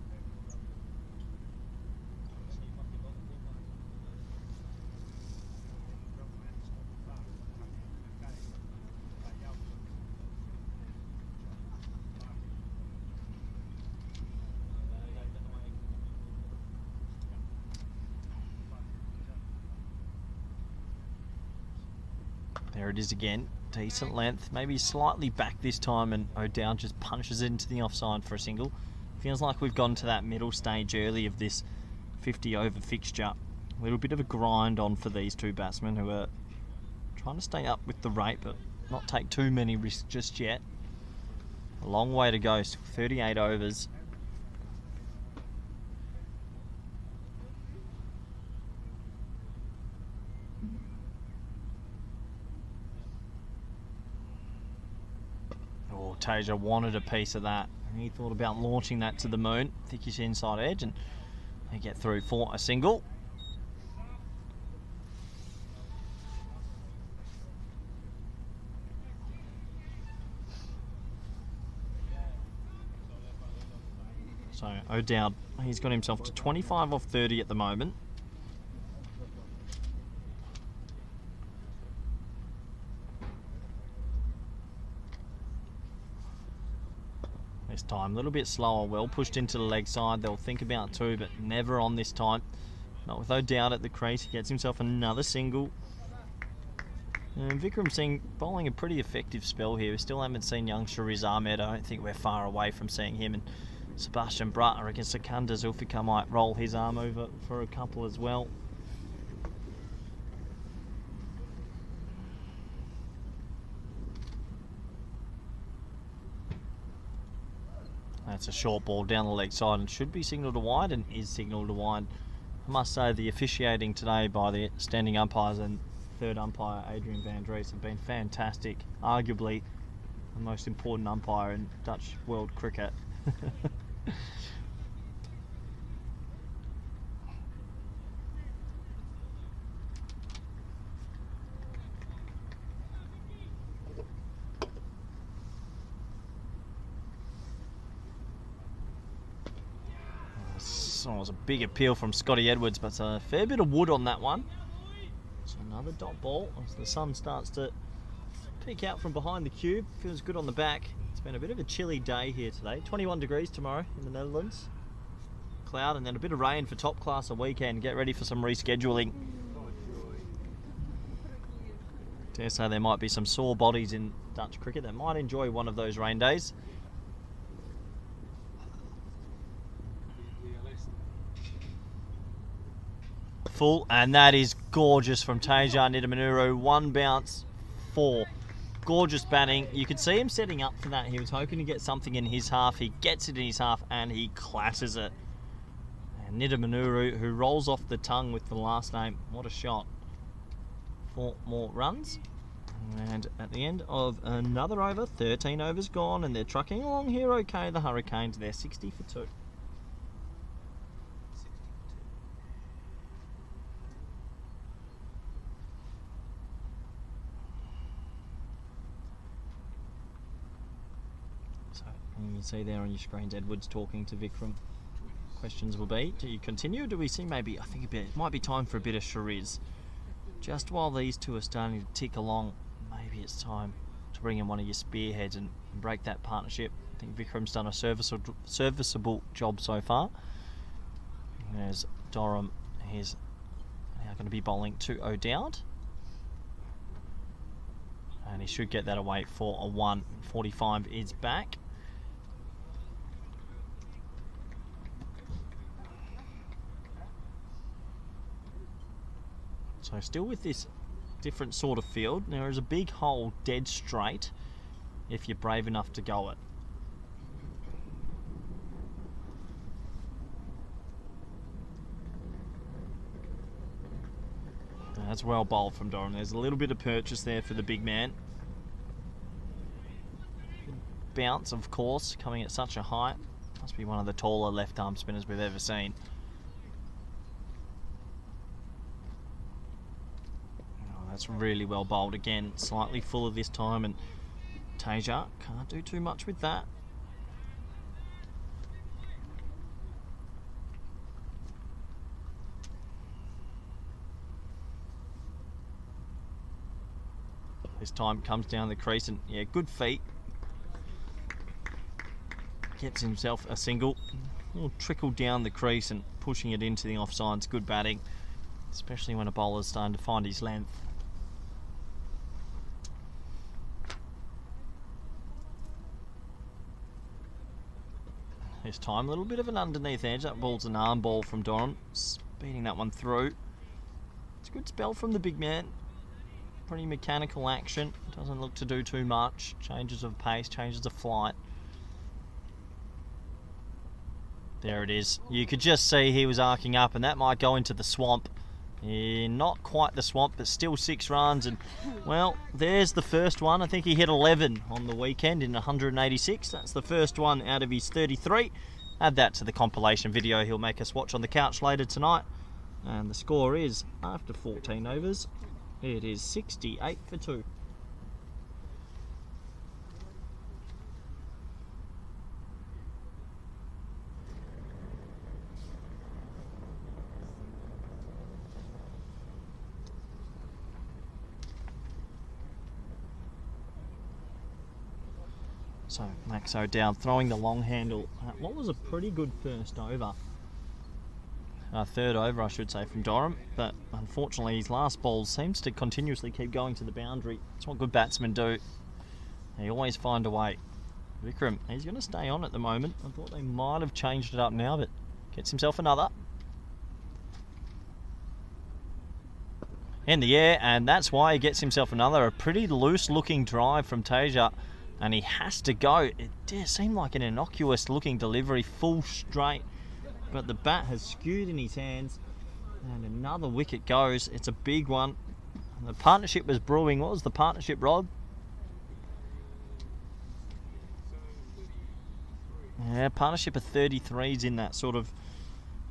There it is again, decent length, maybe slightly back this time, and O'Dowd just punches it into the offside for a single. Feels like we've gone to that middle stage early of this 50 over fixture. A little bit of a grind on for these 2 batsmen who are trying to stay up with the rate but not take too many risks just yet. A long way to go, 38 overs. Tasia wanted a piece of that. He thought about launching that to the moon, thickish inside edge, and they get through for a single. So O'Dowd, he's got himself to 25 off 30 at the moment. This time, a little bit slower, well pushed into the leg side. They'll think about 2, but never on this time. Not with O'Dowd at the crease. He gets himself another single. And Vikram Singh bowling a pretty effective spell here. We still haven't seen young Shariz Ahmed. I don't think we're far away from seeing him. And Sebastian Bratt, against Sikandar Zulfikar might roll his arm over for a couple as well. That's a short ball down the leg side and should be signalled to wide, and is signalled to wide. I must say the officiating today by the standing umpires and 3rd umpire Adrian van Dries have been fantastic. Arguably the most important umpire in Dutch world cricket. Oh, it was a big appeal from Scotty Edwards, but a fair bit of wood on that one. So another dot ball as the sun starts to peek out from behind the cube. Feels good on the back. It's been a bit of a chilly day here today. 21 degrees tomorrow in the Netherlands. Cloud and then a bit of rain for top class a weekend. Get ready for some rescheduling. Dare say there might be some sore bodies in Dutch cricket that might enjoy one of those rain days. Full, and that is gorgeous from Tejan Nidamanuru. 1 bounce, 4. Gorgeous batting. You could see him setting up for that. He was hoping to get something in his half. He gets it in his half and he classes it. And Nidamanuru, who rolls off the tongue with the last name. What a shot. 4 more runs. And at the end of another over, 13 overs gone, and they're trucking along here okay. The Hurricanes, they're 60 for 2. You can see there on your screens Edwards talking to Vikram. Questions will be, do you continue or do we see maybe, I think it might be time for a bit of Shariz. Just while these 2 are starting to tick along, maybe it's time to to bring in one of your spearheads and break that partnership. I think Vikram's done a serviceable job so far. There's Durham. He's now going to be bowling to O'Dowd. And he should get that away for a 1. 45 is back. So still with this different sort of field, there is a big hole dead straight if you're brave enough to go it. That's well bowled from Doran. There's a little bit of purchase there for the big man. Bounce, of course, coming at such a height. Must be one of the taller left arm spinners we've ever seen. Oh, that's really well bowled again. Slightly fuller this time, and Tasia can't do too much with that. This time comes down the crease and yeah, good feet. Gets himself a single. Will trickle down the crease and pushing it into the offsides. Good batting, especially when a bowler's starting to find his length. This time a little bit of an underneath edge. That ball's an arm ball from Durham. Speeding that one through. It's a good spell from the big man. Pretty mechanical action, doesn't look to do too much. Changes of pace, changes of flight. There it is. You could just see he was arcing up, and that might go into the swamp. Yeah, not quite the swamp, but still 6 runs. And well, there's the first one. I think he hit 11 on the weekend in 186. That's the first one out of his 33. Add that to the compilation video he'll make us watch on the couch later tonight. And the score is, after 14 overs, it is 68 for 2. So Max O'Dowd throwing the long handle. What was a pretty good first over. Third over, I should say, from Durham, but unfortunately his last ball seems to continuously keep going to the boundary. That's what good batsmen do. They always find a way. Vikram, he's going to stay on at the moment. I thought they might have changed it up now, but gets himself another. In the air, and that's why he gets himself another. A pretty loose-looking drive from Tasia, and he has to go. It did seem like an innocuous-looking delivery, full straight. But the bat has skewed in his hands, and another wicket goes. It's a big one. The partnership was brewing. What was the partnership, Rod? Yeah, partnership of 33s in that sort of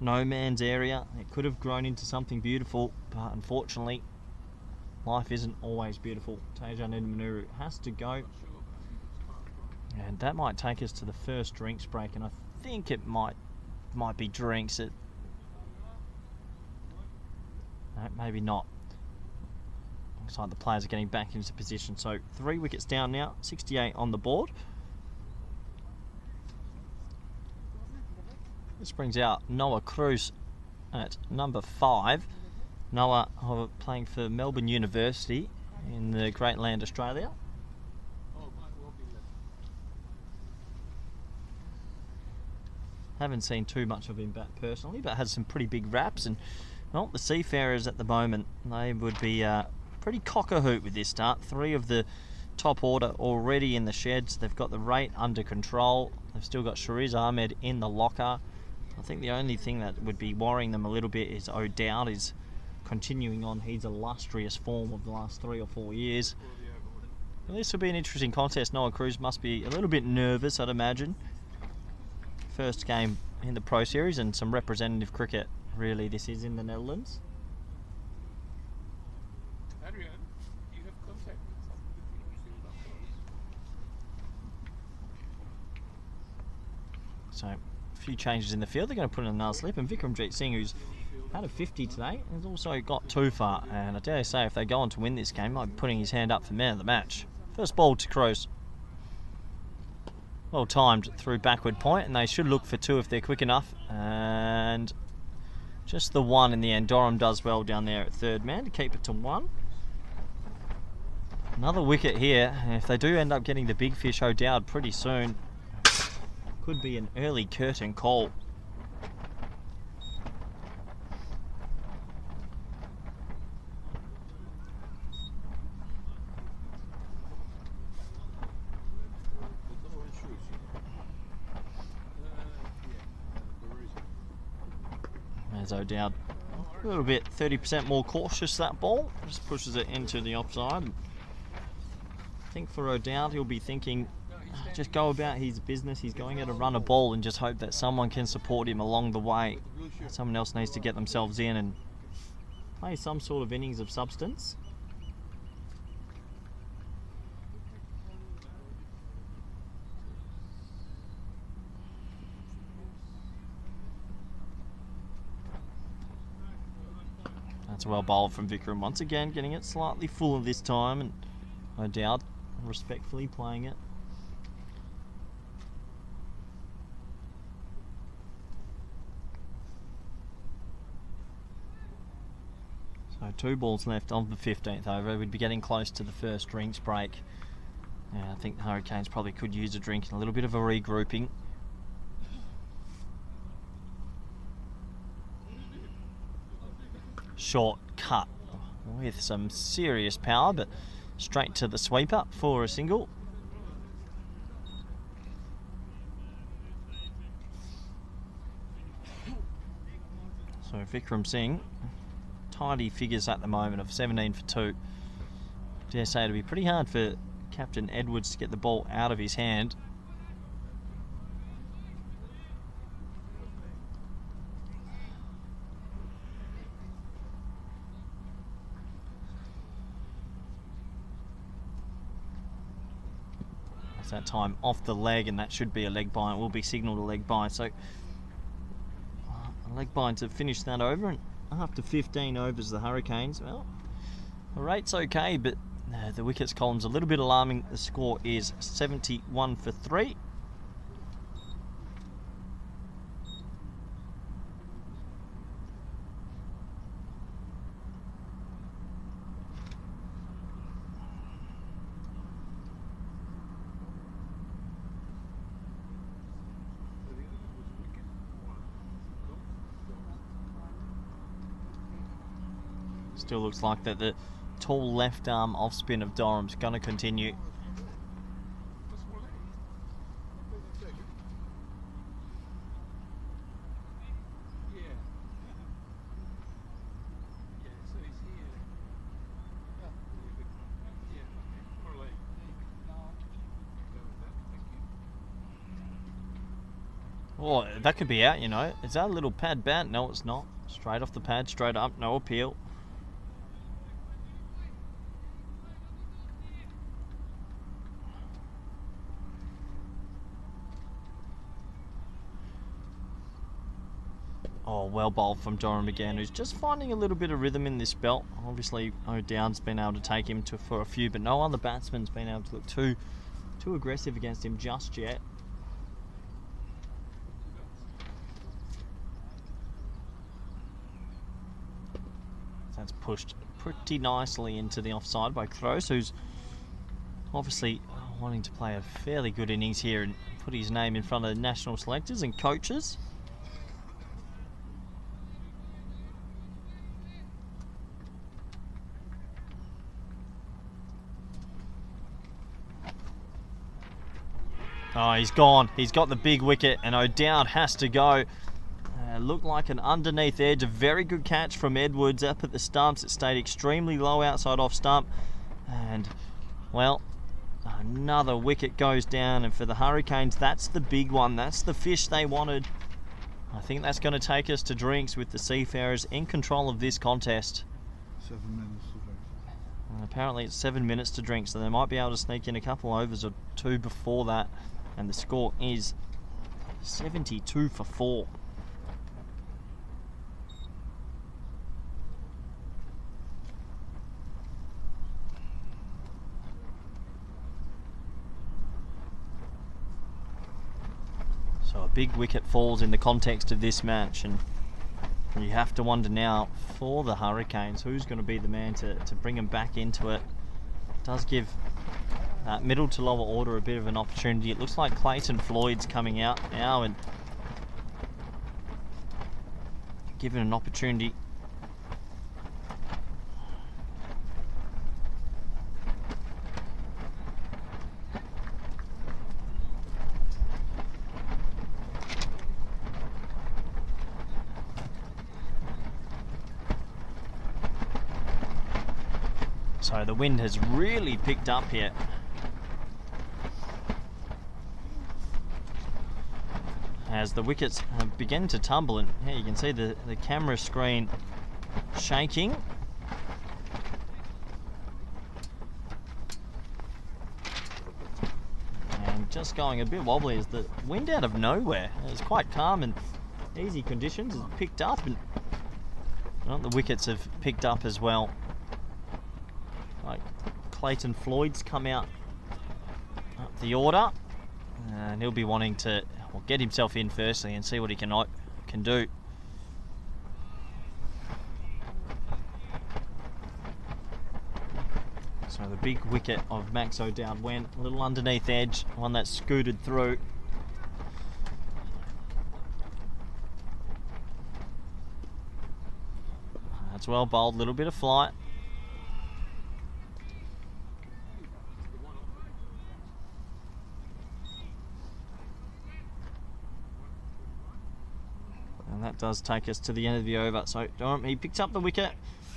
no man's area. It could have grown into something beautiful, but unfortunately, life isn't always beautiful. Tasia Nidamanuru has to go, and that might take us to the first drinks break, and I think it might be drinks. No, maybe not. Looks like the players are getting back into position. So 3 wickets down now, 68 on the board. This brings out Noah Cruz at number 5. Noah playing for Melbourne University in the Great Land, Australia. Haven't seen too much of him bat personally, but has some pretty big raps. And well, the Seafarers at the moment, they would be pretty cock-a-hoot with this start. 3 of the top order already in the sheds. They've got the rate under control. They've still got Shariz Ahmed in the locker. I think the only thing that would be worrying them a little bit is O'Dowd is continuing on his illustrious form of the last 3 or 4 years. Well, this will be an interesting contest. Noah Cruz must be a little bit nervous, I'd imagine. First game in the Pro Series and some representative cricket. Really, this is in the Netherlands. Adrian, you have contact So, a few changes in the field. They're going to put in another slip, and Vikramjit Singh, who's had a 50 today, has also got too far. And I dare say, if they go on to win this game, might be putting his hand up for man of the match. First ball to Crows. Well timed through backward point, and they should look for 2 if they're quick enough. And just the 1 in the end. Durham does well down there at third man to keep it to 1. Another wicket here. If they do end up getting the big fish O'Dowd pretty soon, could be an early curtain call. There's O'Dowd. A little bit 30% more cautious, that ball. Just pushes it into the offside. I think for O'Dowd, he'll be thinking, just go about his business. He's going out to run a ball and just hope that someone can support him along the way. Someone else needs to get themselves in and play some sort of innings of substance. That's well bowled from Vikram once again, getting it slightly fuller this time, and O'Dowd respectfully playing it. So 2 balls left of the 15th over. We'd be getting close to the first drinks break. Yeah, I think the Hurricanes probably could use a drink and a little bit of a regrouping. Short cut with some serious power, but straight to the sweeper for a single. So Vikram Singh, tidy figures at the moment of 17 for 2. Dare say it'll be pretty hard for Captain Edwards to get the ball out of his hand. That time off the leg, and that should be a leg bye. It will be signalled a leg bye. So a leg bye to finish that over, and after 15 overs the Hurricanes, well, the rate's okay, but the wickets column's a little bit alarming. The score is 71 for 3. Still looks like that the tall left arm off spin of Durham's going to continue. Oh, that could be out, you know. Is that a little pad bat? No, it's not. Straight off the pad, straight up, no appeal. Oh, well bowled from Durham again, who's just finding a little bit of rhythm in this belt. Obviously, O'Dowd's been able to take him for a few, but no other batsman's been able to look too aggressive against him just yet. That's pushed pretty nicely into the offside by Kroos, who's obviously wanting to play a fairly good innings here and put his name in front of the national selectors and coaches. Oh, he's gone. He's got the big wicket, and O'Dowd has to go. Looked like an underneath edge. A very good catch from Edwards up at the stumps. It stayed extremely low outside off stump. And, well, another wicket goes down. And for the Hurricanes, that's the big one. That's the fish they wanted. I think that's going to take us to drinks with the Seafarers in control of this contest. 7 minutes to drink. And apparently it's 7 minutes to drink, so they might be able to sneak in a couple overs or 2 before that. And the score is 72 for 4. big wicket falls in the context of this match, and you have to wonder now for the Hurricanes who's going to be the man to bring them back into it. It does give middle to lower order a bit of an opportunity. It looks like Clayton Floyd's coming out now and given an opportunity. So the wind has really picked up here. As the wickets have begun to tumble, and here you can see the camera screen shaking. And just going a bit wobbly as the wind out of nowhere. It's quite calm and easy conditions has picked up, and well, the wickets have picked up as well. Like Clayton Floyd's come out up the order, and he'll be wanting to get himself in firstly and see what he can do. So the big wicket of Max O'Dowd went a little underneath edge, one that scooted through. That's well bowled, little bit of flight. And that does take us to the end of the over. So he picks up the wicket.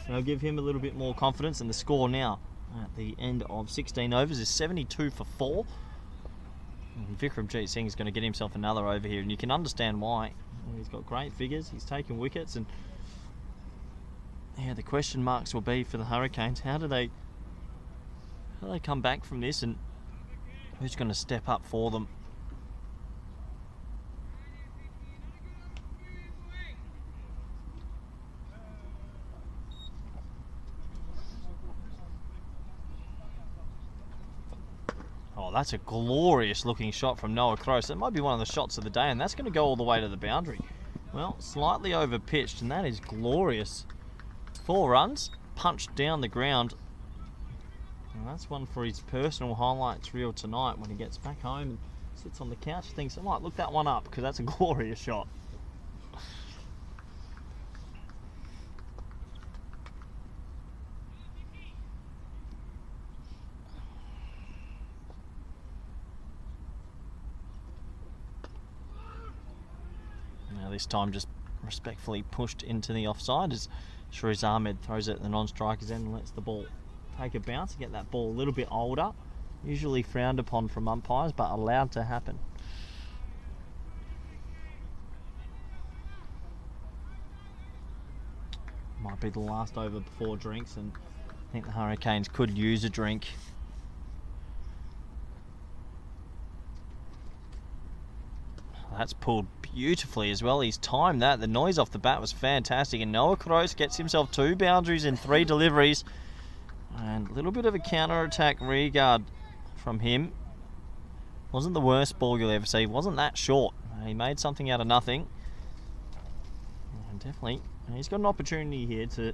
I'll give him a little bit more confidence, and the score now at the end of 16 overs is 72 for 4. And Vikramjit Singh is going to get himself another over here, and you can understand why. He's got great figures, he's taken wickets, and yeah, the question marks will be for the Hurricanes, how do they come back from this, and who's going to step up for them? Oh, that's a glorious looking shot from Noah Cross. That might be one of the shots of the day, and that's going to go all the way to the boundary. Well, slightly over pitched, and that is glorious. 4 runs, punched down the ground. And that's one for his personal highlights reel tonight when he gets back home and sits on the couch and thinks, I might look that one up because that's a glorious shot. Now this time just respectfully pushed into the offside as Shariz Ahmed throws it at the non-striker's end and lets the ball take a bounce and get that ball a little bit older. Usually frowned upon from umpires, but allowed to happen. Might be the last over before drinks, and I think the Hurricanes could use a drink. That's pulled beautifully as well. He's timed that. The noise off the bat was fantastic. And Noah Cross gets himself 2 boundaries in 3 deliveries. And a little bit of a counter-attack regard from him. Wasn't the worst ball you'll ever see. Wasn't that short. He made something out of nothing. And definitely, he's got an opportunity here to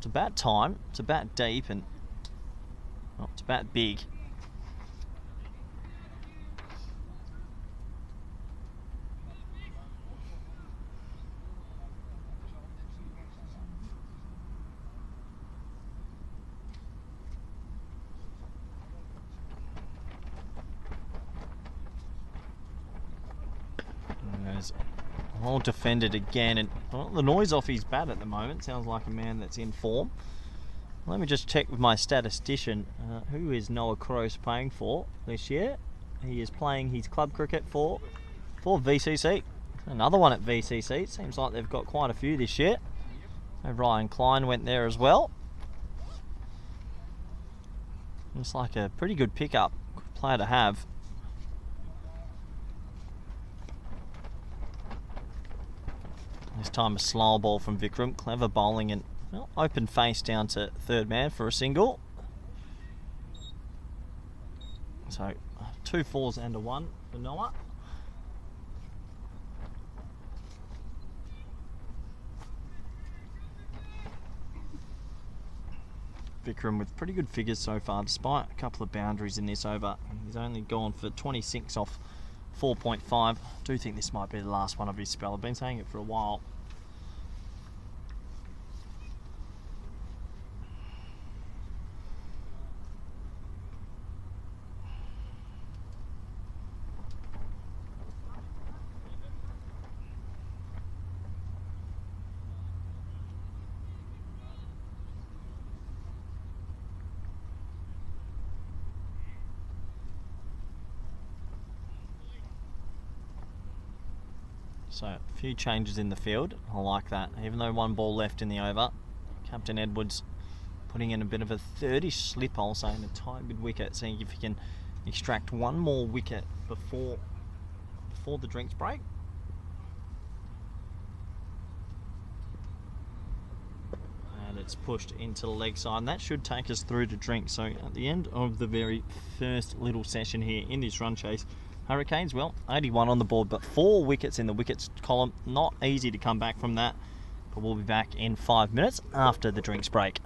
bat time, to bat deep, and to bat big. Well defended again, and well, the noise off his bat at the moment sounds like a man that's in form. Let me just check with my statistician. Who is Noah Cross playing for this year? He is playing his club cricket for VCC. Another one at VCC. It seems like they've got quite a few this year. Ryan Klein went there as well. Looks like a pretty good pickup, good player to have. This time a slow ball from Vikram, clever bowling, and well, open face down to third man for a single. So 2 4s and a 1 for Noah. Vikram with pretty good figures so far, despite a couple of boundaries in this over. He's only gone for 26 off 4.5. I do think this might be the last one of his spell. I've been saying it for a while. So a few changes in the field. I like that. Even though one ball left in the over, Captain Edwards putting in a bit of a 30 slip, I'll say, in a tight mid wicket, seeing if he can extract one more wicket before the drinks break. And it's pushed into the leg side, and that should take us through to drinks. So at the end of the very first little session here in this run chase, Hurricanes, well, 81 on the board, but 4 wickets in the wickets column. Not easy to come back from that, but we'll be back in 5 minutes after the drinks break.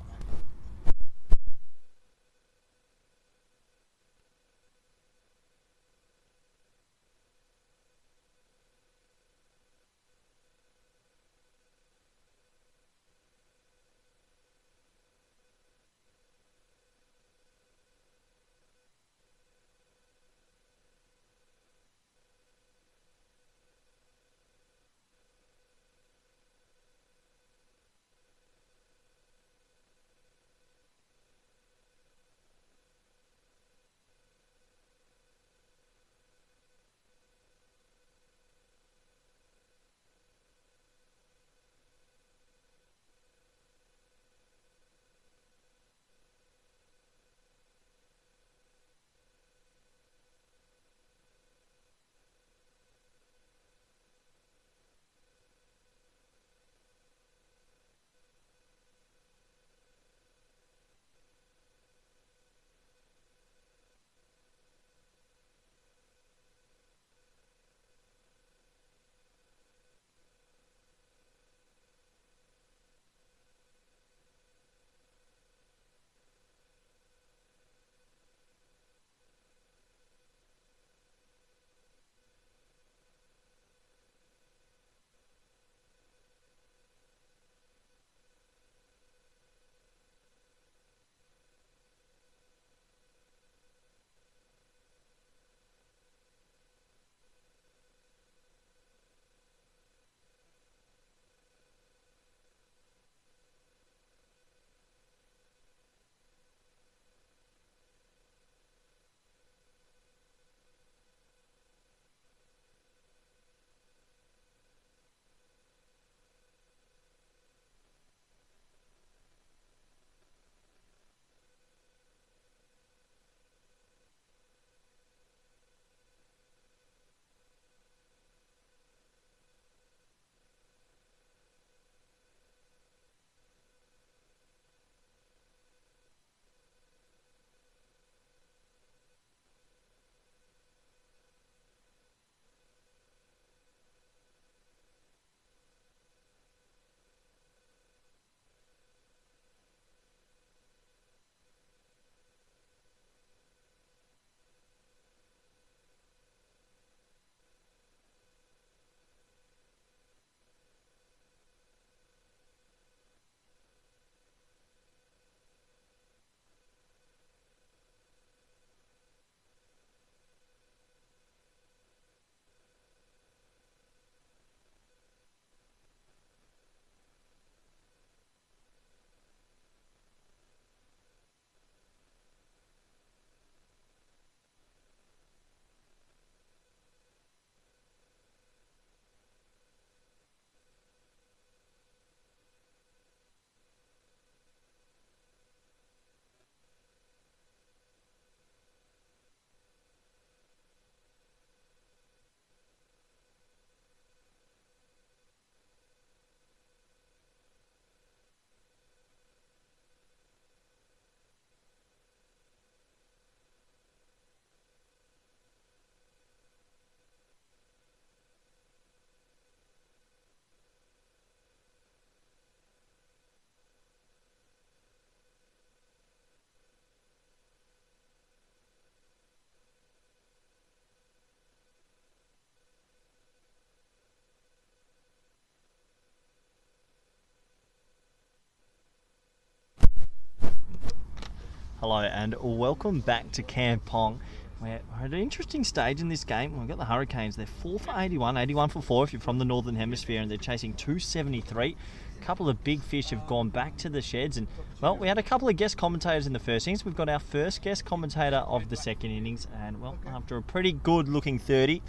Hello and welcome back to Kampong. We're at an interesting stage in this game. We've got the Hurricanes. They're 4 for 81, 81 for 4 if you're from the Northern Hemisphere, and they're chasing 273. A couple of big fish have gone back to the sheds, and well, we had a couple of guest commentators in the first innings. We've got our first guest commentator of the second innings, and well, after a pretty good looking 30,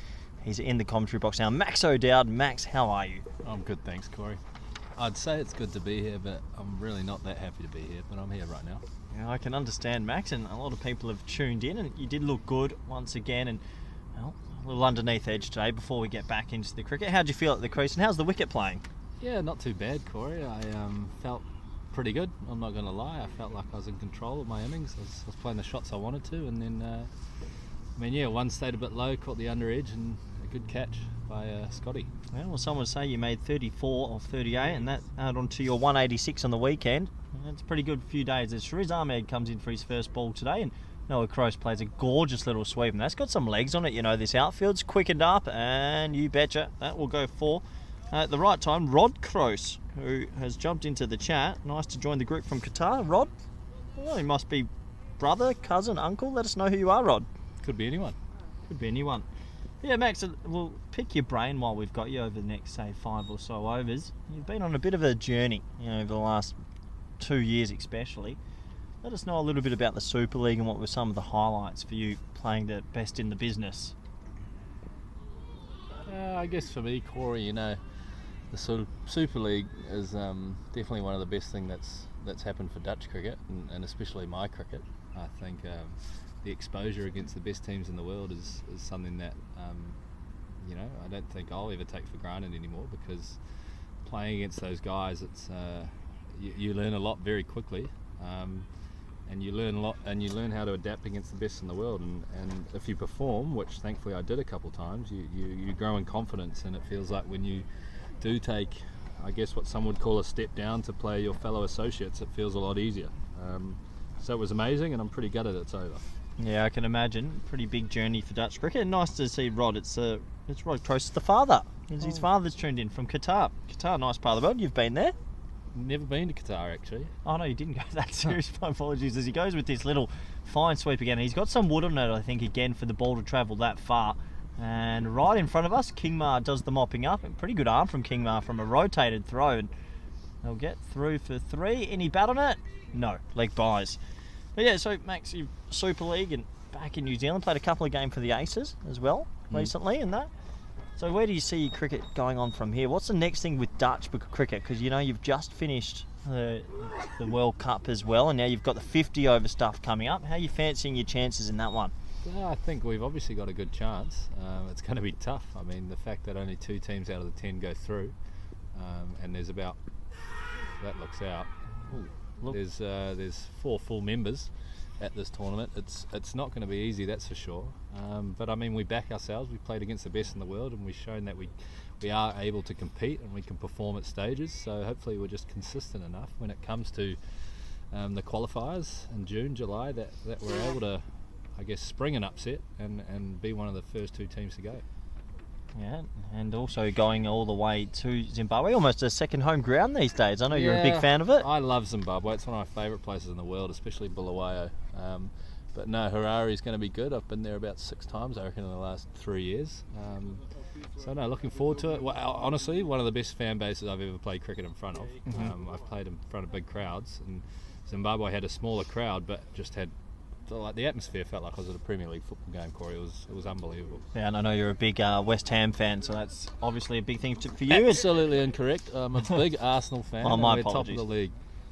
he's in the commentary box now. Max O'Dowd. Max, how are you? I'm good, thanks, Corey. I'd say it's good to be here, but I'm really not that happy to be here, but I'm here right now. Yeah, I can understand, Max, and a lot of people have tuned in, and you did look good once again, and well, a little underneath edge today before we get back into the cricket. How'd you feel at the crease, and how's the wicket playing? Yeah, not too bad, Corey. I felt pretty good, I'm not going to lie. I felt like I was in control of my innings. I was playing the shots I wanted to, and then, one stayed a bit low, caught the under edge, and a good catch by Scotty. Well, some would say you made 34 of 38, and that added on to your 186 on the weekend. That's a pretty good few days. As Shariz Ahmed comes in for his first ball today, and Noah Croce plays a gorgeous little sweep, and that's got some legs on it. You know, this outfield's quickened up, and you betcha that will go for at the right time. Rod Croce, who has jumped into the chat. Nice to join the group from Qatar. Rod, well, he must be brother, cousin, uncle. Let us know who you are, Rod. Could be anyone. Could be anyone. Yeah, Max, we'll pick your brain while we've got you over the next, say, 5 or so overs. You've been on a bit of a journey, over the last 2 years especially. Let us know a little bit about the Super League and what were some of the highlights for you playing the best in the business. I guess for me, Corey, the sort of Super League is definitely one of the best things that's happened for Dutch cricket, and especially my cricket. I think the exposure against the best teams in the world is something that I don't think I'll ever take for granted anymore, because playing against those guys, it's you learn a lot very quickly, and you learn a lot, and you learn how to adapt against the best in the world, and if you perform, which thankfully I did a couple times, you grow in confidence, and it feels like when you do take, I guess what some would call a step down to play your fellow associates, it feels a lot easier. So it was amazing, and I'm pretty gutted it's over. Yeah, I can imagine. Pretty big journey for Dutch cricket. Nice to see Rod. It's Rod Croce, the father. His father's tuned in from Qatar. Qatar, nice part of the world. You've been there? Never been to Qatar, actually. Oh no, you didn't go that serious. My apologies. As he goes with this little fine sweep again, he's got some wood on it, I think, again, for the ball to travel that far. And right in front of us, Kingmar does the mopping up. A pretty good arm from Kingmar from a rotated throw, and they'll get through for 3. Any bat on it? No, leg buys. But yeah, so Max, you Super League and back in New Zealand, played a couple of games for the Aces as well recently, and that. So where do you see cricket going on from here? What's the next thing with Dutch cricket? Because you've just finished the World Cup as well, and now you've got the 50 over stuff coming up. How are you fancying your chances in that one? Well, I think we've obviously got a good chance. It's going to be tough. I mean, the fact that only 2 teams out of the 10 go through, and there's about, that looks out. Ooh. There's 4 full members at this tournament. It's not going to be easy, that's for sure. But I mean, we back ourselves. We played against the best in the world, and we've shown that we are able to compete and we can perform at stages. So hopefully we're just consistent enough when it comes to the qualifiers in June, July, that we're able to, I guess, spring an upset and be one of the first 2 teams to go. Yeah, and also going all the way to Zimbabwe, almost a second home ground these days. I know you're a big fan of it. I love Zimbabwe. It's one of my favourite places in the world, especially Bulawayo. But no, Harare is going to be good. I've been there about 6 times, I reckon, in the last 3 years. So no, looking forward to it. Well, honestly, one of the best fan bases I've ever played cricket in front of. I've played in front of big crowds, and Zimbabwe had a smaller crowd, but just had, like, the atmosphere felt like I was at a Premier League football game, Corey. It was unbelievable. Yeah, and I know you're a big West Ham fan, so that's obviously a big thing for you. Absolutely incorrect. I'm a big Arsenal fan. Oh, my we're apologies. top of the league.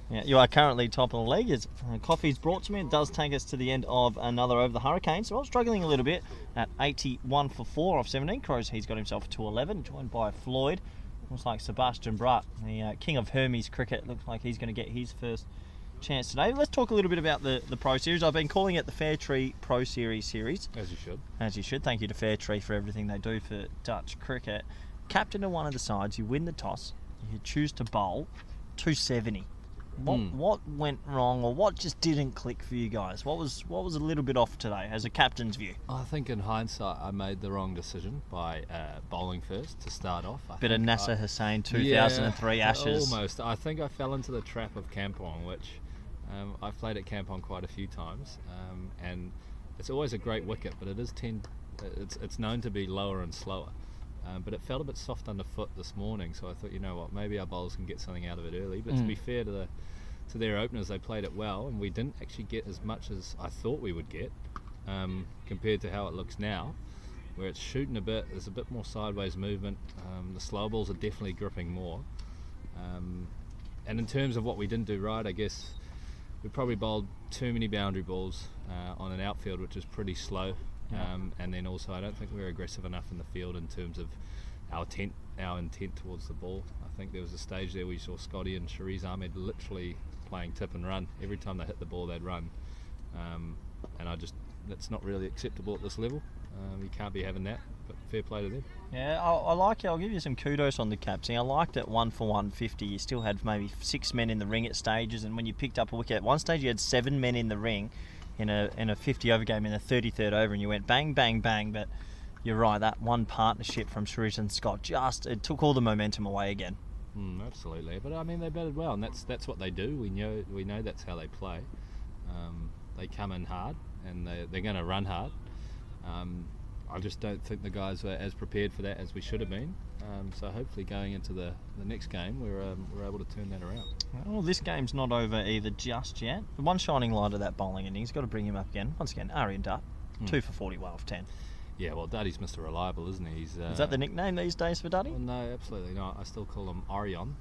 Yeah, you are currently top of the league. As coffee's brought to me, it does take us to the end of another over the Hurricanes. So I'm struggling a little bit at 81 for 4 off 17. Croce, he's got himself to 11, joined by Floyd. Looks like Sebastian Brutt, the king of Hermes cricket. Looks like he's going to get his first chance today. Let's talk a little bit about the Pro Series. I've been calling it the Fairtree Pro Series. As you should. As you should. Thank you to Fairtree for everything they do for Dutch cricket. Captain of one of the sides, you win the toss, you choose to bowl 270. What went wrong, or what just didn't click for you guys? What was a little bit off today as a captain's view? I think in hindsight I made the wrong decision by bowling first to start off. Bit of Nasser Hussain 2003 Ashes. Almost. I think I fell into the trap of Kampong, which I've played at Campon quite a few times, and it's always a great wicket, but it's known to be lower and slower. But it felt a bit soft underfoot this morning, so I thought, you know what, maybe our bowlers can get something out of it early. But to be fair to their openers, they played it well, and we didn't actually get as much as I thought we would get, compared to how it looks now, where it's shooting a bit, there's a bit more sideways movement, the slow balls are definitely gripping more. And in terms of what we didn't do right, I guess we probably bowled too many boundary balls on an outfield which is pretty slow. And then also I don't think we were aggressive enough in the field in terms of our intent towards the ball. I think there was a stage there where you saw Scotty and Shariz Ahmed literally playing tip and run. Every time they hit the ball they'd run, and that's not really acceptable at this level. You can't be having that, but fair play to them. Yeah, I like it. I'll give you some kudos on the captain. I liked it 1 for 150. You still had maybe 6 men in the ring at stages, and when you picked up a wicket, at one stage you had 7 men in the ring in a 50 over game in the 33rd over, and you went bang, bang, bang. But you're right, that one partnership from Shariz and Scott it took all the momentum away again. Absolutely, but I mean they batted well, and that's what they do. We know that's how they play. They come in hard, and they're going to run hard. I just don't think the guys were as prepared for that as we should have been. So hopefully going into the next game we're able to turn that around. Well, this game's not over either just yet. The one shining light of that bowling innings, got to bring him up again. Once again, Aryan Dutt, 2 for 40, well off 10. Yeah, well, Duddy's Mr. Reliable, isn't he? Is that the nickname these days for Duddy? Well, no, absolutely not. I still call him Aryan,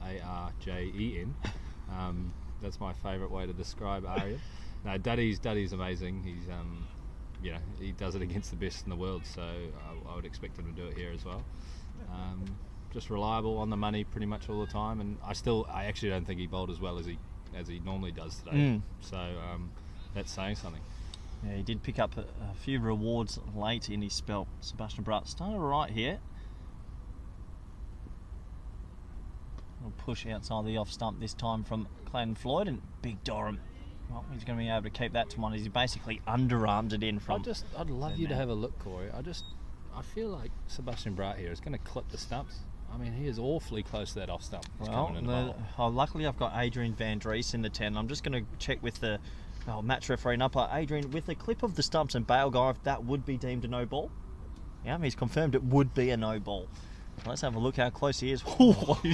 Arjen. That's my favourite way to describe Aryan. No, Duddy's amazing. He's he does it against the best in the world, so I would expect him to do it here as well. Just reliable, on the money pretty much all the time, and I actually don't think he bowled as well as he normally does today. So that's saying something. Yeah, he did pick up a few rewards late in his spell. Sebastian Bratt started right here. We'll push outside the off stump this time from Clayton Floyd, and Big Dorham. Well, he's going to be able to keep that to one as he basically underarmed it in from. I'd love you to have a look, Corey. I feel like Sebastian Bratt here is going to clip the stumps. I mean, he is awfully close to that off stump. Luckily I've got Adrian Van Dries in the 10. I'm just going to check with the match referee and umpire. Adrian, with the clip of the stumps and bail guy, if that would be deemed a no ball. Yeah, he's confirmed it would be a no ball. Let's have a look how close he is. Oh, I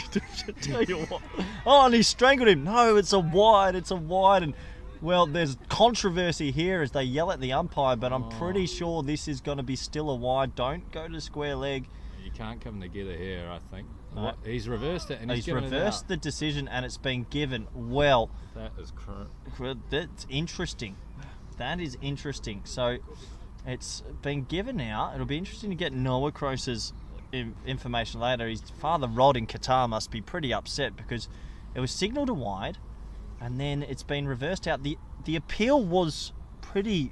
tell you what. Oh, and he strangled him. No, it's a wide. And well, there's controversy here as they yell at the umpire, but I'm pretty sure this is going to be still a wide. Don't go to square leg. You can't come together here, I think. No. He's reversed it, and he's reversed the decision, and it's been given. Well, that is correct. That's interesting. That is interesting. So it's been given now. It'll be interesting to get Noah Crose's information later. His father Rod in Qatar must be pretty upset because it was signalled a wide, and then it's been reversed out. The appeal was pretty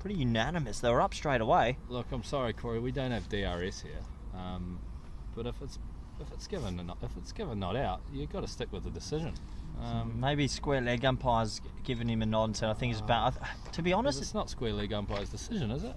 unanimous. They were up straight away. Look, I'm sorry, Corey, we don't have DRS here, but if it's given not out, you've got to stick with the decision. Maybe square leg umpire's given him a nod and said, I think it's about. To be honest, it's not square leg umpire's decision, is it?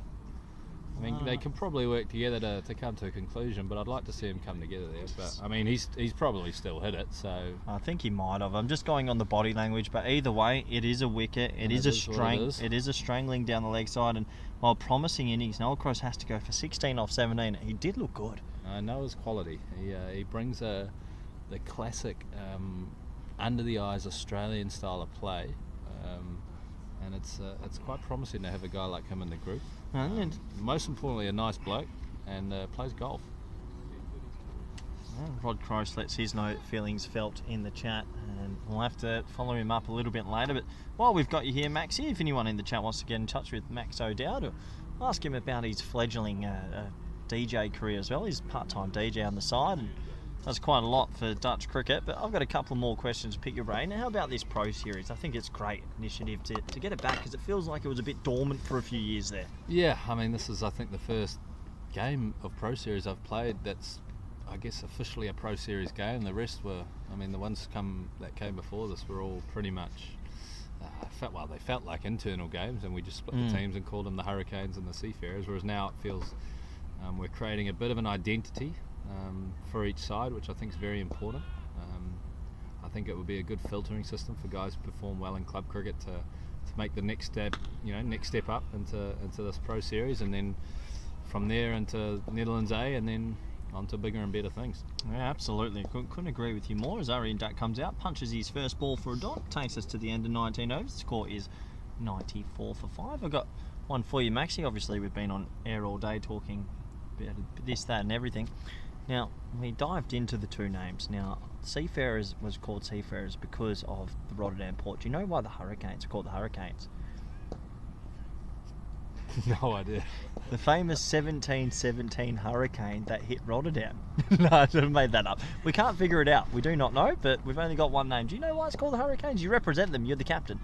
I mean, they can probably work together to come to a conclusion, but I'd like to see them come together there. But I mean, he's probably still hit it, so I think he might have. I'm just going on the body language, but either way, it is a wicket. It is a strangling down the leg side, and while promising innings, Noah Cross has to go for 16 off 17. He did look good. Noah's quality. He brings the classic under the eyes Australian style of play, and it's quite promising to have a guy like him in the group. And most importantly, a nice bloke, and plays golf. Rod Croce lets his feelings felt in the chat, and we'll have to follow him up a little bit later. But while we've got you here, Max, if anyone in the chat wants to get in touch with Max O'Dowd, or ask him about his fledgling DJ career as well. He's a part-time DJ on the side, and does quite a lot for Dutch cricket. But I've got a couple more questions to pick your brain. How about this Pro Series? I think it's a great initiative to get it back, because it feels like it was a bit dormant for a few years there. Yeah, I mean, this is, I think, the first game of Pro Series I've played that's, I guess, officially a Pro Series game. The rest were, I mean, the ones that came before this were all pretty much, they felt like internal games, and we just split the teams and called them the Hurricanes and the Seafarers, whereas now it feels we're creating a bit of an identity for each side, which I think is very important. I think it would be a good filtering system for guys who perform well in club cricket to make the next step, next step up into this Pro Series, and then from there into Netherlands A, and then on to bigger and better things. Yeah, absolutely. Couldn't agree with you more. As Arian Duck comes out, punches his first ball for a dot, takes us to the end of 19 overs. The score is 94 for 5. I've got one for you, Maxie. Obviously, we've been on air all day talking about this, that, and everything. Now, we dived into the two names. Now, Seafarers was called Seafarers because of the Rotterdam port. Do you know why the Hurricanes are called the Hurricanes? No idea. The famous 1717 hurricane that hit Rotterdam. No, I should have made that up. We can't figure it out. We do not know, but we've only got one name. Do you know why it's called the Hurricanes? You represent them. You're the captain.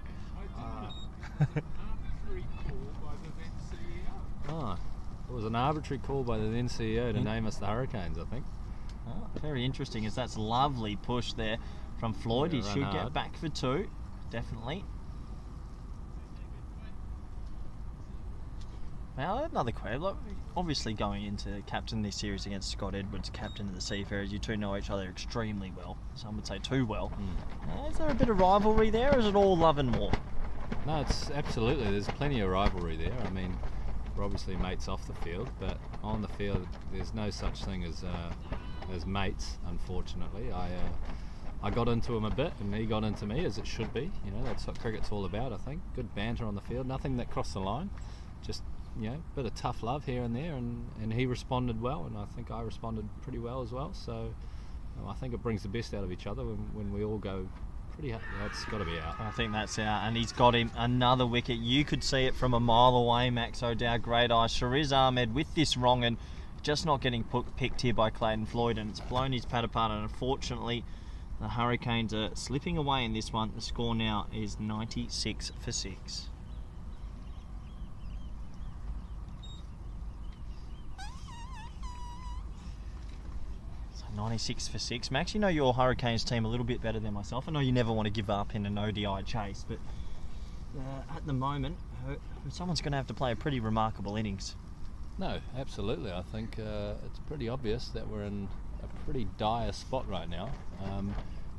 It was an arbitrary call by the then CEO to name us the Hurricanes, I think. Oh, very interesting, as that's lovely push there from Floyd. Yeah, he run should hard. get back for 2, definitely. Now, another question. Look, obviously, going into captain this series against Scott Edwards, captain of the Seafarers, you two know each other extremely well. Some would say too well. Is there a bit of rivalry there, or is it all love and war? No, it's absolutely. There's plenty of rivalry there. I mean, we're obviously mates off the field, but on the field, there's no such thing as mates. Unfortunately, I got into him a bit, and he got into me, as it should be. That's what cricket's all about. I think good banter on the field, nothing that crossed the line. Just bit of tough love here and there, and he responded well, and I think I responded pretty well as well. So I think it brings the best out of each other when we all go pretty hard. That's got to be out. I think that's out, and he's got him another wicket. You could see it from a mile away, Max O'Dowd, great eye. Shariz Ahmed with this wrong, and just not getting picked here by Clayton Floyd, and it's blown his pad apart, and unfortunately the Hurricanes are slipping away in this one. The score now is 96 for 6. 96 for 6. Max, you know your Hurricanes team a little bit better than myself. I know you never want to give up in an ODI chase, but at the moment, someone's going to have to play a pretty remarkable innings. No, absolutely. I think it's pretty obvious that we're in a pretty dire spot right now.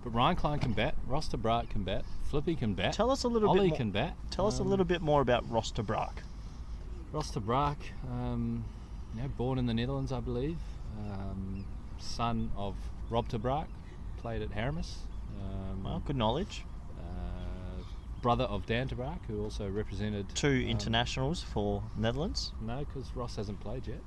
But Ryan Klein can bat, Ross de Braak can bat, Flippy can bat, Tell us a little Ollie bit more. can bat. Tell us a little bit more about Ross de Braak. Ross de Braak, born in the Netherlands, I believe. Son of Rob de Braak, played at Haramis. Well, good knowledge. Brother of Dan de Braak, who also represented 2 internationals for Netherlands. No, because Ross hasn't played yet.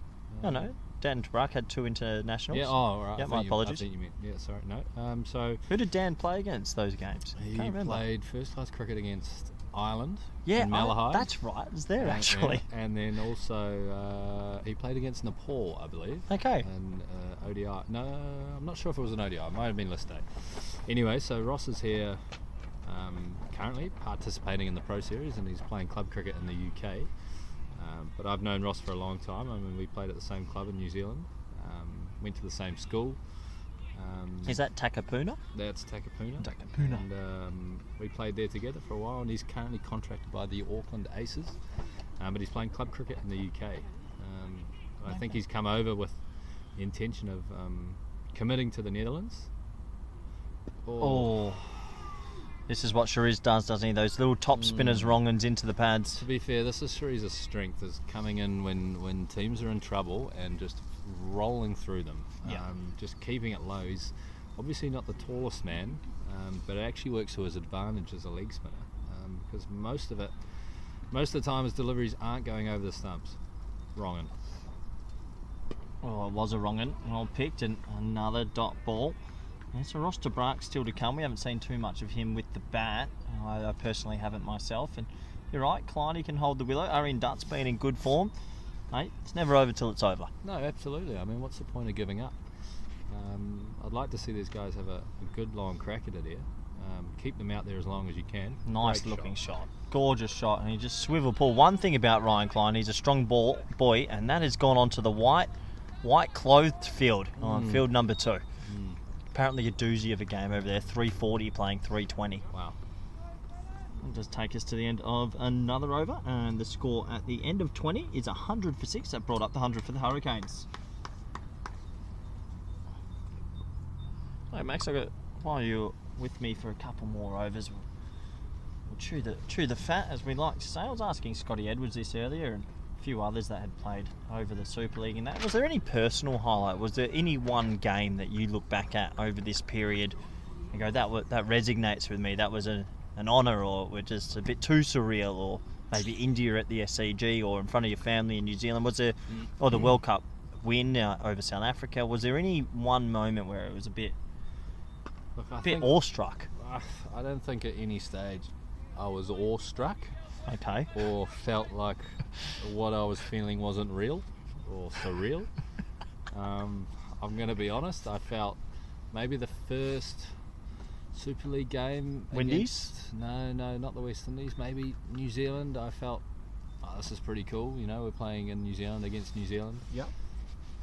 No. Dan de Braak had 2 internationals. Yeah, right. Yeah, my apologies. I think you meant. Yeah, sorry, no. So who did Dan play against those games? he Can't remember. played first-class cricket against Ireland. Yeah, in Malahide. that's right. It was there actually. And then also he played against Nepal, I believe. Okay. And ODI. No, I'm not sure if it was an ODI. It might have been list day. Anyway, so Ross is here currently participating in the Pro Series, and he's playing club cricket in the UK. But I've known Ross for a long time. I mean, we played at the same club in New Zealand. Went to the same school. Is that Takapuna? That's Takapuna. Takapuna. And we played there together for a while, and he's currently contracted by the Auckland Aces, but he's playing club cricket in the UK. I think he's come over with the intention of committing to the Netherlands. This is what Shariz does, doesn't he? Those little top spinners, wrong uns into the pads. To be fair, this is Shariz's strength, is coming in when teams are in trouble and just rolling through them. Just keeping it low. He's obviously not the tallest man, but it actually works to his advantage as a leg spinner, because most of the time his deliveries aren't going over the stumps. Wrongin. Oh, it was a wrong un. Well picked, and another dot ball. Yeah, so Ross de Braak still to come. We haven't seen too much of him with the bat. I personally haven't myself. And you're right, Kleiny can hold the willow. Arian Dutt's been in good form. Mate, it's never over till it's over. No, absolutely. I mean, what's the point of giving up? I'd like to see these guys have a good long crack at it here. Keep them out there as long as you can. Nice Great looking shot. Gorgeous shot. And he just swivel pull. One thing about Ryan Klein, he's a strong boy, and that has gone onto the white clothed field on field number 2. Apparently a doozy of a game over there. 340 playing 320. Wow. It'll just take us to the end of another over, and the score at the end of 20 is 100 for 6. That brought up the 100 for the Hurricanes. Hey Max, while you're with me for a couple more overs. We'll chew the fat, as we like to say. I was asking Scotty Edwards this earlier, and a few others that had played over the Super League and that. Was there any personal highlight? Was there any one game that you look back at over this period and go, that resonates with me, that was an honour, or we're just a bit too surreal, or maybe India at the SCG, or in front of your family in New Zealand? Was there, or the World Cup win over South Africa? Was there any one moment where it was a bit awestruck? I don't think at any stage I was awestruck. Okay. Or felt like what I was feeling wasn't real or surreal. I'm going to be honest, I felt maybe the first Super League game Windies? No, not the West Indies, maybe New Zealand. I felt, this is pretty cool, you know, we're playing in New Zealand against New Zealand. Yep.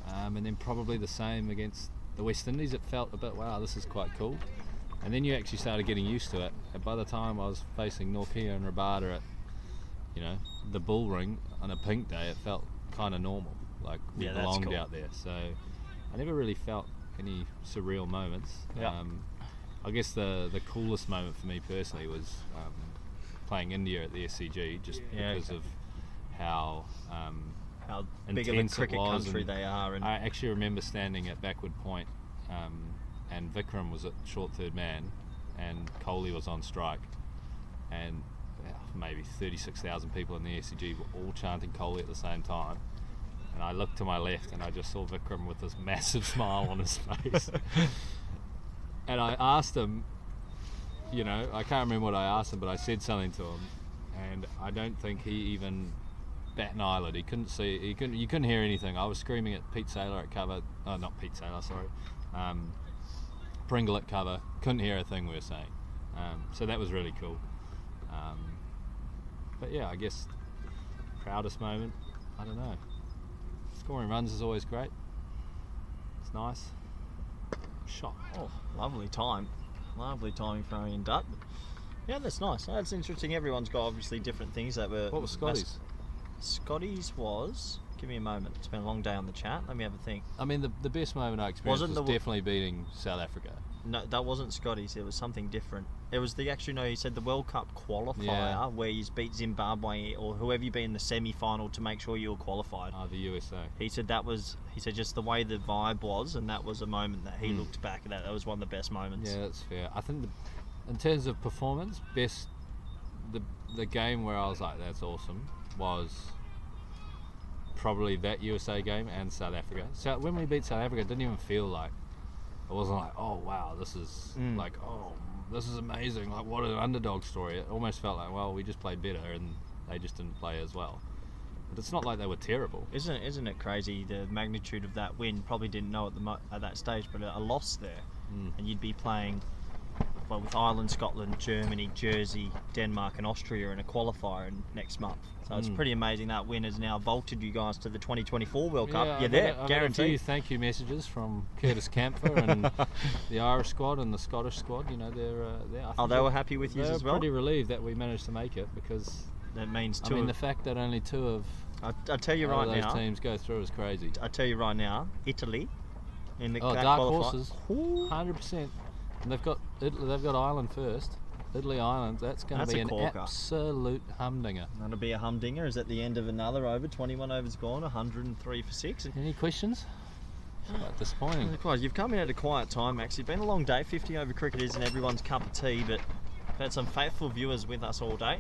And then probably the same against the West Indies. It felt a bit, wow, this is quite cool. And then you actually started getting used to it. And by the time I was facing Norkia and Rabada at, you know, the bull ring on a pink day, it felt kind of normal, like we belonged cool out there. So I never really felt any surreal moments. Yep. I guess the coolest moment for me personally was playing India at the SCG, just because of how big of a cricket country they are. And I actually remember standing at backward point, and Vikram was at short third man, and Kohli was on strike, and maybe 36,000 people in the SCG were all chanting Kohli at the same time. And I looked to my left and I just saw Vikram with this massive smile on his face. And I asked him, you know, I can't remember what I asked him, but I said something to him, and I don't think he even bat an eyelid. He couldn't see, you couldn't hear anything. I was screaming at Pete Saylor at cover, not Pete Saylor, sorry, Pringle at cover, couldn't hear a thing we were saying. So that was really cool. But yeah, I guess proudest moment, I don't know. Scoring runs is always great. It's nice. Shot. Oh, lovely timing throwing in dutt. Yeah, that's nice. That's interesting. Everyone's got obviously different things that were. What was Scotty's? Scotty's was. Give me a moment. It's been a long day on the chat. Let me have a think. I mean, the best moment I experienced was definitely beating South Africa. No, that wasn't Scotty's. It was something different. It was he said the World Cup qualifier where you beat Zimbabwe or whoever you beat in the semi-final to make sure you were qualified. The USA. He said just the way the vibe was, and that was a moment that he looked back at. That was one of the best moments. Yeah, that's fair. I think in terms of performance, the game where I was like, that's awesome, was probably that USA game and South Africa. So when we beat South Africa, it didn't even feel like, it wasn't like, oh wow, this is like, oh, this is amazing, like what an underdog story. It almost felt like, well, we just played better and they just didn't play as well. But it's not like they were terrible. Isn't it crazy, the magnitude of that win? Probably didn't know at that stage, but a loss there, and you'd be playing with Ireland, Scotland, Germany, Jersey, Denmark and Austria in a qualifier next month. So it's pretty amazing that win has now vaulted you guys to the 2024 World Cup. You're there, guaranteed. A few thank you messages from Curtis Campher and the Irish squad and the Scottish squad. You know, they were happy with you as well? They were pretty relieved that we managed to make it, because that means the fact that only two of I'll tell you right now, those teams go through is crazy. I tell you right now, Italy in the dark horses, 100%. And they've got Ireland first. Italy, Ireland. That's going to be an absolute humdinger. That'll be a humdinger. Is at the end of another over. 21 overs gone. 103 for 6. Any questions? It's quite disappointing. You've come in at a quiet time, Max. It's been a long day. 50 over cricket isn't everyone's cup of tea, but we've had some faithful viewers with us all day.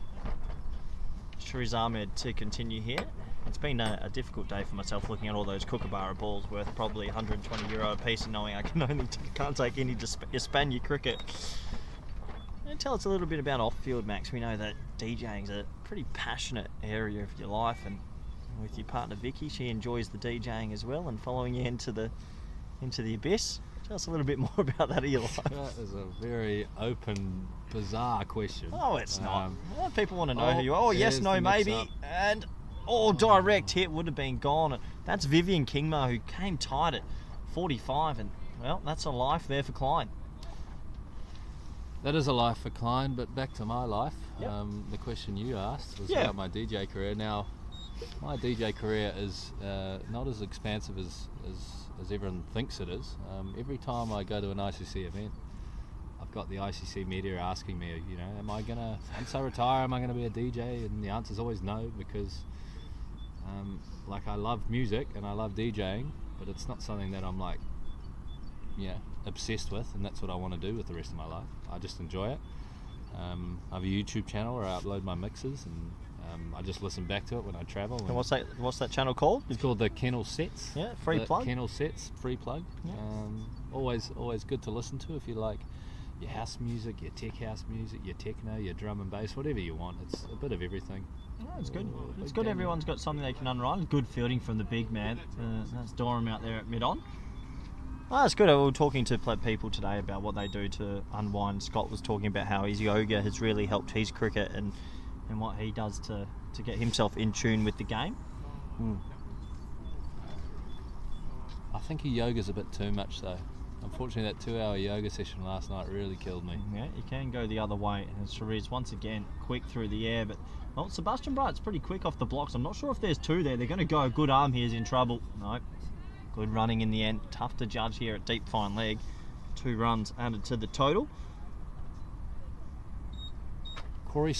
Shariz Ahmed to continue here. It's been a difficult day for myself, looking at all those Kookaburra balls worth probably €120 a piece, and knowing I can't take any Espana cricket. And tell us a little bit about off-field, Max. We know that DJing is a pretty passionate area of your life, and with your partner Vicky, she enjoys the DJing as well, and following you into the abyss. Tell us a little bit more about that of your life. That is a very open, bizarre question. Oh, it's not. People want to know who you are. Oh, yes, no, maybe, and direct hit would have been gone. That's Vivian Kingma, who came tight at 45, and well, that's a life there for Klein. That is a life for Klein, but back to my life. Yep. The question you asked was about my DJ career. Now, my DJ career is not as expansive as everyone thinks it is. Every time I go to an ICC event, I've got the ICC media asking me, you know, once I retire, am I gonna be a DJ? And the answer's always no, because like, I love music and I love DJing, but it's not something that I'm like, obsessed with, and that's what I want to do with the rest of my life. I just enjoy it. I have a YouTube channel where I upload my mixes, and I just listen back to it when I travel. And what's that channel called? It's called the Kennel Sets. Yeah, free plug. Kennel Sets, free plug. Yeah. Always good to listen to if you like your house music, your tech house music, your techno, your drum and bass, whatever you want. It's a bit of everything. Oh, it's good. It's good everyone's got something they can unride. Good fielding from the big man. That's Dorham out there at mid-on. Oh, it's good. We were talking to people today about what they do to unwind. Scott was talking about how his yoga has really helped his cricket and what he does to get himself in tune with the game. I think yoga's a bit too much though. Unfortunately, that 2-hour yoga session last night really killed me. Yeah, you can go the other way. And Cherise, once again, quick through the air. But, well, Sebastian Bright's pretty quick off the blocks. I'm not sure if there's two there. They're going to go. Good arm here's in trouble. No. Good running in the end. Tough to judge here at deep fine leg. 2 runs added to the total. Corey,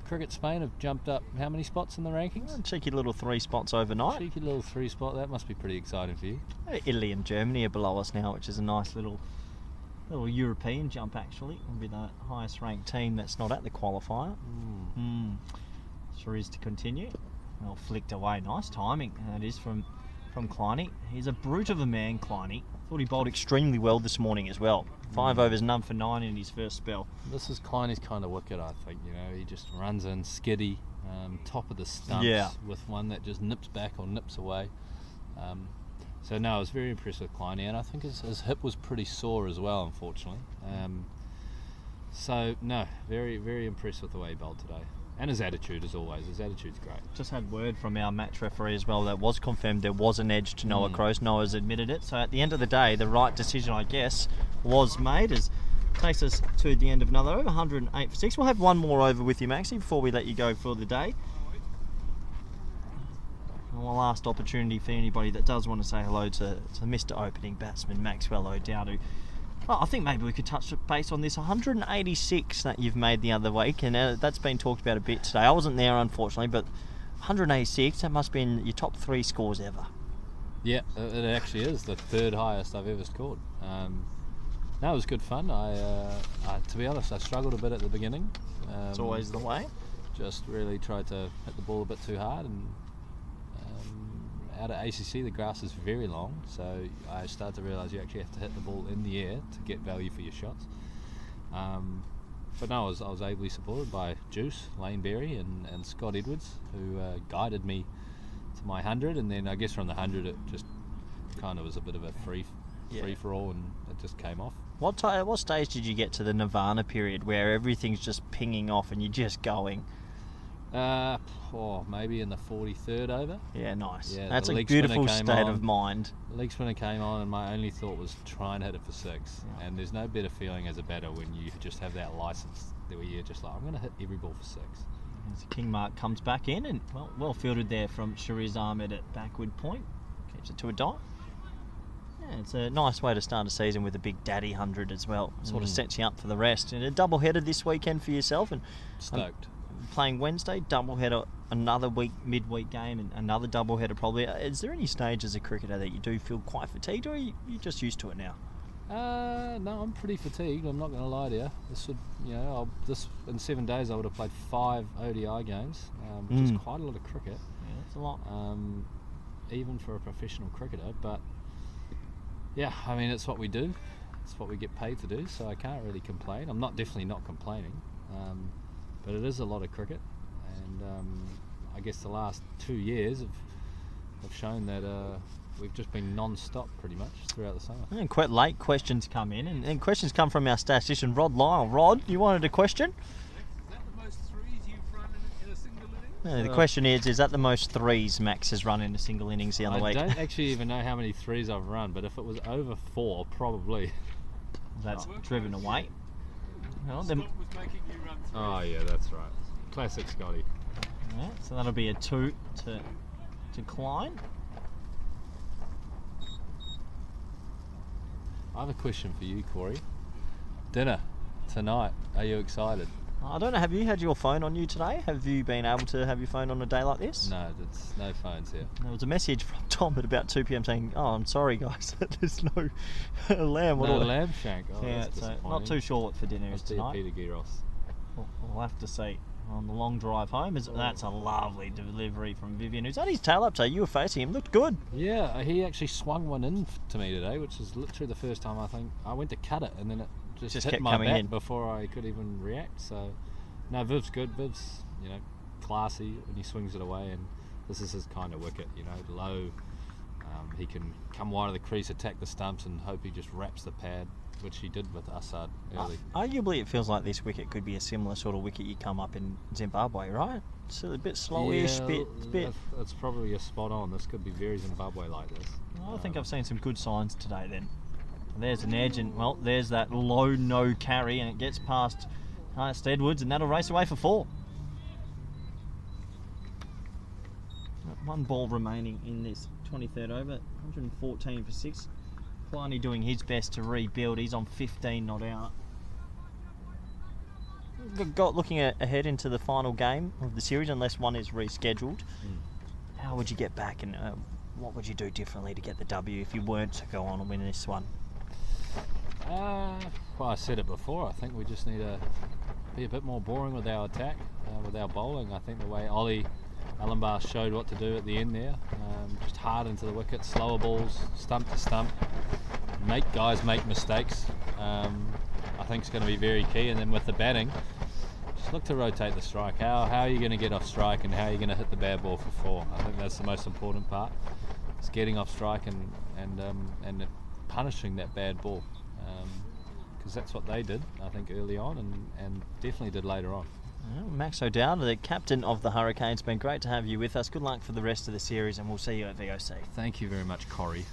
Cricket Spain have jumped up how many spots in the rankings? Cheeky little 3 spots overnight. Cheeky little 3 spot. That must be pretty exciting for you. Italy and Germany are below us now, which is a nice little European jump actually. Will be the highest ranked team that's not at the qualifier. Sure is to continue. Well, flicked away. Nice timing. That is from Kleiny. He's a brute of a man, Kleiny. Thought he bowled extremely well this morning as well. 5 overs, none for 9 in his first spell. This is Kleiny's kind of wicket, I think. You know, he just runs in skiddy, top of the stumps with one that just nips back or nips away. So no, I was very impressed with Kleiny, and I think his hip was pretty sore as well, unfortunately. So no, very, very impressed with the way he bowled today. And his attitude, as always. His attitude's great. Just had word from our match referee as well that was confirmed there was an edge to Noah Cross. Noah's admitted it. So at the end of the day, the right decision, I guess, was made. As takes us to the end of another over, 108 for 6. We'll have one more over with you, Maxie, before we let you go for the day. One last opportunity for anybody that does want to say hello to Mr. Opening Batsman Maxwell O'Dowd, who I think maybe we could touch base on this 186 that you've made the other week, and that's been talked about a bit today. I wasn't there, unfortunately, but 186, that must have been your top 3 scores ever. Yeah, it actually is the 3rd highest I've ever scored. No, it was good fun. I to be honest, I struggled a bit at the beginning. It's always the way. Just really tried to hit the ball a bit too hard, and out at ACC the grass is very long, so I started to realise you actually have to hit the ball in the air to get value for your shots. But no, I was ably supported by Juice, Lane Berry and Scott Edwards, who guided me to my 100, and then I guess from the 100 it just kind of was a bit of a free for all, and it just came off. What stage did you get to the Nirvana period where everything's just pinging off and you're just going? Maybe in the 43rd over. Yeah, nice. Yeah, that's a beautiful state of mind. The leg spinner came on, and my only thought was try and hit it for 6. Yeah. And there's no better feeling as a batter when you just have that license where you're just like, I'm going to hit every ball for 6. As the King Mark comes back in, and well fielded there from Shariz Ahmed at backward point. Keeps it to a dot. Yeah, it's a nice way to start a season with a big daddy 100 as well. Sort of sets you up for the rest. And a double header this weekend for yourself. And stoked. Playing Wednesday, double header, another midweek game, and another double header probably. Is there any stage as a cricketer that you do feel quite fatigued, or are you just used to it now? No, I'm pretty fatigued. I'm not going to lie to you. This in 7 days I would have played 5 ODI games, which is quite a lot of cricket. Yeah, that's a lot. Even for a professional cricketer, but yeah, I mean it's what we do. It's what we get paid to do, so I can't really complain. I'm definitely not complaining. But it is a lot of cricket, and I guess the last 2 years have shown that we've just been non-stop pretty much throughout the summer. And quite late questions come in, and questions come from our statistician Rod Lyle. Rod, you wanted a question? Is that the most 3s you've run in a single innings? The question is that the most 3s Max has run in a single innings the other week? I don't actually even know how many 3s I've run, but if it was over 4, probably. That's driven away. Well, Scott was making you run 3. Oh yeah, that's right. Classic Scotty. Yeah, so that'll be a 2 to Klein. I have a question for you, Corey. dinner tonight. Are you excited? I don't know, have you had your phone on you today? Have you been able to have your phone on a day like this? No, it's no phones here. There was a message from Tom at about 2 p.m. saying, "Oh, I'm sorry guys, there's no lamb." No lamb shank. Oh, yeah, that's so disappointing. not too sure what for dinner is Must be a tonight. Peter Gyros. We'll have to see on the long drive home. That's a lovely delivery from Vivian, who's had his tail up today. You were facing him, looked good. Yeah, he actually swung one in to me today, which is literally the first time I think I went to cut it, and then it just hit kept my coming bat in before I could even react. So, no, Viv's good. Viv's, classy when he swings it away, and this is his kind of wicket. Low. He can come wide of the crease, attack the stumps, and hope he just wraps the pad, which he did with Assad early. Arguably, it feels like this wicket could be a similar sort of wicket you come up in Zimbabwe, right? It's a bit slowish, It's probably a spot on. This could be very Zimbabwe like this. I think I've seen some good signs today then. There's an edge, and well, there's that low no carry, and it gets past Ernest Edwards, and that'll race away for 4. One ball remaining in this 23rd over, 114 for 6. Kleiny doing his best to rebuild. He's on 15 not out. Got looking ahead into the final game of the series, unless one is rescheduled. How would you get back, and what would you do differently to get the W if you weren't to go on and win this one? Well, I said it before. I think we just need to be a bit more boring with our attack, with our bowling. I think the way Ollie Allenbar showed what to do at the end there, just hard into the wicket, slower balls, stump to stump, make guys make mistakes. I think it's going to be very key. And then with the batting, just look to rotate the strike. How are you going to get off strike, and how are you going to hit the bad ball for 4? I think that's the most important part. It's getting off strike and punishing that bad ball, because that's what they did, I think, early on, and definitely did later on. Well, Max O'Dowd, the captain of the Hurricanes, been great to have you with us. Good luck for the rest of the series, and we'll see you at VOC. Thank you very much, Corey.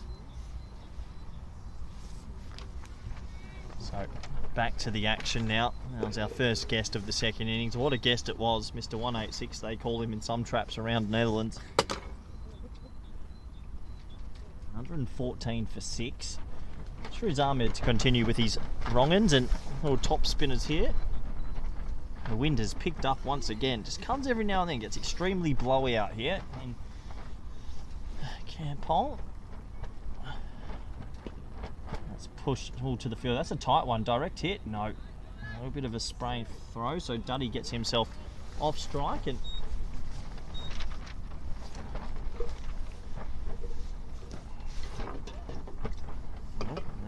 So, back to the action now. That was our first guest of the second innings. What a guest it was, Mr. 186, they call him in some traps around Netherlands. 114 for 6. Shrews Ahmed to continue with his wrong-uns and little top spinners here. The wind has picked up once again. Just comes every now and then. Gets extremely blowy out here in Kampong. Let's push all to the field. That's a tight one. Direct hit? No. A little bit of a spray throw. So Duddy gets himself off strike, and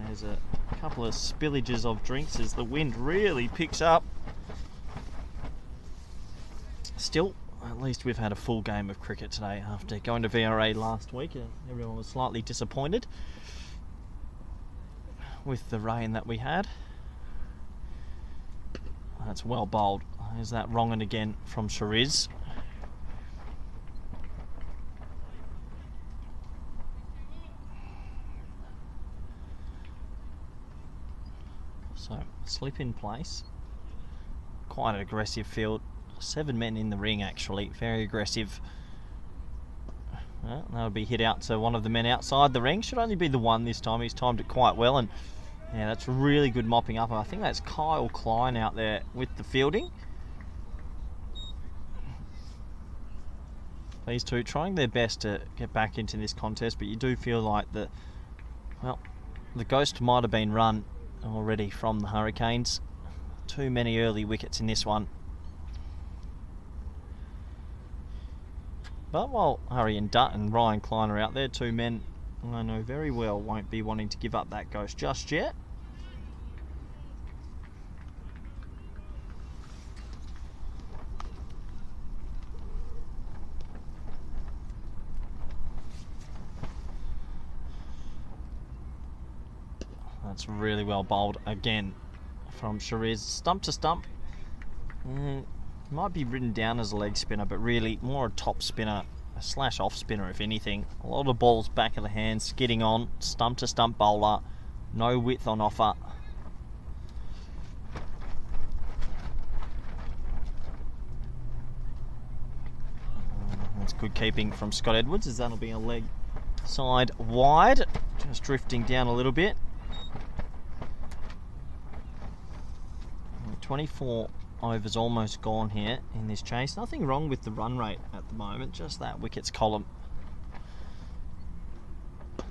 there's a couple of spillages of drinks as the wind really picks up. Still, at least we've had a full game of cricket today after going to VRA last week. Everyone was slightly disappointed with the rain that we had. That's well bowled. There's that wrong and again from Shariz. So, slip in place. Quite an aggressive field. 7 men in the ring, actually. Very aggressive. Well, that'll be hit out to one of the men outside the ring. Should only be the one this time. He's timed it quite well, and yeah, that's really good mopping up. I think that's Kyle Klein out there with the fielding. These two trying their best to get back into this contest, but you do feel like the ghost might have been run already from the Hurricanes. Too many early wickets in this one. But while Harry and Dutt and Ryan Klein are out there, 2 men I know very well won't be wanting to give up that ghost just yet. That's really well bowled again from Shariz. Stump to stump. Might be written down as a leg spinner, but really more a top spinner, a slash off spinner if anything. A lot of balls back of the hand, skidding on, stump to stump bowler, no width on offer. That's good keeping from Scott Edwards, as that'll be a leg side wide, just drifting down a little bit. 24 overs almost gone here in this chase. Nothing wrong with the run rate at the moment, just that wickets column.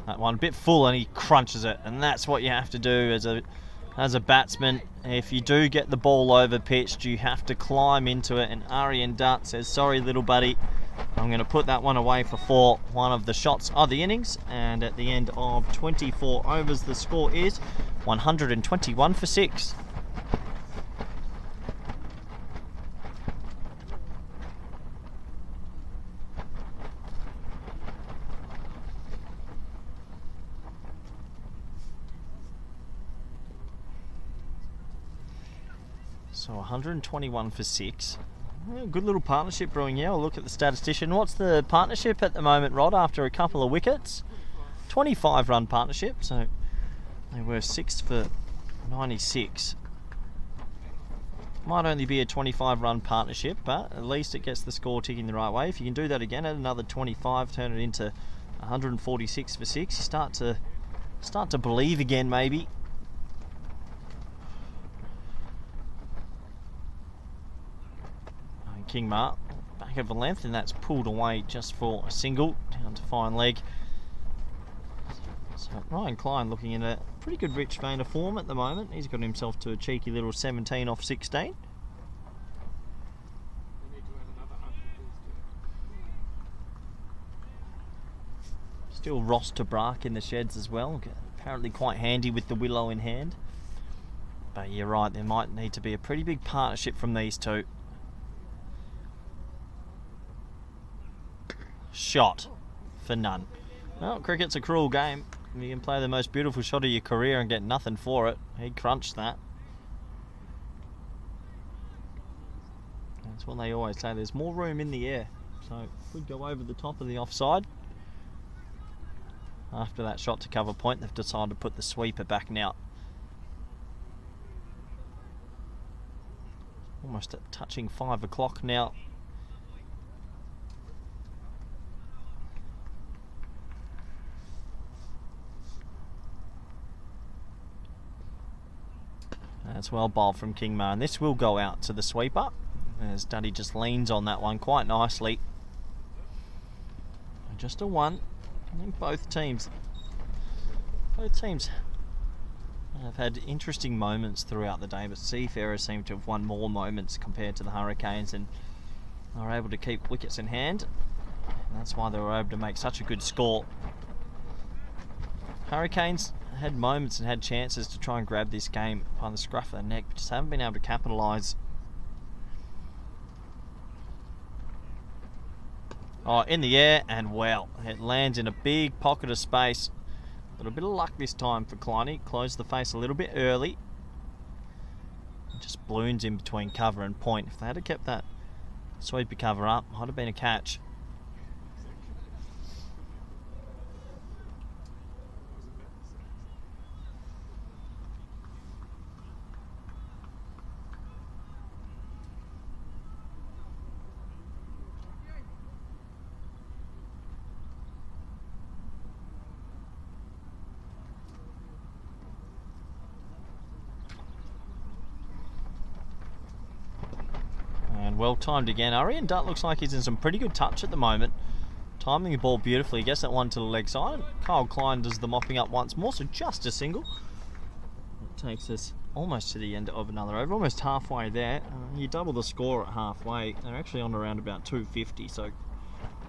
That one a bit full and he crunches it, and that's what you have to do as a batsman. If you do get the ball over pitched, you have to climb into it, and Aryan Dutt says, sorry little buddy, I'm going to put that one away for 4. One of the shots of the innings, and at the end of 24 overs the score is 121 for 6. So 121 for 6. Yeah, good little partnership brewing here. I'll look at the statistician. What's the partnership at the moment, Rod, after a couple of wickets? 25 run partnership, so they were 6 for 96. Might only be a 25 run partnership, but at least it gets the score ticking the right way. If you can do that again at another 25, turn it into 146 for 6, you start to believe again maybe. King Mar, back of a length, and that's pulled away just for a single, down to fine leg. So Ryan Klein looking in a pretty good rich vein of form at the moment. He's got himself to a cheeky little 17 off 16. Still Ross to Brack in the sheds as well, apparently quite handy with the willow in hand. But you're right, there might need to be a pretty big partnership from these two. Shot for none. Well, cricket's a cruel game. You can play the most beautiful shot of your career and get nothing for it. He crunched that. That's what they always say, there's more room in the air. So could go over the top of the offside. After that shot to cover point, they've decided to put the sweeper back now. Almost at touching 5 o'clock now. That's well bowled from King Mar, and this will go out to the sweeper as Duddy just leans on that one quite nicely. And just a 1. I think both teams have had interesting moments throughout the day, but Seafarers seem to have won more moments compared to the Hurricanes, and are able to keep wickets in hand, and that's why they were able to make such a good score. Hurricanes had moments and had chances to try and grab this game by the scruff of the neck, but just haven't been able to capitalise. Oh, in the air, and well, it lands in a big pocket of space. A little bit of luck this time for Kleiny. Closed the face a little bit early. It just balloons in between cover and point. If they had kept that sweeper cover up, might have been a catch. Well timed again. Aryan Dutt looks like he's in some pretty good touch at the moment. Timing the ball beautifully. Gets that one to the leg side. Kyle Klein does the mopping up once more, so just a single. It takes us almost to the end of another over. Almost halfway there. You double the score at halfway. They're actually on around about 250, so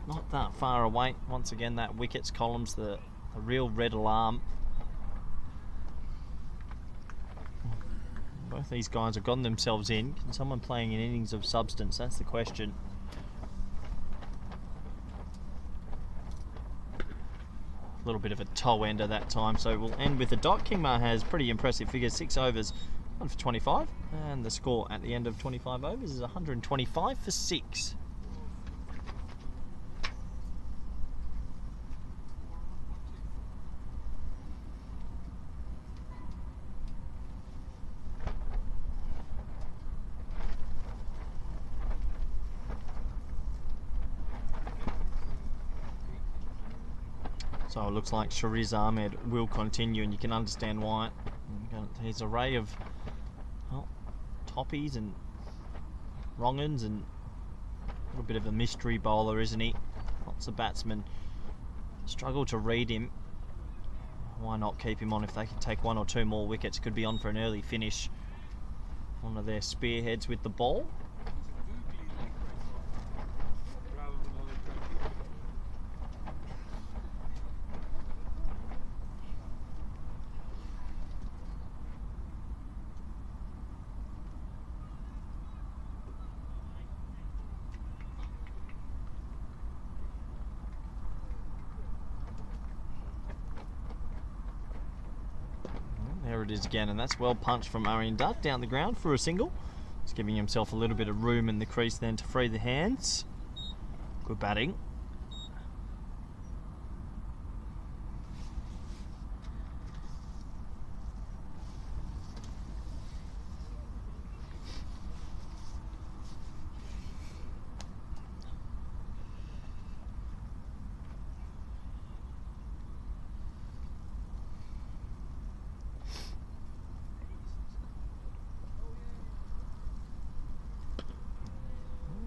not that far away. Once again, that wickets column's the real red alarm. Both these guys have gotten themselves in. Can someone playing in innings of substance? That's the question. A little bit of a toe ender that time, so we'll end with a dot. King Mar has pretty impressive figures, 6 overs, 1 for 25, and the score at the end of 25 overs is 125 for 6. So it looks like Shariz Ahmed will continue, and you can understand why. His array of oppies and wrong-uns, and a little bit of a mystery bowler, isn't he? Lots of batsmen struggle to read him. Why not keep him on if they can take 1 or 2 more wickets? Could be on for an early finish. One of their spearheads with the ball. There it is again, and that's well punched from Arian Dutt down the ground for a single. He's giving himself a little bit of room in the crease then to free the hands. Good batting.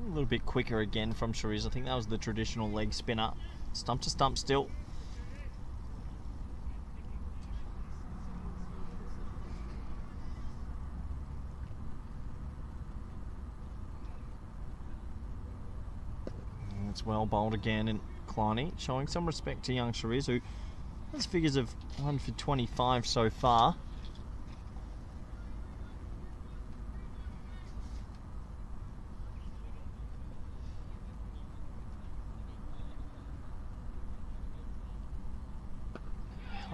A little bit quicker again from Shariz. I think that was the traditional leg spinner. Stump to stump still. And it's well bowled again, and Kleiny showing some respect to young Shariz, who has figures of 1 for 25 so far.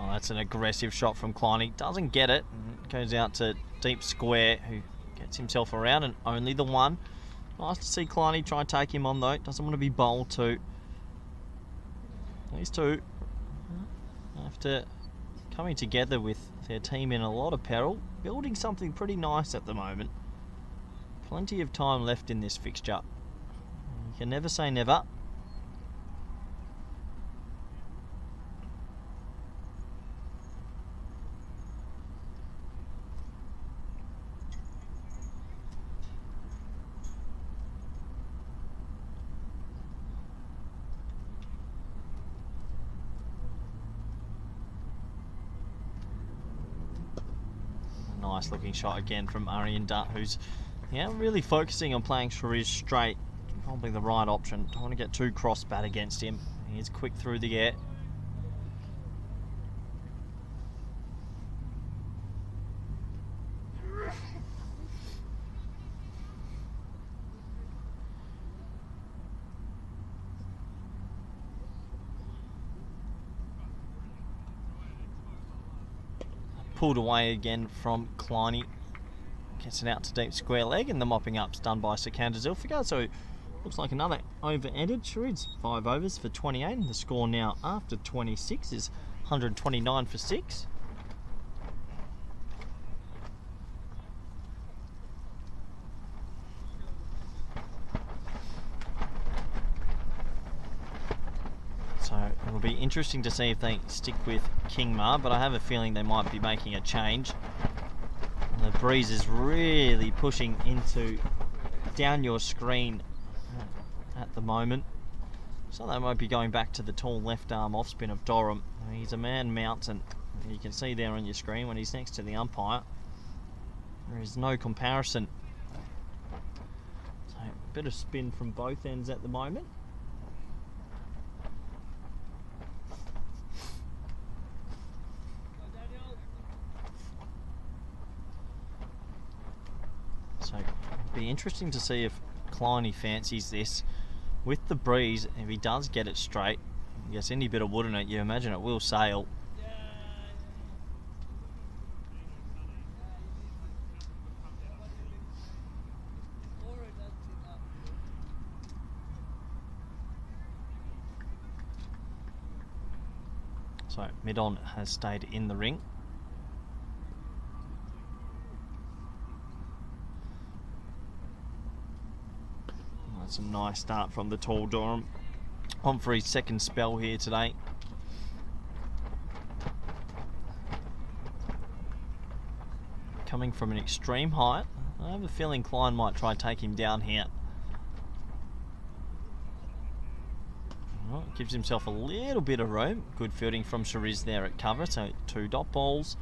Oh, that's an aggressive shot from Kleiny. Doesn't get it. Goes out to deep square, who gets himself around, and only the one. Nice to see Kleiny try and take him on though. Doesn't want to be bowled to. These two, after coming together with their team in a lot of peril, building something pretty nice at the moment. Plenty of time left in this fixture. You can never say never. Nice looking shot again from Arian Dutt, who's really focusing on playing Shariz straight. Probably the right option. Don't want to get too cross bat against him. He is quick through the air. Pulled away again from Kleiny. Gets it out to deep square leg, and the mopping up's done by Sikander Zulfikar. So looks like another over ended. Shariz 5 overs for 28, and the score now after 26 is 129 for 6. So it'll be interesting to see if they stick with Kingma, but I have a feeling they might be making a change. The breeze is really pushing down your screen at the moment. So they might be going back to the tall left arm off spin of Dorham. He's a man mountain. You can see there on your screen when he's next to the umpire. There is no comparison. So a bit of spin from both ends at the moment. So it'll be interesting to see if Kleiny fancies this with the breeze. If he does get it straight, I guess any bit of wood in it, you imagine it will sail. So mid-on has stayed in the ring. That's a nice start from the tall Dorham. On for his second spell here today. Coming from an extreme height, I have a feeling Klein might try and take him down here. Well, gives himself a little bit of room. Good fielding from Shariz there at cover, so 2 dot balls.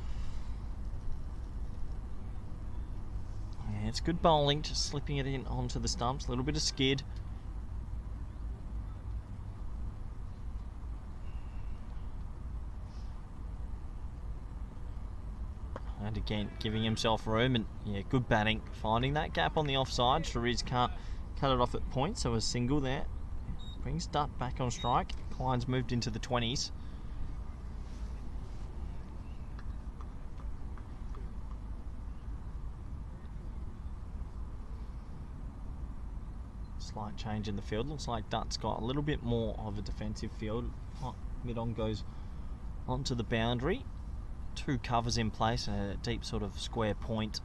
Yeah, it's good bowling, just slipping it in onto the stumps, a little bit of skid. And again, giving himself room, and yeah, good batting, finding that gap on the offside. Shariz can't cut it off at point, so a single there. Brings Dutt back on strike. Klein's moved into the 20s. Slight change in the field. Looks like Dutt's got a little bit more of a defensive field. Mid-on goes onto the boundary. 2 covers in place and a deep sort of square point.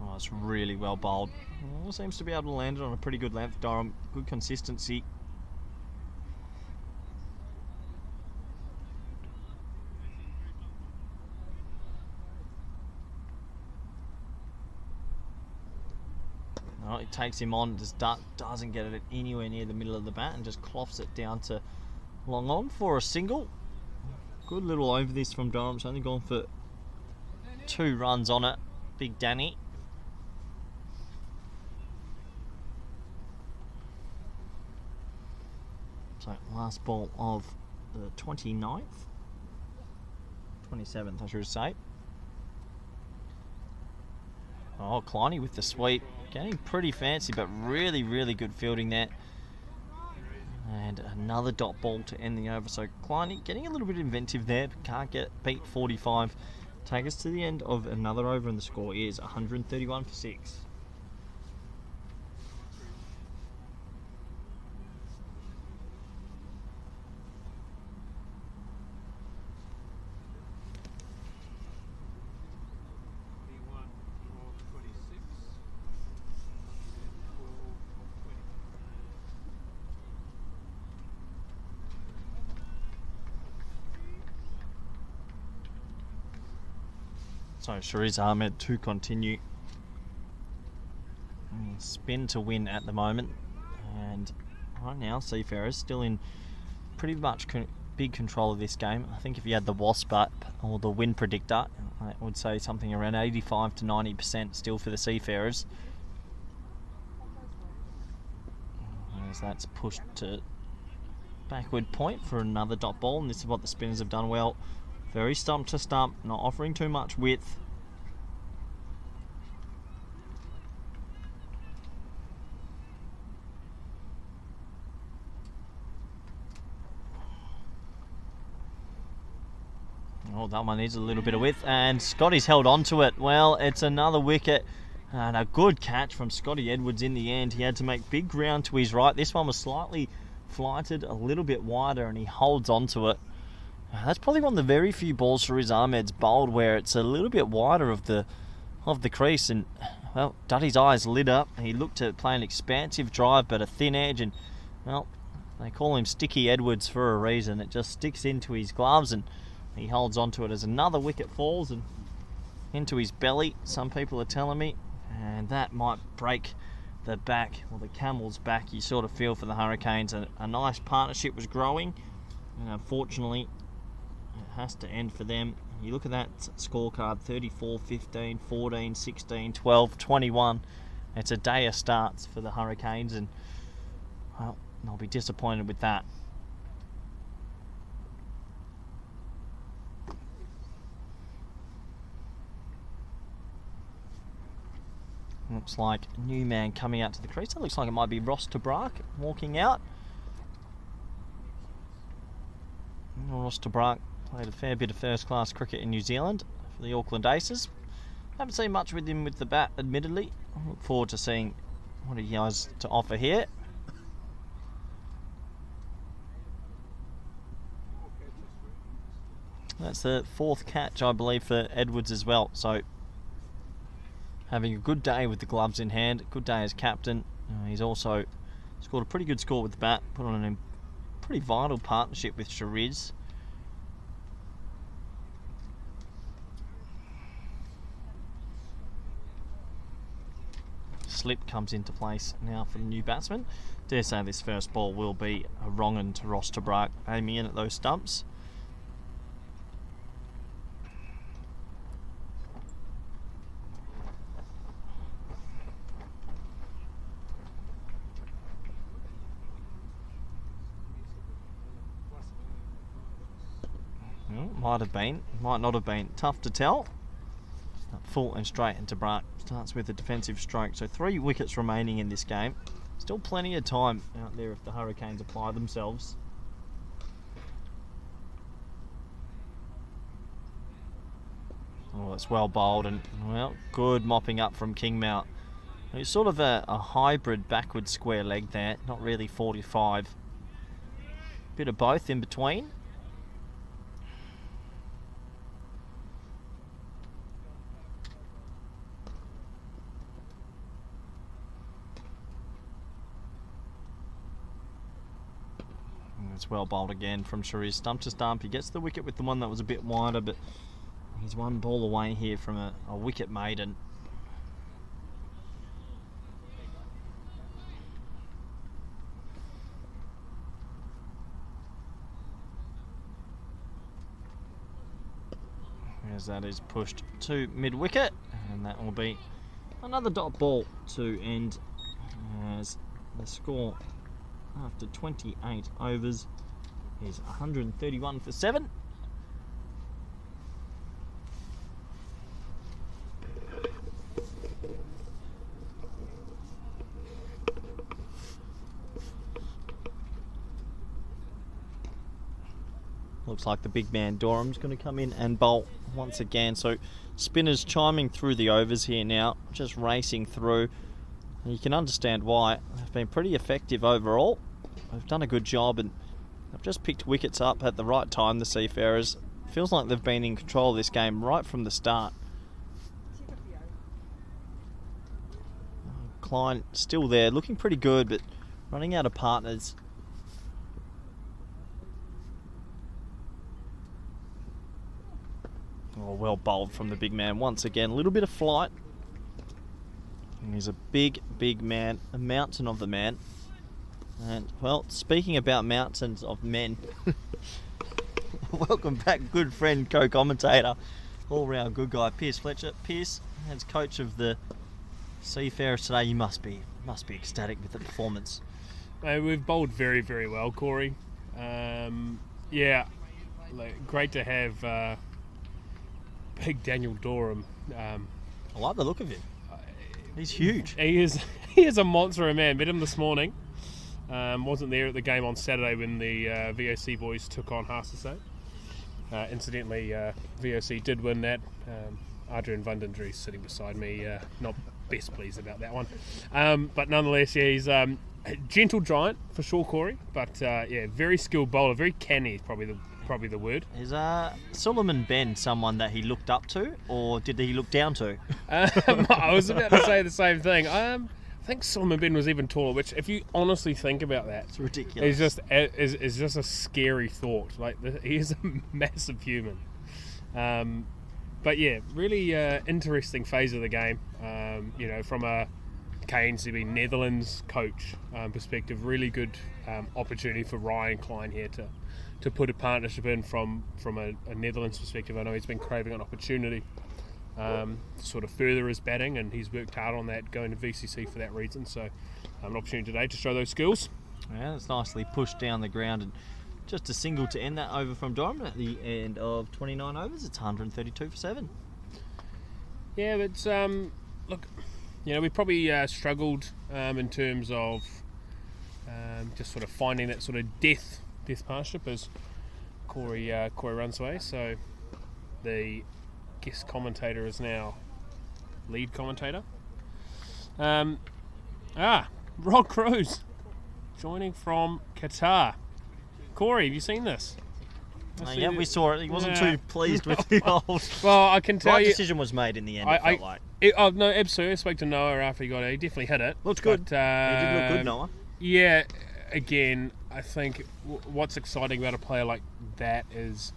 Oh, it's really well bowled. Oh, seems to be able to land it on a pretty good length. Durham, good consistency. Oh, it takes him on. Just doesn't get it anywhere near the middle of the bat and just clops it down to long on for a single. Good little over this from Durham. It's only gone for 2 runs on it. Big Danny. So last ball of the 29th. 27th, I should say. Oh, Kleiny with the sweep. Getting pretty fancy, but really, really good fielding there. And another dot ball to end the over. So Kleiny getting a little bit inventive there, but can't beat 45. Take us to the end of another over, and the score is 131 for 6. So Shariz Ahmed to continue. Spin to win at the moment. And right now Seafarers still in pretty much big control of this game. I think if you had the WASP or the win predictor, I would say something around 85 to 90% still for the Seafarers. As that's pushed to backward point for another dot ball, and this is what the spinners have done well. Very stump to stump, not offering too much width. Oh, that one needs a little bit of width, and Scotty's held on to it. Well, it's another wicket, and a good catch from Scotty Edwards in the end. He had to make big ground to his right. This one was slightly flighted, a little bit wider, and he holds on to it. That's probably one of the very few balls Shariz Ahmed's bowled where it's a little bit wider of the crease, and well, Duddy's eyes lit up. He looked to play an expansive drive but a thin edge, and well, they call him Sticky Edwards for a reason. It just sticks into his gloves and he holds on to it as another wicket falls and into his belly, some people are telling me, and that might break the back, or the camel's back, you sort of feel, for the Hurricanes. A nice partnership was growing, and unfortunately it has to end for them. You look at that scorecard, 34, 15, 14, 16, 12, 21. It's a day of starts for the Hurricanes, and well, they'll be disappointed with that. Looks like a new man coming out to the crease. It looks like it might be Ross Tabrak walking out. Ross Tabrak played a fair bit of first-class cricket in New Zealand for the Auckland Aces. Haven't seen much with him with the bat, admittedly. I look forward to seeing what he has to offer here. That's the 4th catch, I believe, for Edwards as well. So having a good day with the gloves in hand, good day as captain. He's also scored a pretty good score with the bat, put on an pretty vital partnership with Shariz. Slip comes into place now for the new batsman. Dare say this first ball will be a wrong un to Ross Tabrak, aiming in at those stumps. Well, might have been, might not have been. Tough to tell. Full and straight, and Tabrak starts with a defensive stroke. So 3 wickets remaining in this game. Still plenty of time out there if the Hurricanes apply themselves. Oh, it's well bowled, and well, good mopping up from Kingmount. It's sort of a hybrid backward square leg there, not really 45. Bit of both in between. It's well bowled again from Shariz, stump to stump. He gets the wicket with the one that was a bit wider, but he's one ball away here from a wicket maiden. As that is pushed to mid-wicket, and that will be another dot ball to end as the score after 28 overs is 131 for 7. Looks like the big man Dorham's going to come in and bowl once again. So spinners chiming through the overs here now, just racing through. You can understand why. They've been pretty effective overall. They've done a good job, and they've just picked wickets up at the right time, the Seafarers. Feels like they've been in control of this game right from the start. Klein still there, looking pretty good, but running out of partners. Oh, well bowled from the big man once again. A little bit of flight. And he's a big, big man, a mountain of a man. And, well, speaking about mountains of men, welcome back, good friend, co-commentator, all-round good guy, Pierce Fletcher. Pierce, as coach of the Seafarers today, you must be ecstatic with the performance. We've bowled very, very well, Corey. Yeah, great to have big Daniel Dorham. I like the look of him. He's huge. He is a monster of a man. Met him this morning. Wasn't there at the game on Saturday when the VOC boys took on Harsasay. Incidentally, VOC did win that. Adrian Vundendry sitting beside me, not best pleased about that one. But nonetheless, yeah, he's a gentle giant for sure, Corey. But yeah, very skilled bowler, very canny is probably the word. Is Suleiman Ben someone that he looked up to, or did he look down to? I was about to say the same thing. I think Suleiman Ben was even taller, which, if you honestly think about that, it's ridiculous. It's just a scary thought. Like, he is a massive human. But yeah, really interesting phase of the game. You know, from a KNCB Netherlands coach perspective, really good opportunity for Ryan Klein here to put a partnership in from a Netherlands perspective. I know he's been craving an opportunity to sort of further his batting, and he's worked hard on that, going to VCC for that reason. So an opportunity today to show those skills. Yeah, it's nicely pushed down the ground, and just a single to end that over from Dorham at the end of 29 overs. It's 132 for 7. Yeah, but look, you know, we probably struggled in terms of just sort of finding that sort of death partnership as Corey runs away. So the guest commentator is now lead commentator. Rod Cruz joining from Qatar. Corey, have you seen this? Yeah, we saw it. He wasn't too pleased with the old. Well, I can tell right you, decision was made in the end. It felt like. No, absolutely. I spoke to Noah after he got it. He definitely hit it. Looked good. But, he did look good, Noah. Yeah, again, I think what's exciting about a player like that is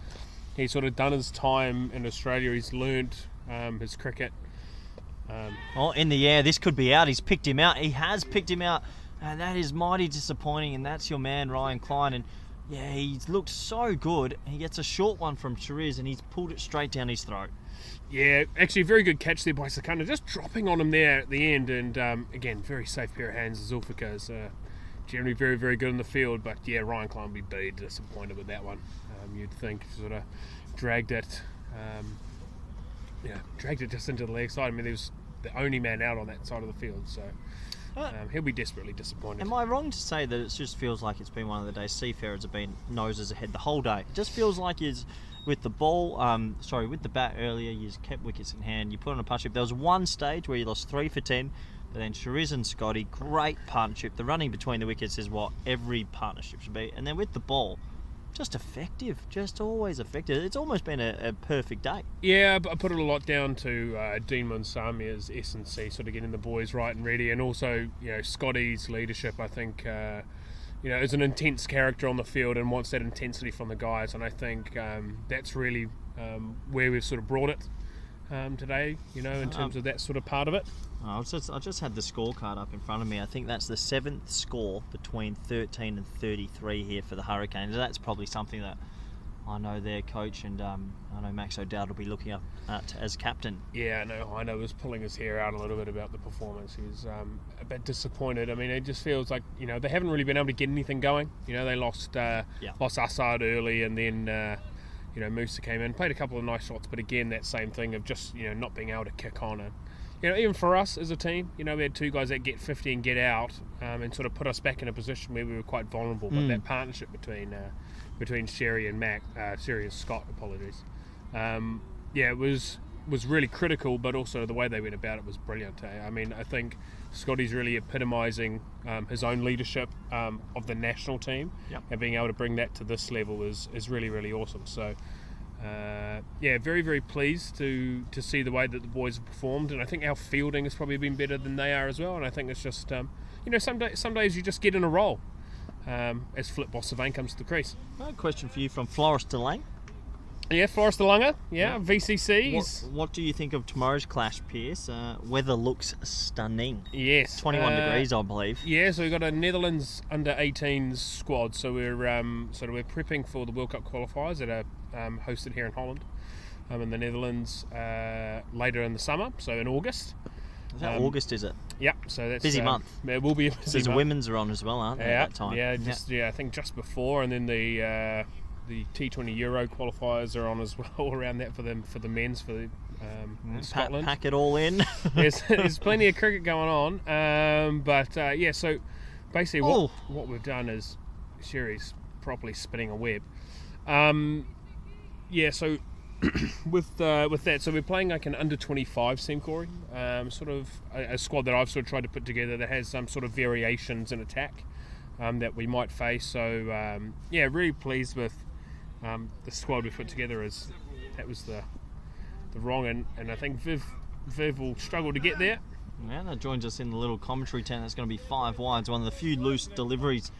he's sort of done his time in Australia. He's learnt his cricket. Oh, in the air, this could be out. He's picked him out. He has picked him out, and that is mighty disappointing. And that's your man, Ryan Klein. And yeah, he's looked so good. He gets a short one from Chiriz, and he's pulled it straight down his throat. Yeah, actually, a very good catch there by Sakana, just dropping on him there at the end. And again, very safe pair of hands. Zulfika is generally very, very good in the field. But yeah, Ryan Klein would be disappointed with that one. You'd think sort of dragged it. Dragged it just into the leg side. I mean, he was the only man out on that side of the field, so he'll be desperately disappointed. Am I wrong to say that it just feels like it's been one of the days Seafarers have been noses ahead the whole day? It just feels like he's with the ball, with the bat earlier, you kept wickets in hand, you put on a partnership. There was one stage where you lost 3 for 10, but then Chiriz and Scotty, great partnership. The running between the wickets is what every partnership should be, and then with the ball, just effective, just always effective. It's almost been a perfect day. Yeah, I put it a lot down to Dean Munsamia's S&C, sort of getting the boys right and ready, and also Scotty's leadership. I think is an intense character on the field and wants that intensity from the guys, and I think that's really where we've sort of brought it today. In terms of that sort of part of it. I just had the scorecard up in front of me. I think that's the 7th score between 13 and 33 here for the Hurricanes. That's probably something that I know their coach and I know Max O'Dowd will be looking up at as captain. Yeah, I know was pulling his hair out a little bit about the performance. He's a bit disappointed. I mean, it just feels like they haven't really been able to get anything going. They lost Assad early, and then Musa came in, played a couple of nice shots, but again that same thing of just not being able to kick on it. Even for us as a team, we had 2 guys that get 50 and get out, and sort of put us back in a position where we were quite vulnerable. But that partnership between Sherry and Sherry and Scott, it was really critical. But also the way they went about it was brilliant. I mean, I think Scotty's really epitomising his own leadership of the national team, and being able to bring that to this level is really, really awesome. So. Very, very pleased to see the way that the boys have performed, and I think our fielding has probably been better than they are as well. And I think it's just some days you just get in a roll as Flip Bossavane comes to the crease. A question for you from Floris DeLang. Yeah, Floris DeLanga. Yeah, VCC. What do you think of tomorrow's clash, Pierce? Weather looks stunning. Yes, 21 degrees, I believe. Yeah, so we've got a Netherlands under-18s squad. So we're we're prepping for the World Cup qualifiers that are hosted here in Holland, in the Netherlands later in the summer. So in August. Is that August? Is it? Yeah. So that's busy month. It will be a busy month. month. Women's are on as well, aren't they? At that time? Yeah, I think just before, and then the T20 Euro qualifiers are on as well around that for the men's for Scotland. Pack it all in. there's plenty of cricket going on, so basically what we've done is Sherry's properly spinning a web. So with that, so we're playing like an under 25 team, Corey, sort of a squad that I've sort of tried to put together that has some sort of variations in attack that we might face. So really pleased with the squad we put together. That was the wrong, and I think Viv will struggle to get there. Yeah, that joins us in the little commentary tent. That's going to be 5 wides, one of the few loose deliveries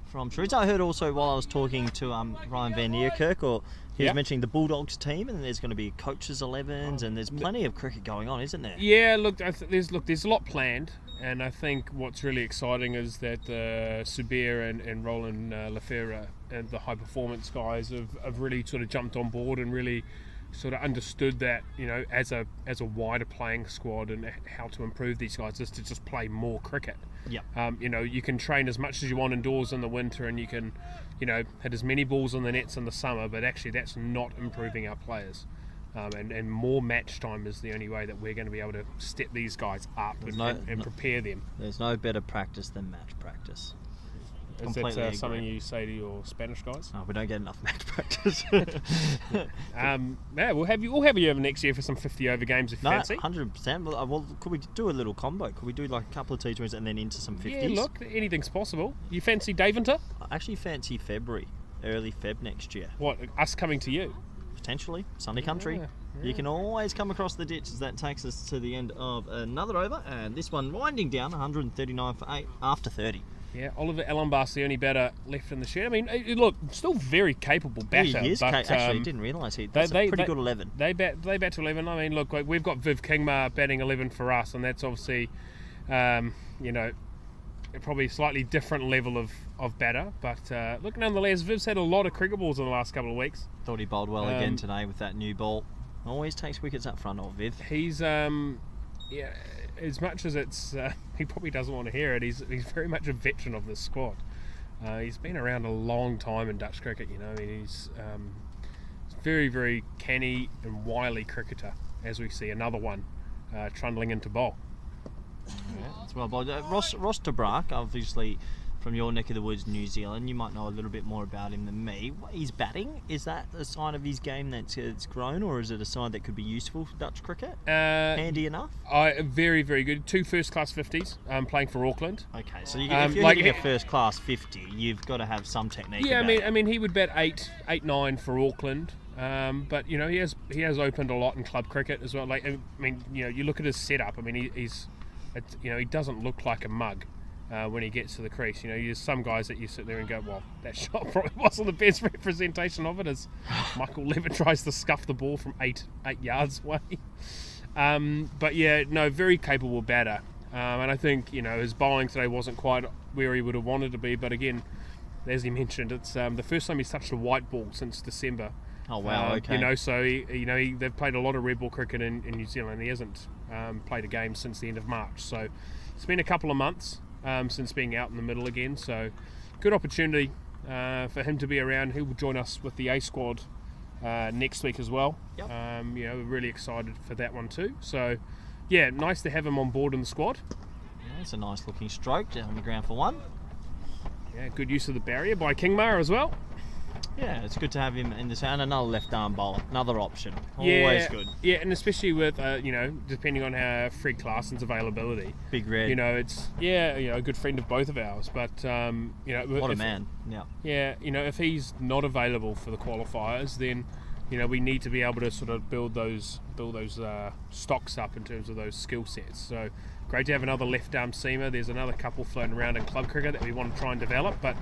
from Chiriz. I heard also while I was talking to Ryan Van Niekerk, he was mentioning the Bulldogs team, and there's going to be coaches 11s, and there's plenty of cricket going on, isn't there? Yeah, look, there's a lot planned, and I think what's really exciting is that Subir and Roland Lefebvre and the high performance guys have really sort of jumped on board and really sort of understood that as a wider playing squad and how to improve these guys is to just play more cricket. Yeah. You can train as much as you want indoors in the winter, and you can hit as many balls on the nets in the summer, but actually that's not improving our players. And more match time is the only way that we're going to be able to step these guys up and prepare them. There's no better practice than match practice. Is that something you say to your Spanish guys? Oh, we don't get enough match practice. We'll have you over next year for some 50 over games if you fancy. 100%. Well, could we do a little combo? Could we do like a couple of T20s and then into some 50s? Yeah, look, anything's possible. You fancy Daventer? I actually fancy February, early Feb next year. What, us coming to you? Potentially, sunny country. Yeah. You can always come across the ditch. That takes us to the end of another over, and this one winding down 139 for 8 after 30. Yeah, Oliver Ellenbaas, the only batter left in the shed. I mean, look, still very capable batter. Yeah, he is. But, Actually, didn't realise that's a pretty good 11. They bat to 11. I mean, look, we've got Viv Kingma batting 11 for us, and that's obviously, probably a slightly different level of batter. But look, nonetheless, Viv's had a lot of cricket balls in the last couple of weeks. Thought he bowled well again today with that new ball. Always takes wickets up front of Viv. He's as much as it's he probably doesn't want to hear it, he's very much a veteran of this squad. He's been around a long time in Dutch cricket, you know. I mean, he's very, very canny and wily cricketer, as we see another one trundling into bowl. Yeah, that's well bowled. Ross de Braak, obviously from your neck of the woods, New Zealand. You might know a little bit more about him than me. His batting, is that a sign of his game that's grown, or is it a sign that could be useful for Dutch cricket? Handy enough? Very, very good. 2 first-class 50s playing for Auckland. Okay, so if you're hitting a first-class 50, you've got to have some technique. Yeah, I mean, he would bat 8-9 for Auckland. But you know, he has opened a lot in club cricket as well. Like, I mean, you know, you look at his setup. I mean, he doesn't look like a mug when he gets to the crease. You know, there's some guys that you sit there and go, well, that shot probably wasn't the best representation of it, as Michael Levitt tries to scuff the ball from 8 yards away. But yeah, no, very capable batter. And I think, you know, his bowling today wasn't quite where he would have wanted to be. But again, as he mentioned, it's the first time he's touched a white ball since December. Oh wow! Okay. You know, so they've played a lot of red ball cricket in New Zealand. He hasn't played a game since the end of March. So it's been a couple of months since being out in the middle again. So good opportunity for him to be around. He will join us with the A squad next week as well. Yep. You know, we're really excited for that one too. So yeah, nice to have him on board in the squad. Yeah, it's a nice looking stroke down on the ground for one. Yeah, good use of the barrier by Kingma as well. Yeah, it's good to have him in the sound. Another left arm bowler, another option. Always good. Yeah, and especially with you know, depending on how Fred Clarkson's availability. Big Red. You know, it's a good friend of both of ours. But you know, what a man. Yeah. Yeah, you know, if he's not available for the qualifiers, then you know we need to be able to sort of build those stocks up in terms of those skill sets. So great to have another left arm seamer. There's another couple floating around in club cricket that we want to try and develop, but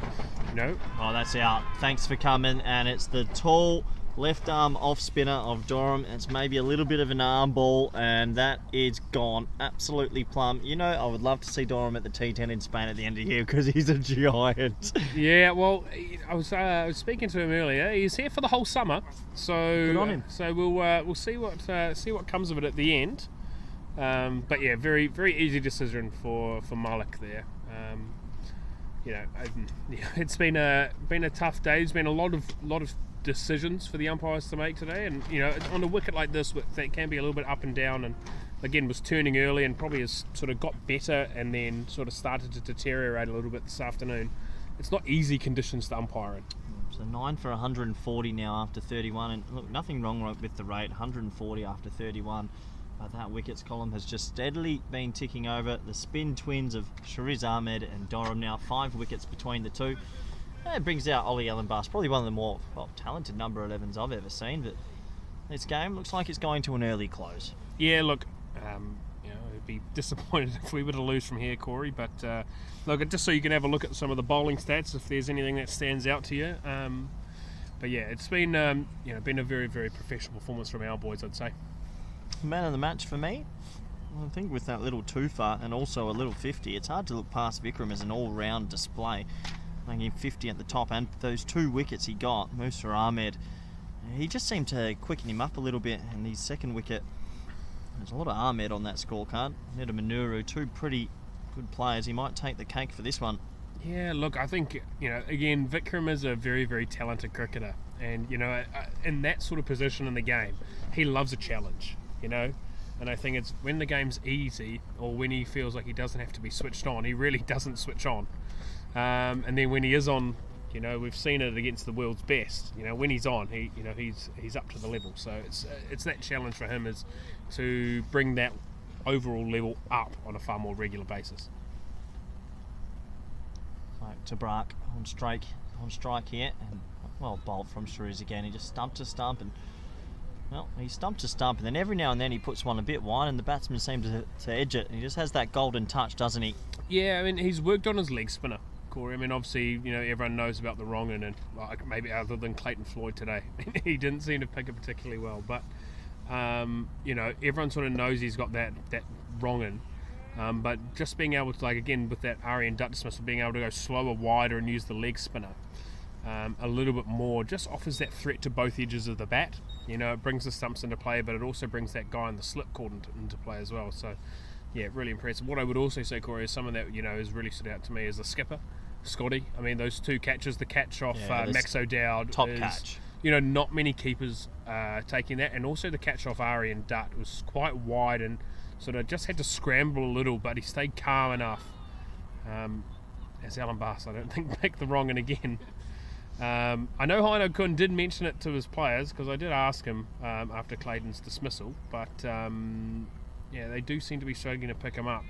you know. Oh, that's out. Thanks for coming. And it's the tall left arm off spinner of Durham. It's maybe a little bit of an arm ball, and that is gone absolutely plumb. You know, I would love to see Durham at the T10 in Spain at the end of the year because he's a giant. Yeah, well, I was speaking to him earlier. He's here for the whole summer, so good on him. So we'll see what comes of it at the end. But yeah, very, very easy decision for Malik there. You know, it's been a tough day. There's been a lot of decisions for the umpires to make today, and you know, on a wicket like this, that can be a little bit up and down. And again, was turning early and probably has sort of got better, and then sort of started to deteriorate a little bit this afternoon. It's not easy conditions to umpire in. So 9 for 140 now after 31, and look, nothing wrong with the rate. 140 after 31. But that wickets column has just steadily been ticking over. The spin twins of Shariz Ahmed and Durham now, 5 wickets between the two. And it brings out Ollie Ellenbaas, probably one of the more talented number 11s I've ever seen. But this game looks like it's going to an early close. Yeah, look, you know, I'd be disappointed if we were to lose from here, Corey. But look, just so you can have a look at some of the bowling stats, if there's anything that stands out to you. But yeah, it's been been a very, very professional performance from our boys, I'd say. Man of the match for me, I think with that little twofer and also a little 50, it's hard to look past Vikram as an all-round display. Making 50 at the top, and those 2 wickets he got, Musa Ahmed, he just seemed to quicken him up a little bit. And his second wicket, there's a lot of Ahmed on that scorecard. Neda Manuru, 2 pretty good players. He might take the cake for this one. Yeah, look, I think, you know, again, Vikram is a very, very talented cricketer, and you know, in that sort of position in the game, he loves a challenge. You know, and I think it's when the game's easy, or when he feels like he doesn't have to be switched on, he really doesn't switch on. And then when he is on, you know, we've seen it against the world's best. You know, when he's on, he's up to the level. So it's that challenge for him is to bring that overall level up on a far more regular basis. Like to Braak on strike here, and well, bowled from Shrews again. He just stumped to stump, and well, he stumped to stump, and then every now and then he puts one a bit wide, and the batsman seems to edge it. He just has that golden touch, doesn't he? Yeah, I mean, he's worked on his leg spinner Corey. I mean, obviously, everyone knows about the wrong and maybe other than Clayton Floyd today, he didn't seem to pick it particularly well. But everyone sort of knows he's got that wrong but just being able to, again, with that Arian duck dismissal, being able to go slower, wider, and use the leg spinner a little bit more, just offers that threat to both edges of the bat. It brings the stumps into play, but it also brings that guy in the slip cord into play as well. So, yeah, really impressive. What I would also say, Corey, is someone that has really stood out to me is the skipper, Scotty. I mean, those two catches, the catch off Max O'Dowd, top catch. Not many keepers taking that, and also the catch off Arian Dutt was quite wide and sort of just had to scramble a little, but he stayed calm enough. As Alan Bass, I don't think, picked the wrong one again. I know Heino Kun did mention it to his players, because I did ask him after Clayton's dismissal, but they do seem to be struggling to pick him up.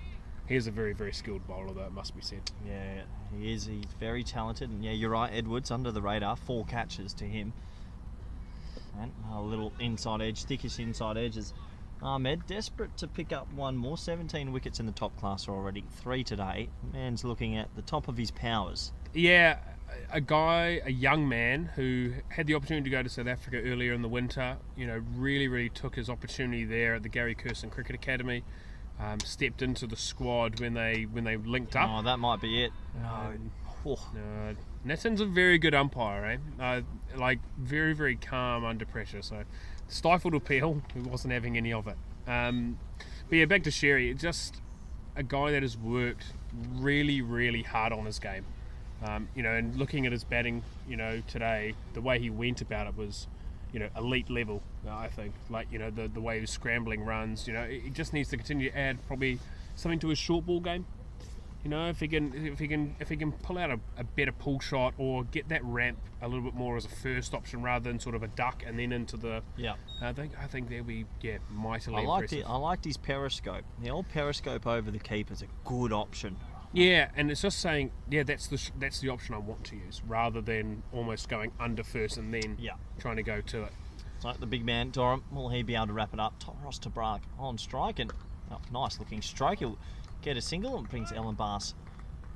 He is a very, very skilled bowler, though, it must be said. Yeah, he is. He's very talented, and yeah, you're right, Edwards under the radar, 4 catches to him. And a little inside edge, thickish inside edges. Ahmed, desperate to pick up one more. 17 wickets in the top class already, 3 today. Man's looking at the top of his powers. Yeah, a young man who had the opportunity to go to South Africa earlier in the winter, really, really took his opportunity there at the Gary Kirsten Cricket Academy. Stepped into the squad when they linked up. Oh, that might be it. No. Nathan's a very good umpire, very, very calm under pressure. So stifled appeal, he wasn't having any of it. But yeah, back to Sherry, just a guy that has worked really, really hard on his game. And looking at his batting, today, the way he went about it was, elite level, I think. The way he was scrambling runs, he just needs to continue to add probably something to his short ball game. If he can pull out a better pull shot or get that ramp a little bit more as a first option rather than sort of a duck and then into the. Yeah. I think they'll be mightily impressive. I liked his periscope. The old periscope over the keeper's a good option. Yeah, and it's just saying, that's the option I want to use rather than almost going under first and then trying to go to it. It's like the big man, Durham, will he be able to wrap it up? Ross Tabrag on strike and nice looking stroke. He'll get a single and brings Ellen Bass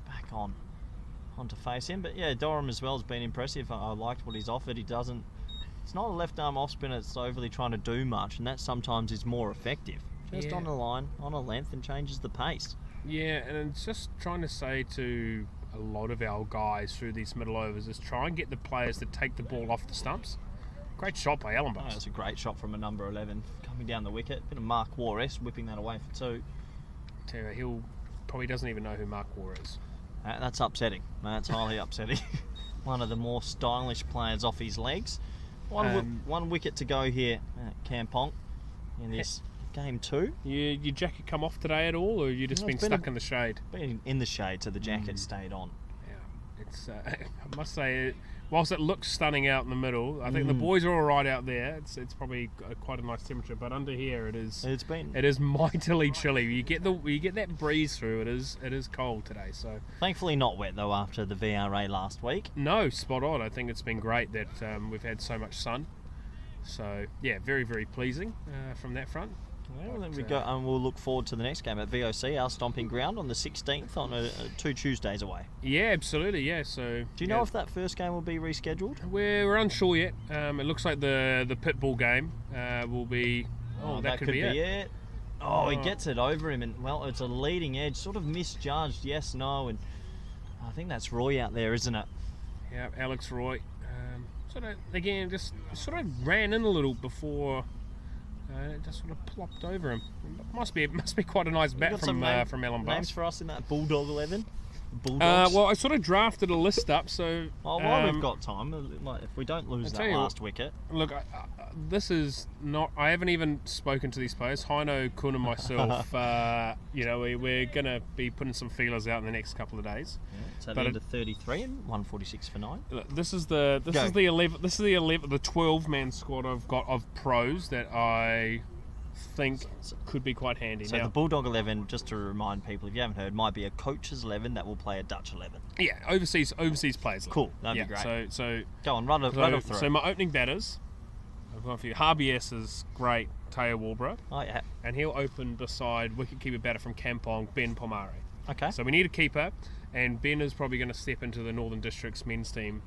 back on to face him. But yeah, Durham as well has been impressive. I liked what he's offered. It's not a left arm off spinner that's overly trying to do much, and that sometimes is more effective. Just on the line, on a length, and changes the pace. Yeah, and it's just trying to say to a lot of our guys through these middle overs is try and get the players to take the ball off the stumps. Great shot by Ellen Bass. That's a great shot from a number 11 coming down the wicket. Bit of Mark Waugh-esque whipping that away for 2. He'll probably doesn't even know who Mark Waugh is. That's upsetting. That's highly upsetting. One of the more stylish players off his legs. One wicket to go here at Kampong in this game 2. Your jacket come off today at all, or you just been stuck in the shade? Been in the shade, so the jacket stayed on. Yeah, it's. I must say, whilst it looks stunning out in the middle, I think the boys are all right out there. It's probably quite a nice temperature, but under here it is. It is mightily chilly. You get that breeze through. It is cold today. So thankfully not wet though after the VRA last week. No, spot on. I think it's been great that we've had so much sun. So yeah, very, very pleasing from that front. Well, then we go, and we'll look forward to the next game at VOC, our stomping ground, on the 16th, on 2 Tuesdays away. Yeah, absolutely. Yeah. So, do you know if that first game will be rescheduled? We're unsure yet. It looks like the Pitbull game will be. That could be it. He gets it over him, and it's a leading edge, sort of misjudged. Yes, no, and I think that's Roy out there, isn't it? Yeah, Alex Roy. Just sort of ran in a little before. It just sort of plopped over him. It must be quite a nice bat from Ellen Bass. Names for us in that Bulldog 11? Bulldogs? I sort of drafted a list up, so. While we've got time, if we don't lose that last wicket. Look, this is not. I haven't even spoken to these players. Heino, Kun, and myself. We're going to be putting some feelers out in the next couple of days. Yeah, it's at the end of 33 and 146 for 9. Look, this is the 11. This is the 12-man squad I've got of pros that I think could be quite handy. So the Bulldog 11, just to remind people if you haven't heard, might be a coach's 11 that will play a Dutch 11. Yeah, overseas players. Cool, that'd be great. So go on, run it through. So my opening batters, I've got a few. Harvey S is great, Teo Walborough. Oh yeah. And he'll open beside wicketkeeper batter from Kampong, Ben Pomare. Okay. So we need a keeper, and Ben is probably going to step into the Northern Districts men's team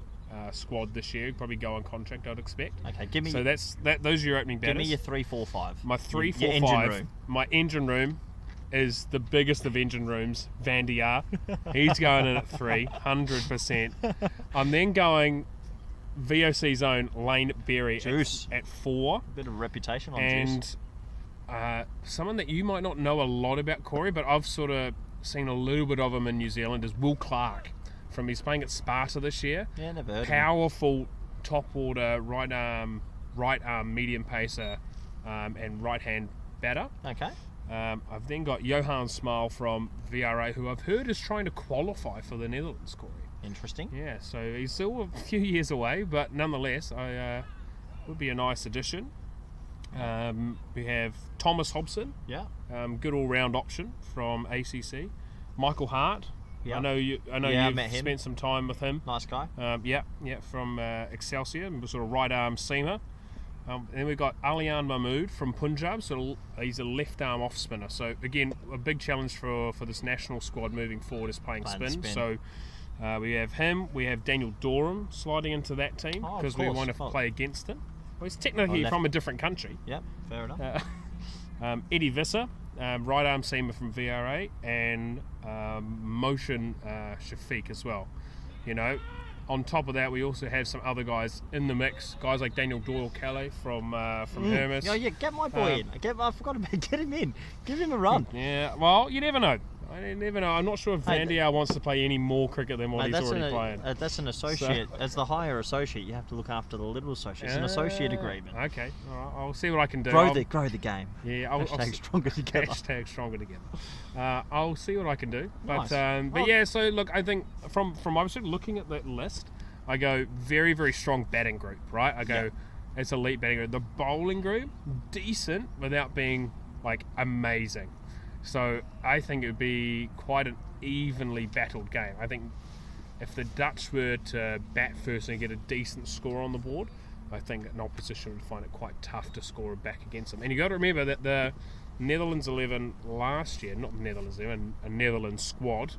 squad this year. Probably go on contract, I'd expect. Okay, give me. So those are your opening batters. Give me your 3, 4, 5. My 3, Your 4, engine 5. room. My engine room is the biggest of engine rooms, Van der Jaar. He's going in at 3, 100%. I'm then going VOC's own Lane Berry at 4. A bit of reputation on Juice. And someone that you might not know a lot about, Corey, but I've sort of seen a little bit of him in New Zealand, is Will Clark. He's playing at Sparta this year. Yeah, never heard of him. Powerful top order, right arm medium pacer, and right hand batter. Okay. I've then got Johan Smile from VRA, who I've heard is trying to qualify for the Netherlands, Corey. Interesting. Yeah, so he's still a few years away, but nonetheless, would be a nice addition. We have Thomas Hobson. Yeah. Good all-round option from ACC. Michael Hart. Yeah. I know you've met him. spent some time with him. Nice guy. From Excelsior, sort of right arm seamer. Then we've got Alian Mahmood from Punjab, so he's a left arm off spinner. So again, a big challenge for this national squad moving forward is playing spin. So we have him. We have Daniel Dorham sliding into that team because we want to play against him. Well, he's technically from a different country. Yep, fair enough. Eddie Visser, right arm seamer from VRA, and Motion Shafiq as well. You know, on top of that, we also have some other guys in the mix. Guys like Daniel Doyle-Calais from Hermes. Yeah, get my boy in. I forgot about get him in. Give him a run. Yeah, well, you never know. I never know. I'm not sure if Van der Jaar wants to play any more cricket than what he's already playing. That's an associate. So, as the higher associate, you have to look after the little associate. It's an associate agreement. Okay, all right, I'll see what I can do. Grow the game. Yeah, Hashtag stronger together. Hashtag stronger together. I'll see what I can do. But Nice. yeah, so look, I think from my perspective, looking at that list, I go very, very strong batting group, right? I go, it's elite batting group. The bowling group, decent without being like amazing. So I think it would be quite an evenly battled game. I think if the Dutch were to bat first and get a decent score on the board, I think an opposition would find it quite tough to score back against them. And you got to remember that the Netherlands 11 last year, not Netherlands 11, a Netherlands squad,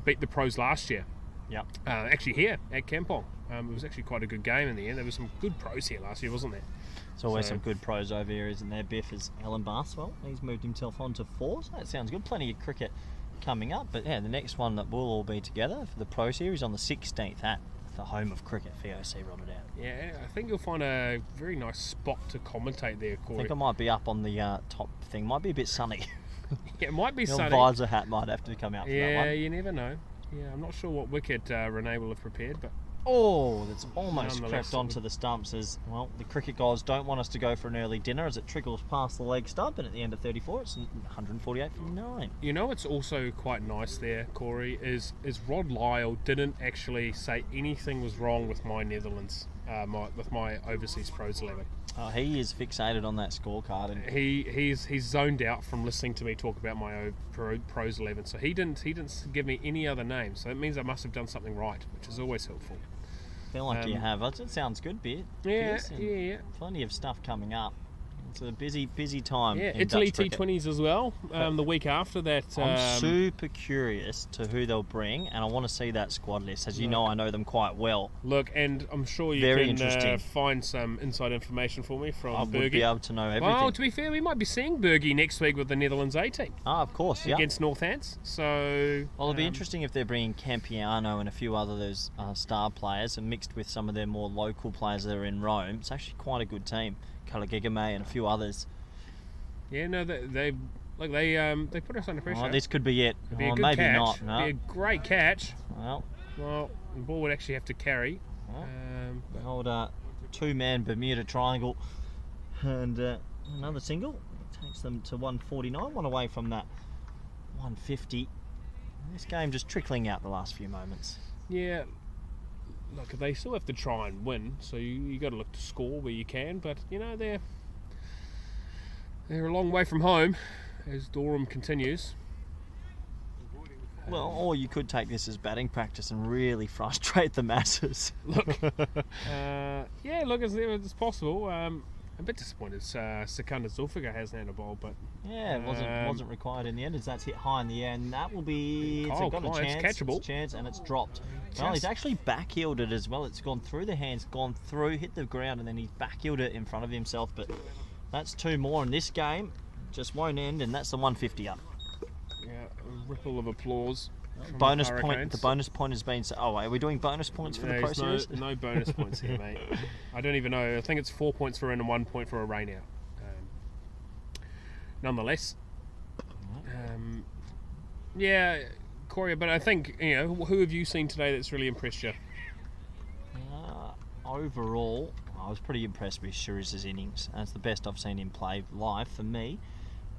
beat the pros last year. Yep. Actually here at Kampong. It was actually quite a good game in the end. There were some good pros here last year, wasn't there? There's always some good pros over here, isn't there? Biff is Alan Barswell. He's moved himself on to 4, so that sounds good. Plenty of cricket coming up. But yeah, the next one that we'll all be together for the Pro Series on the 16th at the home of cricket, VOC Rotterdam. Yeah, I think you'll find a very nice spot to commentate there, Corey. I think I might be up on the top thing. Might be a bit sunny. Yeah, it might be sunny. Your visor hat might have to come out for that one. Yeah, you never know. Yeah, I'm not sure what wicket Renee will have prepared, but... Oh, that's almost crept onto the stumps as, well, the cricket gods don't want us to go for an early dinner as it trickles past the leg stump, and at the end of 34 it's 148 for 9. You know what's also quite nice there, Corey, is Rod Lyle didn't actually say anything was wrong with my Netherlands, with my overseas pros 11. Oh, he is fixated on that scorecard, and he's zoned out from listening to me talk about my pros 11. So he didn't give me any other names. So it means I must have done something right, which is always helpful. I feel like you have. It sounds good, Beard. Yeah. Plenty of stuff coming up. It's a busy time. Yeah, in Italy Dutch cricket. T20s as well. The week after that. I'm super curious to who they'll bring, and I want to see that squad list. As you know, I know them quite well. Look, and I'm sure you can find some inside information for me from Bergie. I would be able to know everything. Well, to be fair, we might be seeing Bergie next week with the Netherlands A team. Ah, of course, yeah. Against Northants. So. Well, it'll be interesting if they're bringing Campiano and a few other those star players, and mixed with some of their more local players that are in Rome. It's actually quite a good team. Kalagigame and a few others. Yeah, no, they put us under pressure. Oh, this could be it. It'd be a good maybe catch. not. No. It'd be a great catch. Well, the ball would actually have to carry. Old 2-man Bermuda triangle, and another single takes them to 149. One away from that 150. This game just trickling out the last few moments. Yeah. Look, they still have to try and win, so you got to look to score where you can. But you know they're a long way from home, as Durham continues. Well, or you could take this as batting practice and really frustrate the masses. Look, yeah, look, it's possible. a bit disappointed. Secunda Zulfigar hasn't had a bowl, but Yeah, it wasn't required in the end, as that's hit high in the air, and that will be... It's Kyle got a Klein, it's chance, catchable. it's a chance, and it's dropped. Well, he's actually back-heeled it as well. It's gone through the hands, gone through, hit the ground, and then he's back-heeled it in front of himself, but that's 2 more in this game. Just won't end, and that's the 150 up. yeah, a ripple of applause. from the Bonus point. Hurricanes. The bonus point has been... Oh, wait, are we doing bonus points for the Pro There's Series? no bonus points here, mate. I don't even know. I think it's 4 points for in and 1 point for a rain out. Nonetheless, yeah, Corey. But I think, you know, who have you seen today that's really impressed you? Overall, I was pretty impressed with Shiraz's innings. That's the best I've seen him play live for me.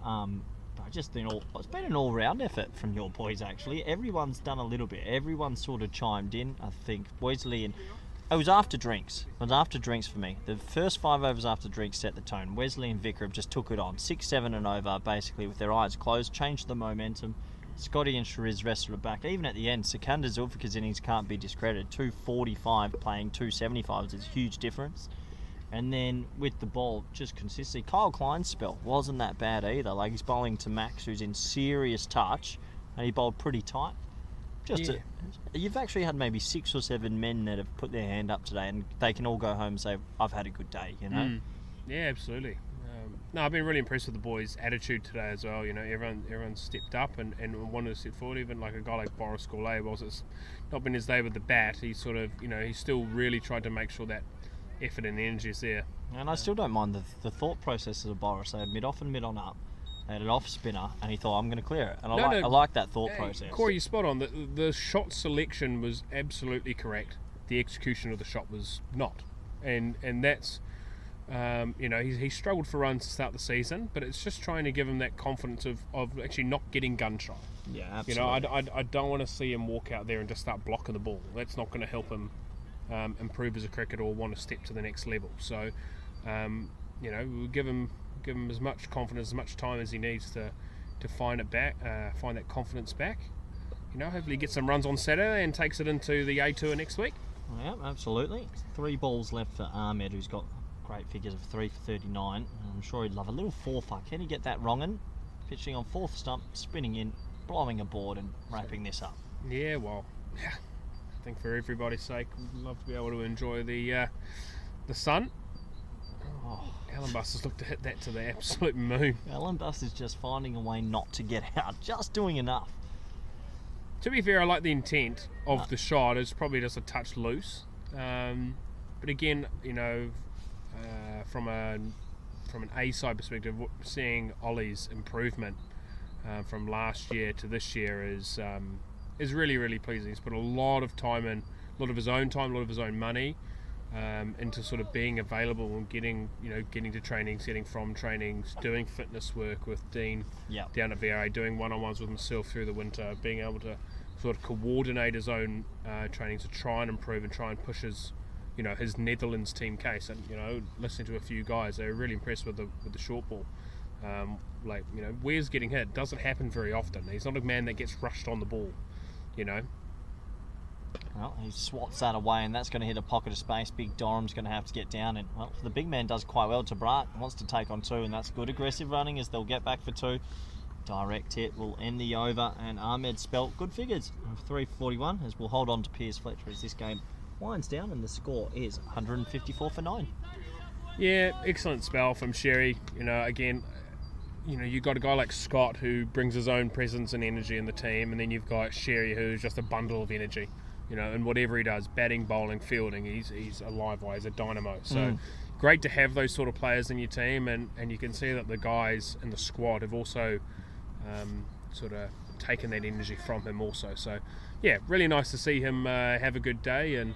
But I just think it's been an all-round effort from your boys, actually. Everyone's done a little bit. Everyone's sort of chimed in. I think Wesley and... It was after drinks. It was after drinks for me. The first 5 overs after drinks set the tone. Wesley and Vikram just took it on. 6, 7 and over, basically, with their eyes closed, changed the momentum. Scotty and Shiraz wrestled it back. Even at the end, Secunda Zulfikar's innings can't be discredited. 245 playing 275 is a huge difference. And then with the ball, just consistency. Kyle Klein's spell wasn't that bad either. Like, he's bowling to Max, who's in serious touch, and he bowled pretty tight. You've actually had maybe 6 or 7 men that have put their hand up today, and they can all go home and say, I've had a good day, you know? Yeah, absolutely. No, I've been really impressed with the boys' attitude today as well. You know, everyone stepped up and wanted to step forward. Even like a guy like Boris Gourlay, whilst it's not been his day with the bat, he sort of, you know, he still really tried to make sure that effort and energy is there. And I still don't mind the thought processes of Boris. They had mid-off and mid-on up. They had an off-spinner, and he thought, I'm going to clear it. And I like that thought process. Corey, you're spot on. The shot selection was absolutely correct. The execution of the shot was not. And that's, you know, he struggled for runs to start the season, but it's just trying to give him that confidence of actually not getting gun-shy. Yeah, absolutely. You know, I don't want to see him walk out there and just start blocking the ball. That's not going to help him improve as a cricketer or want to step to the next level. So, you know, we'll give him as much confidence, as much time as he needs to find it back, find that confidence back. You know, hopefully he gets some runs on Saturday and takes it into the A Tour next week. Yeah, absolutely. 3 balls left for Ahmed, who's got great figures of 3 for 39. I'm sure he'd love a little 4-fuck. Can he get that wrongin'? Pitching on 4th stump, spinning in, blowing a board and wrapping this up. Yeah, well, yeah. I think for everybody's sake, we'd love to be able to enjoy the sun. Oh. Alan Buster's looked to hit that to the absolute moon. Alan Buster's just finding a way not to get out, just doing enough. To be fair, I like the intent of the shot. It's probably just a touch loose. But again, you know, from an A-side perspective, seeing Ollie's improvement from last year to this year is really, really pleasing. He's put a lot of time in, a lot of his own time, a lot of his own money into sort of being available and getting to trainings, getting from trainings, doing fitness work with Dean down at VRA, doing one-on-ones with himself through the winter, being able to sort of coordinate his own training to try and improve and try and push his Netherlands team case. And, you know, listening to a few guys, they were really impressed with the short ball. Like, you know, where's getting hit doesn't happen very often. He's not a man that gets rushed on the ball, you know. Well, he swats that away, and that's going to hit a pocket of space. Big Dorham's going to have to get down, and well, the big man does quite well. Tabrat wants to take on 2, and that's good aggressive running as they'll get back for 2. Direct hit will end the over, and Ahmed spelt good figures of 341 as we'll hold on to Piers Fletcher as this game winds down, and the score is 154 for 9. Yeah, excellent spell from Sherry. You know, again, you know, you've got a guy like Scott who brings his own presence and energy in the team, and then you've got Sherry who's just a bundle of energy. You know, and whatever he does, batting, bowling, fielding, he's a live wire, he's a dynamo. So great to have those sort of players in your team, and you can see that the guys in the squad have also sort of taken that energy from him also. So yeah, really nice to see him have a good day and,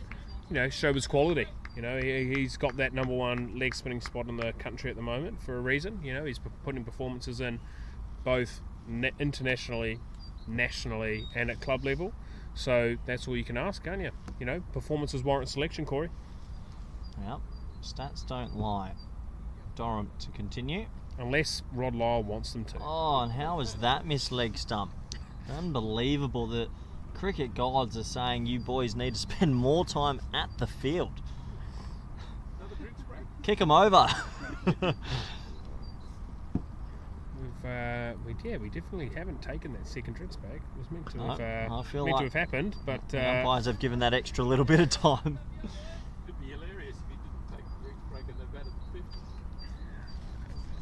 you know, show his quality. You know, he's got that #1 leg spinning spot in the country at the moment for a reason. You know, he's putting performances in both internationally, nationally, and at club level. So that's all you can ask, can't you? You know, performances warrant selection, Corey. Yep, stats don't lie. Durham to continue. Unless Rod Lyle wants them to. Oh, and how is that missed leg stump? Unbelievable. The cricket gods are saying you boys need to spend more time at the field. Kick him over. We definitely haven't taken that second drinks back. It was meant to No, have, I feel meant like to have happened, but the umpires have given that extra little bit of time. It'd be hilarious if he didn't take the drinks break and they've had it 50.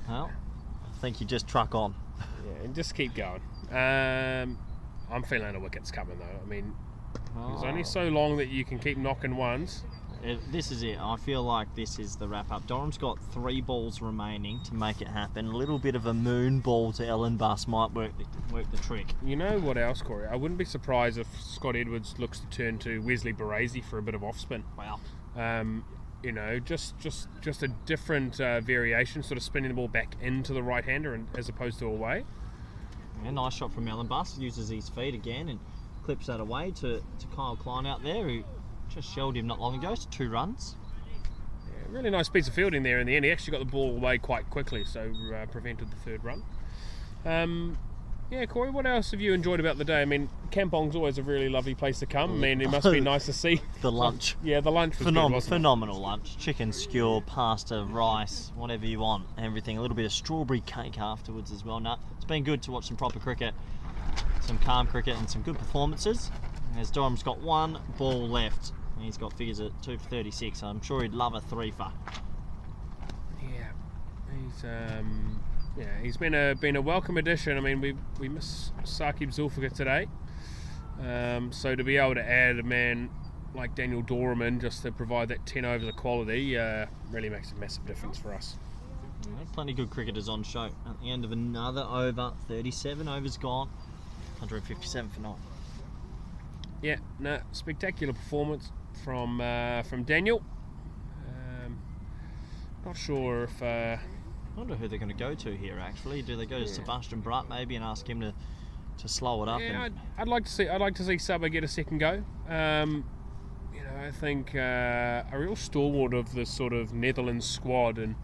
Well, I think you just truck on. yeah, and just keep going. I'm feeling the wicket's coming though. I mean, there's only so long that you can keep knocking ones. This is it. I feel like this is the wrap up. Durham's got 3 balls remaining to make it happen. A little bit of a moon ball to Ellen Bus might work the trick. You know what else, Corey? I wouldn't be surprised if Scott Edwards looks to turn to Wesley Baresi for a bit of off spin. Wow. You know, just a different variation, sort of spinning the ball back into the right hander as opposed to away. Yeah, nice shot from Ellen Bus. Uses his feet again and clips that away to Kyle Klein out there, who just shelled him not long ago. So 2 runs. Yeah, really nice piece of fielding there in the end. He actually got the ball away quite quickly, so prevented the 3rd run. Yeah, Corey, what else have you enjoyed about the day? I mean, Kampong's always a really lovely place to come. I mean, it must be nice to see. The lunch. Yeah, the lunch was good, wasn't it? Phenomenal lunch. Chicken skewer, pasta, rice, whatever you want. Everything. A little bit of strawberry cake afterwards as well. No, it's been good to watch some proper cricket, some calm cricket and some good performances. As Durham's got 1 ball left. And he's got figures at 2 for 36. So I'm sure he'd love a 3 for. Yeah, he's been a welcome addition. I mean, we miss Saqib Zulfikar today, so to be able to add a man like Daniel Doraman just to provide that 10 overs of quality really makes a massive difference for us. Yeah, plenty good cricketers on show. At the end of another over, 37 overs gone, 157 for 9. Yeah, no, spectacular performance from Daniel. Not sure if. I wonder who they're going to go to here. Actually, do they go to Sebastian Brutt maybe and ask him to slow it up? Yeah, I'd like to see Subba get a second go. You know, I think a real stalwart of this sort of Netherlands squad, and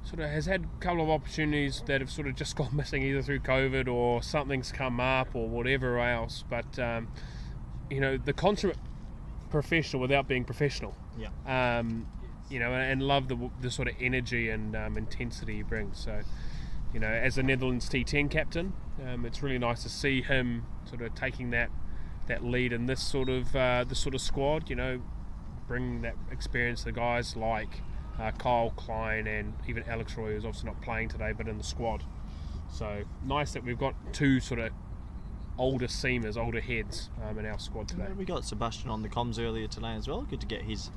sort of has had a couple of opportunities that have sort of just gone missing either through COVID or something's come up or whatever else. But you know, the consummate professional without being professional. Yeah. You know, and love the sort of energy and intensity he brings. So, you know, as a Netherlands T10 captain, it's really nice to see him sort of taking that lead in this sort of squad. You know, bringing that experience to the guys like Kyle Klein and even Alex Roy, who's obviously not playing today, but in the squad. So nice that we've got 2 sort of older seamers, older heads in our squad today. Yeah, we got Sebastian on the comms earlier today as well. Good to get his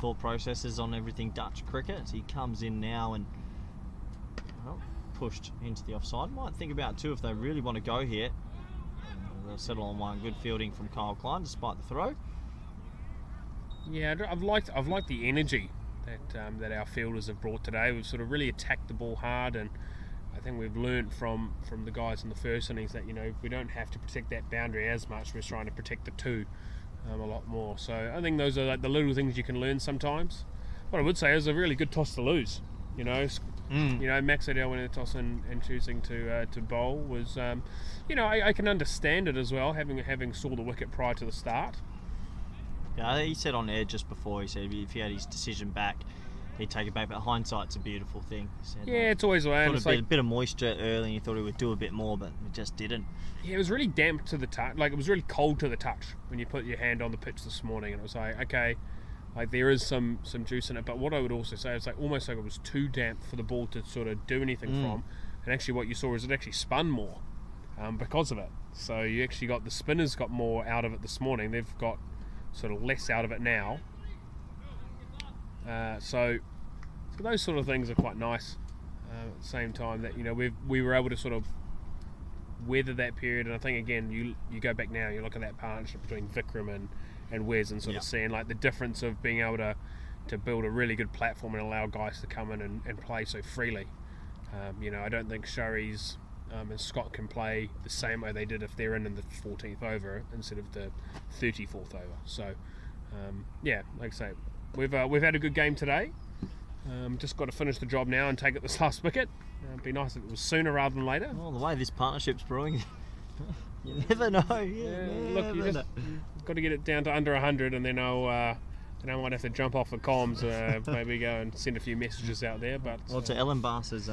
thought processes on everything Dutch cricket. He comes in now and pushed into the offside. Might think about 2 if they really want to go here. They'll settle on 1. Good fielding from Kyle Klein despite the throw. Yeah, I've liked the energy that our fielders have brought today. We've sort of really attacked the ball hard, and I think we've learnt from the guys in the first innings that, you know, we don't have to protect that boundary as much. We're trying to protect the 2 a lot more. So I think those are like the little things you can learn sometimes. What I would say is a really good toss to lose. You know, you know, Max Adele winning the toss and choosing to bowl was, you know, I can understand it as well, having saw the wicket prior to the start. Yeah, he said on air just before, he said if he had his decision back, he'd take it back, but hindsight's a beautiful thing. He said, yeah, it's always the way. Thought a bit of moisture early, and he thought he would do a bit more, but it just didn't. Yeah, it was really damp to the touch. Like, it was really cold to the touch when you put your hand on the pitch this morning, and it was like, okay, like there is some juice in it. But what I would also say is like almost like it was too damp for the ball to sort of do anything from. And actually, what you saw is it actually spun more because of it. So you actually got the spinners got more out of it this morning. They've got sort of less out of it now. So those sort of things are quite nice. At the same time that, you know, we were able to sort of weather that period, and I think again you go back now, you look at that partnership between Vikram and Wes and sort of seeing like the difference of being able to build a really good platform and allow guys to come in and play so freely. You know, I don't think Shari's and Scott can play the same way they did if they're in the 14th over instead of the 34th over. So yeah, like I say, we've had a good game today. Just got to finish the job now and take it this last wicket. It'd be nice if it was sooner rather than later. Well, the way this partnership's brewing, you never know. Look, you've got to get it down to under 100, and then I'll And I might have to jump off the comms, maybe go and send a few messages out there. But Well, to Ellen Bass's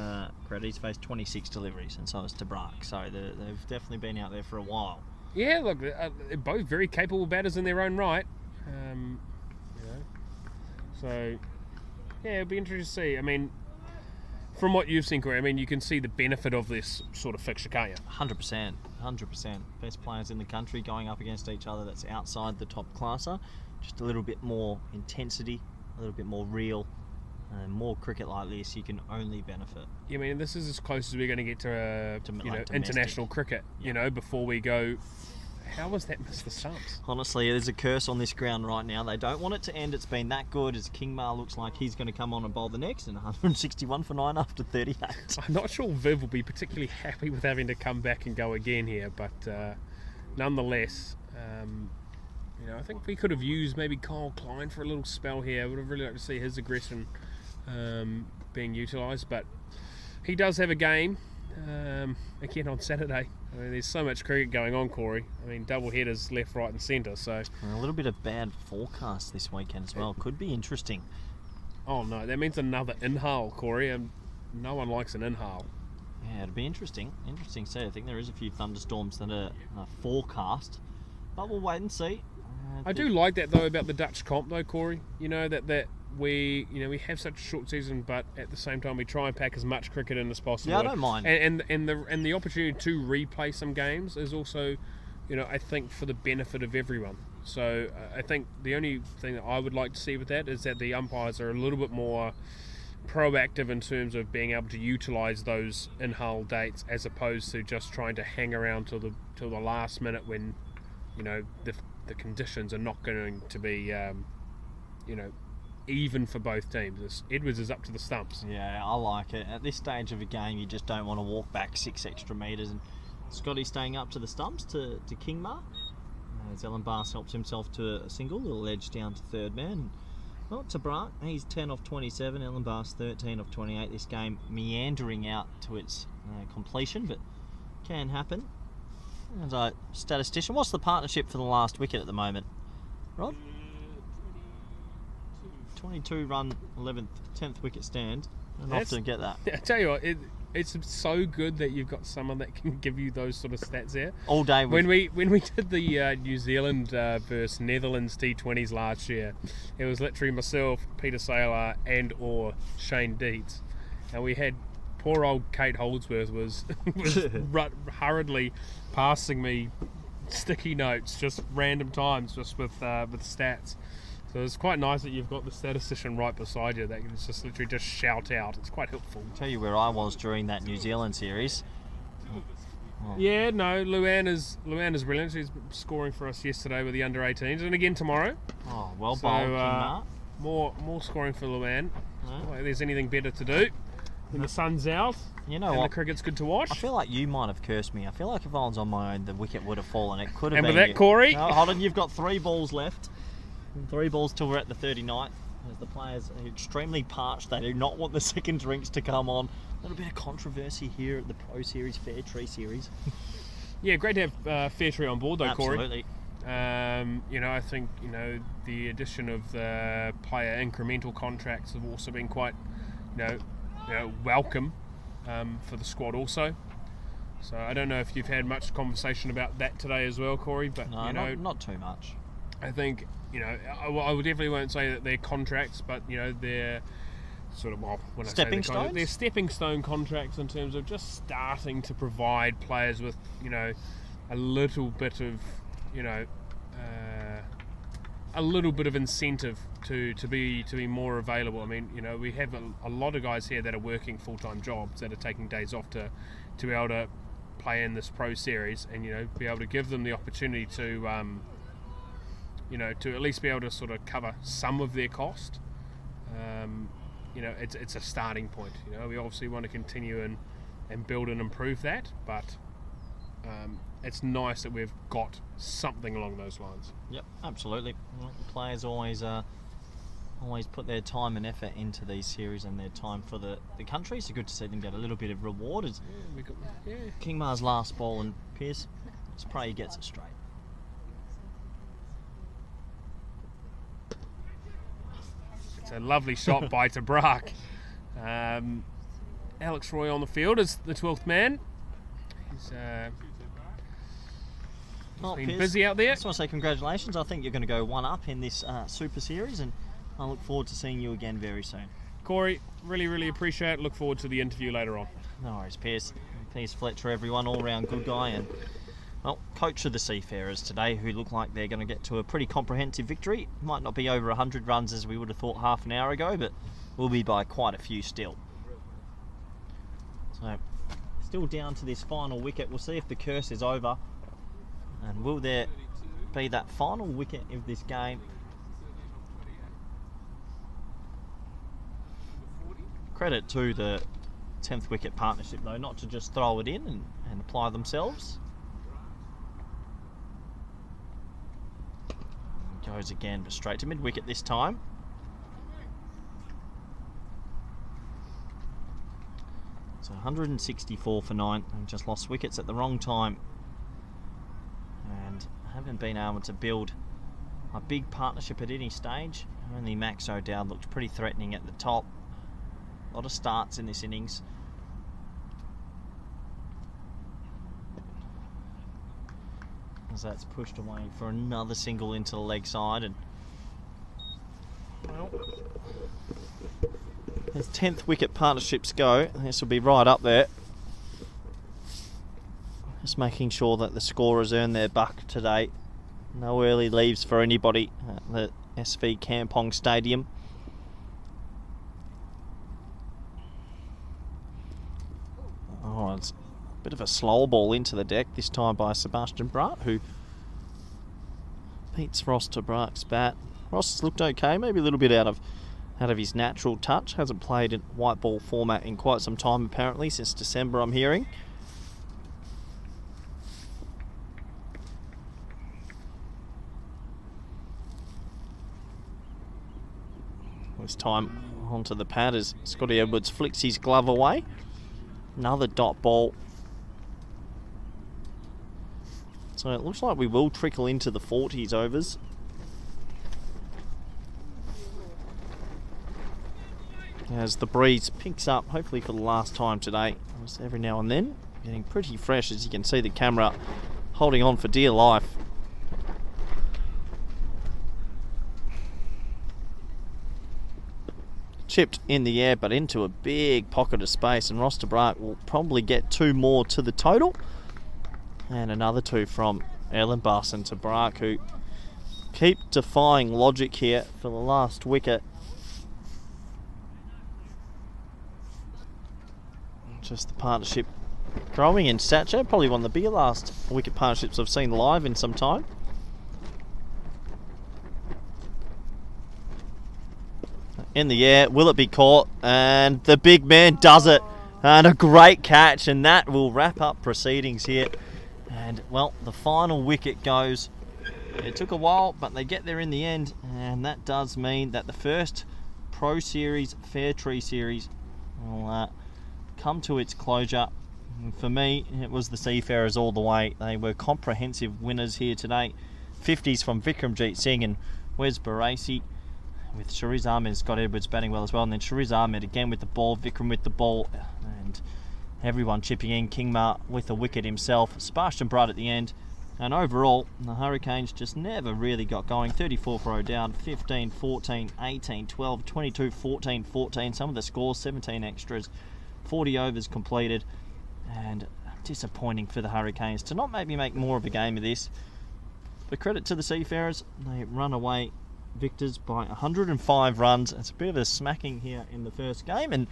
credit, he's faced 26 deliveries, and so has Tabrak. So they've definitely been out there for a while. yeah, look, they're both very capable batters in their own right. You know, so yeah, it'll be interesting to see. I mean, from what you've seen, Corey, I mean, you can see the benefit of this sort of fixture, can't you? 100%. Best players in the country going up against each other that's outside the top classer. Just a little bit more intensity, a little bit more real, and more cricket like this, you can only benefit. Yeah, I mean, this is as close as we're going to get to domestic. international cricket, you know, before we go. How was that miss the stumps? Honestly, there's a curse on this ground right now. They don't want it to end. It's been that good as Kingmar looks like he's going to come on and bowl the next, and 161 for 9 after 38. I'm not sure Viv will be particularly happy with having to come back and go again here, but nonetheless, you know, I think we could have used maybe Kyle Klein for a little spell here. I would have really liked to see his aggression being utilised, but he does have a game again on Saturday. I mean, there's so much cricket going on, Corey. I mean, double headers left, right and centre, so... And a little bit of bad forecast this weekend as well. Could be interesting. Oh no, that means another inhale, Corey, and no one likes an inhale. Yeah, it'll be interesting. Interesting to see. I think there is a few thunderstorms that are forecast, but we'll wait and see. I do like that though about the Dutch comp though, Corey. You know that we have such a short season, but at the same time we try and pack as much cricket in as possible. Yeah, I don't mind. And the opportunity to replay some games is also, you know, I think for the benefit of everyone. So I think the only thing that I would like to see with that is that the umpires are a little bit more proactive in terms of being able to utilise those in-hull dates as opposed to just trying to hang around till the last minute when, you know, the conditions are not going to be, you know, even for both teams. Edwards is up to the stumps. Yeah, I like it. At this stage of a game, you just don't want to walk back 6 extra metres. And Scotty staying up to the stumps to Kingmar. As Ellen Bass helps himself to a single, little edge down to third man. Well, Tabrak, he's 10 off 27. Ellen Bass 13 off 28. This game meandering out to its completion, but can happen. As a statistician, what's the partnership for the last wicket at the moment, Rob? 22 run, 11th, 10th wicket stand. I often get that. I tell you what, it's so good that you've got someone that can give you those sort of stats there. All day. When we did the New Zealand versus Netherlands T20s last year, it was literally myself, Peter Saylor, and or Shane Dietz, and we had poor old Kate Holdsworth was hurriedly passing me sticky notes, just random times, just with stats. So it's quite nice that you've got the statistician right beside you that can just literally just shout out. It's quite helpful. I'll tell you where I was during that New Zealand series. Oh. Yeah, no, Luann is brilliant. She's scoring for us yesterday with the under-18s, and again tomorrow. Oh, well bowled, more scoring for Luann. No. If there's anything better to do when the sun's out, you know, and what? The cricket's good to watch. I feel like you might have cursed me. I feel like if I was on my own, the wicket would have fallen. It could have been. And with that, Corey? No, hold on, you've got 3 balls left. 3 balls till we're at the 39th. As the players are extremely parched, they do not want the second drinks to come on. A little bit of controversy here at the Pro Series, Fairtree Series. Yeah, great to have Fairtree on board though, Absolutely. Corey. You know, I think, you know, the addition of the player incremental contracts have also been quite, you know, welcome for the squad also. So I don't know if you've had much conversation about that today as well, Corey, but no, you know, not too much. I think, you know, I definitely won't say that they're contracts, but you know, they're sort of, well, when stepping I say stones? they're stepping stone contracts in terms of just starting to provide players with, you know, a little bit of, you know, a little bit of incentive to be more available. I mean, you know, we have a lot of guys here that are working full-time jobs that are taking days off to be able to play in this Pro Series, and you know, be able to give them the opportunity to you know, to at least be able to sort of cover some of their cost. You know, it's a starting point. You know, we obviously want to continue and build and improve that, but it's nice that we've got something along those lines. Yep, absolutely. Well, the players always put their time and effort into these series and their time for the country, so good to see them get a little bit of reward. As Kingmar's last ball, and Pierce, just pray he gets it straight. It's a lovely shot by Tabrak. Alex Roy on the field as the 12th man. He's been Piers, busy out there. I just want to say congratulations. I think you're going to go one up in this Super Series, and I look forward to seeing you again very soon. Corey, really appreciate it. Look forward to the interview later on. No worries, Piers. Piers Fletcher, everyone, all round good guy, and well, coach of the Seafarers today, who look like they're going to get to a pretty comprehensive victory. Might not be over 100 runs as we would have thought half an hour ago, but will be by quite a few still. So, still down to this final wicket. We'll see if the curse is over, and will there be that final wicket of this game? Credit to the 10th wicket partnership though, not to just throw it in and apply themselves. Goes again, but straight to mid wicket this time. So 164 for 9, and just lost wickets at the wrong time, and haven't been able to build a big partnership at any stage. Only Max O'Dowd looked pretty threatening at the top. A lot of starts in this innings. As that's pushed away for another single into the leg side, and well, as 10th wicket partnerships go, this will be right up there. Just making sure that the scorers earn their buck today. No early leaves for anybody at the SV Kampong Stadium. Oh, it's a bit of a slow ball into the deck, this time by Sebastian Braat, who beats Ross Tabrak's bat. Ross has looked okay, maybe a little bit out of his natural touch. Hasn't played in white ball format in quite some time apparently, since December I'm hearing. This time onto the pad as Scotty Edwards flicks his glove away. Another dot ball. So it looks like we will trickle into the 40s overs. As the breeze picks up, hopefully for the last time today. Just every now and then, getting pretty fresh, as you can see the camera holding on for dear life. Chipped in the air, but into a big pocket of space, and Ross Tabrak will probably get 2 more to the total. And another 2 from Erlenbach and Tabrak, who keep defying logic here for the last wicket. Just the partnership growing in stature. Probably one of the bigger last wicket partnerships I've seen live in some time. In the air, will it be caught? And the big man does it. And a great catch, and that will wrap up proceedings here. And well, the final wicket goes. It took a while, but they get there in the end, and that does mean that the first Pro Series Fairtree series will come to its closure. And for me, it was the Seafarers all the way. They were comprehensive winners here today. 50s from Vikramjit Singh and Wes Barassi, with Shariz Ahmed and Scott Edwards batting well as well, and then Shariz Ahmed again with the ball, Vikram with the ball, and everyone chipping in. Kingma with a wicket himself, Sebastian Braat at the end, and overall the Hurricanes just never really got going. 34 for O'Dowd, 15, 14, 18, 12, 22, 14, 14, some of the scores, 17 extras, 40 overs completed, and disappointing for the Hurricanes to not maybe make more of a game of this. But credit to the Seafarers, they run away victors by 105 runs. It's a bit of a smacking here in the first game, and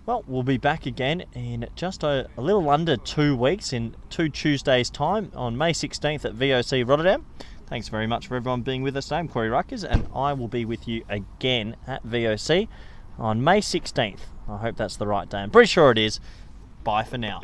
well, we'll be back again in just a little under 2 weeks, in 2 Tuesdays time, on May 16th at VOC Rotterdam. Thanks very much for everyone being with us today. I'm Corey Ruckers, and I will be with you again at VOC on May 16th. I hope that's the right day. I'm pretty sure it is. Bye for now.